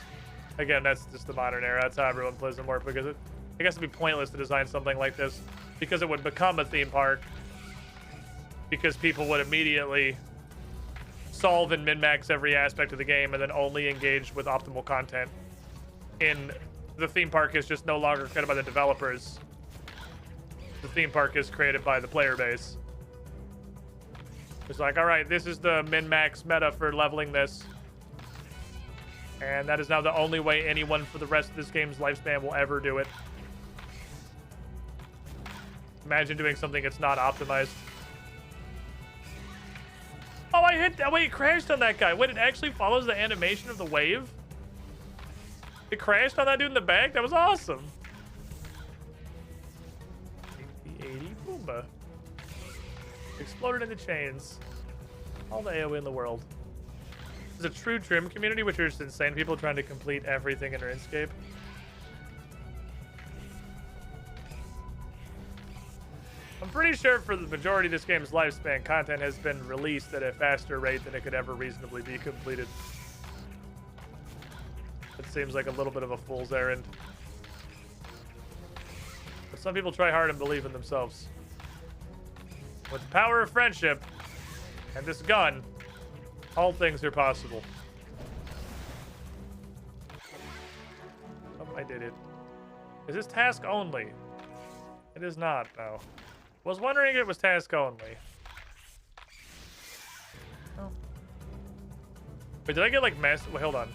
Again, that's just the modern era. That's how everyone plays them more, because I guess it'd be pointless to design something like this, because it would become a theme park. Because people would immediately solve and min-max every aspect of the game and then only engage with optimal content. The theme park is just no longer created by the developers. The theme park is created by the player base. It's like, all right, this is the min-max meta for leveling this. And that is now the only way anyone for the rest of this game's lifespan will ever do it. Imagine doing something that's not optimized. Oh, I hit... Oh, wait, it crashed on that guy. Wait, it actually follows the animation of the wave? It crashed on that dude in the back? That was awesome. 80 Boomba. Exploded into chains. All the AoE in the world. There's a true trim community, which are just insane people trying to complete everything in RuneScape. I'm pretty sure for the majority of this game's lifespan, content has been released at a faster rate than it could ever reasonably be completed. It seems like a little bit of a fool's errand. But some people try hard and believe in themselves. With the power of friendship and this gun, all things are possible. Oh, I did it. Is this task only? It is not, no. Was wondering if it was task only. Oh. Wait, did I get like mass? Wait, hold on.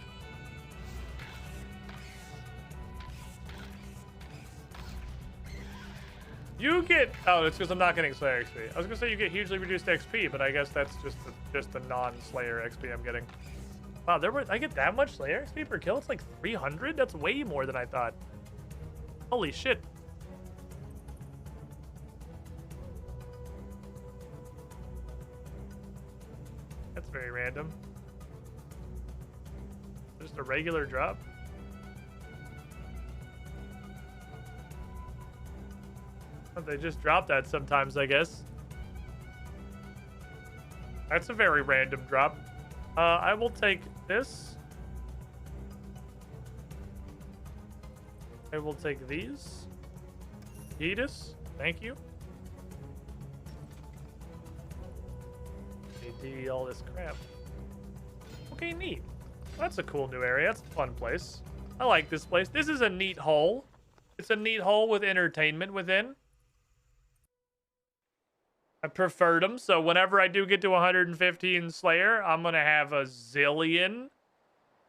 You get... Oh, it's because I'm not getting Slayer XP. I was gonna say you get hugely reduced XP, but I guess that's just the non-Slayer XP I'm getting. Wow, I get that much Slayer XP per kill? It's like 300? That's way more than I thought. Holy shit. That's very random. Just a regular drop? They just drop that sometimes, I guess. That's a very random drop. I will take this. I will take these. Edis, thank you. AD all this crap. Okay, neat. That's a cool new area. That's a fun place. I like this place. This is a neat hole. It's a neat hole with entertainment within. I preferred them, so whenever I do get to 115 Slayer, I'm going to have a zillion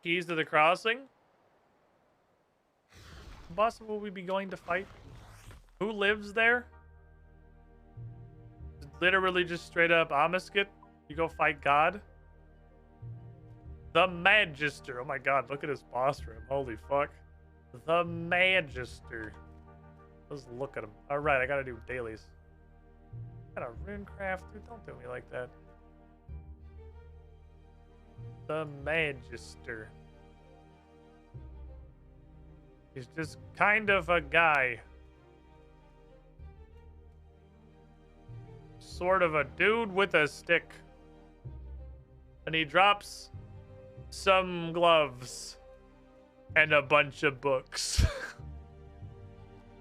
keys to the crossing. Boss, will we be going to fight? Who lives there? Literally just straight up Amiskit. You go fight God? The Magister. Oh my god, look at his boss room. Holy fuck. The Magister. Let's look at him. Alright, I gotta do dailies. Got a runecraft, dude. Don't do me like that. The Magister. He's just kind of a guy. Sort of a dude with a stick. And he drops some gloves and a bunch of books.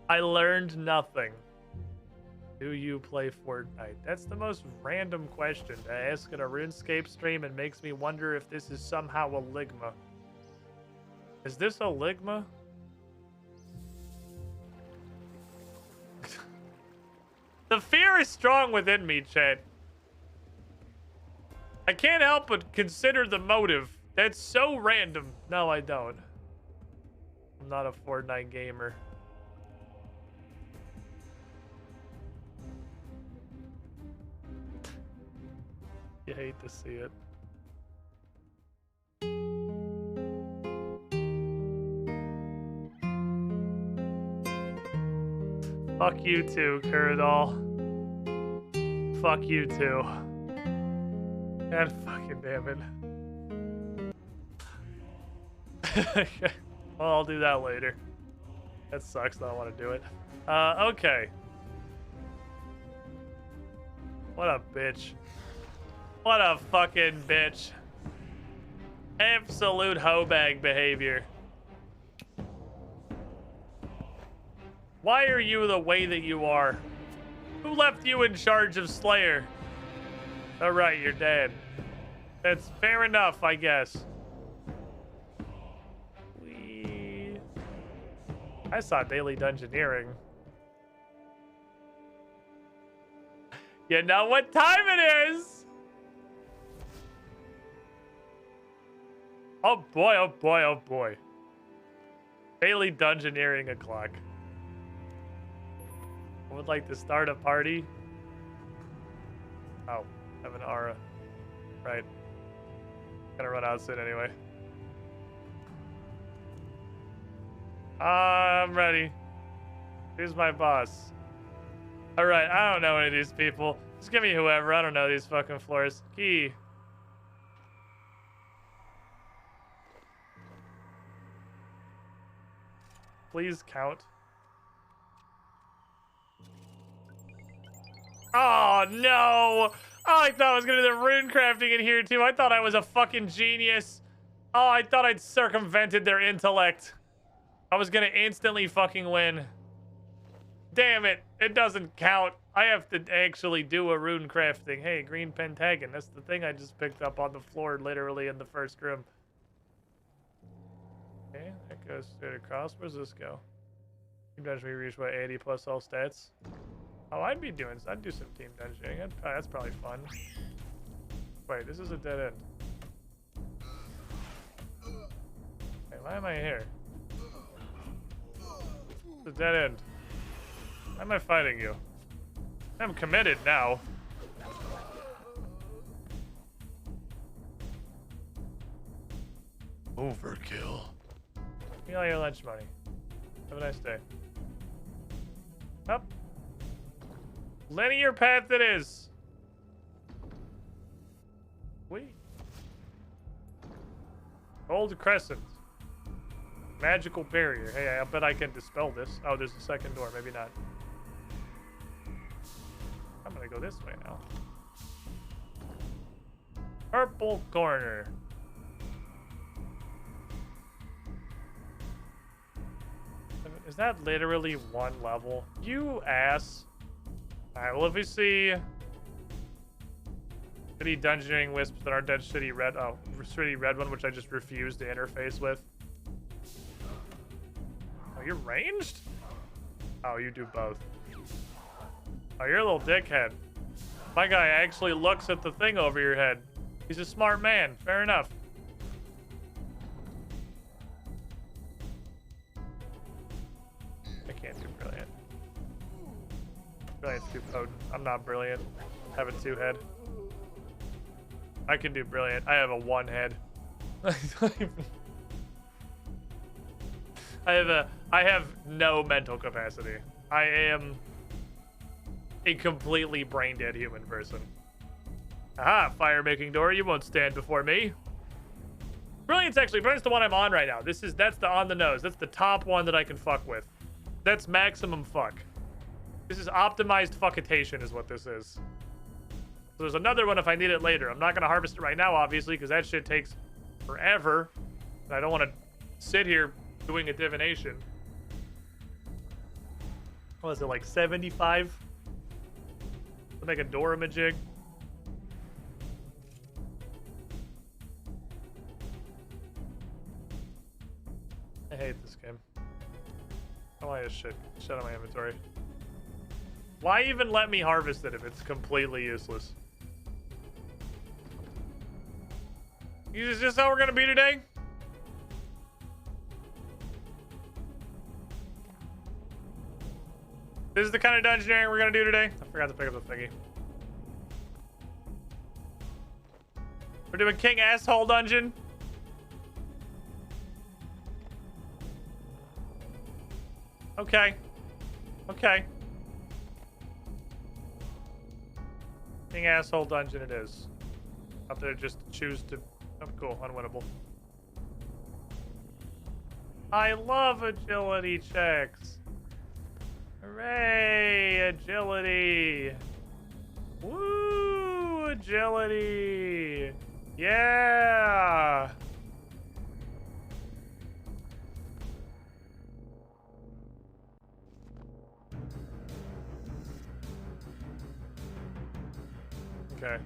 I learned nothing. Do you play Fortnite? That's the most random question to ask in a RuneScape stream and makes me wonder if this is somehow a Ligma. Is this a Ligma? The fear is strong within me, chat. I can't help but consider the motive. That's so random. No, I don't. I'm not a Fortnite gamer. You hate to see it. Fuck you too, Kuradal. Fuck you too. God fucking damn it. Well, I'll do that later. That sucks, I don't want to do it. Okay. What a bitch. What a fucking bitch. Absolute hoe bag behavior. Why are you the way that you are? Who left you in charge of Slayer? Alright, you're dead. That's fair enough, I guess. I saw daily dungeoneering. You know what time it is? Oh boy, oh boy, oh boy. Daily dungeoneering o'clock. I would like to start a party. Oh, have an aura. Right. Gonna run out soon anyway. I'm ready. Who's my boss? Alright, I don't know any of these people. Just give me whoever. I don't know these fucking floors. Key. Please count. Oh, no! Oh, I thought I was gonna do the rune crafting in here, too. I thought I was a fucking genius. Oh, I thought I'd circumvented their intellect. I was gonna instantly fucking win. Damn it. It doesn't count. I have to actually do a rune crafting. Hey, green pentagon. That's the thing I just picked up on the floor, literally in the first room. Okay, that goes straight across. Where's this go? You mentioned we reached what, 80 plus all stats? Oh, I'd do some team dungeoning. That's probably fun. Wait, this is a dead end. Hey, why am I here? It's a dead end. Why am I fighting you? I'm committed now. Overkill. Give me all your lunch money. Have a nice day. Up. Linear path it is. Wait. Old Crescent. Magical barrier. Hey, I bet I can dispel this. Oh, there's a second door. Maybe not. I'm gonna go this way now. Purple corner. Is that literally one level? You ass. Alright, well if we see shitty dungeoning wisps that aren't that shitty red one, which I just refuse to interface with. Oh, you're ranged? Oh, you do both. Oh, you're a little dickhead. My guy actually looks at the thing over your head. He's a smart man. Fair enough. I can't do brilliant. Brilliant's too potent. I'm not brilliant. I have a 2 head. I can do brilliant. I have a 1 head. I have no mental capacity. I am a completely brain dead human person. Aha, fire making door. You won't stand before me. Brilliant's the one I'm on right now. That's the on the nose. That's the top one that I can fuck with. That's maximum fuck. This is optimized fuckitation is what this is. So there's another one if I need it later. I'm not gonna harvest it right now, obviously, because that shit takes forever. And I don't want to sit here doing a divination. What is it, like 75? To make a Doramajig? I hate this game. I want to shit out of my inventory. Why even let me harvest it if it's completely useless? Is this how we're gonna be today? This is the kind of dungeoneering we're gonna do today? I forgot to pick up the thingy. We're doing King Asshole Dungeon. Okay. Okay. King Asshole Dungeon it is. Up there just choose to... Oh, cool. Unwinnable. I love agility checks. Hooray! Agility! Woo! Agility! Yeah! Okay.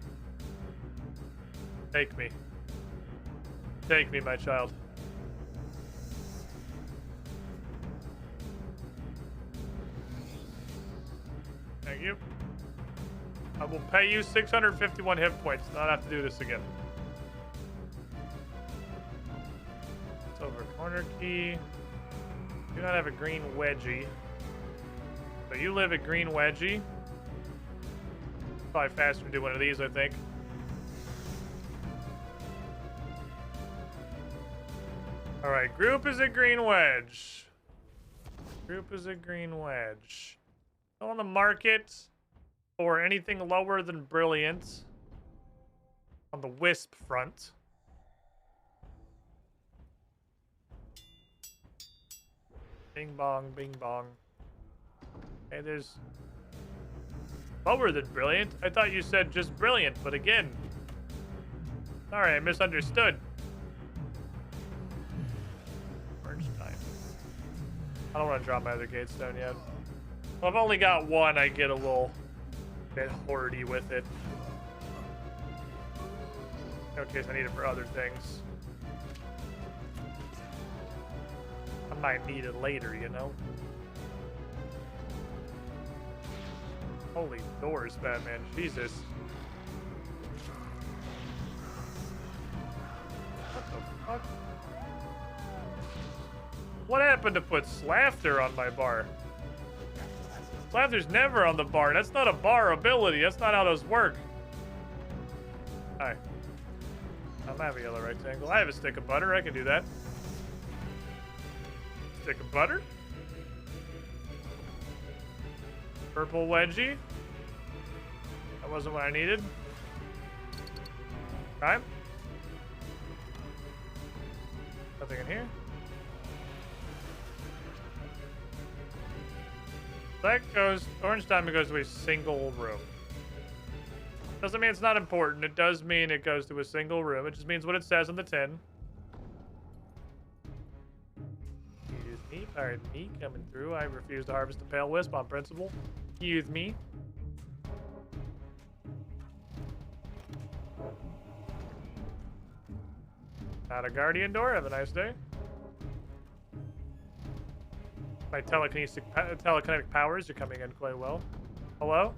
Take me. Take me, my child. Thank you. I will pay you 651 hit points to not have to do this again. It's over corner key. Do not have a green wedgie. So you live at green wedgie. Probably faster to do one of these, I think. Alright, group is a green wedge. Group is a green wedge. Still on the market for anything lower than brilliant on the wisp front. Bing bong, bing bong. Okay, there's lower than brilliant. I thought you said just brilliant, but again. Sorry, I misunderstood. Merge time. I don't want to drop my other gate stone yet. Well, I've only got one. I get a little bit hoardy with it. In case I need it for other things. I might need it later, you know? Holy doors, Batman. Jesus. What the fuck? What happened to put Slafter on my bar? Slafter's never on the bar. That's not a bar ability. That's not how those work. Hi. I'm having a yellow rectangle. I have a stick of butter. I can do that. Stick of butter. Purple wedgie. That wasn't what I needed. Time. Nothing in here. That goes, orange diamond goes to a single room. Doesn't mean it's not important. It does mean it goes to a single room. It just means what it says on the tin. Excuse me, pardon me, coming through. I refuse to harvest the pale wisp on principle. Excuse me. Not a guardian door. Have a nice day. My telekinetic powers are coming in quite well. Hello?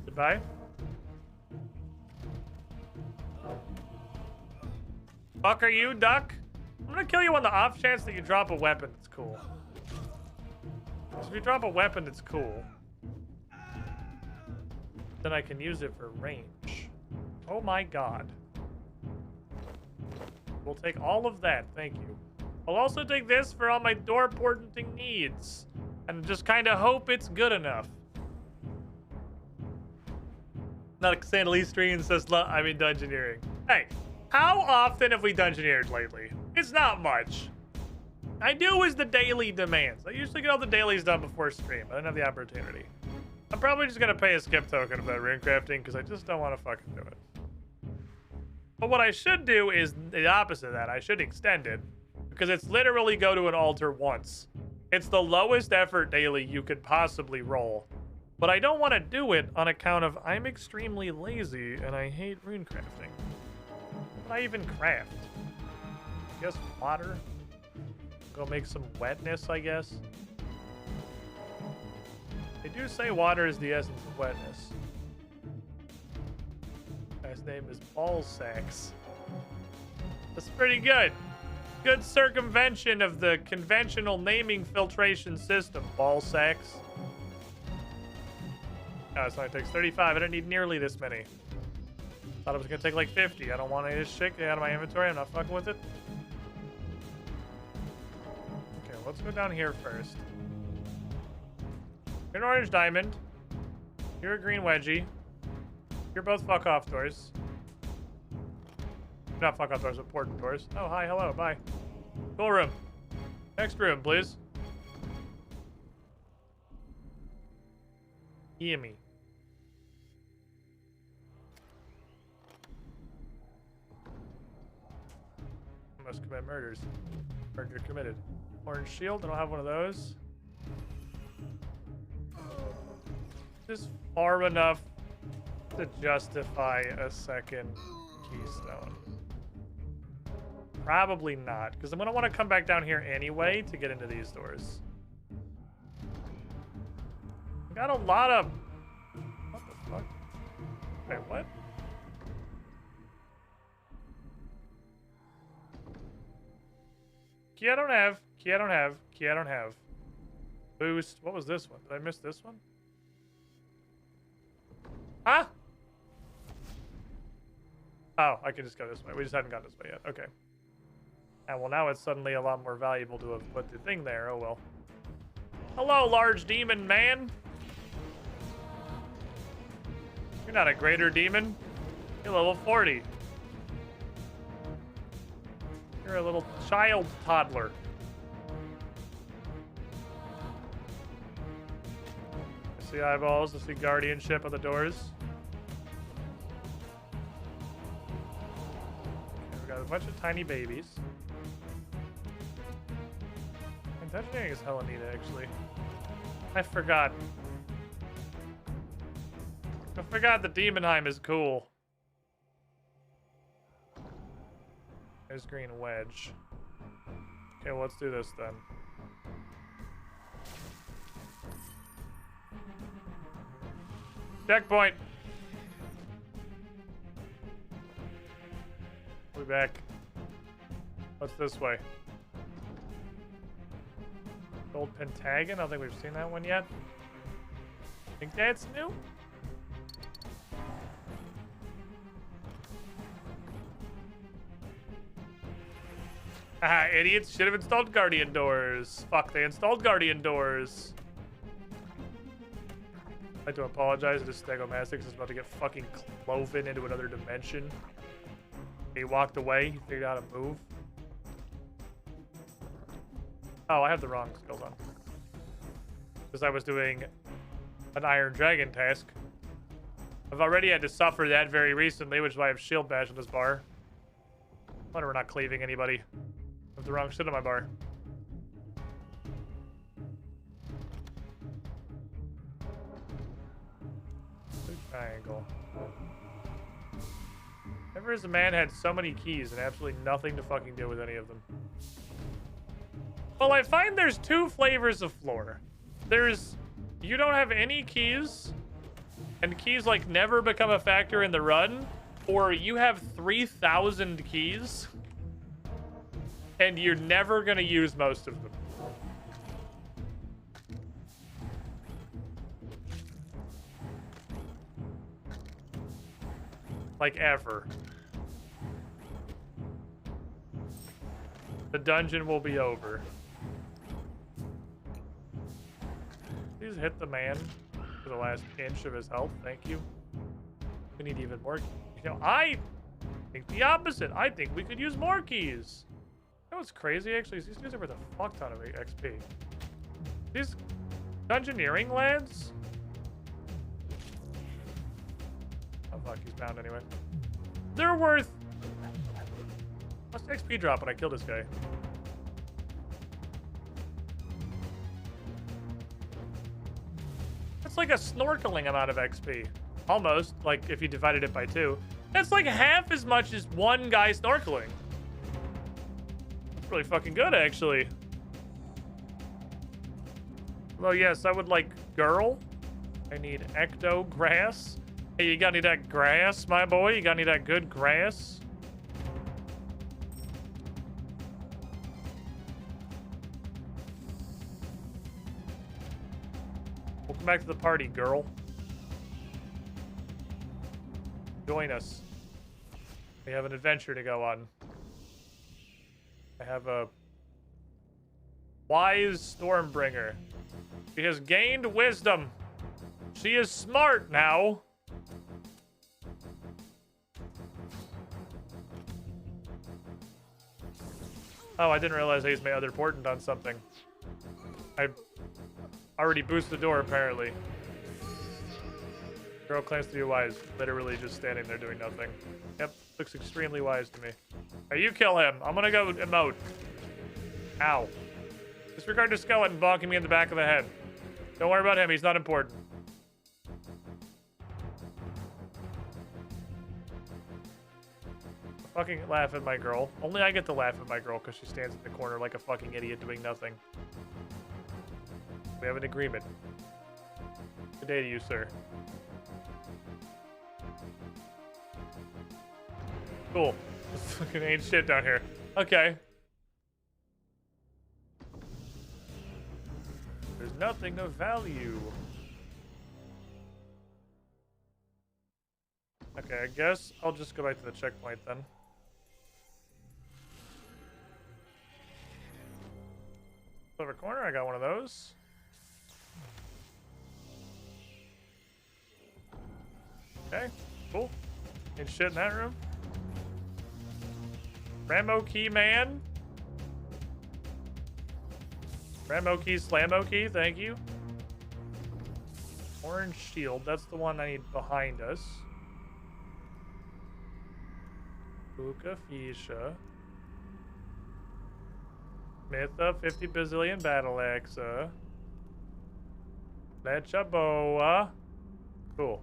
Goodbye. Fuck are you, duck? I'm gonna kill you on the off chance that you drop a weapon that's cool. So if you drop a weapon that's cool, then I can use it for range. Oh my god. We'll take all of that, thank you. I'll also take this for all my door portenting needs. And just kind of hope it's good enough. Not a Sandalese stream says, I mean dungeoneering. Hey, how often have we dungeoneered lately? It's not much. I do as the daily demands. I usually get all the dailies done before stream. I don't have the opportunity. I'm probably just gonna pay a skip token of that rune crafting because I just don't want to fucking do it. But what I should do is the opposite of that. I should extend it. Because it's literally go to an altar once. It's the lowest effort daily you could possibly roll. But I don't want to do it on account of I'm extremely lazy and I hate rune crafting. What do I even craft? I guess water? Go make some wetness, I guess. They do say water is the essence of wetness. Guy's name is Ball Sacks. That's pretty good. Good circumvention of the conventional naming filtration system, Ball Sacks. Oh, so it takes 35. I don't need nearly this many. Thought it was gonna take like 50. I don't want any of this shit. Get out of my inventory. I'm not fucking with it. Okay, let's go down here first. You're an orange diamond. You're a green wedgie. You're both fuck off doors. Not fuck off doors, but portent doors. Oh, hi, hello, bye. Cool room. Next room, please. Yummy. I must commit murders. Murder committed. Orange shield, I don't have one of those. Just far enough to justify a second keystone. Probably not, because I'm going to want to come back down here anyway to get into these doors. Got a lot of... What the fuck? Wait, what? Key I don't have. Key I don't have. Key I don't have. Boost. What was this one? Did I miss this one? Huh? Oh, I can just go this way. We just haven't gone this way yet. Okay. And well, now it's suddenly a lot more valuable to have put the thing there. Oh, well. Hello, large demon man. You're not a greater demon. You're level 40. You're a little child toddler. I see eyeballs. I see guardianship on the doors. Okay, we got a bunch of tiny babies. Dungeoneering is hella neat, actually. I forgot. I forgot the Demonheim is cool. There's green wedge. Okay, well, let's do this then. Checkpoint. We're back. What's this way? Gold Pentagon? I don't think we've seen that one yet. Think that's new? Ah, idiots should have installed Guardian Doors. Fuck, they installed Guardian Doors. I'd like to apologize to Stegomastics. Is about to get fucking cloven into another dimension. He walked away. He figured out how to move. Oh, I have the wrong skills on. Because I was doing an Iron Dragon task. I've already had to suffer that very recently, which is why I have Shield Bash on this bar. Wonder we're not cleaving anybody. I have the wrong shit on my bar. Triangle. Never has a man had so many keys and absolutely nothing to fucking do with any of them. Well, I find there's two flavors of floor. There's, you don't have any keys, and keys like never become a factor in the run, or you have 3,000 keys, and you're never gonna use most of them. Like ever. The dungeon will be over. Please hit the man for the last inch of his health. Thank you. We need even more. You know, I think the opposite. I think we could use more keys. You know what's crazy, actually? These guys are worth a fuck ton of XP. These dungeoneering lads. Oh fuck, he's bound anyway. They're worth. What's the XP drop when I kill this guy? That's like a snorkeling amount of XP. Almost, like if you divided it by 2. That's like half as much as one guy snorkeling. It's really fucking good, actually. Well, yes, I would like girl. I need ecto grass. Hey, you got any of that grass, my boy? You got any of that good grass? Welcome back to the party, girl. Join us. We have an adventure to go on. I have a wise Stormbringer. She has gained wisdom. She is smart now. Oh, I didn't realize I used my other portent on something. I already boosted the door, apparently. Girl claims to be wise, literally just standing there doing nothing. Yep, looks extremely wise to me. Hey, you kill him. I'm gonna go emote. Ow. Disregard the skeleton bonking me in the back of the head. Don't worry about him, he's not important. Fucking laugh at my girl. Only I get to laugh at my girl because she stands in the corner like a fucking idiot doing nothing. We have an agreement. Good day to you, sir. Cool. This fucking ain't shit down here. Okay. There's nothing of value. Okay, I guess I'll just go back to the checkpoint then. Over corner, I got one of those. Okay, cool. Ain't shit in that room. Rambo key man. Rambo key, Slammo key, thank you. Orange shield, that's the one I need behind us. Buka Fisha. Mytha, 50 bazillion battle axa. Lecha boa. Cool.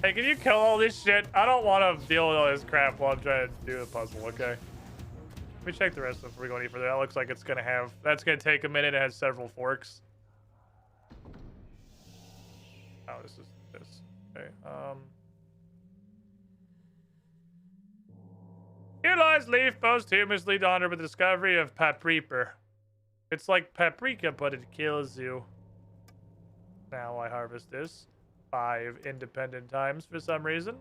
Hey, can you kill all this shit? I don't want to deal with all this crap while I'm trying to do the puzzle, okay? Let me check the rest of it before we go any further. That looks like it's gonna have. That's gonna take a minute. It has several forks. Oh, this is this. Okay. Here lies Leaf posthumously honored with the discovery of Paprika. It's like paprika, but it kills you. Now I harvest this 5 independent times for some reason.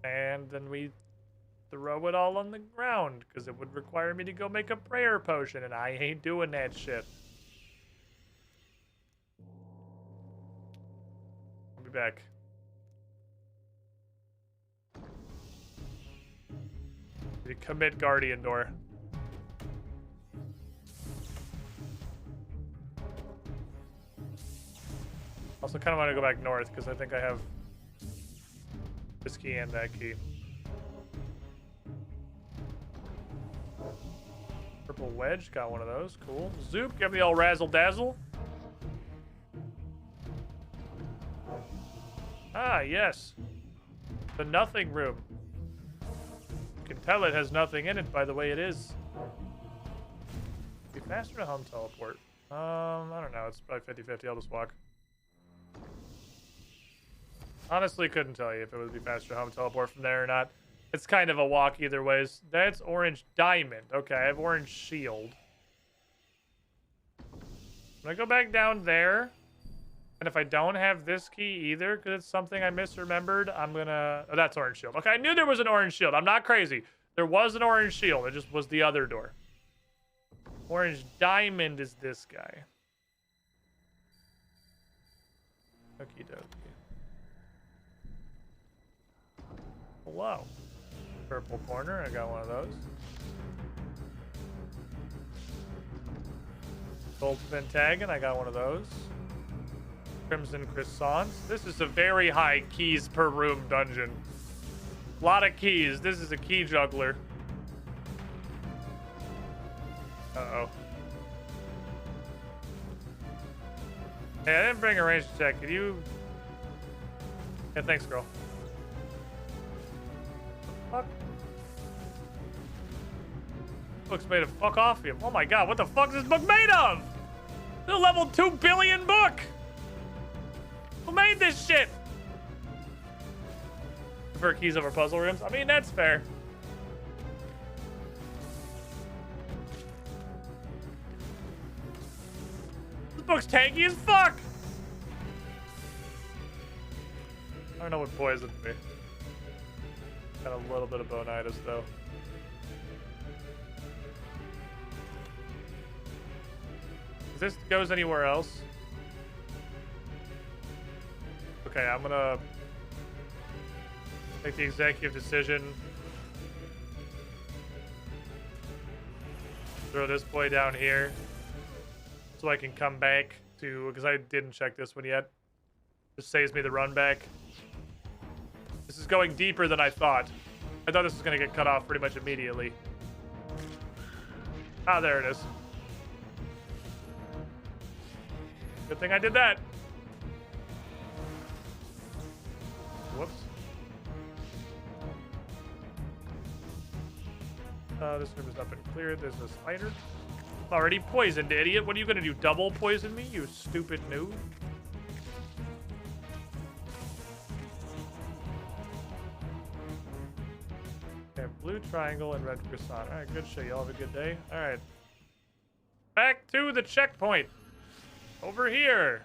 And then we throw it all on the ground, because it would require me to go make a prayer potion, and I ain't doing that shit. I'll be back. Commit Guardian Door. Also kind of want to go back north, because I think I have this key and that key. Purple wedge, got one of those. Cool. Zoop, give me the old razzle dazzle. Ah, yes. The nothing room. You can tell it has nothing in it by the way it is. Be faster to home teleport. I don't know. It's probably 50-50. I'll just walk. Honestly, couldn't tell you if it would be faster to home teleport from there or not. It's kind of a walk either ways. That's orange diamond. Okay, I have orange shield. I'm gonna go back down there. And if I don't have this key either, because it's something I misremembered, I'm gonna... Oh, that's orange shield. Okay, I knew there was an orange shield. I'm not crazy. There was an orange shield. It just was the other door. Orange diamond is this guy. Okie dokie. Hello. Purple corner, I got one of those. Gold Pentagon, I got one of those. Crimson Croissants. This is a very high keys per room dungeon. A lot of keys. This is a key juggler. Uh-oh. Hey, I didn't bring a range check. Could you... Yeah, thanks, girl. Fuck. Book's made of fuck off him. Oh my god, what the fuck is this book made of? It's a level 2 billion book! Who made this shit? Prefer keys over puzzle rooms? I mean, that's fair. This book's tanky as fuck! I don't know what poisoned me. Got a little bit of bonitis, though. If this goes anywhere else... Okay, I'm gonna make the executive decision. Throw this boy down here so I can come back to, because I didn't check this one yet. Just saves me the run back. This is going deeper than I thought. I thought this was gonna get cut off pretty much immediately. Ah, there it is. Good thing I did that. Whoops. This room has not been cleared. There's a spider. Already poisoned, idiot. What are you gonna do? Double poison me, you stupid noob? Okay, blue triangle and red croissant. Alright, good shit. Y'all have a good day. Alright. Back to the checkpoint. Over here.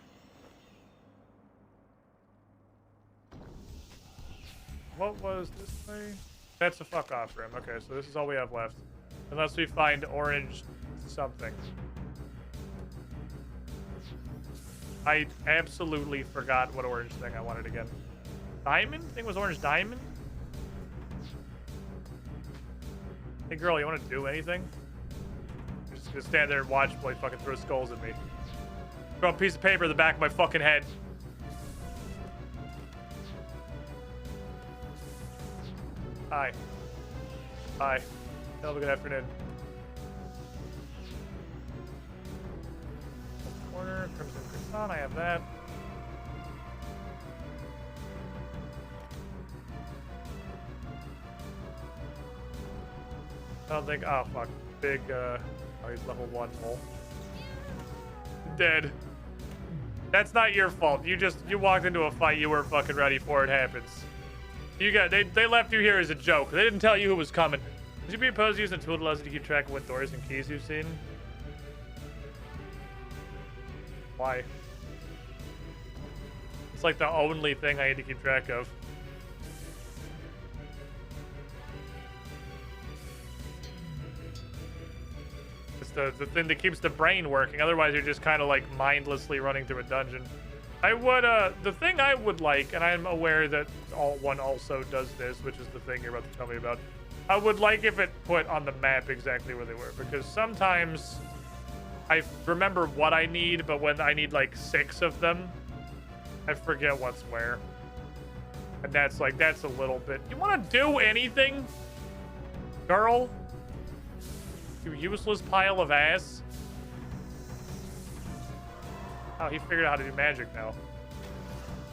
What was this way? That's a fuck off room. Okay, so this is all we have left. Unless we find orange something. I absolutely forgot what orange thing I wanted again. Diamond? I think it was orange diamond? Hey girl, you want to do anything? You're just gonna stand there and watch while you fucking throw skulls at me. Throw a piece of paper in the back of my fucking head. Hi. Hi. Have a good afternoon. Corner, Crimson Croissant, I have that. I don't think. Oh fuck. Big. Oh, he's level 1 mole. Dead. That's not your fault. You walked into a fight you weren't fucking ready for. It happens. They left you here as a joke. They didn't tell you who was coming. Would you be opposed to using a tool that allows you to keep track of what doors and keys you've seen? Why? It's like the only thing I need to keep track of. It's the thing that keeps the brain working. Otherwise, you're just kind of like mindlessly running through a dungeon. I would, the thing I would like, and I'm aware that one also does this, which is the thing you're about to tell me about. I would like if it put on the map exactly where they were, because sometimes I remember what I need, but when I need like 6 of them, I forget what's where. And that's a little bit. You want to do anything, girl? You useless pile of ass. Oh, he figured out how to do magic now.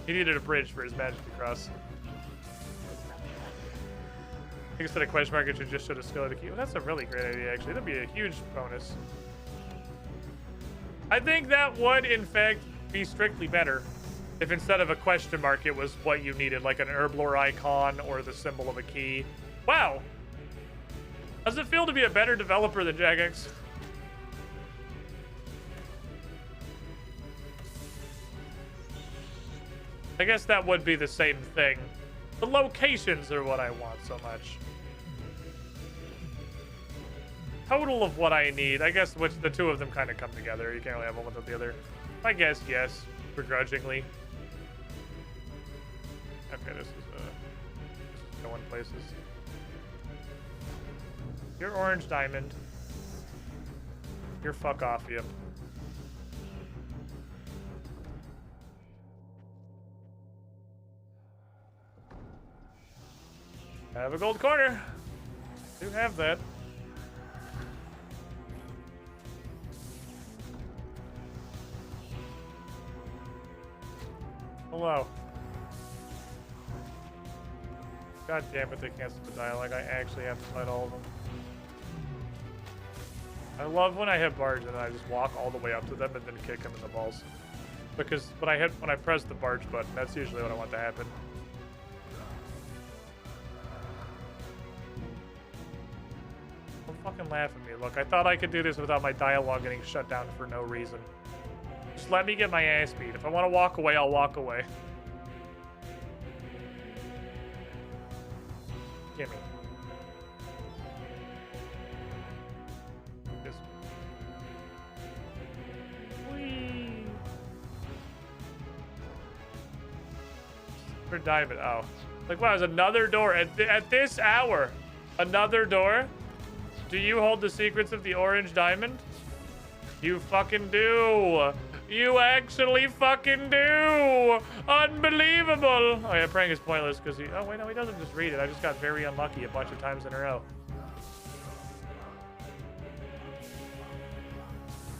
He needed a bridge for his magic to cross. I think instead of question mark, it should just show the skill of the key. Well, that's a really great idea, actually. That'd be a huge bonus. I think that would, in fact, be strictly better if instead of a question mark, it was what you needed, like an herblore icon or the symbol of a key. Wow. Does it feel to be a better developer than Jagex? I guess that would be the same thing. The locations are what I want so much. Total of what I need. I guess which the two of them kind of come together. You can't really have one without the other. I guess, yes. Begrudgingly. Okay, this is going places. You're orange diamond. You're fuck off, you. I have a gold corner. Do have that. Hello. God damn it, they canceled the dialogue. I actually have to fight all of them. I love when I hit barge and I just walk all the way up to them and then kick them in the balls. Because when I press the barge button, that's usually what I want to happen. Don't fucking laugh at me. Look, I thought I could do this without my dialogue getting shut down for no reason. Just let me get my ass beat. If I want to walk away, I'll walk away. Gimme. This. Whee! For diamond. Oh. Like, wow, there's another door. At this hour. Another door? Do you hold the secrets of the orange diamond? You fucking do. You actually fucking do. Unbelievable. Oh yeah, praying is pointless because he... Oh wait, no, he doesn't just read it. I just got very unlucky a bunch of times in a row.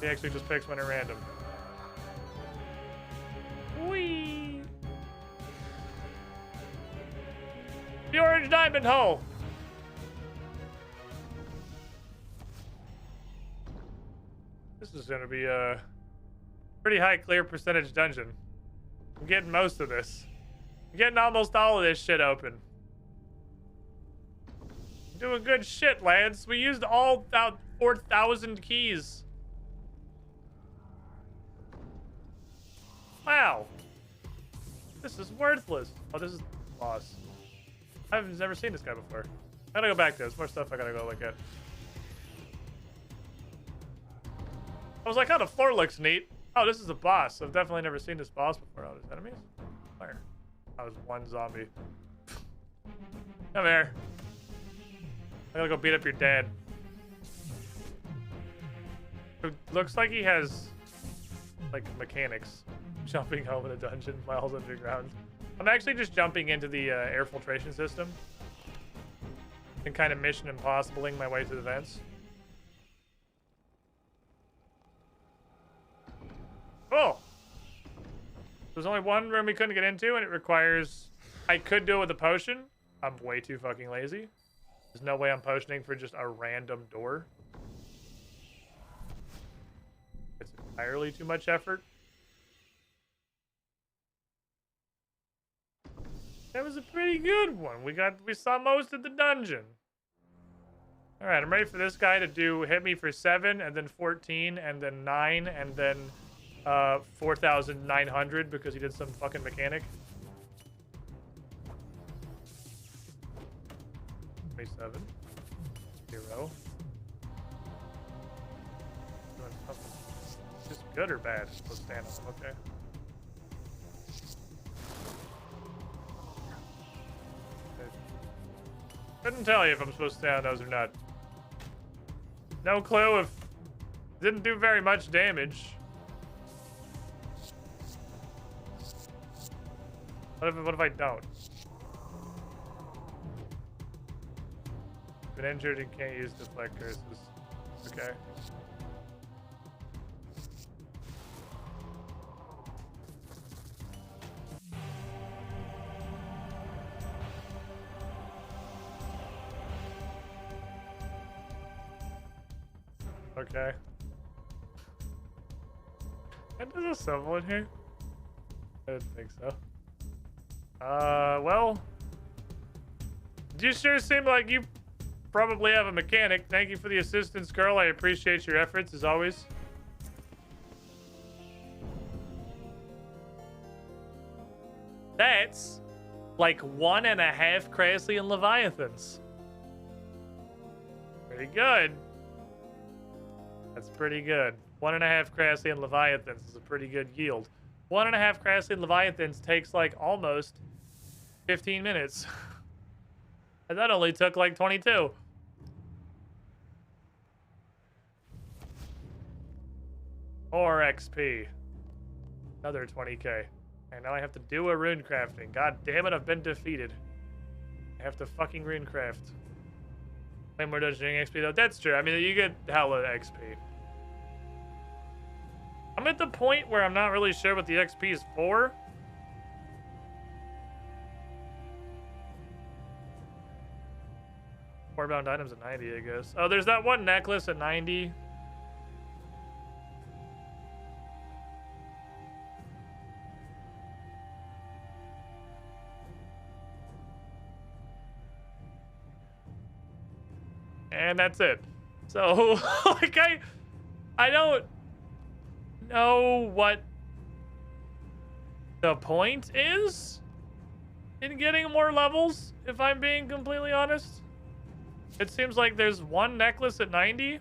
He actually just picks one at random. Whee! The orange diamond hole. This is gonna be a pretty high clear percentage dungeon. I'm getting most of this. I'm getting almost all of this shit open. I'm doing good shit, lads. We used all 4,000 keys. Wow. This is worthless. Oh, this is boss. I've never seen this guy before. I gotta go back to this. More stuff I gotta go look at. I was like, oh, the floor looks neat. Oh, this is a boss. I've definitely never seen this boss before. Oh, there's enemies? Where? I was one zombie. Come here. I gotta go beat up your dad. It looks like he has, like, mechanics. Jumping home in a dungeon miles underground. I'm actually just jumping into the air filtration system. And kind of Mission Impossible-ing my way to the vents. Oh! There's only one room we couldn't get into, and it requires... I could do it with a potion. I'm way too fucking lazy. There's no way I'm potioning for just a random door. It's entirely too much effort. That was a pretty good one. We saw most of the dungeon. All right, I'm ready for this guy to hit me for 7 and then 14 and then 9 and then 4,900 because he did some fucking mechanic. 27. 0. Is this good or bad? Let's stand up. Okay. Couldn't tell you if I'm supposed to stay on those or not. No clue if didn't do very much damage. What if I don't? Been injured and can't use deflect curses. Okay. Okay. And there's a shovel in here? I didn't think so. Well. You sure seem like you probably have a mechanic. Thank you for the assistance, girl. I appreciate your efforts, as always. That's like 1.5 Crassian Leviathans. Pretty good. That's pretty good. 1.5 Crassian Leviathans is a pretty good yield. 1.5 Crassian Leviathans takes like almost 15 minutes. And that only took like 22. More XP. Another 20k. And now I have to do a rune crafting. God damn it, I've been defeated. I have to fucking rune craft. Way more dungeoning XP though. That's true. I mean, you get hella XP. I'm at the point where I'm not really sure what the XP is for. Bound items at 90, I guess. Oh, there's that one necklace at 90. And that's it. So, like, I don't know what the point is in getting more levels, if I'm being completely honest. It seems like there's one necklace at 90.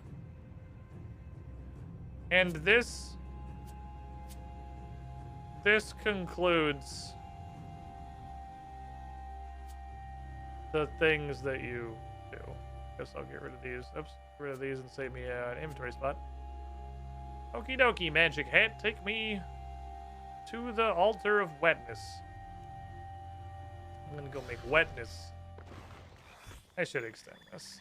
And this concludes the things that you do. Guess I'll get rid of these. Oops, get rid of these and save me an inventory spot. Okie dokie, magic hat, take me to the altar of wetness. I'm gonna go make wetness. I should extend this.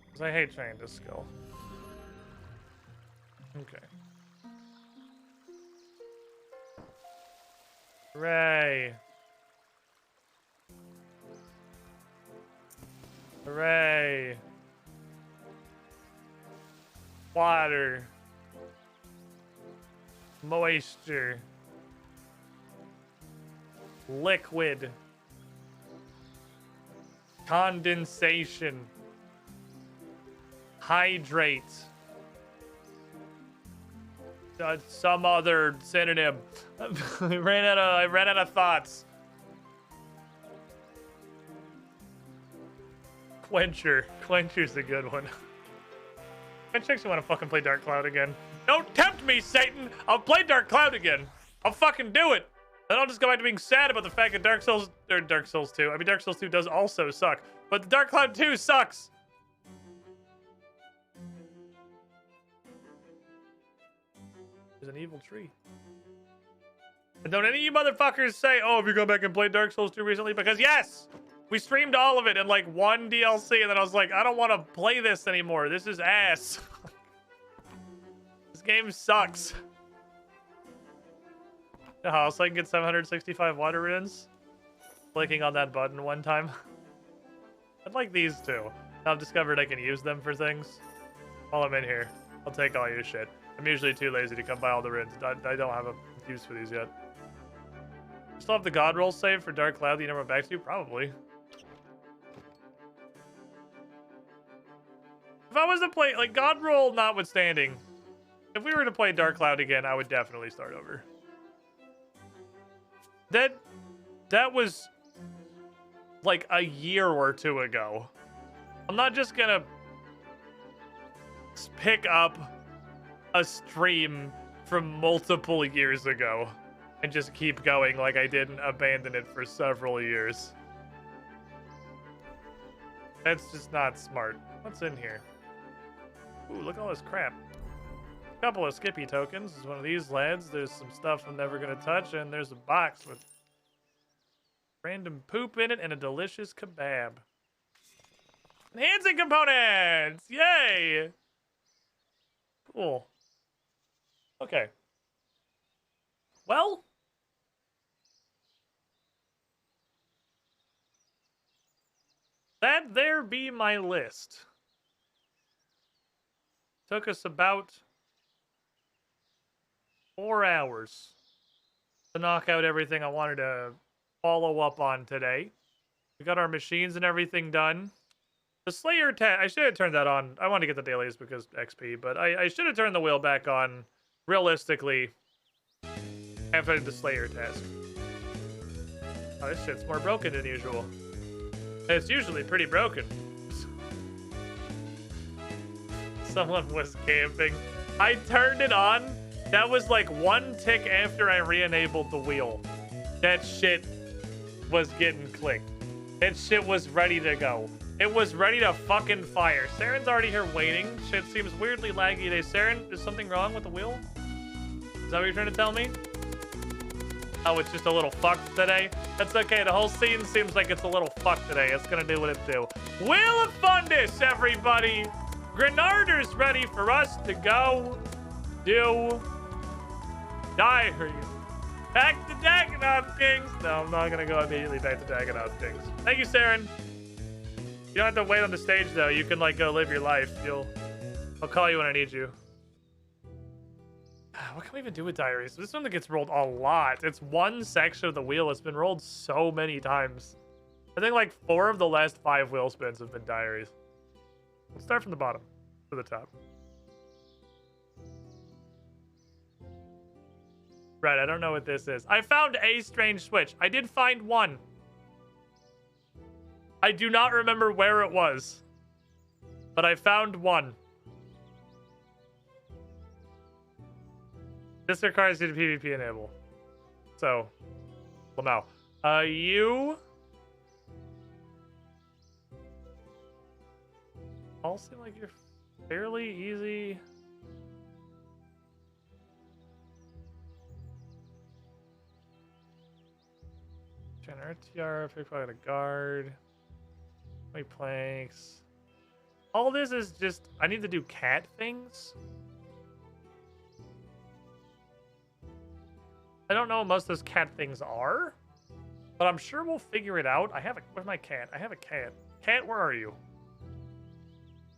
Because I hate trying this skill. Okay. Hooray. Hooray. Water. Moisture. Liquid. Condensation. Hydrate. Some other synonym. I ran out of thoughts. Quencher. Quencher's a good one. Quench makes me want to fucking play Dark Cloud again. Don't tempt me, Satan! I'll play Dark Cloud again. I'll fucking do it. Then I'll just go back to being sad about the fact that Dark Souls 2, I mean Dark Souls 2 does also suck. But the Dark Cloud 2 sucks. There's an evil tree. And don't any of you motherfuckers say, oh, have you gone back and played Dark Souls 2 recently? Because yes! We streamed all of it in like one DLC, and then I was like, I don't want to play this anymore. This is ass. This game sucks. Oh, so I can get 765 water runes? Clicking on that button one time. I'd like these two. I've discovered I can use them for things. While I'm in here, I'll take all your shit. I'm usually too lazy to come by all the runes. I don't have a use for these yet. Still have the god roll saved for Dark Cloud that you never went back to? Probably. If I was to play, like, god roll notwithstanding, if we were to play Dark Cloud again, I would definitely start over. That was like a year or two ago. I'm not just gonna pick up a stream from multiple years ago and just keep going like I didn't abandon it for several years. That's just not smart. What's in here? Ooh, look at all this crap. A couple of Skippy tokens. There's one of these lads. There's some stuff I'm never gonna touch, and there's a box with random poop in it and a delicious kebab. Enhancing components! Yay! Cool. Okay. Well, that there be my list. Took us about 4 hours to knock out everything I wanted to follow up on today. We got our machines and everything done. The Slayer test, I should have turned that on. I wanted to get the dailies because XP, but I should have turned the wheel back on realistically after the Slayer task. Oh, this shit's more broken than usual. It's usually pretty broken. Someone was camping. I turned it on. That was like one tick after I re-enabled the wheel. That shit was getting clicked. That shit was ready to go. It was ready to fucking fire. Saren's already here waiting. Shit seems weirdly laggy today. Saren, is something wrong with the wheel? Is that what you're trying to tell me? Oh, it's just a little fucked today? That's okay. The whole scene seems like it's a little fucked today. It's gonna do what it do. Wheel of Fundus, everybody! Grenarder's ready for us to go do diary. Back to Dagonoth Kings. No, I'm not gonna go immediately back to Dagonoth Kings. Thank you, Saren. You don't have to wait on the stage though. You can like go live your life. I'll call you when I need you. What can we even do with diaries? This one that gets rolled a lot. It's one section of the wheel. It's been rolled so many times. I think like 4 of the last 5 wheel spins have been diaries. Let's start from the bottom to the top. Right, I don't know what this is. I found a strange switch. I did find one. I do not remember where it was, but I found one. This requires you to PvP enable. So, Lamau. You all seem like you're fairly easy. Generate tiara, pickpocket a guard. 20 planks. All this is just, I need to do cat things. I don't know what most of those cat things are, but I'm sure we'll figure it out. Where's my cat? I have a cat. Cat, where are you?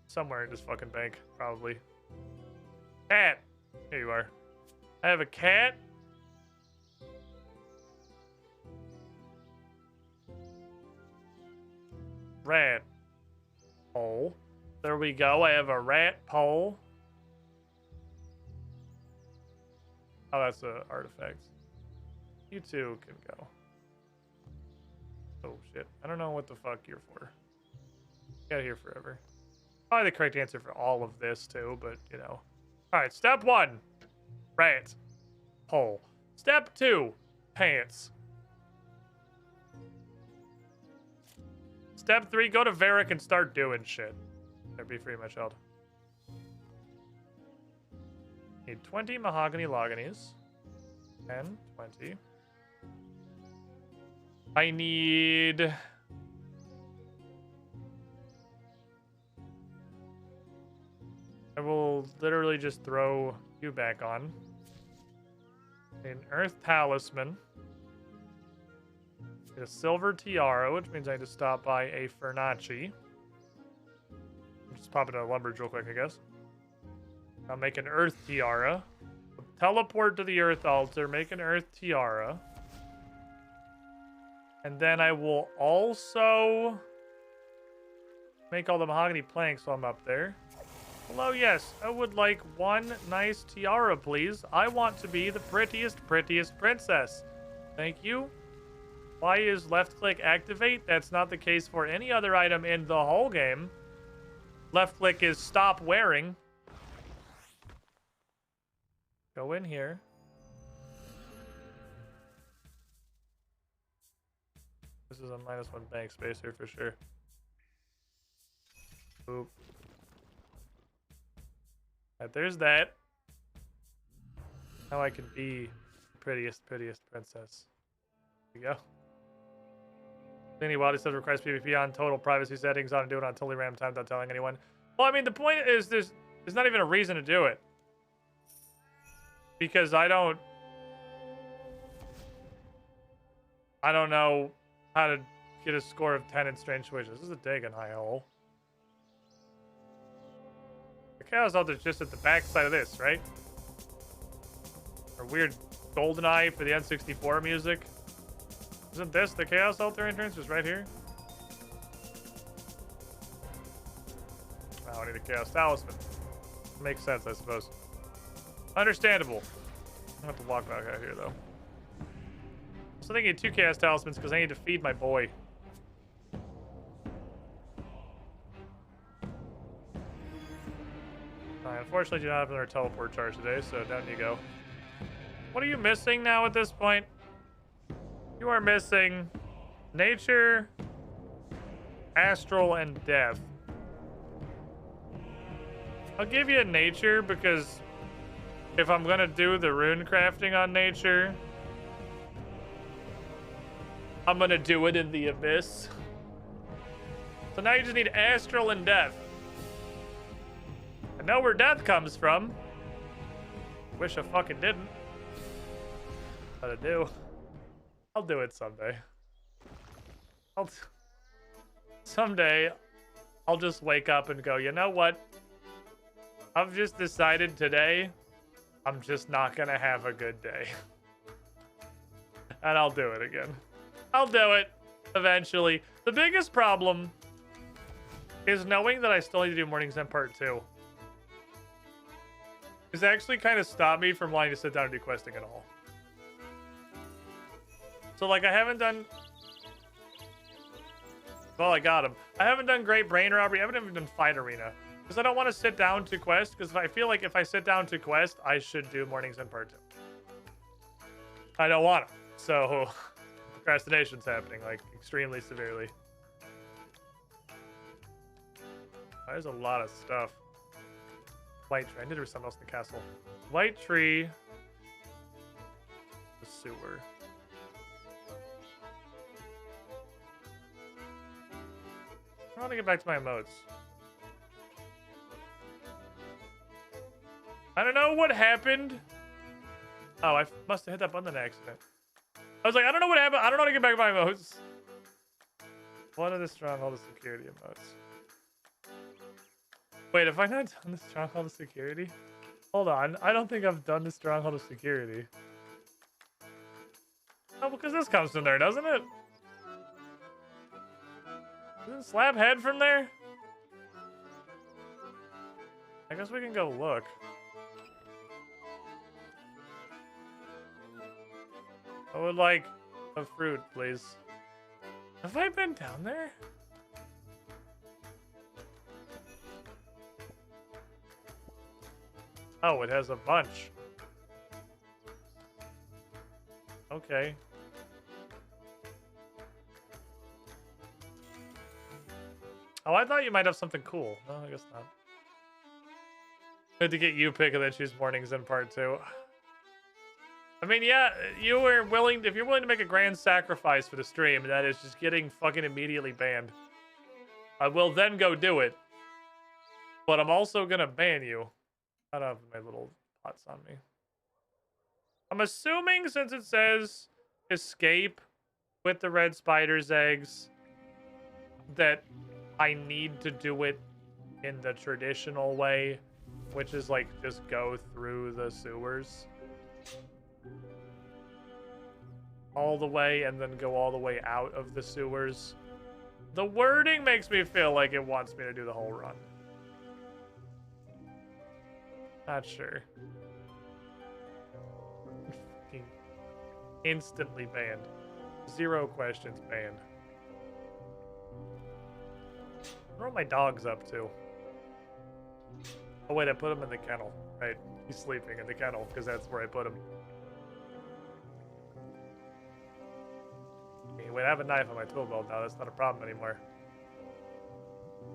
Somewhere in this fucking bank, probably. Cat. Here you are. I have a cat. Rat pole. There we go. I have a rat pole. Oh, that's an artifact. You two can go. Oh, shit. I don't know what the fuck you're for. Got here forever. Probably the correct answer for all of this, too, but, you know. Alright, step 1. Rat. Pole. Step 2. Pants. Step 3, go to Varric and start doing shit. That'd be pretty much held. Need 20 mahogany loganies. 10, 20. I need... I will literally just throw you back on. An Earth Talisman. A silver tiara, which means I need to stop by a Fernacci. Just pop into Lumbridge real quick, I guess. I'll make an earth tiara. Teleport to the earth altar, make an earth tiara. And then I will also make all the mahogany planks while I'm up there. Hello, yes. I would like one nice tiara, please. I want to be the prettiest princess. Thank you. Why is left click activate? That's not the case for any other item in the whole game. Left click is stop wearing. Go in here. This is a -1 bank space here for sure. Oop. Right, there's that. Now I can be the prettiest princess. There we go. Any Wildy says requires PvP on total privacy settings on and do it on totally random time without telling anyone. Well, I mean, the point is there's not even a reason to do it. Because I don't know how to get a score of 10 in Strange Wishes. This is a Dagon high hole. The Chaos Altar's just at the back side of this, right? Or weird golden eye for the N64 music. Isn't this the Chaos Altar entrance? Just right here? Oh, I need a Chaos Talisman. Makes sense, I suppose. Understandable. I'm gonna have to walk back out here, though. So I think I need 2 Chaos Talismans because I need to feed my boy. Unfortunately, do not have another teleport charge today, so down you go. What are you missing now at this point? You are missing nature, astral, and death. I'll give you a nature because if I'm gonna do the rune crafting on nature, I'm gonna do it in the abyss. So now you just need astral and death. I know where death comes from. Wish I fucking didn't. But I do. I'll do it someday. Someday, I'll just wake up and go, you know what? I've just decided today, I'm just not gonna have a good day. And I'll do it again. I'll do it eventually. The biggest problem is knowing that I still need to do Morning's End Part 2. It's actually kind of stopped me from wanting to sit down and do questing at all. So, like, I haven't done... Well, I got him. I haven't done Great Brain Robbery. I haven't even done Fight Arena. Because I don't want to sit down to quest. Because I feel like if I sit down to quest, I should do Morning's End Part 2. I don't want to. So, procrastination's happening, like, extremely severely. There's a lot of stuff. White tree. I knew there was something else in the castle. White tree. The sewer. I want to get back to my emotes. I don't know what happened. Oh, I must have hit that button in accident. I was like, I don't know what happened. I don't know how to get back to my emotes. What are the Stronghold of Security emotes? Wait, have I not done the Stronghold of Security? Hold on. I don't think I've done the Stronghold of Security. Oh, because this comes from there, doesn't it? Doesn't Slab head from there? I guess we can go look. I would like a fruit, please. Have I been down there? Oh, it has a bunch. Okay. Oh, I thought you might have something cool. No, I guess not. Good to get you pick and then choose Mornings in Part 2. I mean, yeah, you were willing, if you're willing to make a grand sacrifice for the stream, that is just getting fucking immediately banned. I will then go do it. But I'm also gonna ban you. I don't have my little pots on me. I'm assuming since it says escape with the red spider's eggs that I need to do it in the traditional way, which is like just go through the sewers all the way and then go all the way out of the sewers. The wording makes me feel like it wants me to do the whole run. Not sure. Fucking instantly banned. 0 questions banned. I wonder what my dog's up to. Oh wait, I put him in the kennel. Right, he's sleeping in the kennel because that's where I put him. Okay, wait, I have a knife on my tool belt now. That's not a problem anymore.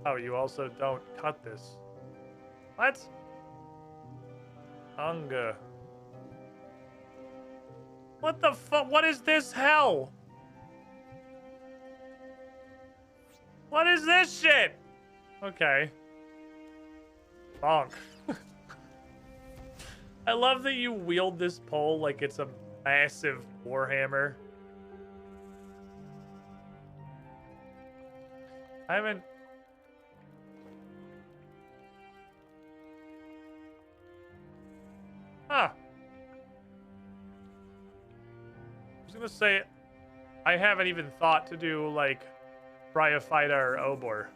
Oh, you also don't cut this. What? Unga. What the fuck? What is this hell? What is this shit? Okay. Bonk. I love that you wield this pole like it's a massive warhammer. I haven't... Huh. I was gonna say, I haven't even thought to do, like, Bryophyta or Obor.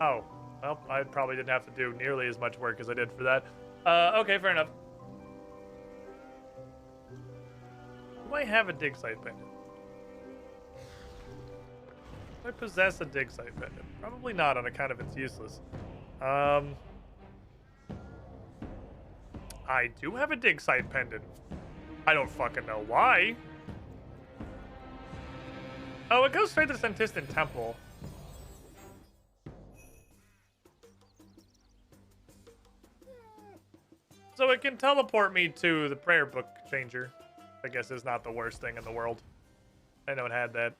Oh. Well, I probably didn't have to do nearly as much work as I did for that. Okay, fair enough. Do I have a dig site pendant? Do I possess a dig site pendant? Probably not on account of it's useless. I do have a dig site pendant. I don't fucking know why. Oh, it goes straight to the Sentistan Temple. So it can teleport me to the prayer book changer. I guess is not the worst thing in the world. I know it had that.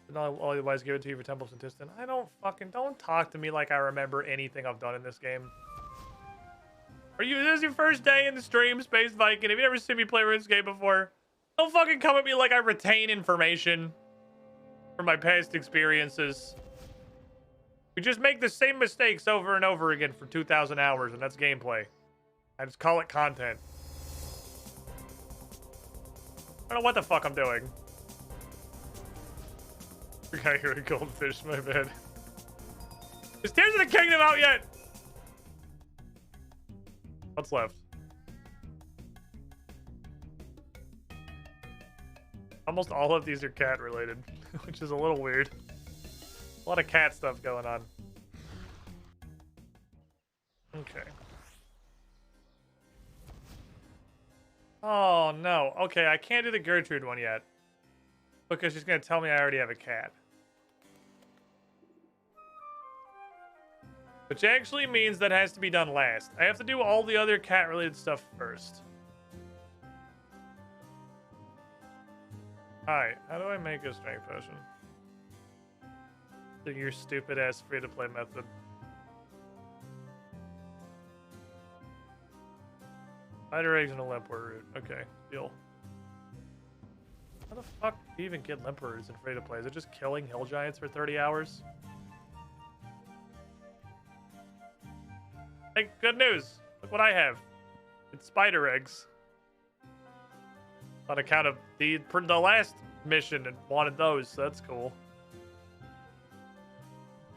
And I'll otherwise give it to you for Temple Sentistan. I don't talk to me like I remember anything I've done in this game. This is your first day in the stream, Space Viking? Have you ever seen me play RuneScape before? Don't fucking come at me like I retain information from my past experiences. We just make the same mistakes over and over again for 2,000 hours, and that's gameplay. I just call it content. I don't know what the fuck I'm doing. Okay, you're a goldfish, my bad. Is Tears of the Kingdom out yet? What's left? Almost all of these are cat related, which is a little weird. A lot of cat stuff going on. Okay. Oh, no. Okay, I can't do the Gertrude one yet. Because she's going to tell me I already have a cat. Which actually means that has to be done last. I have to do all the other cat-related stuff first. Alright, how do I make a strength potion? Your stupid-ass free-to-play method. Spider eggs and a Lemper root. Okay, deal. How the fuck do you even get Lemper roots in free-to-play? Is it just killing hill giants for 30 hours? Hey, good news! Look what I have. It's spider eggs. On account of the last mission and wanted those, so that's cool.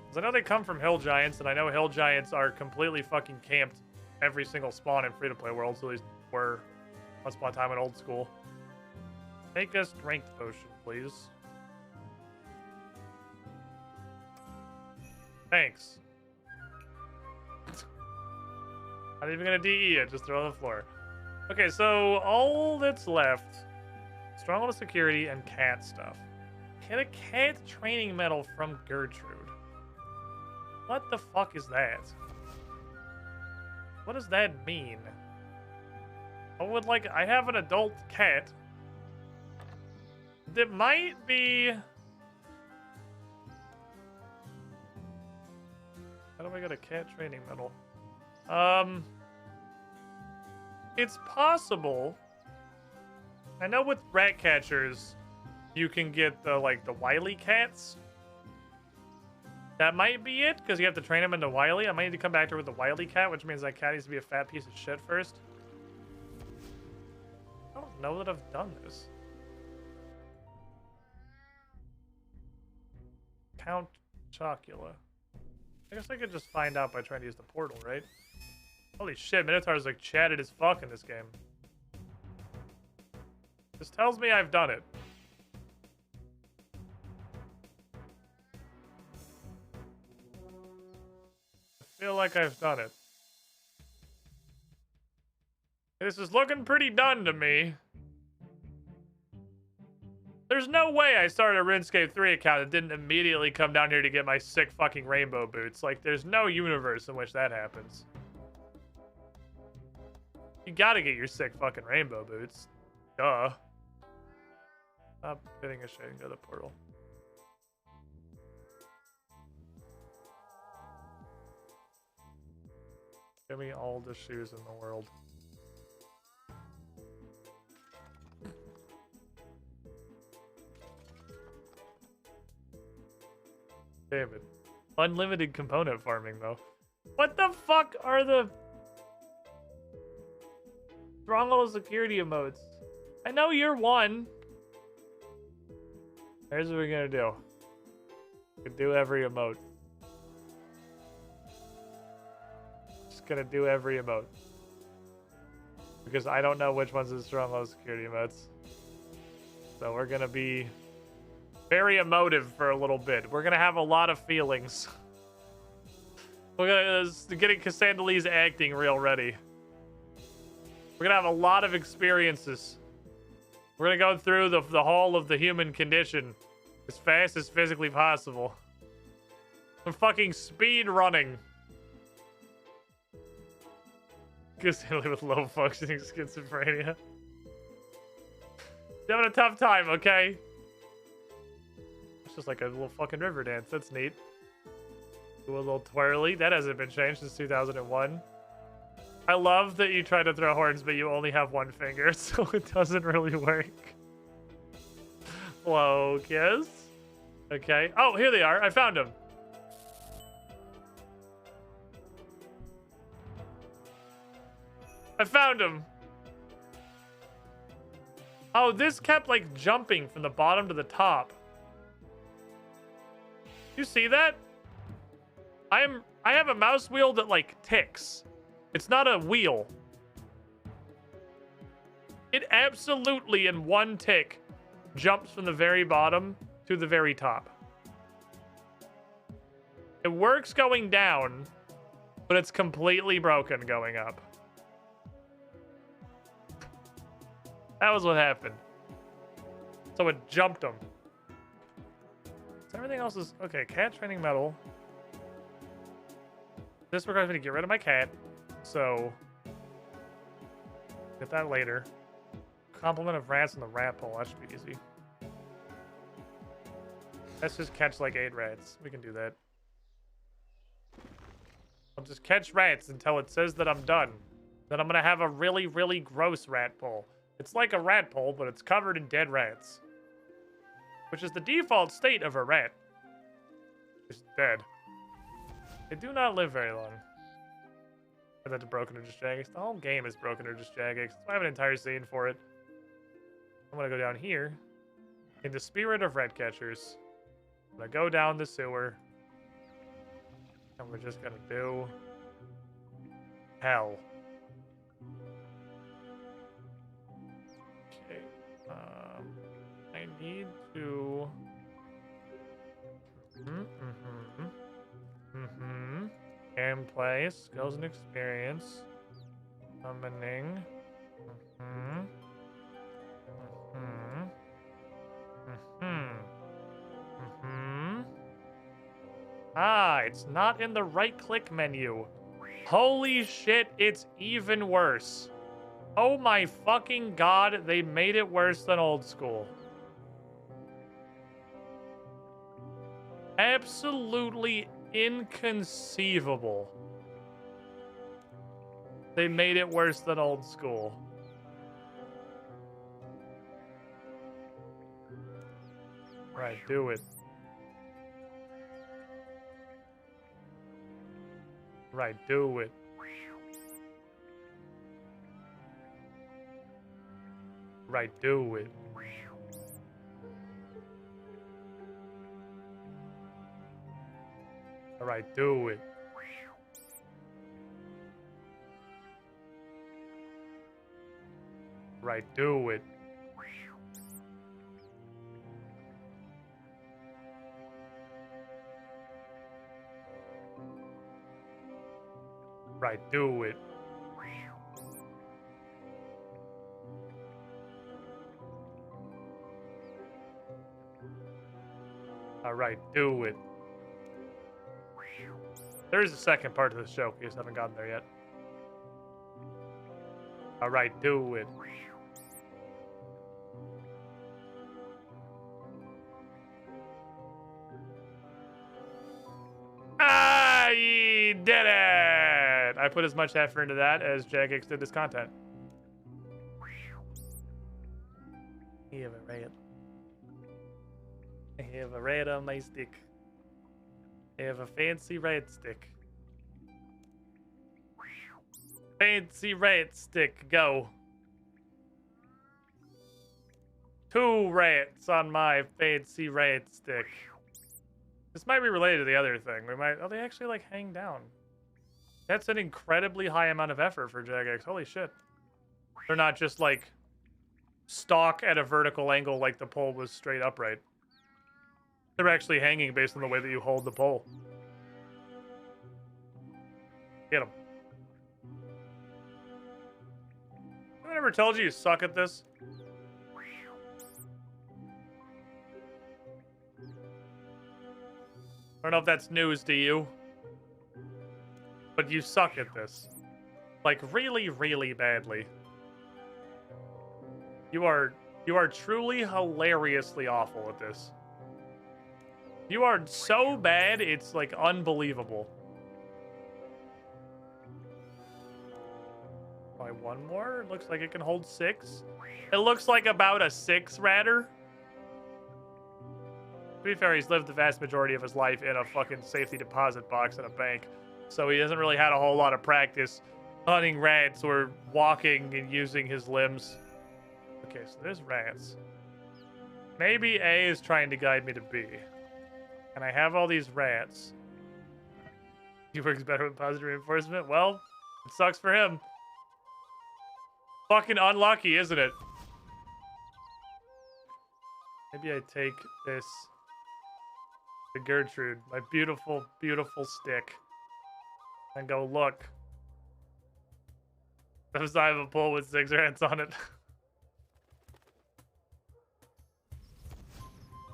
Because I know they come from hill giants, and I know hill giants are completely fucking camped every single spawn in free-to-play worlds, so at least were once upon a time in old school. Make a strength potion, please. Thanks. Not even gonna DE it, just throw it on the floor. Okay, so all that's left, stronghold of security and cat stuff. Get a cat training medal from Gertrude. What the fuck is that? What does that mean? I have an adult cat. That might be... How do I get a cat training medal? It's possible I know with rat catchers, you can get the like the wily cats. That might be it, because you have to train him into wily. I might need to come back to her with the wily cat, which means that cat needs to be a fat piece of shit first. I don't know that I've done this. Count Chocula. I guess I could just find out by trying to use the portal, right? Holy shit, Minotaur's like chatted as fuck in this game. This tells me I've done it. I feel like I've done it. This is looking pretty done to me. There's no way I started a RuneScape 3 account and didn't immediately come down here to get my sick fucking rainbow boots. Like, there's no universe in which that happens. You gotta get your sick fucking rainbow boots. Duh. Stop getting a shit and go to the portal. Give me all the shoes in the world. Damn it. Unlimited component farming, though. What the fuck are the stronghold security emotes? I know you're one. Here's what we're gonna do. We can do every emote. Just gonna do every emote. Because I don't know which one's the stronghold security emotes. So we're gonna be very emotive for a little bit. We're gonna have a lot of feelings. We're gonna getting Cassandalee's acting real ready. We're gonna have a lot of experiences. We're gonna go through the whole of the human condition as fast as physically possible. I'm fucking speed running. Cassandlee with low functioning schizophrenia. You're having a tough time, okay? It's just like a little fucking river dance. That's neat. Do a little twirly. That hasn't been changed since 2001. I love that you try to throw horns, but you only have one finger, so it doesn't really work. Focus. Okay. Oh, here they are. I found them. I found them. Oh, this kept like jumping from the bottom to the top. You see that? I have a mouse wheel that like ticks. It's not a wheel. It absolutely in one tick jumps from the very bottom to the very top. It works going down, but it's completely broken going up. That was what happened. So it jumped them. So everything else is... Okay, cat training medal. This requires me to get rid of my cat. So... get that later. Complement of rats in the rat pole. That should be easy. Let's just catch like 8 rats. We can do that. I'll just catch rats until it says that I'm done. Then I'm gonna have a really, really gross rat pole. It's like a rat pole, but it's covered in dead rats. Which is the default state of a rat. It's dead. They do not live very long. And that's broken or just jagex. The whole game is broken or just jagex. So I have an entire scene for it. I'm gonna go down here. In the spirit of rat catchers. I'm gonna go down the sewer. And we're just gonna do hell. Okay. I need to gameplay, skills and experience. Summoning. Ah, it's not in the right-click menu. Holy shit, it's even worse. Oh my fucking god, they made it worse than old school. Absolutely inconceivable. They made it worse than old school. Right, do it. Right, do it. Right, do it. All right, do it. Right, do it. Right, do it. All right, do it. There's a second part of this joke. You just haven't gotten there yet. All right, do it. I did it! I put as much effort into that as Jagex did this content. You have a rat. I have a rat on my stick. I have a fancy rat stick. Fancy rat stick, go. 2 rats on my fancy rat stick. This might be related to the other thing. We might... Oh, they actually, like, hang down. That's an incredibly high amount of effort for Jagex. Holy shit. They're not just, like, stock at a vertical angle like the pole was straight upright. They're actually hanging based on the way that you hold the pole. Get them. I never told you suck at this. I don't know if that's news to you, but you suck at this. Like, really, really badly. You are truly hilariously awful at this. You are so bad, it's, like, unbelievable. Probably one more? It looks like it can hold 6. It looks like about a 6 ratter. To be fair, he's lived the vast majority of his life in a fucking safety deposit box in a bank. So he hasn't really had a whole lot of practice hunting rats or walking and using his limbs. Okay, so there's rats. Maybe A is trying to guide me to B. And I have all these rats. He works better with positive reinforcement? Well, it sucks for him. Fucking unlucky, isn't it? Maybe I take this... to Gertrude, my beautiful, beautiful stick, and go, look. There's I have a pole with 6 rats on it.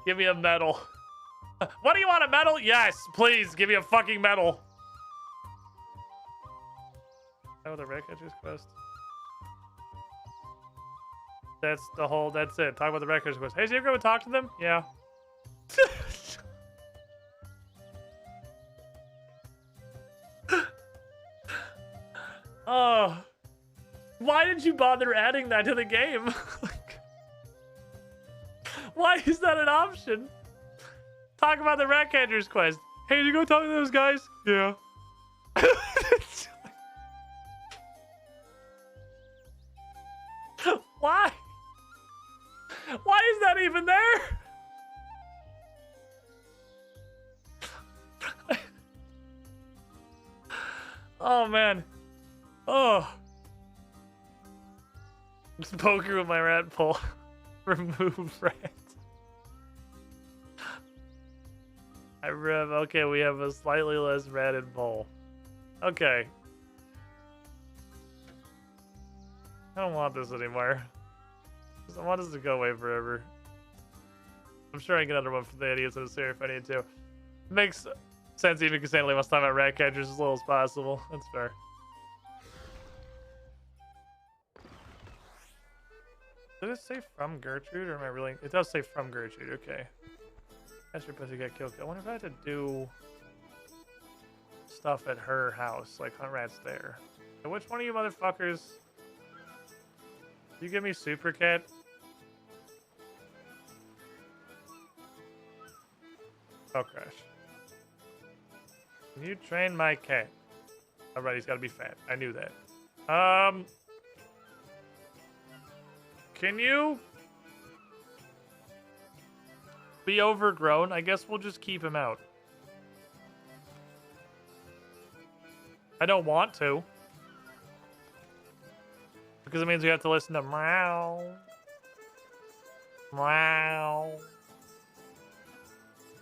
Give me a medal. What do you want, a medal? Yes, please, give me a fucking medal. Oh, the Wreckage quest. That's the whole, that's it. Talk about the Wreckage quest. Hey, so you ever go and talk to them? Yeah. Oh, why did you bother adding that to the game? Like, why is that an option? Talk about the Wreckage quest. Hey, did you go talk to those guys? Yeah. Why? Why is that even there? Oh, man. Oh. Just poker with my rat pole. Remove rat. Okay, we have a slightly less ratted pole. Okay. I don't want this anymore. I want this to go away forever. I'm sure I can get another one from the idiots in the series if I need to. Makes sense even because Stanley wants to talk about rat catchers as little as possible. That's fair. Did it say from Gertrude, or am I really... It does say from Gertrude, okay. That's your pussy got killed. I wonder if I had to do stuff at her house, like hunt rats there. So which one of you motherfuckers... You give me Super Cat? Oh, crash. Can you train my cat? Alright, he's gotta be fat. I knew that. Can you be overgrown? I guess we'll just keep him out. I don't want to. Because it means we have to listen to meow. Meow.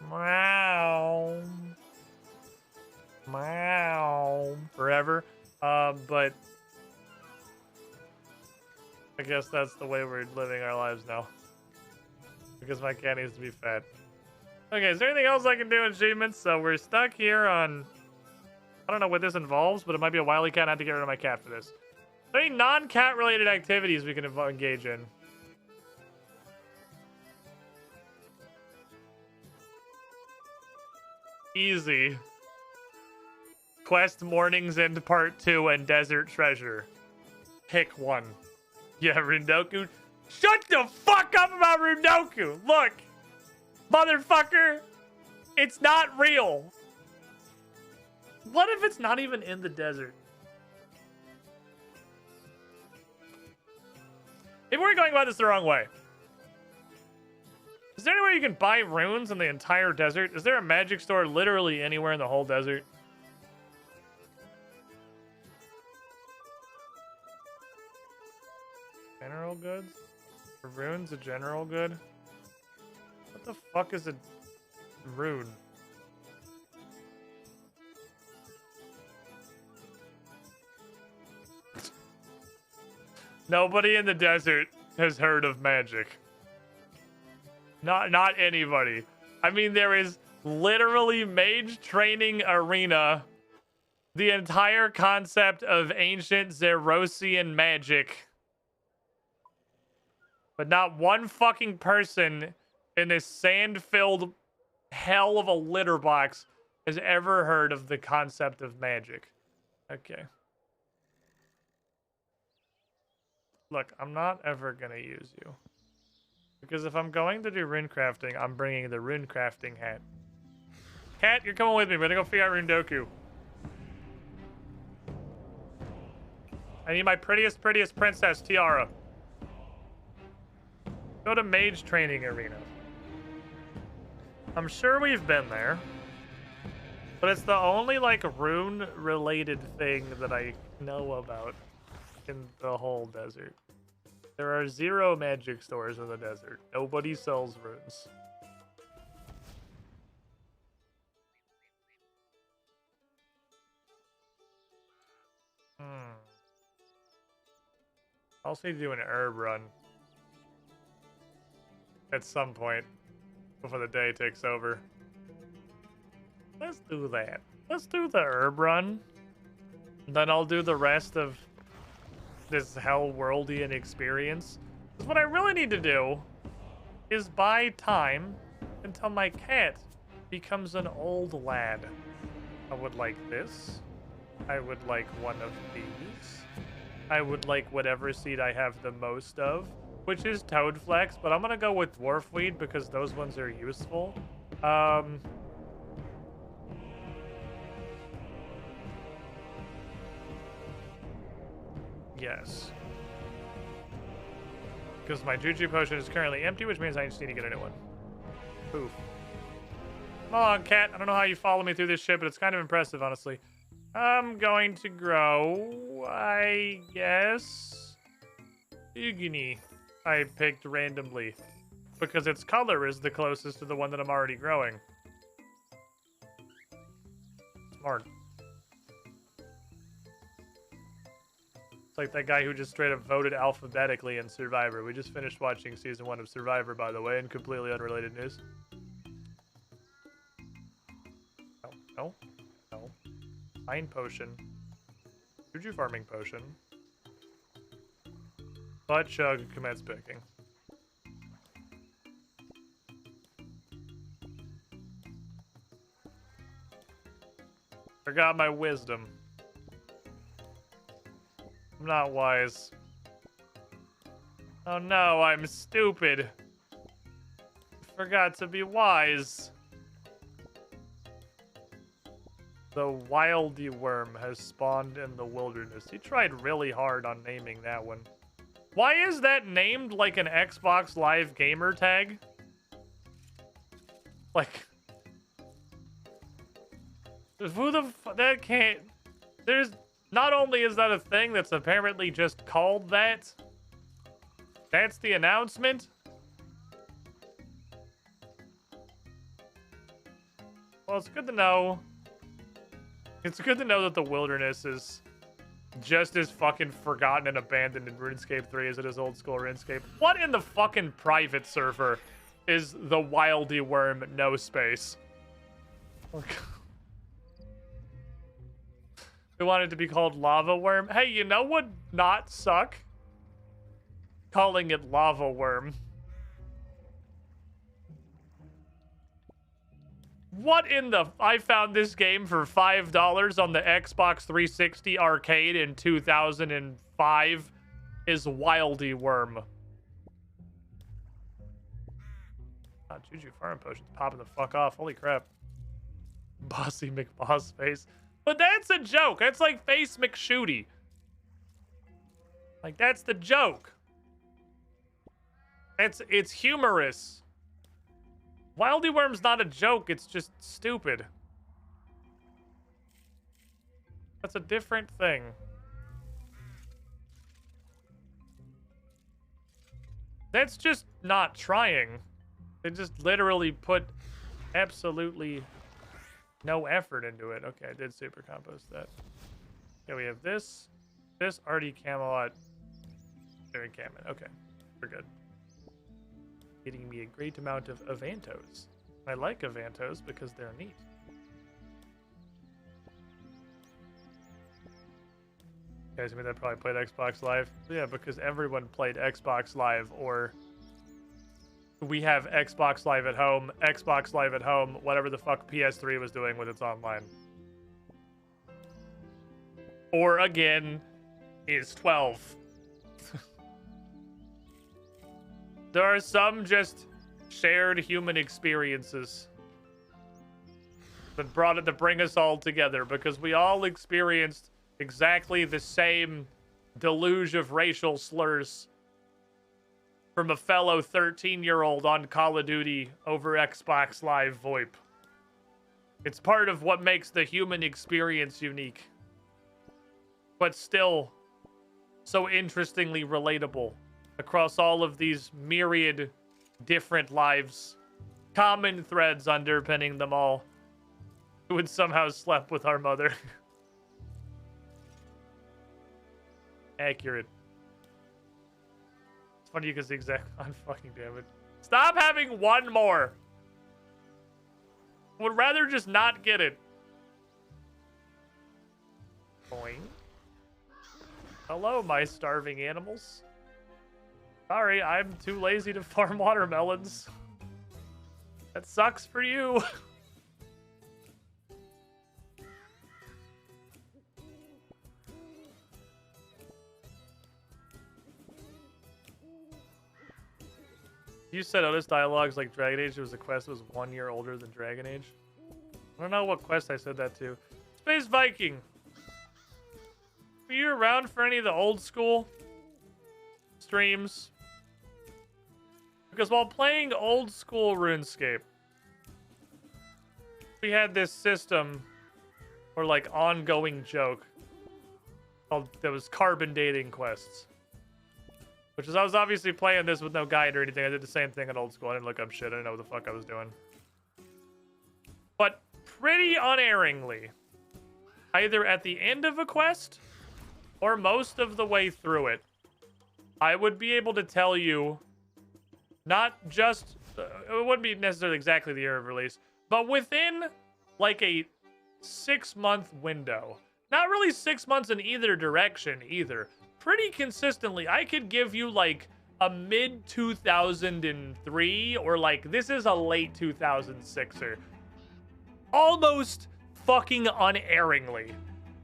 Meow. Meow. Forever. But I guess that's the way we're living our lives now. Because my cat needs to be fed. Okay, is there anything else I can do in achievements? So we're stuck here on... I don't know what this involves, but it might be a wily cat. I have to get rid of my cat for this. Are there any non-cat related activities we can engage in? Easy. Quest Mornings End Part 2 and Desert Treasure. Pick one. Yeah, Rundoku. Shut the fuck up about Rundoku! Look! Motherfucker! It's not real! What if it's not even in the desert? Maybe we're going about this the wrong way. Is there any way you can buy runes in the entire desert? Is there a magic store literally anywhere in the whole desert? General goods? Are runes a general good? What the fuck is a rune? Nobody in the desert has heard of magic. Not anybody. I mean, there is literally Mage Training Arena. The entire concept of ancient Zerosian magic. But not one fucking person in this sand-filled hell of a litter box has ever heard of the concept of magic. Okay. Look, I'm not ever gonna use you. Because if I'm going to do rune crafting, I'm bringing the rune crafting hat. Cat, you're coming with me. We're gonna go figure out Rundoku. I need my prettiest princess, Tiara. Go to Mage Training Arena. I'm sure we've been there. But it's the only, like, rune-related thing that I know about in the whole desert. There are 0 magic stores in the desert. Nobody sells runes. Also need to do an herb run. At some point. Before the day takes over. Let's do that. Let's do the herb run. Then I'll do the rest of this hell worldian experience. Because what I really need to do is buy time until my cat becomes an old lad. I would like this. I would like one of these. I would like whatever seed I have the most of, which is Toadflex, but I'm gonna go with Dwarfweed because those ones are useful. Yes. Because my Juju potion is currently empty, which means I just need to get a new one. Poof. Come on, cat. I don't know how you follow me through this shit, but it's kind of impressive, honestly. I'm going to grow, I guess, Igni. I picked randomly. Because its color is the closest to the one that I'm already growing. Smart. Like that guy who just straight up voted alphabetically in Survivor. We just finished watching season 1 of Survivor, by the way, in completely unrelated news. No. Fine potion. Juju farming potion. Butt chug, commence picking. Forgot my wisdom. I'm not wise. Oh no, I'm stupid. Forgot to be wise. The wildy worm has spawned in the wilderness. He tried really hard on naming that one. Why is that named like an Xbox Live gamer tag? Like, who the that can't... There's... Not only is that a thing that's apparently just called that, that's the announcement. Well, it's good to know. It's good to know that the wilderness is just as fucking forgotten and abandoned in RuneScape 3 as it is old school RuneScape. What in the fucking private server is the wildy worm no space? We want it to be called lava worm. Hey, you know what not suck? Calling it lava worm. What in the... I found this game for $5 on the Xbox 360 arcade in 2005 is Wildy Worm. Ah, Juju Farm Potion's popping the fuck off. Holy crap. Bossy McBoss face. But that's a joke. That's like Face McShooty. Like, that's the joke. It's humorous. Wildy Worm's not a joke, it's just stupid. That's a different thing. That's just not trying. They just literally put absolutely no effort into it. Okay, I did super compost that. Okay, we have this, Artie Camelot, Aaron Cameron. Okay, we're good. Getting me a great amount of Avantos. I like Avantos because they're neat. Guys, I mean, that probably played Xbox Live. Yeah, because everyone played Xbox Live, or we have Xbox Live at home, whatever the fuck PS3 was doing with its online. Or again, is 12. There are some just shared human experiences that bring us all together because we all experienced exactly the same deluge of racial slurs from a fellow 13-year-old on Call of Duty over Xbox Live VoIP. It's part of what makes the human experience unique, but still so interestingly relatable across all of these myriad different lives. Common threads underpinning them all. Who had somehow slept with our mother. Accurate. It's funny because the exact... I'm fucking damn it. Stop having one more. Would rather just not get it. Boing. Hello, my starving animals. Sorry, I'm too lazy to farm watermelons. That sucks for you. You said Otis dialogues like Dragon Age. There was a quest that was 1 year older than Dragon Age. I don't know what quest I said that to. Space Viking. Were you around for any of the old school streams? Because while playing old school RuneScape, we had this system or like ongoing joke called, that was carbon dating quests. Which is, I was obviously playing this with no guide or anything. I did the same thing in old school. I didn't look up shit. I didn't know what the fuck I was doing. But pretty unerringly, either at the end of a quest or most of the way through it, I would be able to tell you not just, it wouldn't be necessarily exactly the year of release, but within like a 6-month window. Not really 6 months in either direction either. Pretty consistently, I could give you like a mid-2003 or like this is a late 2006er. Almost fucking unerringly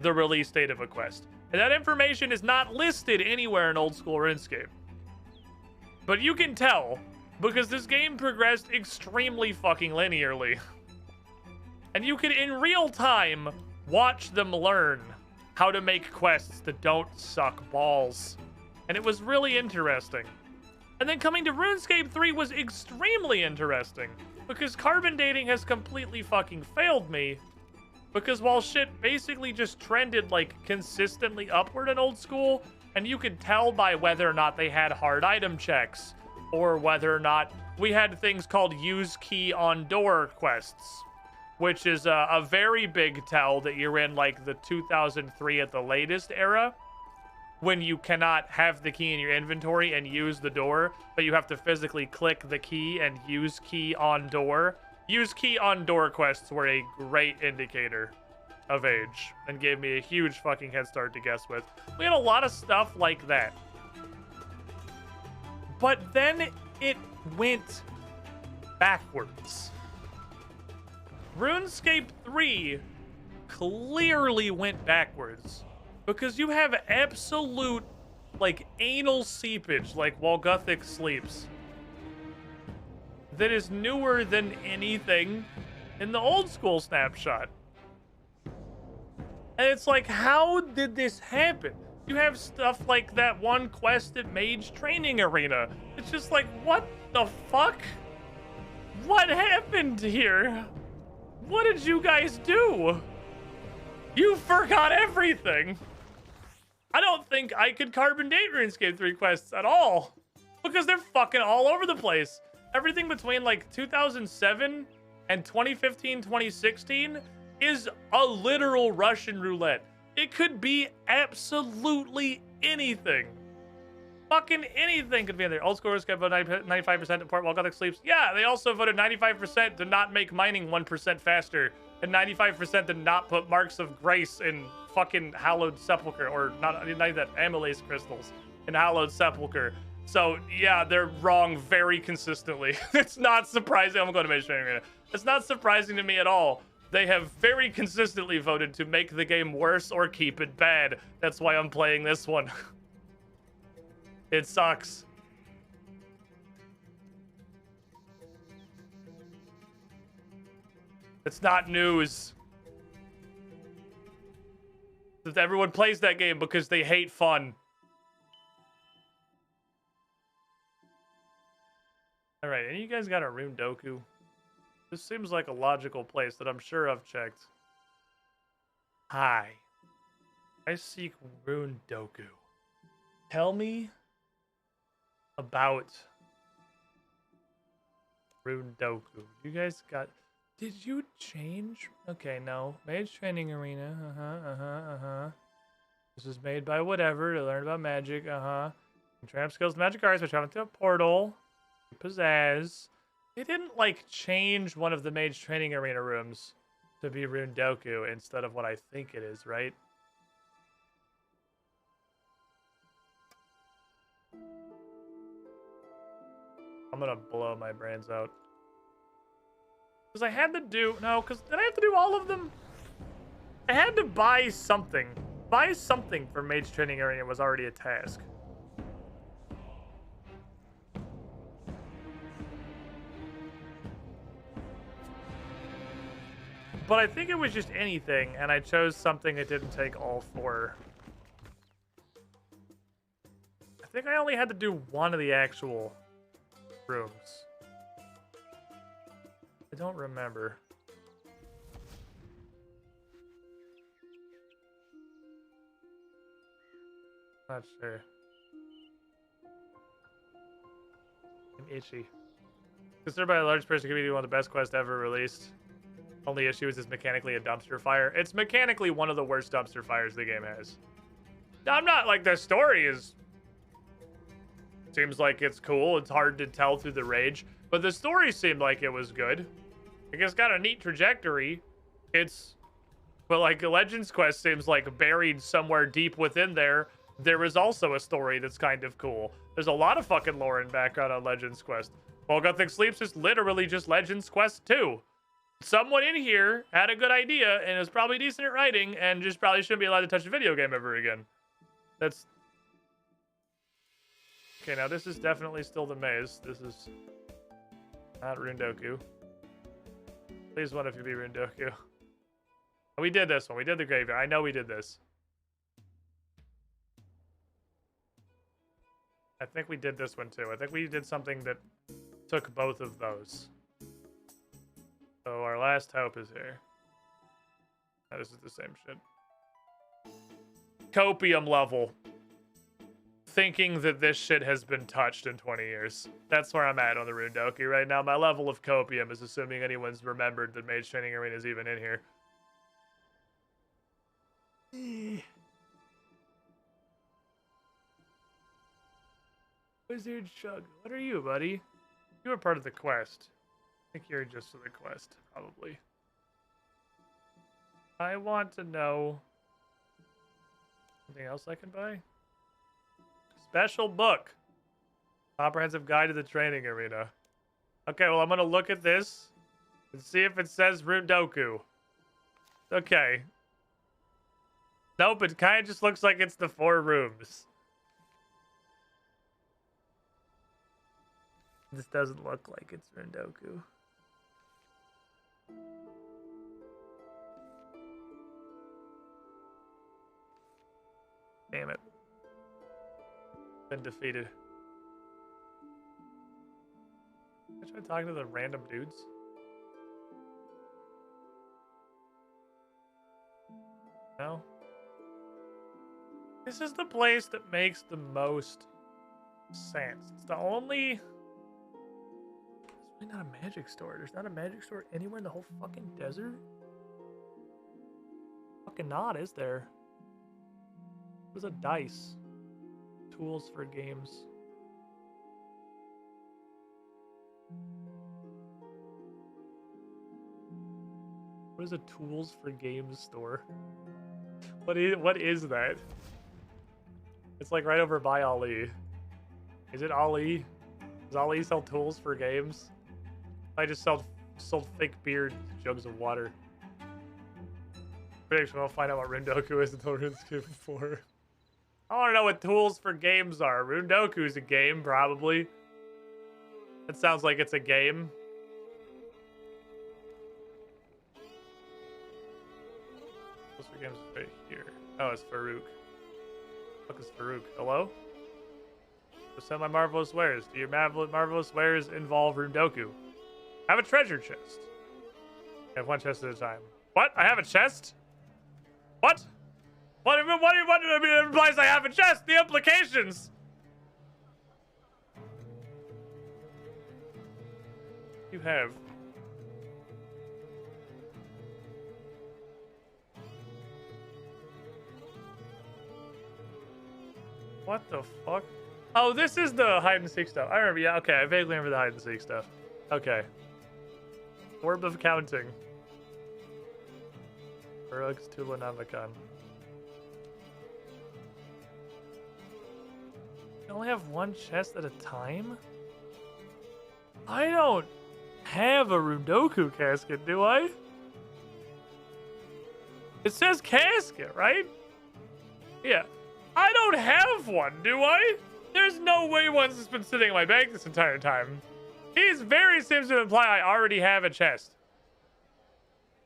the release date of a quest. And that information is not listed anywhere in old school RuneScape. But you can tell because this game progressed extremely fucking linearly. And you could in real time watch them learn how to make quests that don't suck balls. And it was really interesting. And then coming to RuneScape 3 was extremely interesting, because carbon dating has completely fucking failed me. Because while shit basically just trended like consistently upward in old school, and you could tell by whether or not they had hard item checks, or whether or not we had things called use key on door quests, which is a very big tell that you're in like the 2003 at the latest era, when you cannot have the key in your inventory and use the door, but you have to physically click the key and use key on door. Use key on door quests were a great indicator of age and gave me a huge fucking head start to guess with. We had a lot of stuff like that. But then it went backwards. RuneScape 3 clearly went backwards because you have absolute like anal seepage like while Gothic sleeps that is newer than anything in the old school snapshot. And it's like, how did this happen? You have stuff like that one quest at Mage Training Arena. It's just like, what the fuck? What happened here? What did you guys do? You forgot everything. I don't think I could carbon date RuneScape 3 quests at all, because they're fucking all over the place. Everything between like 2007 and 2015, 2016 is a literal Russian roulette. It could be absolutely anything. Fucking anything could be in there. Old scores got voted 95% to port while Gothic sleeps. Yeah, they also voted 95% to not make mining 1% faster, and 95% to not put marks of grace in fucking hallowed sepulcher, or not that amylase crystals in hallowed sepulcher. So yeah, they're wrong very consistently. It's not surprising. I'm going to Mage Training Arena. It's not surprising to me at all. They have very consistently voted to make the game worse or keep it bad. That's why I'm playing this one. It sucks. It's not news. That everyone plays that game because they hate fun. All right, and you guys got a Rune Doku? This seems like a logical place that I'm sure I've checked. Hi. I seek Rune Doku. Tell me about Rune Doku. You guys got... Did you change? Okay, no. Mage Training Arena. This is made by whatever to learn about magic. Tramp skills, magic arts, by traveling to a portal. Pizzazz. They didn't, like, change one of the Mage Training Arena rooms to be Rune Doku instead of what I think it is, right? I'm gonna blow my brains out. Because I had to do... No, because did I have to do all of them? I had to buy something. Buy something for Mage Training Arena was already a task. But I think it was just anything, and I chose something that didn't take all 4. I think I only had to do one of the actual rooms. I don't remember. Not sure. I'm itchy. Considered by a large person community one of the best quests ever released. Only issue is it's mechanically a dumpster fire. It's mechanically one of the worst dumpster fires the game has. Now, I'm not like the story is... Seems like it's cool. It's hard to tell through the rage. But the story seemed like it was good. Like, it's got a neat trajectory. It's... But like Legends Quest seems like buried somewhere deep within there. There is also a story that's kind of cool. There's a lot of fucking lore and background on Legends Quest. While Gothic Sleeps is literally just Legends Quest 2. Someone in here had a good idea and is probably decent at writing and just probably shouldn't be allowed to touch a video game ever again. That's... Okay, now this is definitely still the maze. This is not Rune Doku. Please, what if you be Rune Doku? We did this one. We did the graveyard. I know we did this. I think we did this one too. I think we did something that took both of those. So our last hope is here. Oh, this is the same shit. Copium level. Thinking that this shit has been touched in 20 years. That's where I'm at on the Rundoku right now. My level of copium is assuming anyone's remembered that Mage Training Arena is even in here. Wizard Shug. What are you, buddy? You were part of the quest. I think you're just for the quest, probably. I want to know... Anything else I can buy? Special book. Comprehensive Guide to the Training Arena. Okay, well, I'm going to look at this and see if it says Rundoku. Okay. Nope, it kind of just looks like it's the 4 rooms. This doesn't look like it's Rundoku. Damn it. Been defeated. I try talking to the random dudes. No? This is the place that makes the most sense. It's the only... There's really not a magic store. There's not a magic store anywhere in the whole fucking desert? Fucking not, is there? There's a dice. Tools for games. What is a tools for games store? What is that? It's like right over by Ali. Is it Ali? Does Ali sell tools for games? I just sold fake beer and jugs of water. Prediction, I'll find out what Rundoku is until Runescape 4. I want to know what tools for games are. Rundoku's a game, probably. It sounds like it's a game. Tools for games is right here. Oh, it's Farouk. What is Farouk? Hello? Send my marvelous wares. Do your marvelous wares involve Rundoku? I have a treasure chest. I have one chest at a time. What? I have a chest? What? What implies I have a chest? The implications! You have. What the fuck? Oh, this is the hide and seek stuff. I remember, yeah, okay, I vaguely remember the hide and seek stuff. Okay. Orb of counting. Urux Tulanamacon. You only have one chest at a time? I don't have a Rundoku casket, do I? It says casket, right? Yeah. I don't have one, do I? There's no way one's just been sitting in my bag this entire time. Seems to imply I already have a chest.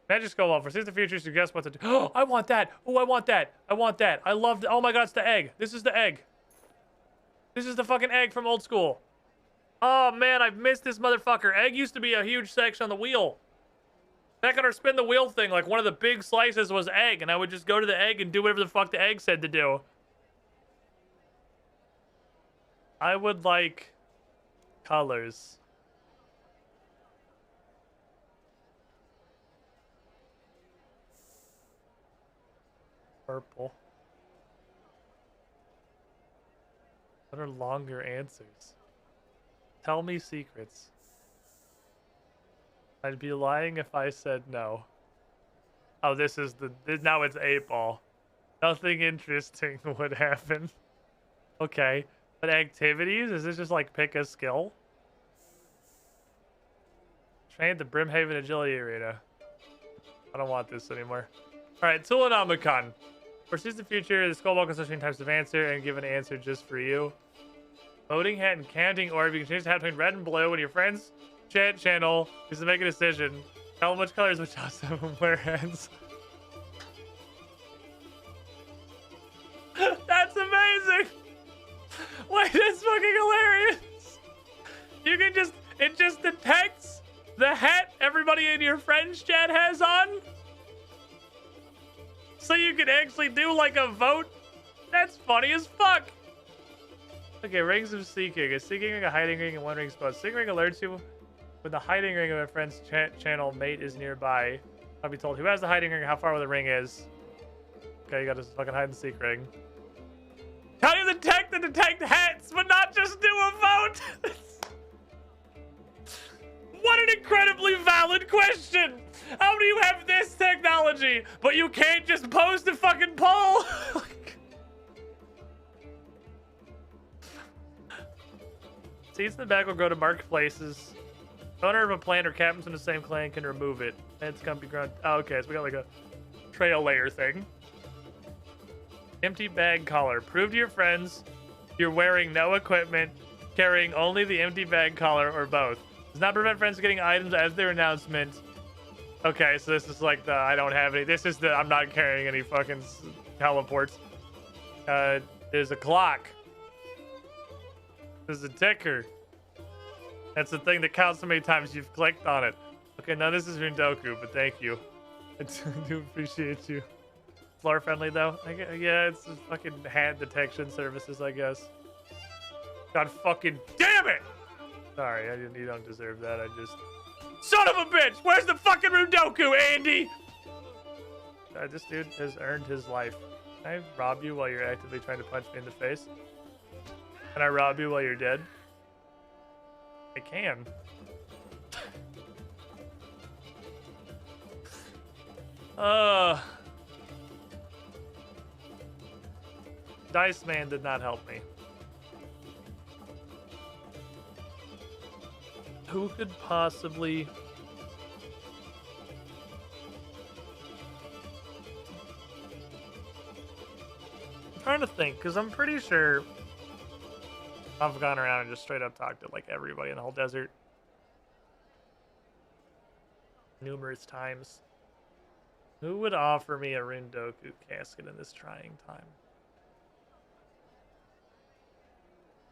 Magic Skull Wall. Foresees the future, suggests what to do. Oh, I want that. Oh, I want that. I want that. I love the... Oh my god, it's the egg. This is the egg. This is the fucking egg from old school. Oh man, I've missed this motherfucker. Egg used to be a huge section on the wheel. Back on our spin the wheel thing, like one of the big slices was egg, and I would just go to the egg and do whatever the fuck the egg said to do. I would like colors. Purple. What are longer answers? Tell me secrets. I'd be lying if I said no. Oh, this is the... Now it's 8-ball. Nothing interesting would happen. Okay. But activities? Is this just like pick a skill? Train at the Brimhaven Agility Arena. I don't want this anymore. Alright, Tulanomicon. Foresees the future, the skull can switch between types of answer and give an answer just for you. Voting hat and counting orb. You can change the hat between red and blue when your friends chat channel is to make a decision. Tell them which colors which awesome wear hats. amazing. Wait, that's fucking hilarious. You can just, it just detects the hat everybody in your friends chat has on. So you can actually do like a vote. That's funny as fuck. Okay, rings of seeking. A seeking ring, a hiding ring, and one ring spot. Seeking ring alerts you when the hiding ring of a friend's channel mate is nearby. I'll be told who has the hiding ring, how far away the ring is. Okay, you got this fucking hide and seek ring. How do you detect hats, but not just do a vote? What an incredibly valid question! How do you have this technology, but you can't just post a fucking poll? Seats in the back will go to marketplaces. Owner of a plant or captains in the same clan can remove it. It's gonna be ground. Oh, okay, so we got like a trail layer thing. Empty bag collar. Prove to your friends you're wearing no equipment, carrying only the empty bag collar, or both. Does not prevent friends getting items as their announcement. Okay, so this is like the I don't have any. This is the I'm not carrying any fucking teleports. There's a clock. There's a ticker. That's the thing that counts how many times you've clicked on it. Okay, now this is Rundoku, but thank you. I do appreciate you. Floor friendly though. Yeah, it's just fucking hand detection services, I guess. God fucking damn it! Sorry, you don't deserve that. I just. Son of a bitch! Where's the fucking Rundoku, Andy? This dude has earned his life. Can I rob you while you're actively trying to punch me in the face? Can I rob you while you're dead? I can. Dice Man did not help me. Who could possibly... I'm trying to think, because I'm pretty sure I've gone around and just straight up talked to like everybody in the whole desert. Numerous times. Who would offer me a Rundoku casket in this trying time?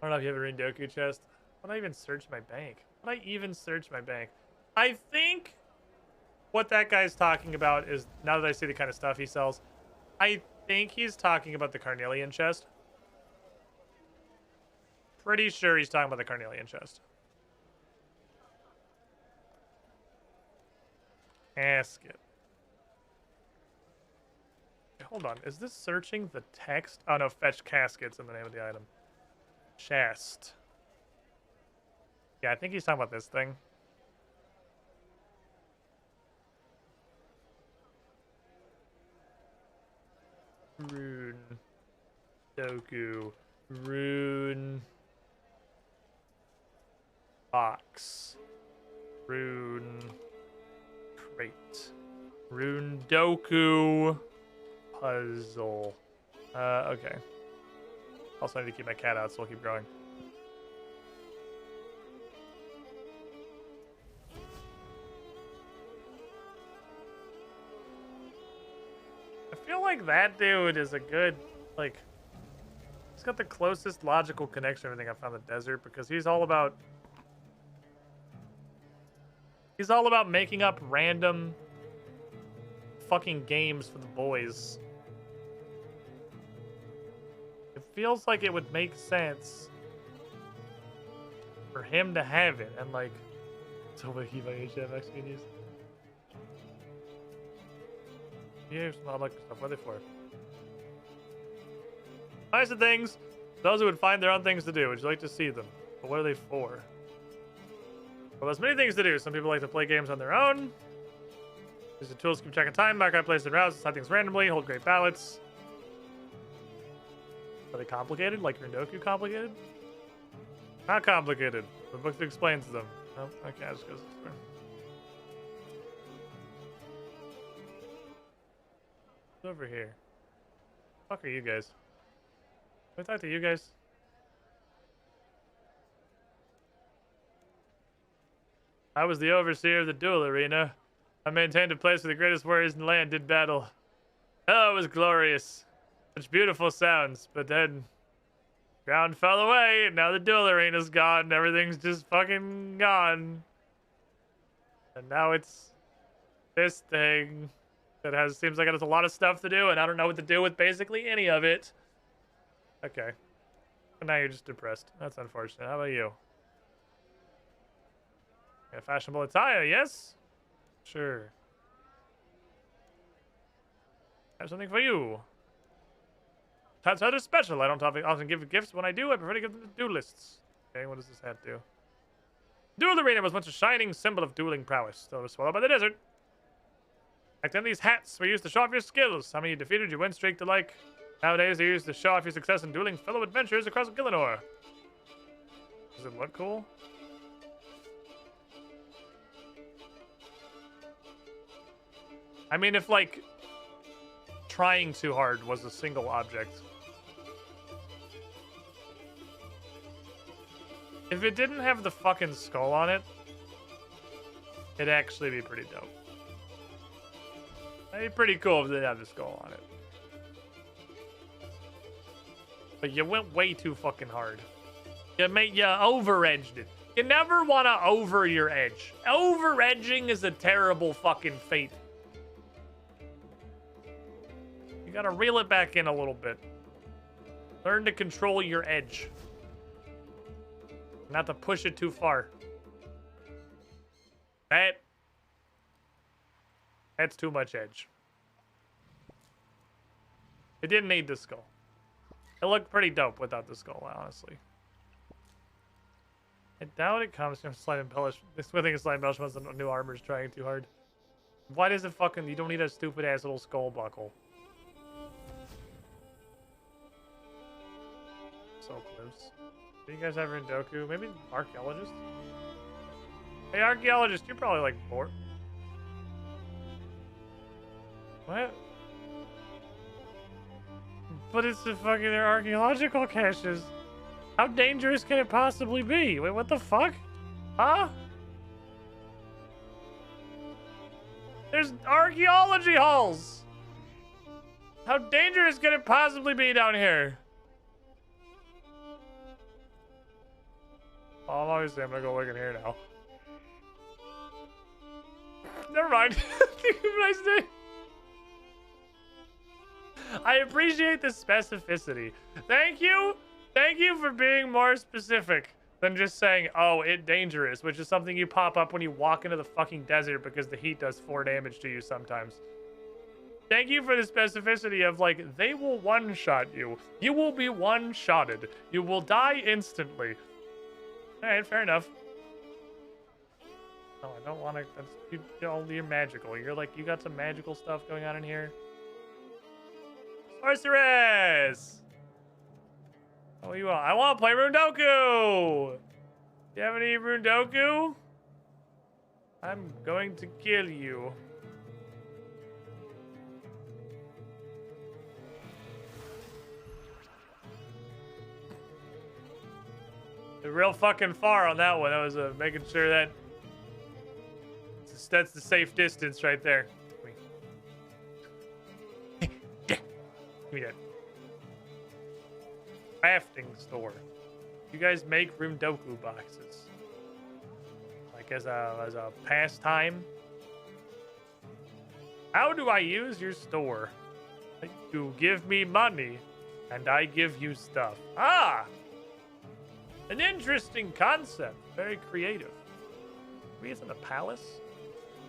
I don't know if you have a Rundoku chest. Why don't I even search my bank? Why don't I even search my bank? I think what that guy's talking about is, now that I see the kind of stuff he sells, I think he's talking about the Carnelian chest. Pretty sure he's talking about the Carnelian chest. Casket. Hold on, is this searching the text? Oh no, fetch caskets in the name of the item. Chest. Yeah, I think he's talking about this thing. Rune. Doku. Rune. Box. Rune. Crate. Rune Doku. Puzzle. Okay. Also, I need to keep my cat out, so I'll keep growing. I feel like that dude is a good, like, he's got the closest logical connection to everything I found in the desert, because he's all about making up random fucking games for the boys. It feels like it would make sense for him to have it, and like, so Wiki by HFX can use. Yeah, some odd stuff. What are they for? Nice of things. Those who would find their own things to do. Would you like to see them? But what are they for? Well, there's many things to do. Some people like to play games on their own. Use the tools to keep track of time, mark out places and routes, decide things randomly, hold great ballots. Are they complicated? Like Rundoku complicated? Not complicated. The book explains them. Oh, okay, I just goes this way. What's over here? Fuck are you guys? Can I talk to you guys? I was the overseer of the duel arena. I maintained a place where the greatest warriors in the land did battle. Oh, it was glorious. Such beautiful sounds, but then ground fell away, and now the duel arena's gone, and everything's just fucking gone. And now it's this thing that seems like it has a lot of stuff to do, and I don't know what to do with basically any of it. Okay. And now you're just depressed. That's unfortunate. How about you? Yeah, fashionable attire, yes? Sure. I have something for you. That's rather special. I don't often give gifts. When I do, I prefer to give them to duelists. Okay, what does this hat do? Duel arena was once a shining symbol of dueling prowess, still was swallowed by the desert. Back then, these hats were used to show off your skills, how many you defeated, your win streak to like. Nowadays, they're used to show off your success in dueling fellow adventurers across Gillinor. Does it look cool? I mean, if, like, trying too hard was a single object. If it didn't have the fucking skull on it, it'd actually be pretty dope. It'd be pretty cool if it didn't have the skull on it. But you went way too fucking hard. You over-edged it. You never want to over your edge. Over-edging is a terrible fucking fate. You gotta reel it back in a little bit. Learn to control your edge. Not to push it too far. That's too much edge. It didn't need the skull. It looked pretty dope without the skull, honestly. I doubt it comes from slight embellishment. This smithing and slight embellishments and new armor is trying too hard. Why does it fucking... You don't need a stupid ass little skull buckle. So close. Do you guys have Rendoku? Maybe archaeologist? Hey, archaeologist, you're probably like bored. What? But it's the fucking archaeological caches. How dangerous can it possibly be? Wait, what the fuck? Huh? There's archaeology halls! How dangerous can it possibly be down here? Oh, obviously I'm gonna go look in here now. Never mind. Have a nice day. I appreciate the specificity. Thank you. Thank you for being more specific than just saying, oh, it's dangerous, which is something you pop up when you walk into the fucking desert because the heat does 4 damage to you sometimes. Thank you for the specificity of, like, they will one-shot you. You will be one-shotted. You will die instantly. Alright, fair enough. Oh, I don't want to... You're magical. You're like, you got some magical stuff going on in here. Sorceress! Oh, you want? I want to play Rundoku! You have any Rundoku? I'm going to kill you. They're real fucking far on that one. I was making sure that that's the safe distance right there. Give me that. Crafting store. You guys make Rundoku boxes, like as a pastime. How do I use your store? You give me money, and I give you stuff. Ah, an interesting concept. Very creative. Maybe it's in the palace.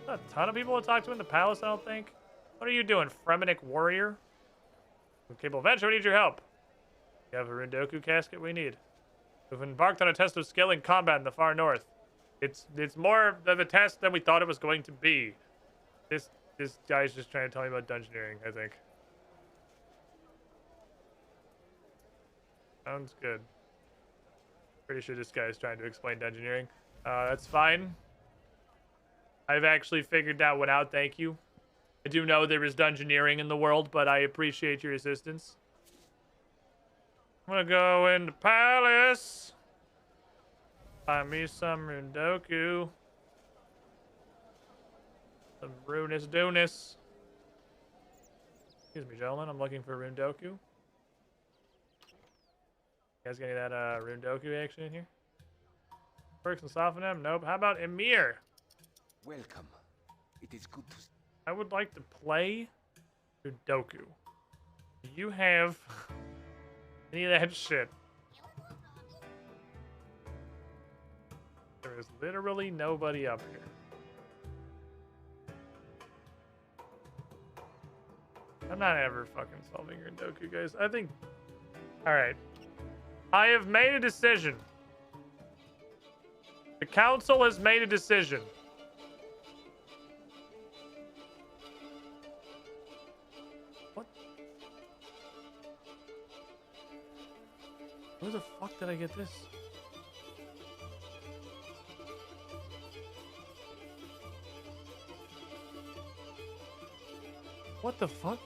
Not a ton of people to talk to in the palace, I don't think. What are you doing, Fremenic warrior? Capable adventure, we need your help. You have a Rundoku casket we need. We've embarked on a test of skill in combat in the far north. It's more of a test than we thought it was going to be. This guy's just trying to tell me about dungeoneering, I think. Sounds good. Pretty sure this guy is trying to explain dungeoneering. That's fine. I've actually figured that one out, thank you. I do know there is dungeoneering in the world, but I appreciate your assistance. I'm gonna go in the palace. Find me some Rundoku. Some Runis Dunis. Excuse me, gentlemen. I'm looking for Rundoku. You guys got any of that Rundoku action in here? Perks and soften him? Nope. How about Emir? Welcome. It is good to. I would like to play Rundoku. Do you have any of that shit? There is literally nobody up here. I'm not ever fucking solving Rundoku, guys. I think... Alright. I have made a decision. The council has made a decision. What? Where the fuck did I get this? What the fuck?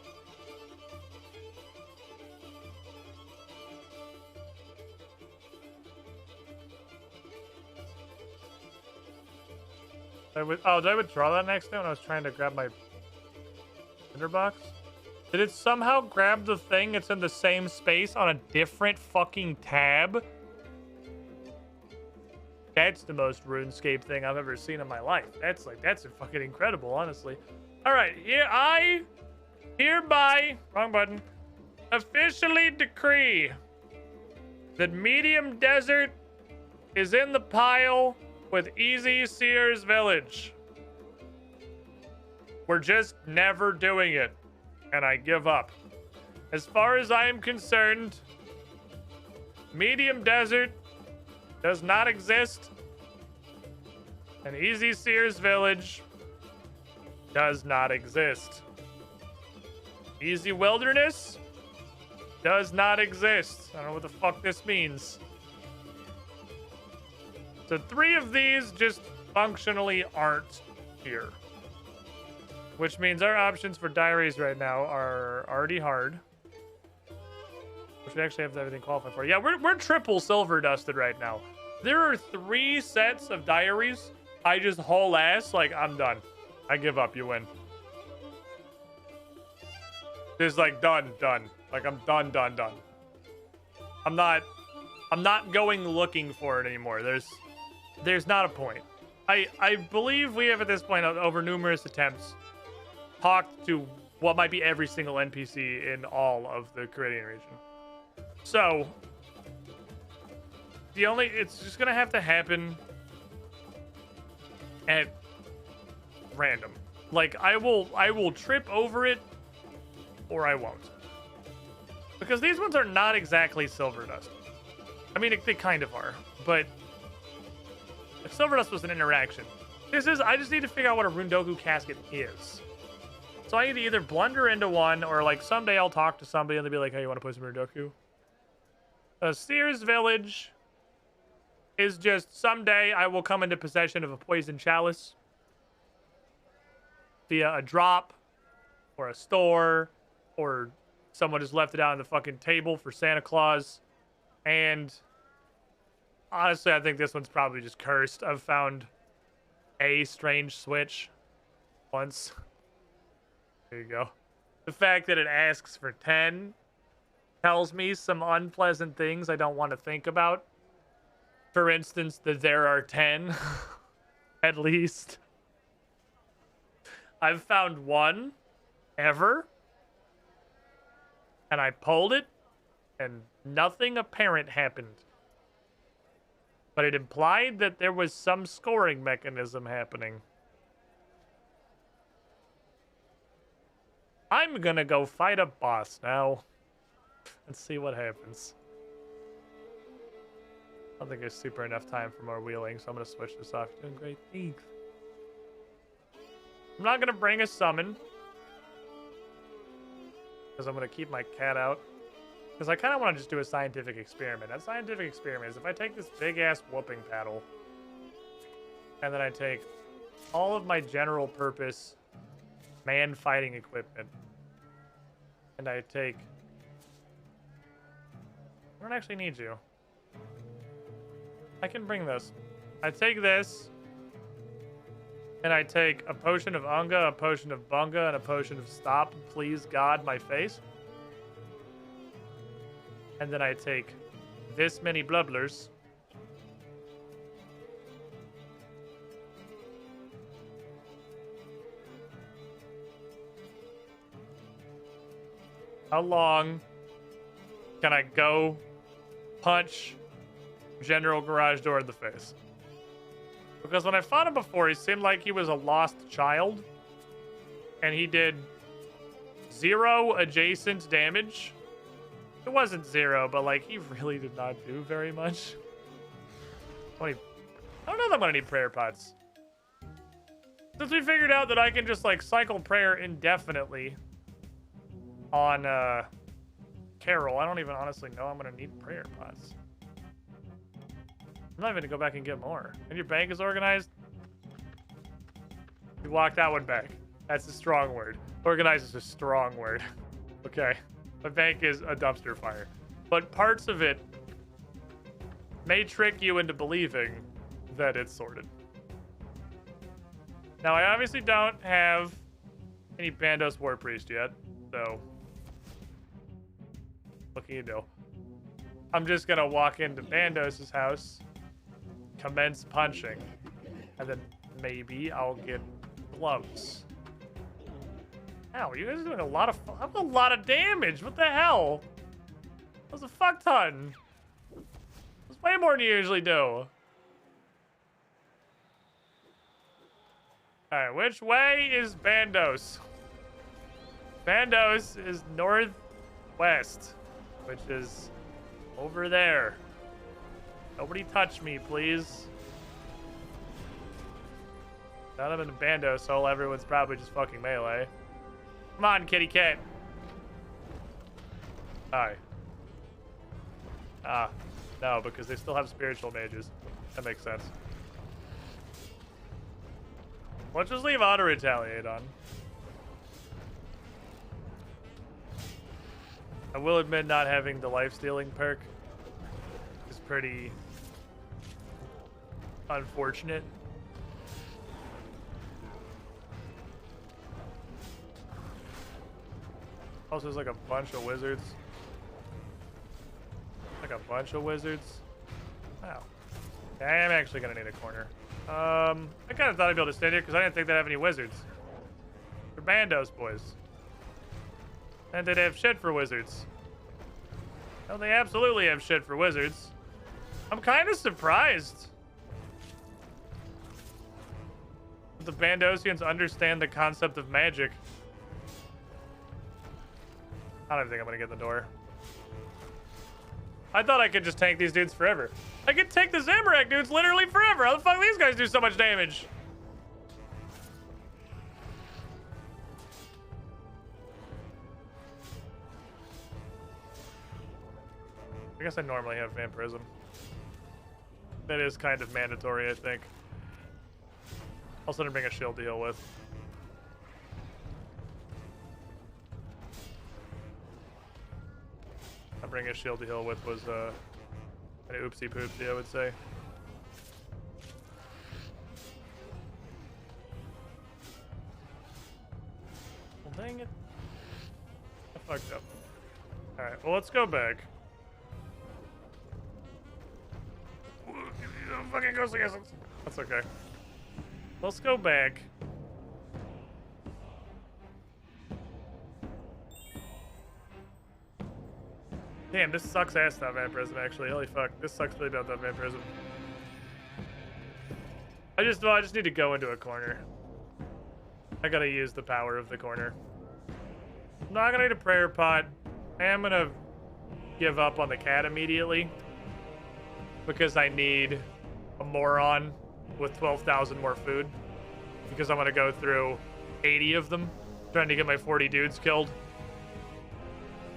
Did I withdraw that next time when I was trying to grab my tinderbox? Did it somehow grab the thing that's in the same space on a different fucking tab? That's the most RuneScape thing I've ever seen in my life. That's fucking incredible, honestly. All right, here I hereby, wrong button, officially decree that Medium Desert is in the pile with Easy Sears Village. We're just never doing it, and I give up. As far as I am concerned, Medium Desert does not exist, and Easy Sears Village does not exist. Easy Wilderness does not exist. I don't know what the fuck this means. So 3 of these just functionally aren't here. Which means our options for diaries right now are already hard. Which we actually have everything qualified for. Yeah, we're triple silver dusted right now. There are 3 sets of diaries. I just haul ass, like, I'm done. I give up, you win. Just like done. Like I'm done. I'm not going looking for it anymore. There's not a point. I believe we have at this point, over numerous attempts, talked to what might be every single NPC in all of the Caribbean region. So it's just gonna have to happen at random. Like I will trip over it or I won't. Because these ones are not exactly silver dust. I mean, they kind of are, but if silver dust was an interaction, I just need to figure out what a Rundoku casket is. So I need to either blunder into one, or like someday I'll talk to somebody and they'll be like, hey, you want to play some Rundoku? Sears Village is just someday I will come into possession of a poison chalice via a drop or a store, or someone just left it out on the fucking table for Santa Claus. And honestly, I think this one's probably just cursed. I've found a strange switch once. There you go. The fact that it asks for 10 tells me some unpleasant things I don't want to think about. For instance, that there are 10, at least. I've found one ever, and I pulled it, and nothing apparent happened. But it implied that there was some scoring mechanism happening. I'm gonna go fight a boss now. Let's see what happens. I don't think there's super enough time for more wheeling, so I'm gonna switch this off. You're doing great. Thanks. I'm not gonna bring a summon, because I'm gonna keep my cat out. Because I kind of want to just do a scientific experiment. That scientific experiment is if I take this big-ass whooping paddle, and then I take all of my general purpose man-fighting equipment, and I take... I don't actually need you. I can bring this. I take this, and I take a potion of Unga, a potion of Bunga, and a potion of Stop, Please God, my face. And then I take this many blubblers. How long can I go punch General Garage Door in the face? Because when I fought him before, he seemed like he was a lost child. And he did 0 adjacent damage. It wasn't 0, but like he really did not do very much. I don't know that I'm gonna need prayer pots. Since we figured out that I can just like cycle prayer indefinitely on Carol, I don't even honestly know I'm gonna need prayer pots. I'm not even gonna go back and get more. And your bank is organized? You walk that one back. That's a strong word. Organized is a strong word. Okay. My bank is a dumpster fire. But parts of it may trick you into believing that it's sorted. Now, I obviously don't have any Bandos War Priest yet, so what can you do? I'm just gonna walk into Bandos' house, commence punching, and then maybe I'll get gloves. Ow, you guys are doing a lot of damage. What the hell? That was a fuck ton. That's way more than you usually do. Alright, which way is Bandos? Bandos is northwest, which is over there. Nobody touch me, please. Now that I'm in the Bandos hole, everyone's probably just fucking melee. Come on, kitty cat. Hi. Ah, no, because they still have spiritual mages. That makes sense. Let's just leave auto retaliate on. I will admit not having the life stealing perk is pretty unfortunate. Also, there's like a bunch of wizards. Like a bunch of wizards. Wow. I am actually gonna need a corner. I kind of thought I'd be able to stand here because I didn't think they'd have any wizards. They're Bandos, boys. And they'd have shit for wizards. No, they absolutely have shit for wizards. I'm kind of surprised that the Bandosians understand the concept of magic. I don't even think I'm gonna get in the door. I thought I could just tank these dudes forever. I could take the Zamorak dudes literally forever. How the fuck these guys do so much damage? I guess I normally have vampirism. That is kind of mandatory, I think. Also didn't bring a shield to heal with. I bring a shield to heal with was an oopsie poopsie, I would say. Well, dang it. I fucked up. Alright, well, let's go back. Fucking ghostly essence. That's okay. Let's go back. Damn, this sucks ass without vampirism, actually. Holy fuck. This sucks really bad without vampirism. I just need to go into a corner. I gotta use the power of the corner. I'm not gonna need a prayer pot. I am gonna give up on the cat immediately. Because I need a moron with 12,000 more food. Because I'm gonna go through 80 of them. Trying to get my 40 dudes killed.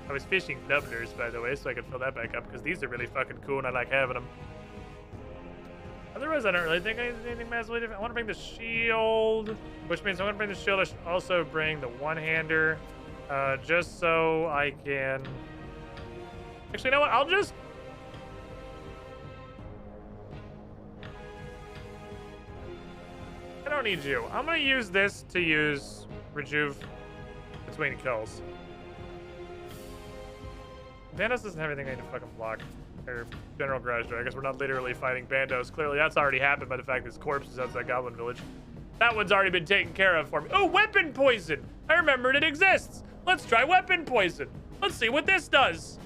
I was fishing doublers, by the way, so I could fill that back up, because these are really fucking cool and I like having them. Otherwise, I don't really think I need anything massively different. I want to bring the shield, which means I'm going to bring the shield. I should also bring the one-hander, just so I can... Actually, you know what? I'll just... I don't need you. I'm going to use this to use Rejuve between kills. Vanos doesn't have anything I need to fucking block. Or General Grudge. I guess we're not literally fighting bandos. Clearly that's already happened by the fact his corpse is outside Goblin Village. That one's already been taken care of for me. Oh, weapon poison! I remembered it exists. Let's try weapon poison. Let's see what this does.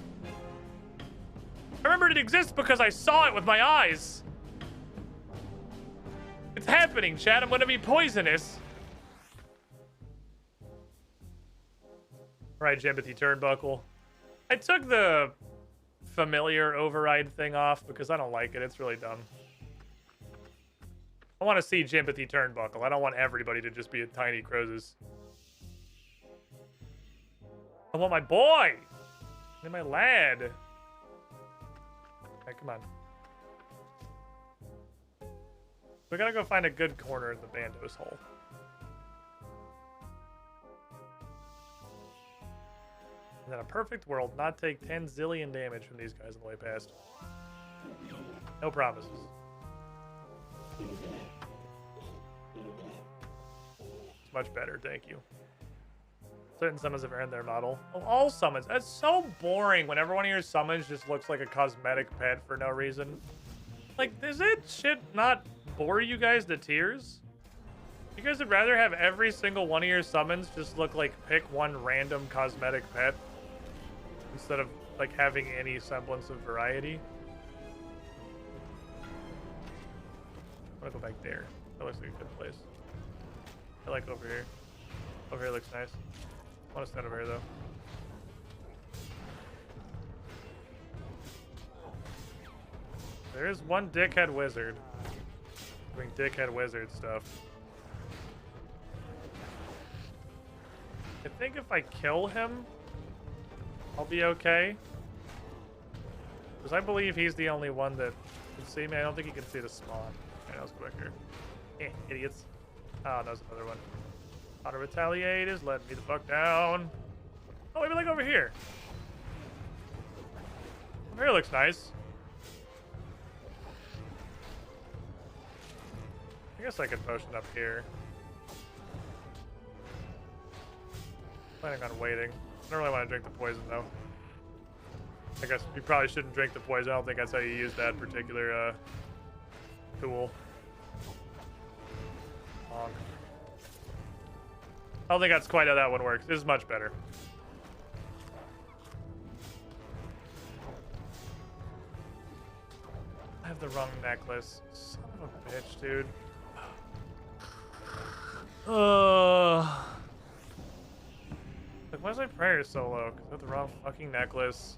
I remembered it exists because I saw it with my eyes. It's happening, Chad. I'm gonna be poisonous. Right, Jempathy Turnbuckle. I took the familiar override thing off because I don't like it. It's really dumb. I want to see Jempathy Turnbuckle. I don't want everybody to just be a tiny Crozes. I want my boy! And my lad. Alright, come on. We gotta go find a good corner in the bandos hole. And in a perfect world, not take 10 zillion damage from these guys on the way past. No promises. It's much better, thank you. Certain summons have earned their model. Oh, all summons. That's so boring whenever one of your summons just looks like a cosmetic pet for no reason. Like, does that shit not bore you guys to tears? You guys would rather have every single one of your summons just look like pick one random cosmetic pet instead of like having any semblance of variety? I'm gonna go back there. That looks like a good place. I like over here. Over here looks nice. I want to stand over here though. There is one dickhead wizard doing dickhead wizard stuff. I think if I kill him, I'll be okay. Because I believe he's the only one that can see me. I don't think he can see the spawn. Alright, let's go back here. Idiots. Oh, there's another one. Auto retaliate is letting me the fuck down. Oh, maybe like over here. Over here looks nice. I guess I could potion up here. Planning on waiting. I don't really want to drink the poison though. I guess you probably shouldn't drink the poison. I don't think that's how you use that particular tool. Honk. I don't think that's quite how that one works. This is much better. I have the wrong necklace. Son of a bitch, dude. Like, why is my prayer so low? Because I have the wrong fucking necklace.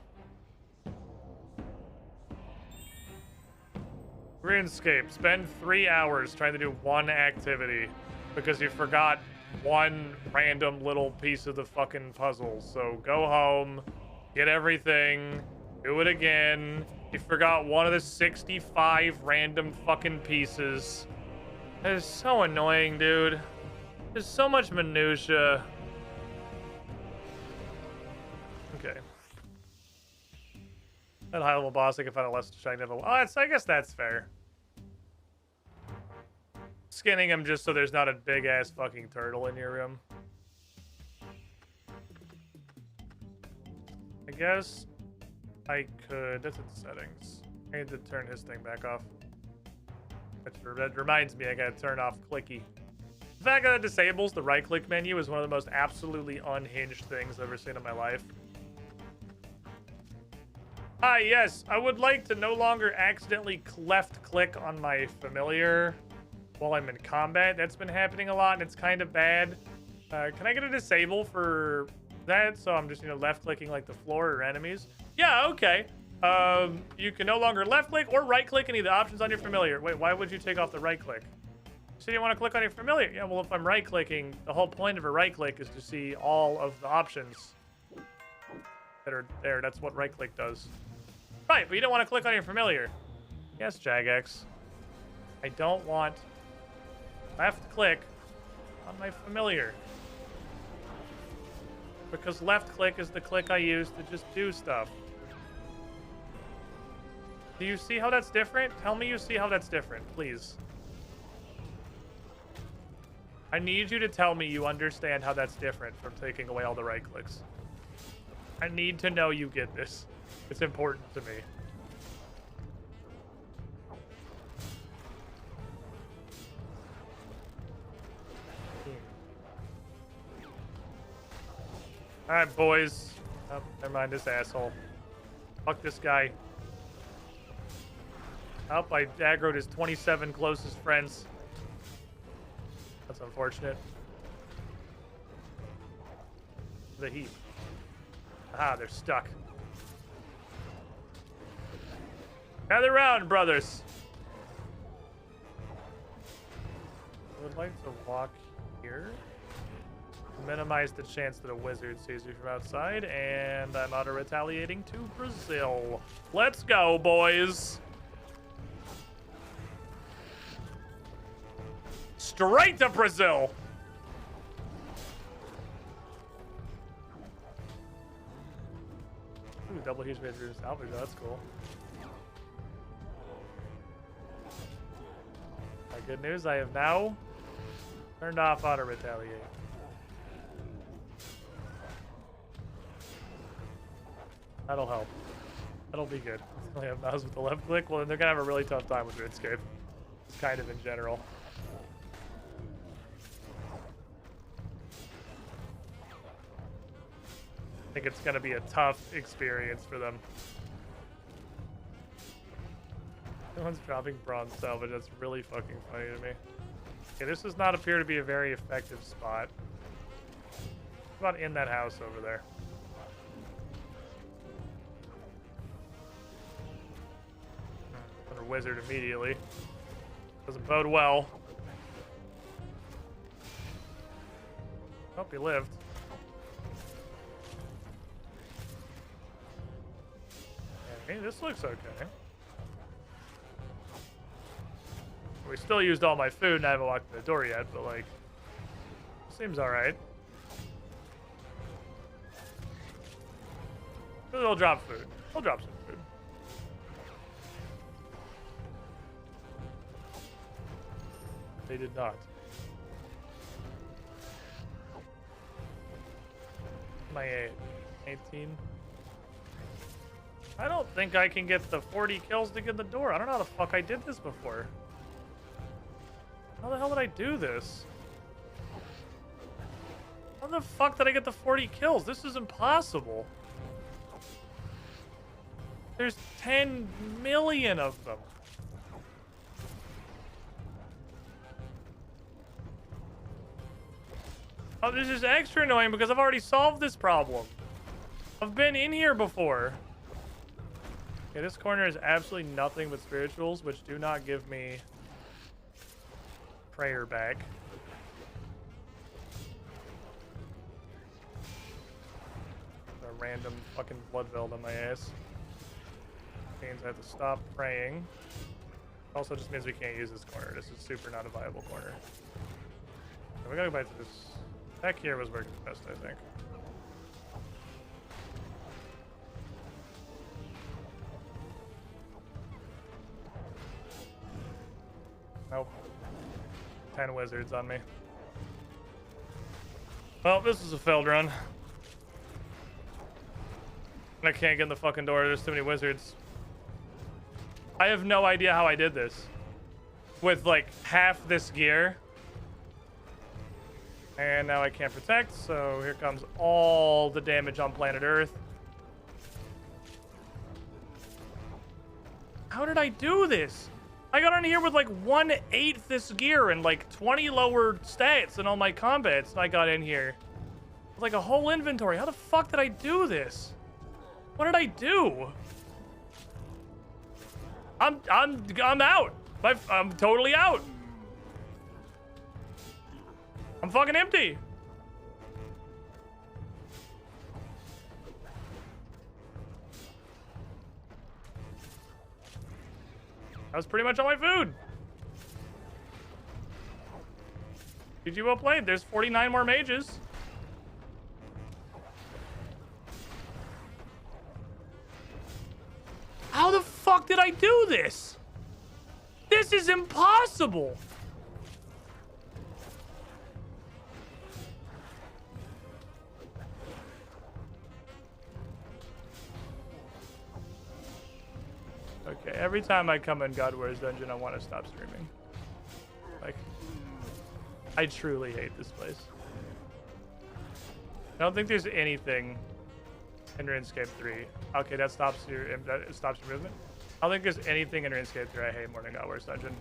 Runescape. Spend 3 hours trying to do one activity because you forgot one random little piece of the fucking puzzle. So go home, get everything, do it again. You forgot one of the 65 random fucking pieces. That is so annoying, dude. There's so much minutia. Okay. That high level boss, I can find a less shiny level. Oh, I guess that's fair. Skinning him just so there's not a big ass fucking turtle in your room. I guess I could. That's in settings. I need to turn his thing back off. That reminds me, I gotta turn off clicky. The fact that it disables the right click menu is one of the most absolutely unhinged things I've ever seen in my life. Ah, yes, I would like to no longer accidentally left click on my familiar while I'm in combat. That's been happening a lot and it's kind of bad. Can I get a disable for that? So I'm just, left clicking like the floor or enemies. Yeah, okay. You can no longer left click or right click any of the options on your familiar. Wait, why would you take off the right click? So you didn't want to click on your familiar? Yeah, well, if I'm right clicking, the whole point of a right click is to see all of the options that are there. That's what right click does. Right, but you don't want to click on your familiar. Yes, Jagex. I don't want left click on my familiar. Because left click is the click I use to just do stuff. Do you see how that's different? Tell me you see how that's different, please. I need you to tell me you understand how that's different from taking away all the right clicks. I need to know you get this. It's important to me. Alright, boys. Oh, never mind this asshole. Fuck this guy. Oh, I aggroed his 27 closest friends. That's unfortunate. The heap. Ah, they're stuck. Gather round, brothers. I would like to walk here. Minimize the chance that a wizard sees you from outside, and I'm auto-retaliating to Brazil. Let's go, boys. Straight to Brazil. Ooh, double huge major salvage. That's cool. Good news, I have now turned off auto-retaliate. That'll help. That'll be good. I have mouse with the left click. Well, then they're gonna have a really tough time with Runescape. Just kind of in general. I think it's gonna be a tough experience for them. No one's dropping bronze salvage. That's really fucking funny to me. Okay, this does not appear to be a very effective spot. What about in that house over there? Another wizard immediately. Doesn't bode well. Hope he lived. Okay, this looks okay. We still used all my food and I haven't walked to the door yet, but like, seems alright. They'll drop food. They'll drop some food. They did not. My 18. I don't think I can get the 40 kills to get the door. I don't know how the fuck I did this before. How the hell did I do this? How the fuck did I get the 40 kills? This is impossible. There's 10 million of them. Oh, this is extra annoying because I've already solved this problem. I've been in here before. Okay, this corner is absolutely nothing but spirituals, which do not give me prayer back. A random fucking blood veld on my ass. Means I have to stop praying. Also just means we can't use this corner. This is super not a viable corner. So we gotta go back to this. Back here was working best, I think. Nope. 10 wizards on me. Well, this is a failed run. I can't get in the fucking door. There's too many wizards. I have no idea how I did this. With like half this gear. And now I can't protect, so here comes all the damage on planet Earth. How did I do this? I got on here with like 1/8 this gear and like 20 lower stats and all my combats. I got in here with like a whole inventory. How the fuck did I do this? What did I do? I'm out. I'm totally out. I'm fucking empty. That was pretty much all my food. GG well played. There's 49 more mages. How the fuck did I do this? This is impossible. Okay, every time I come in God Wars Dungeon, I want to stop streaming. Like, I truly hate this place. I don't think there's anything in RuneScape 3. Okay, that stops your movement. I don't think there's anything in RuneScape 3 I hate more than Godware's Dungeon.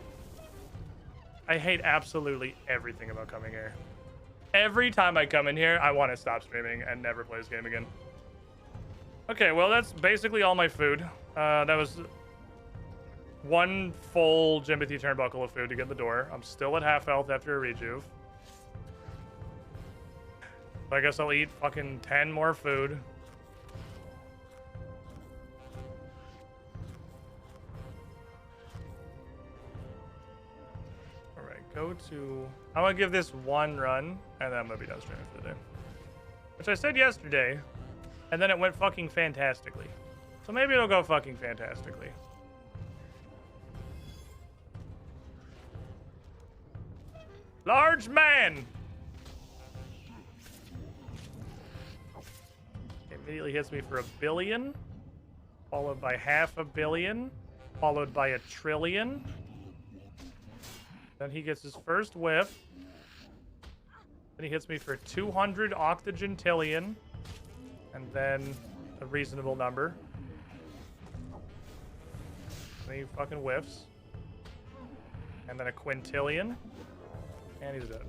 I hate absolutely everything about coming here. Every time I come in here, I want to stop streaming and never play this game again. Okay, well, that's basically all my food. That was one full Jimothy turnbuckle of food to get in the door. I'm still at half health after a rejuve. So I guess I'll eat fucking 10 more food. Alright, go to... I'm gonna give this one run, and then I'm gonna be done streaming for the day. Which I said yesterday, and then it went fucking fantastically. So maybe it'll go fucking fantastically. Large man! Immediately hits me for 1 billion, followed by 500 million, followed by 1 trillion. Then he gets his first whiff. Then he hits me for 200 octogentillion, and then a reasonable number. Then he fucking whiffs. And then a quintillion. And he's dead.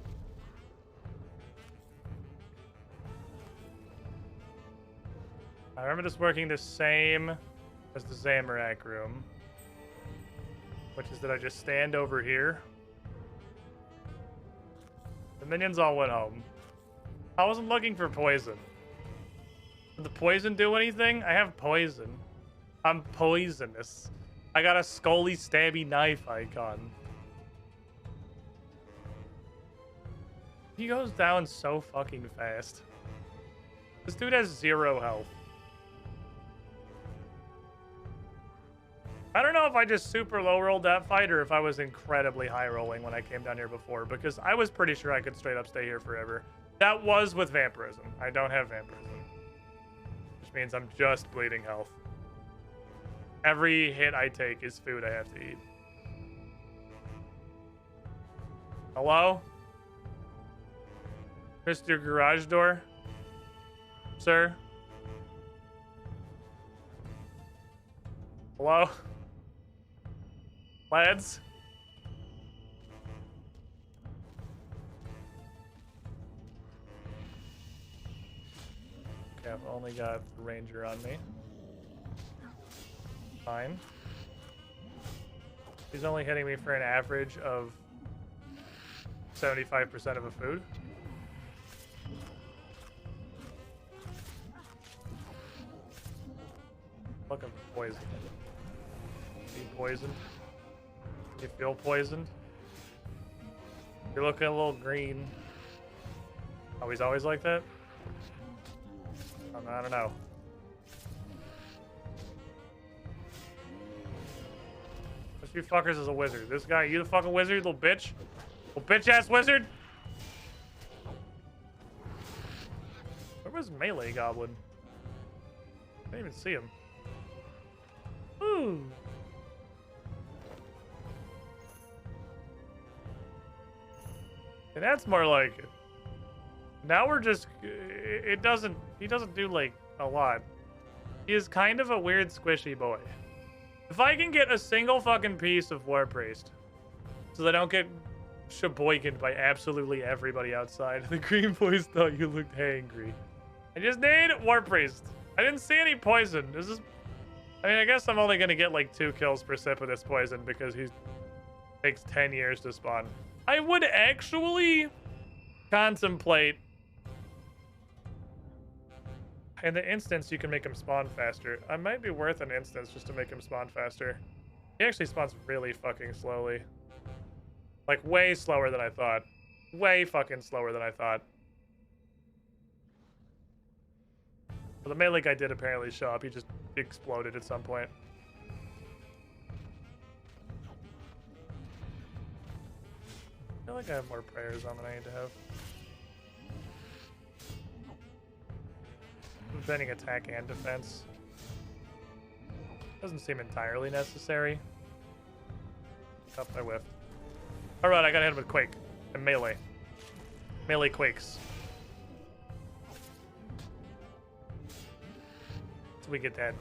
I remember this working the same as the Zamorak room, which is that I just stand over here. The minions all went home. I wasn't looking for poison. Did the poison do anything? I have poison. I'm poisonous. I got a scully stabby knife icon. He goes down so fucking fast. This dude has 0 health. I don't know if I just super low rolled that fight or if I was incredibly high rolling when I came down here before, because I was pretty sure I could straight up stay here forever. That was with vampirism. I don't have vampirism, which means I'm just bleeding health. Every hit I take is food I have to eat. Hello? Mr. Garage Door? Sir? Hello? Lads? Okay, I've only got the Ranger on me. Fine. He's only hitting me for an average of 75% of a food. Looking for poison. Be poisoned? You feel poisoned? You're looking a little green. Oh, he's always like that? I don't know. Which you fuckers is a wizard? This guy, you the fucking wizard, little bitch? Little bitch-ass wizard? Where was Melee Goblin? I didn't even see him. Ooh. And that's more like it. Now we're just, he doesn't do like a lot. He is kind of a weird squishy boy. If I can get a single fucking piece of War Priest so that I don't get sheboykened by absolutely everybody outside. The green boys thought you looked hangry. I just need War Priest. I didn't see any poison. This is, I mean, I guess I'm only gonna get like 2 kills per sip of this poison because he takes 10 years to spawn. I would actually contemplate, in the instance you can make him spawn faster. I might be worth an instance just to make him spawn faster. He actually spawns really fucking slowly. Like way slower than I thought. Way fucking slower than I thought. But the melee guy did apparently show up. He just exploded at some point. I feel like I have more prayers on than I need to have. I'm bending attack and defense. Doesn't seem entirely necessary. Oh, I whiffed. Alright, I gotta hit him with Quake. And melee. Melee quakes. we get that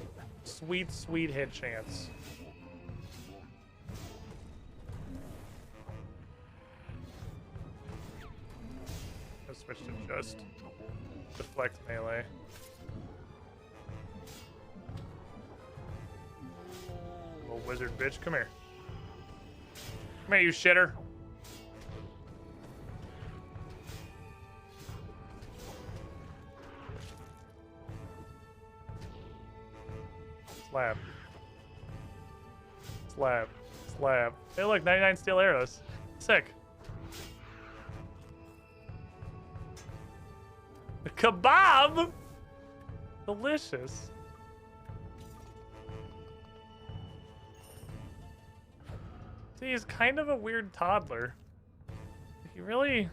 sweet, sweet hit chance. Let's switch to just deflect melee. Little wizard bitch, come here. Come here, you shitter. Slab. Slab. Slab. Hey, look, 99 steel arrows. Sick. The kebab? Delicious. See, he's kind of a weird toddler. He really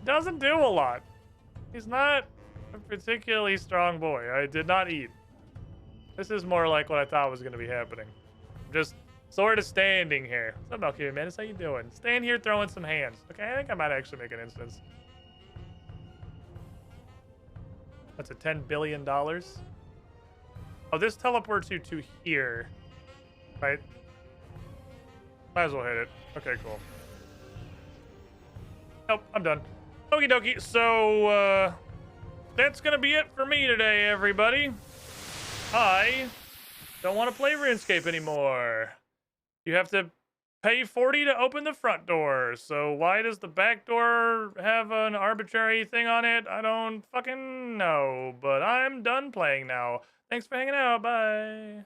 doesn't do a lot. He's not a particularly strong boy. I did not eat. This is more like what I thought was going to be happening. I'm just sort of standing here. What's up, Valkyrie Menace? How you doing? Staying here throwing some hands. Okay, I think I might actually make an instance. That's a $10 billion. Oh, this teleports you to here. Right? Might as well hit it. Okay, cool. Nope, I'm done. Okie dokie. So, that's gonna be it for me today, everybody. I don't want to play RuneScape anymore. You have to pay 40 to open the front door. So why does the back door have an arbitrary thing on it? I don't fucking know. But I'm done playing now. Thanks for hanging out. Bye.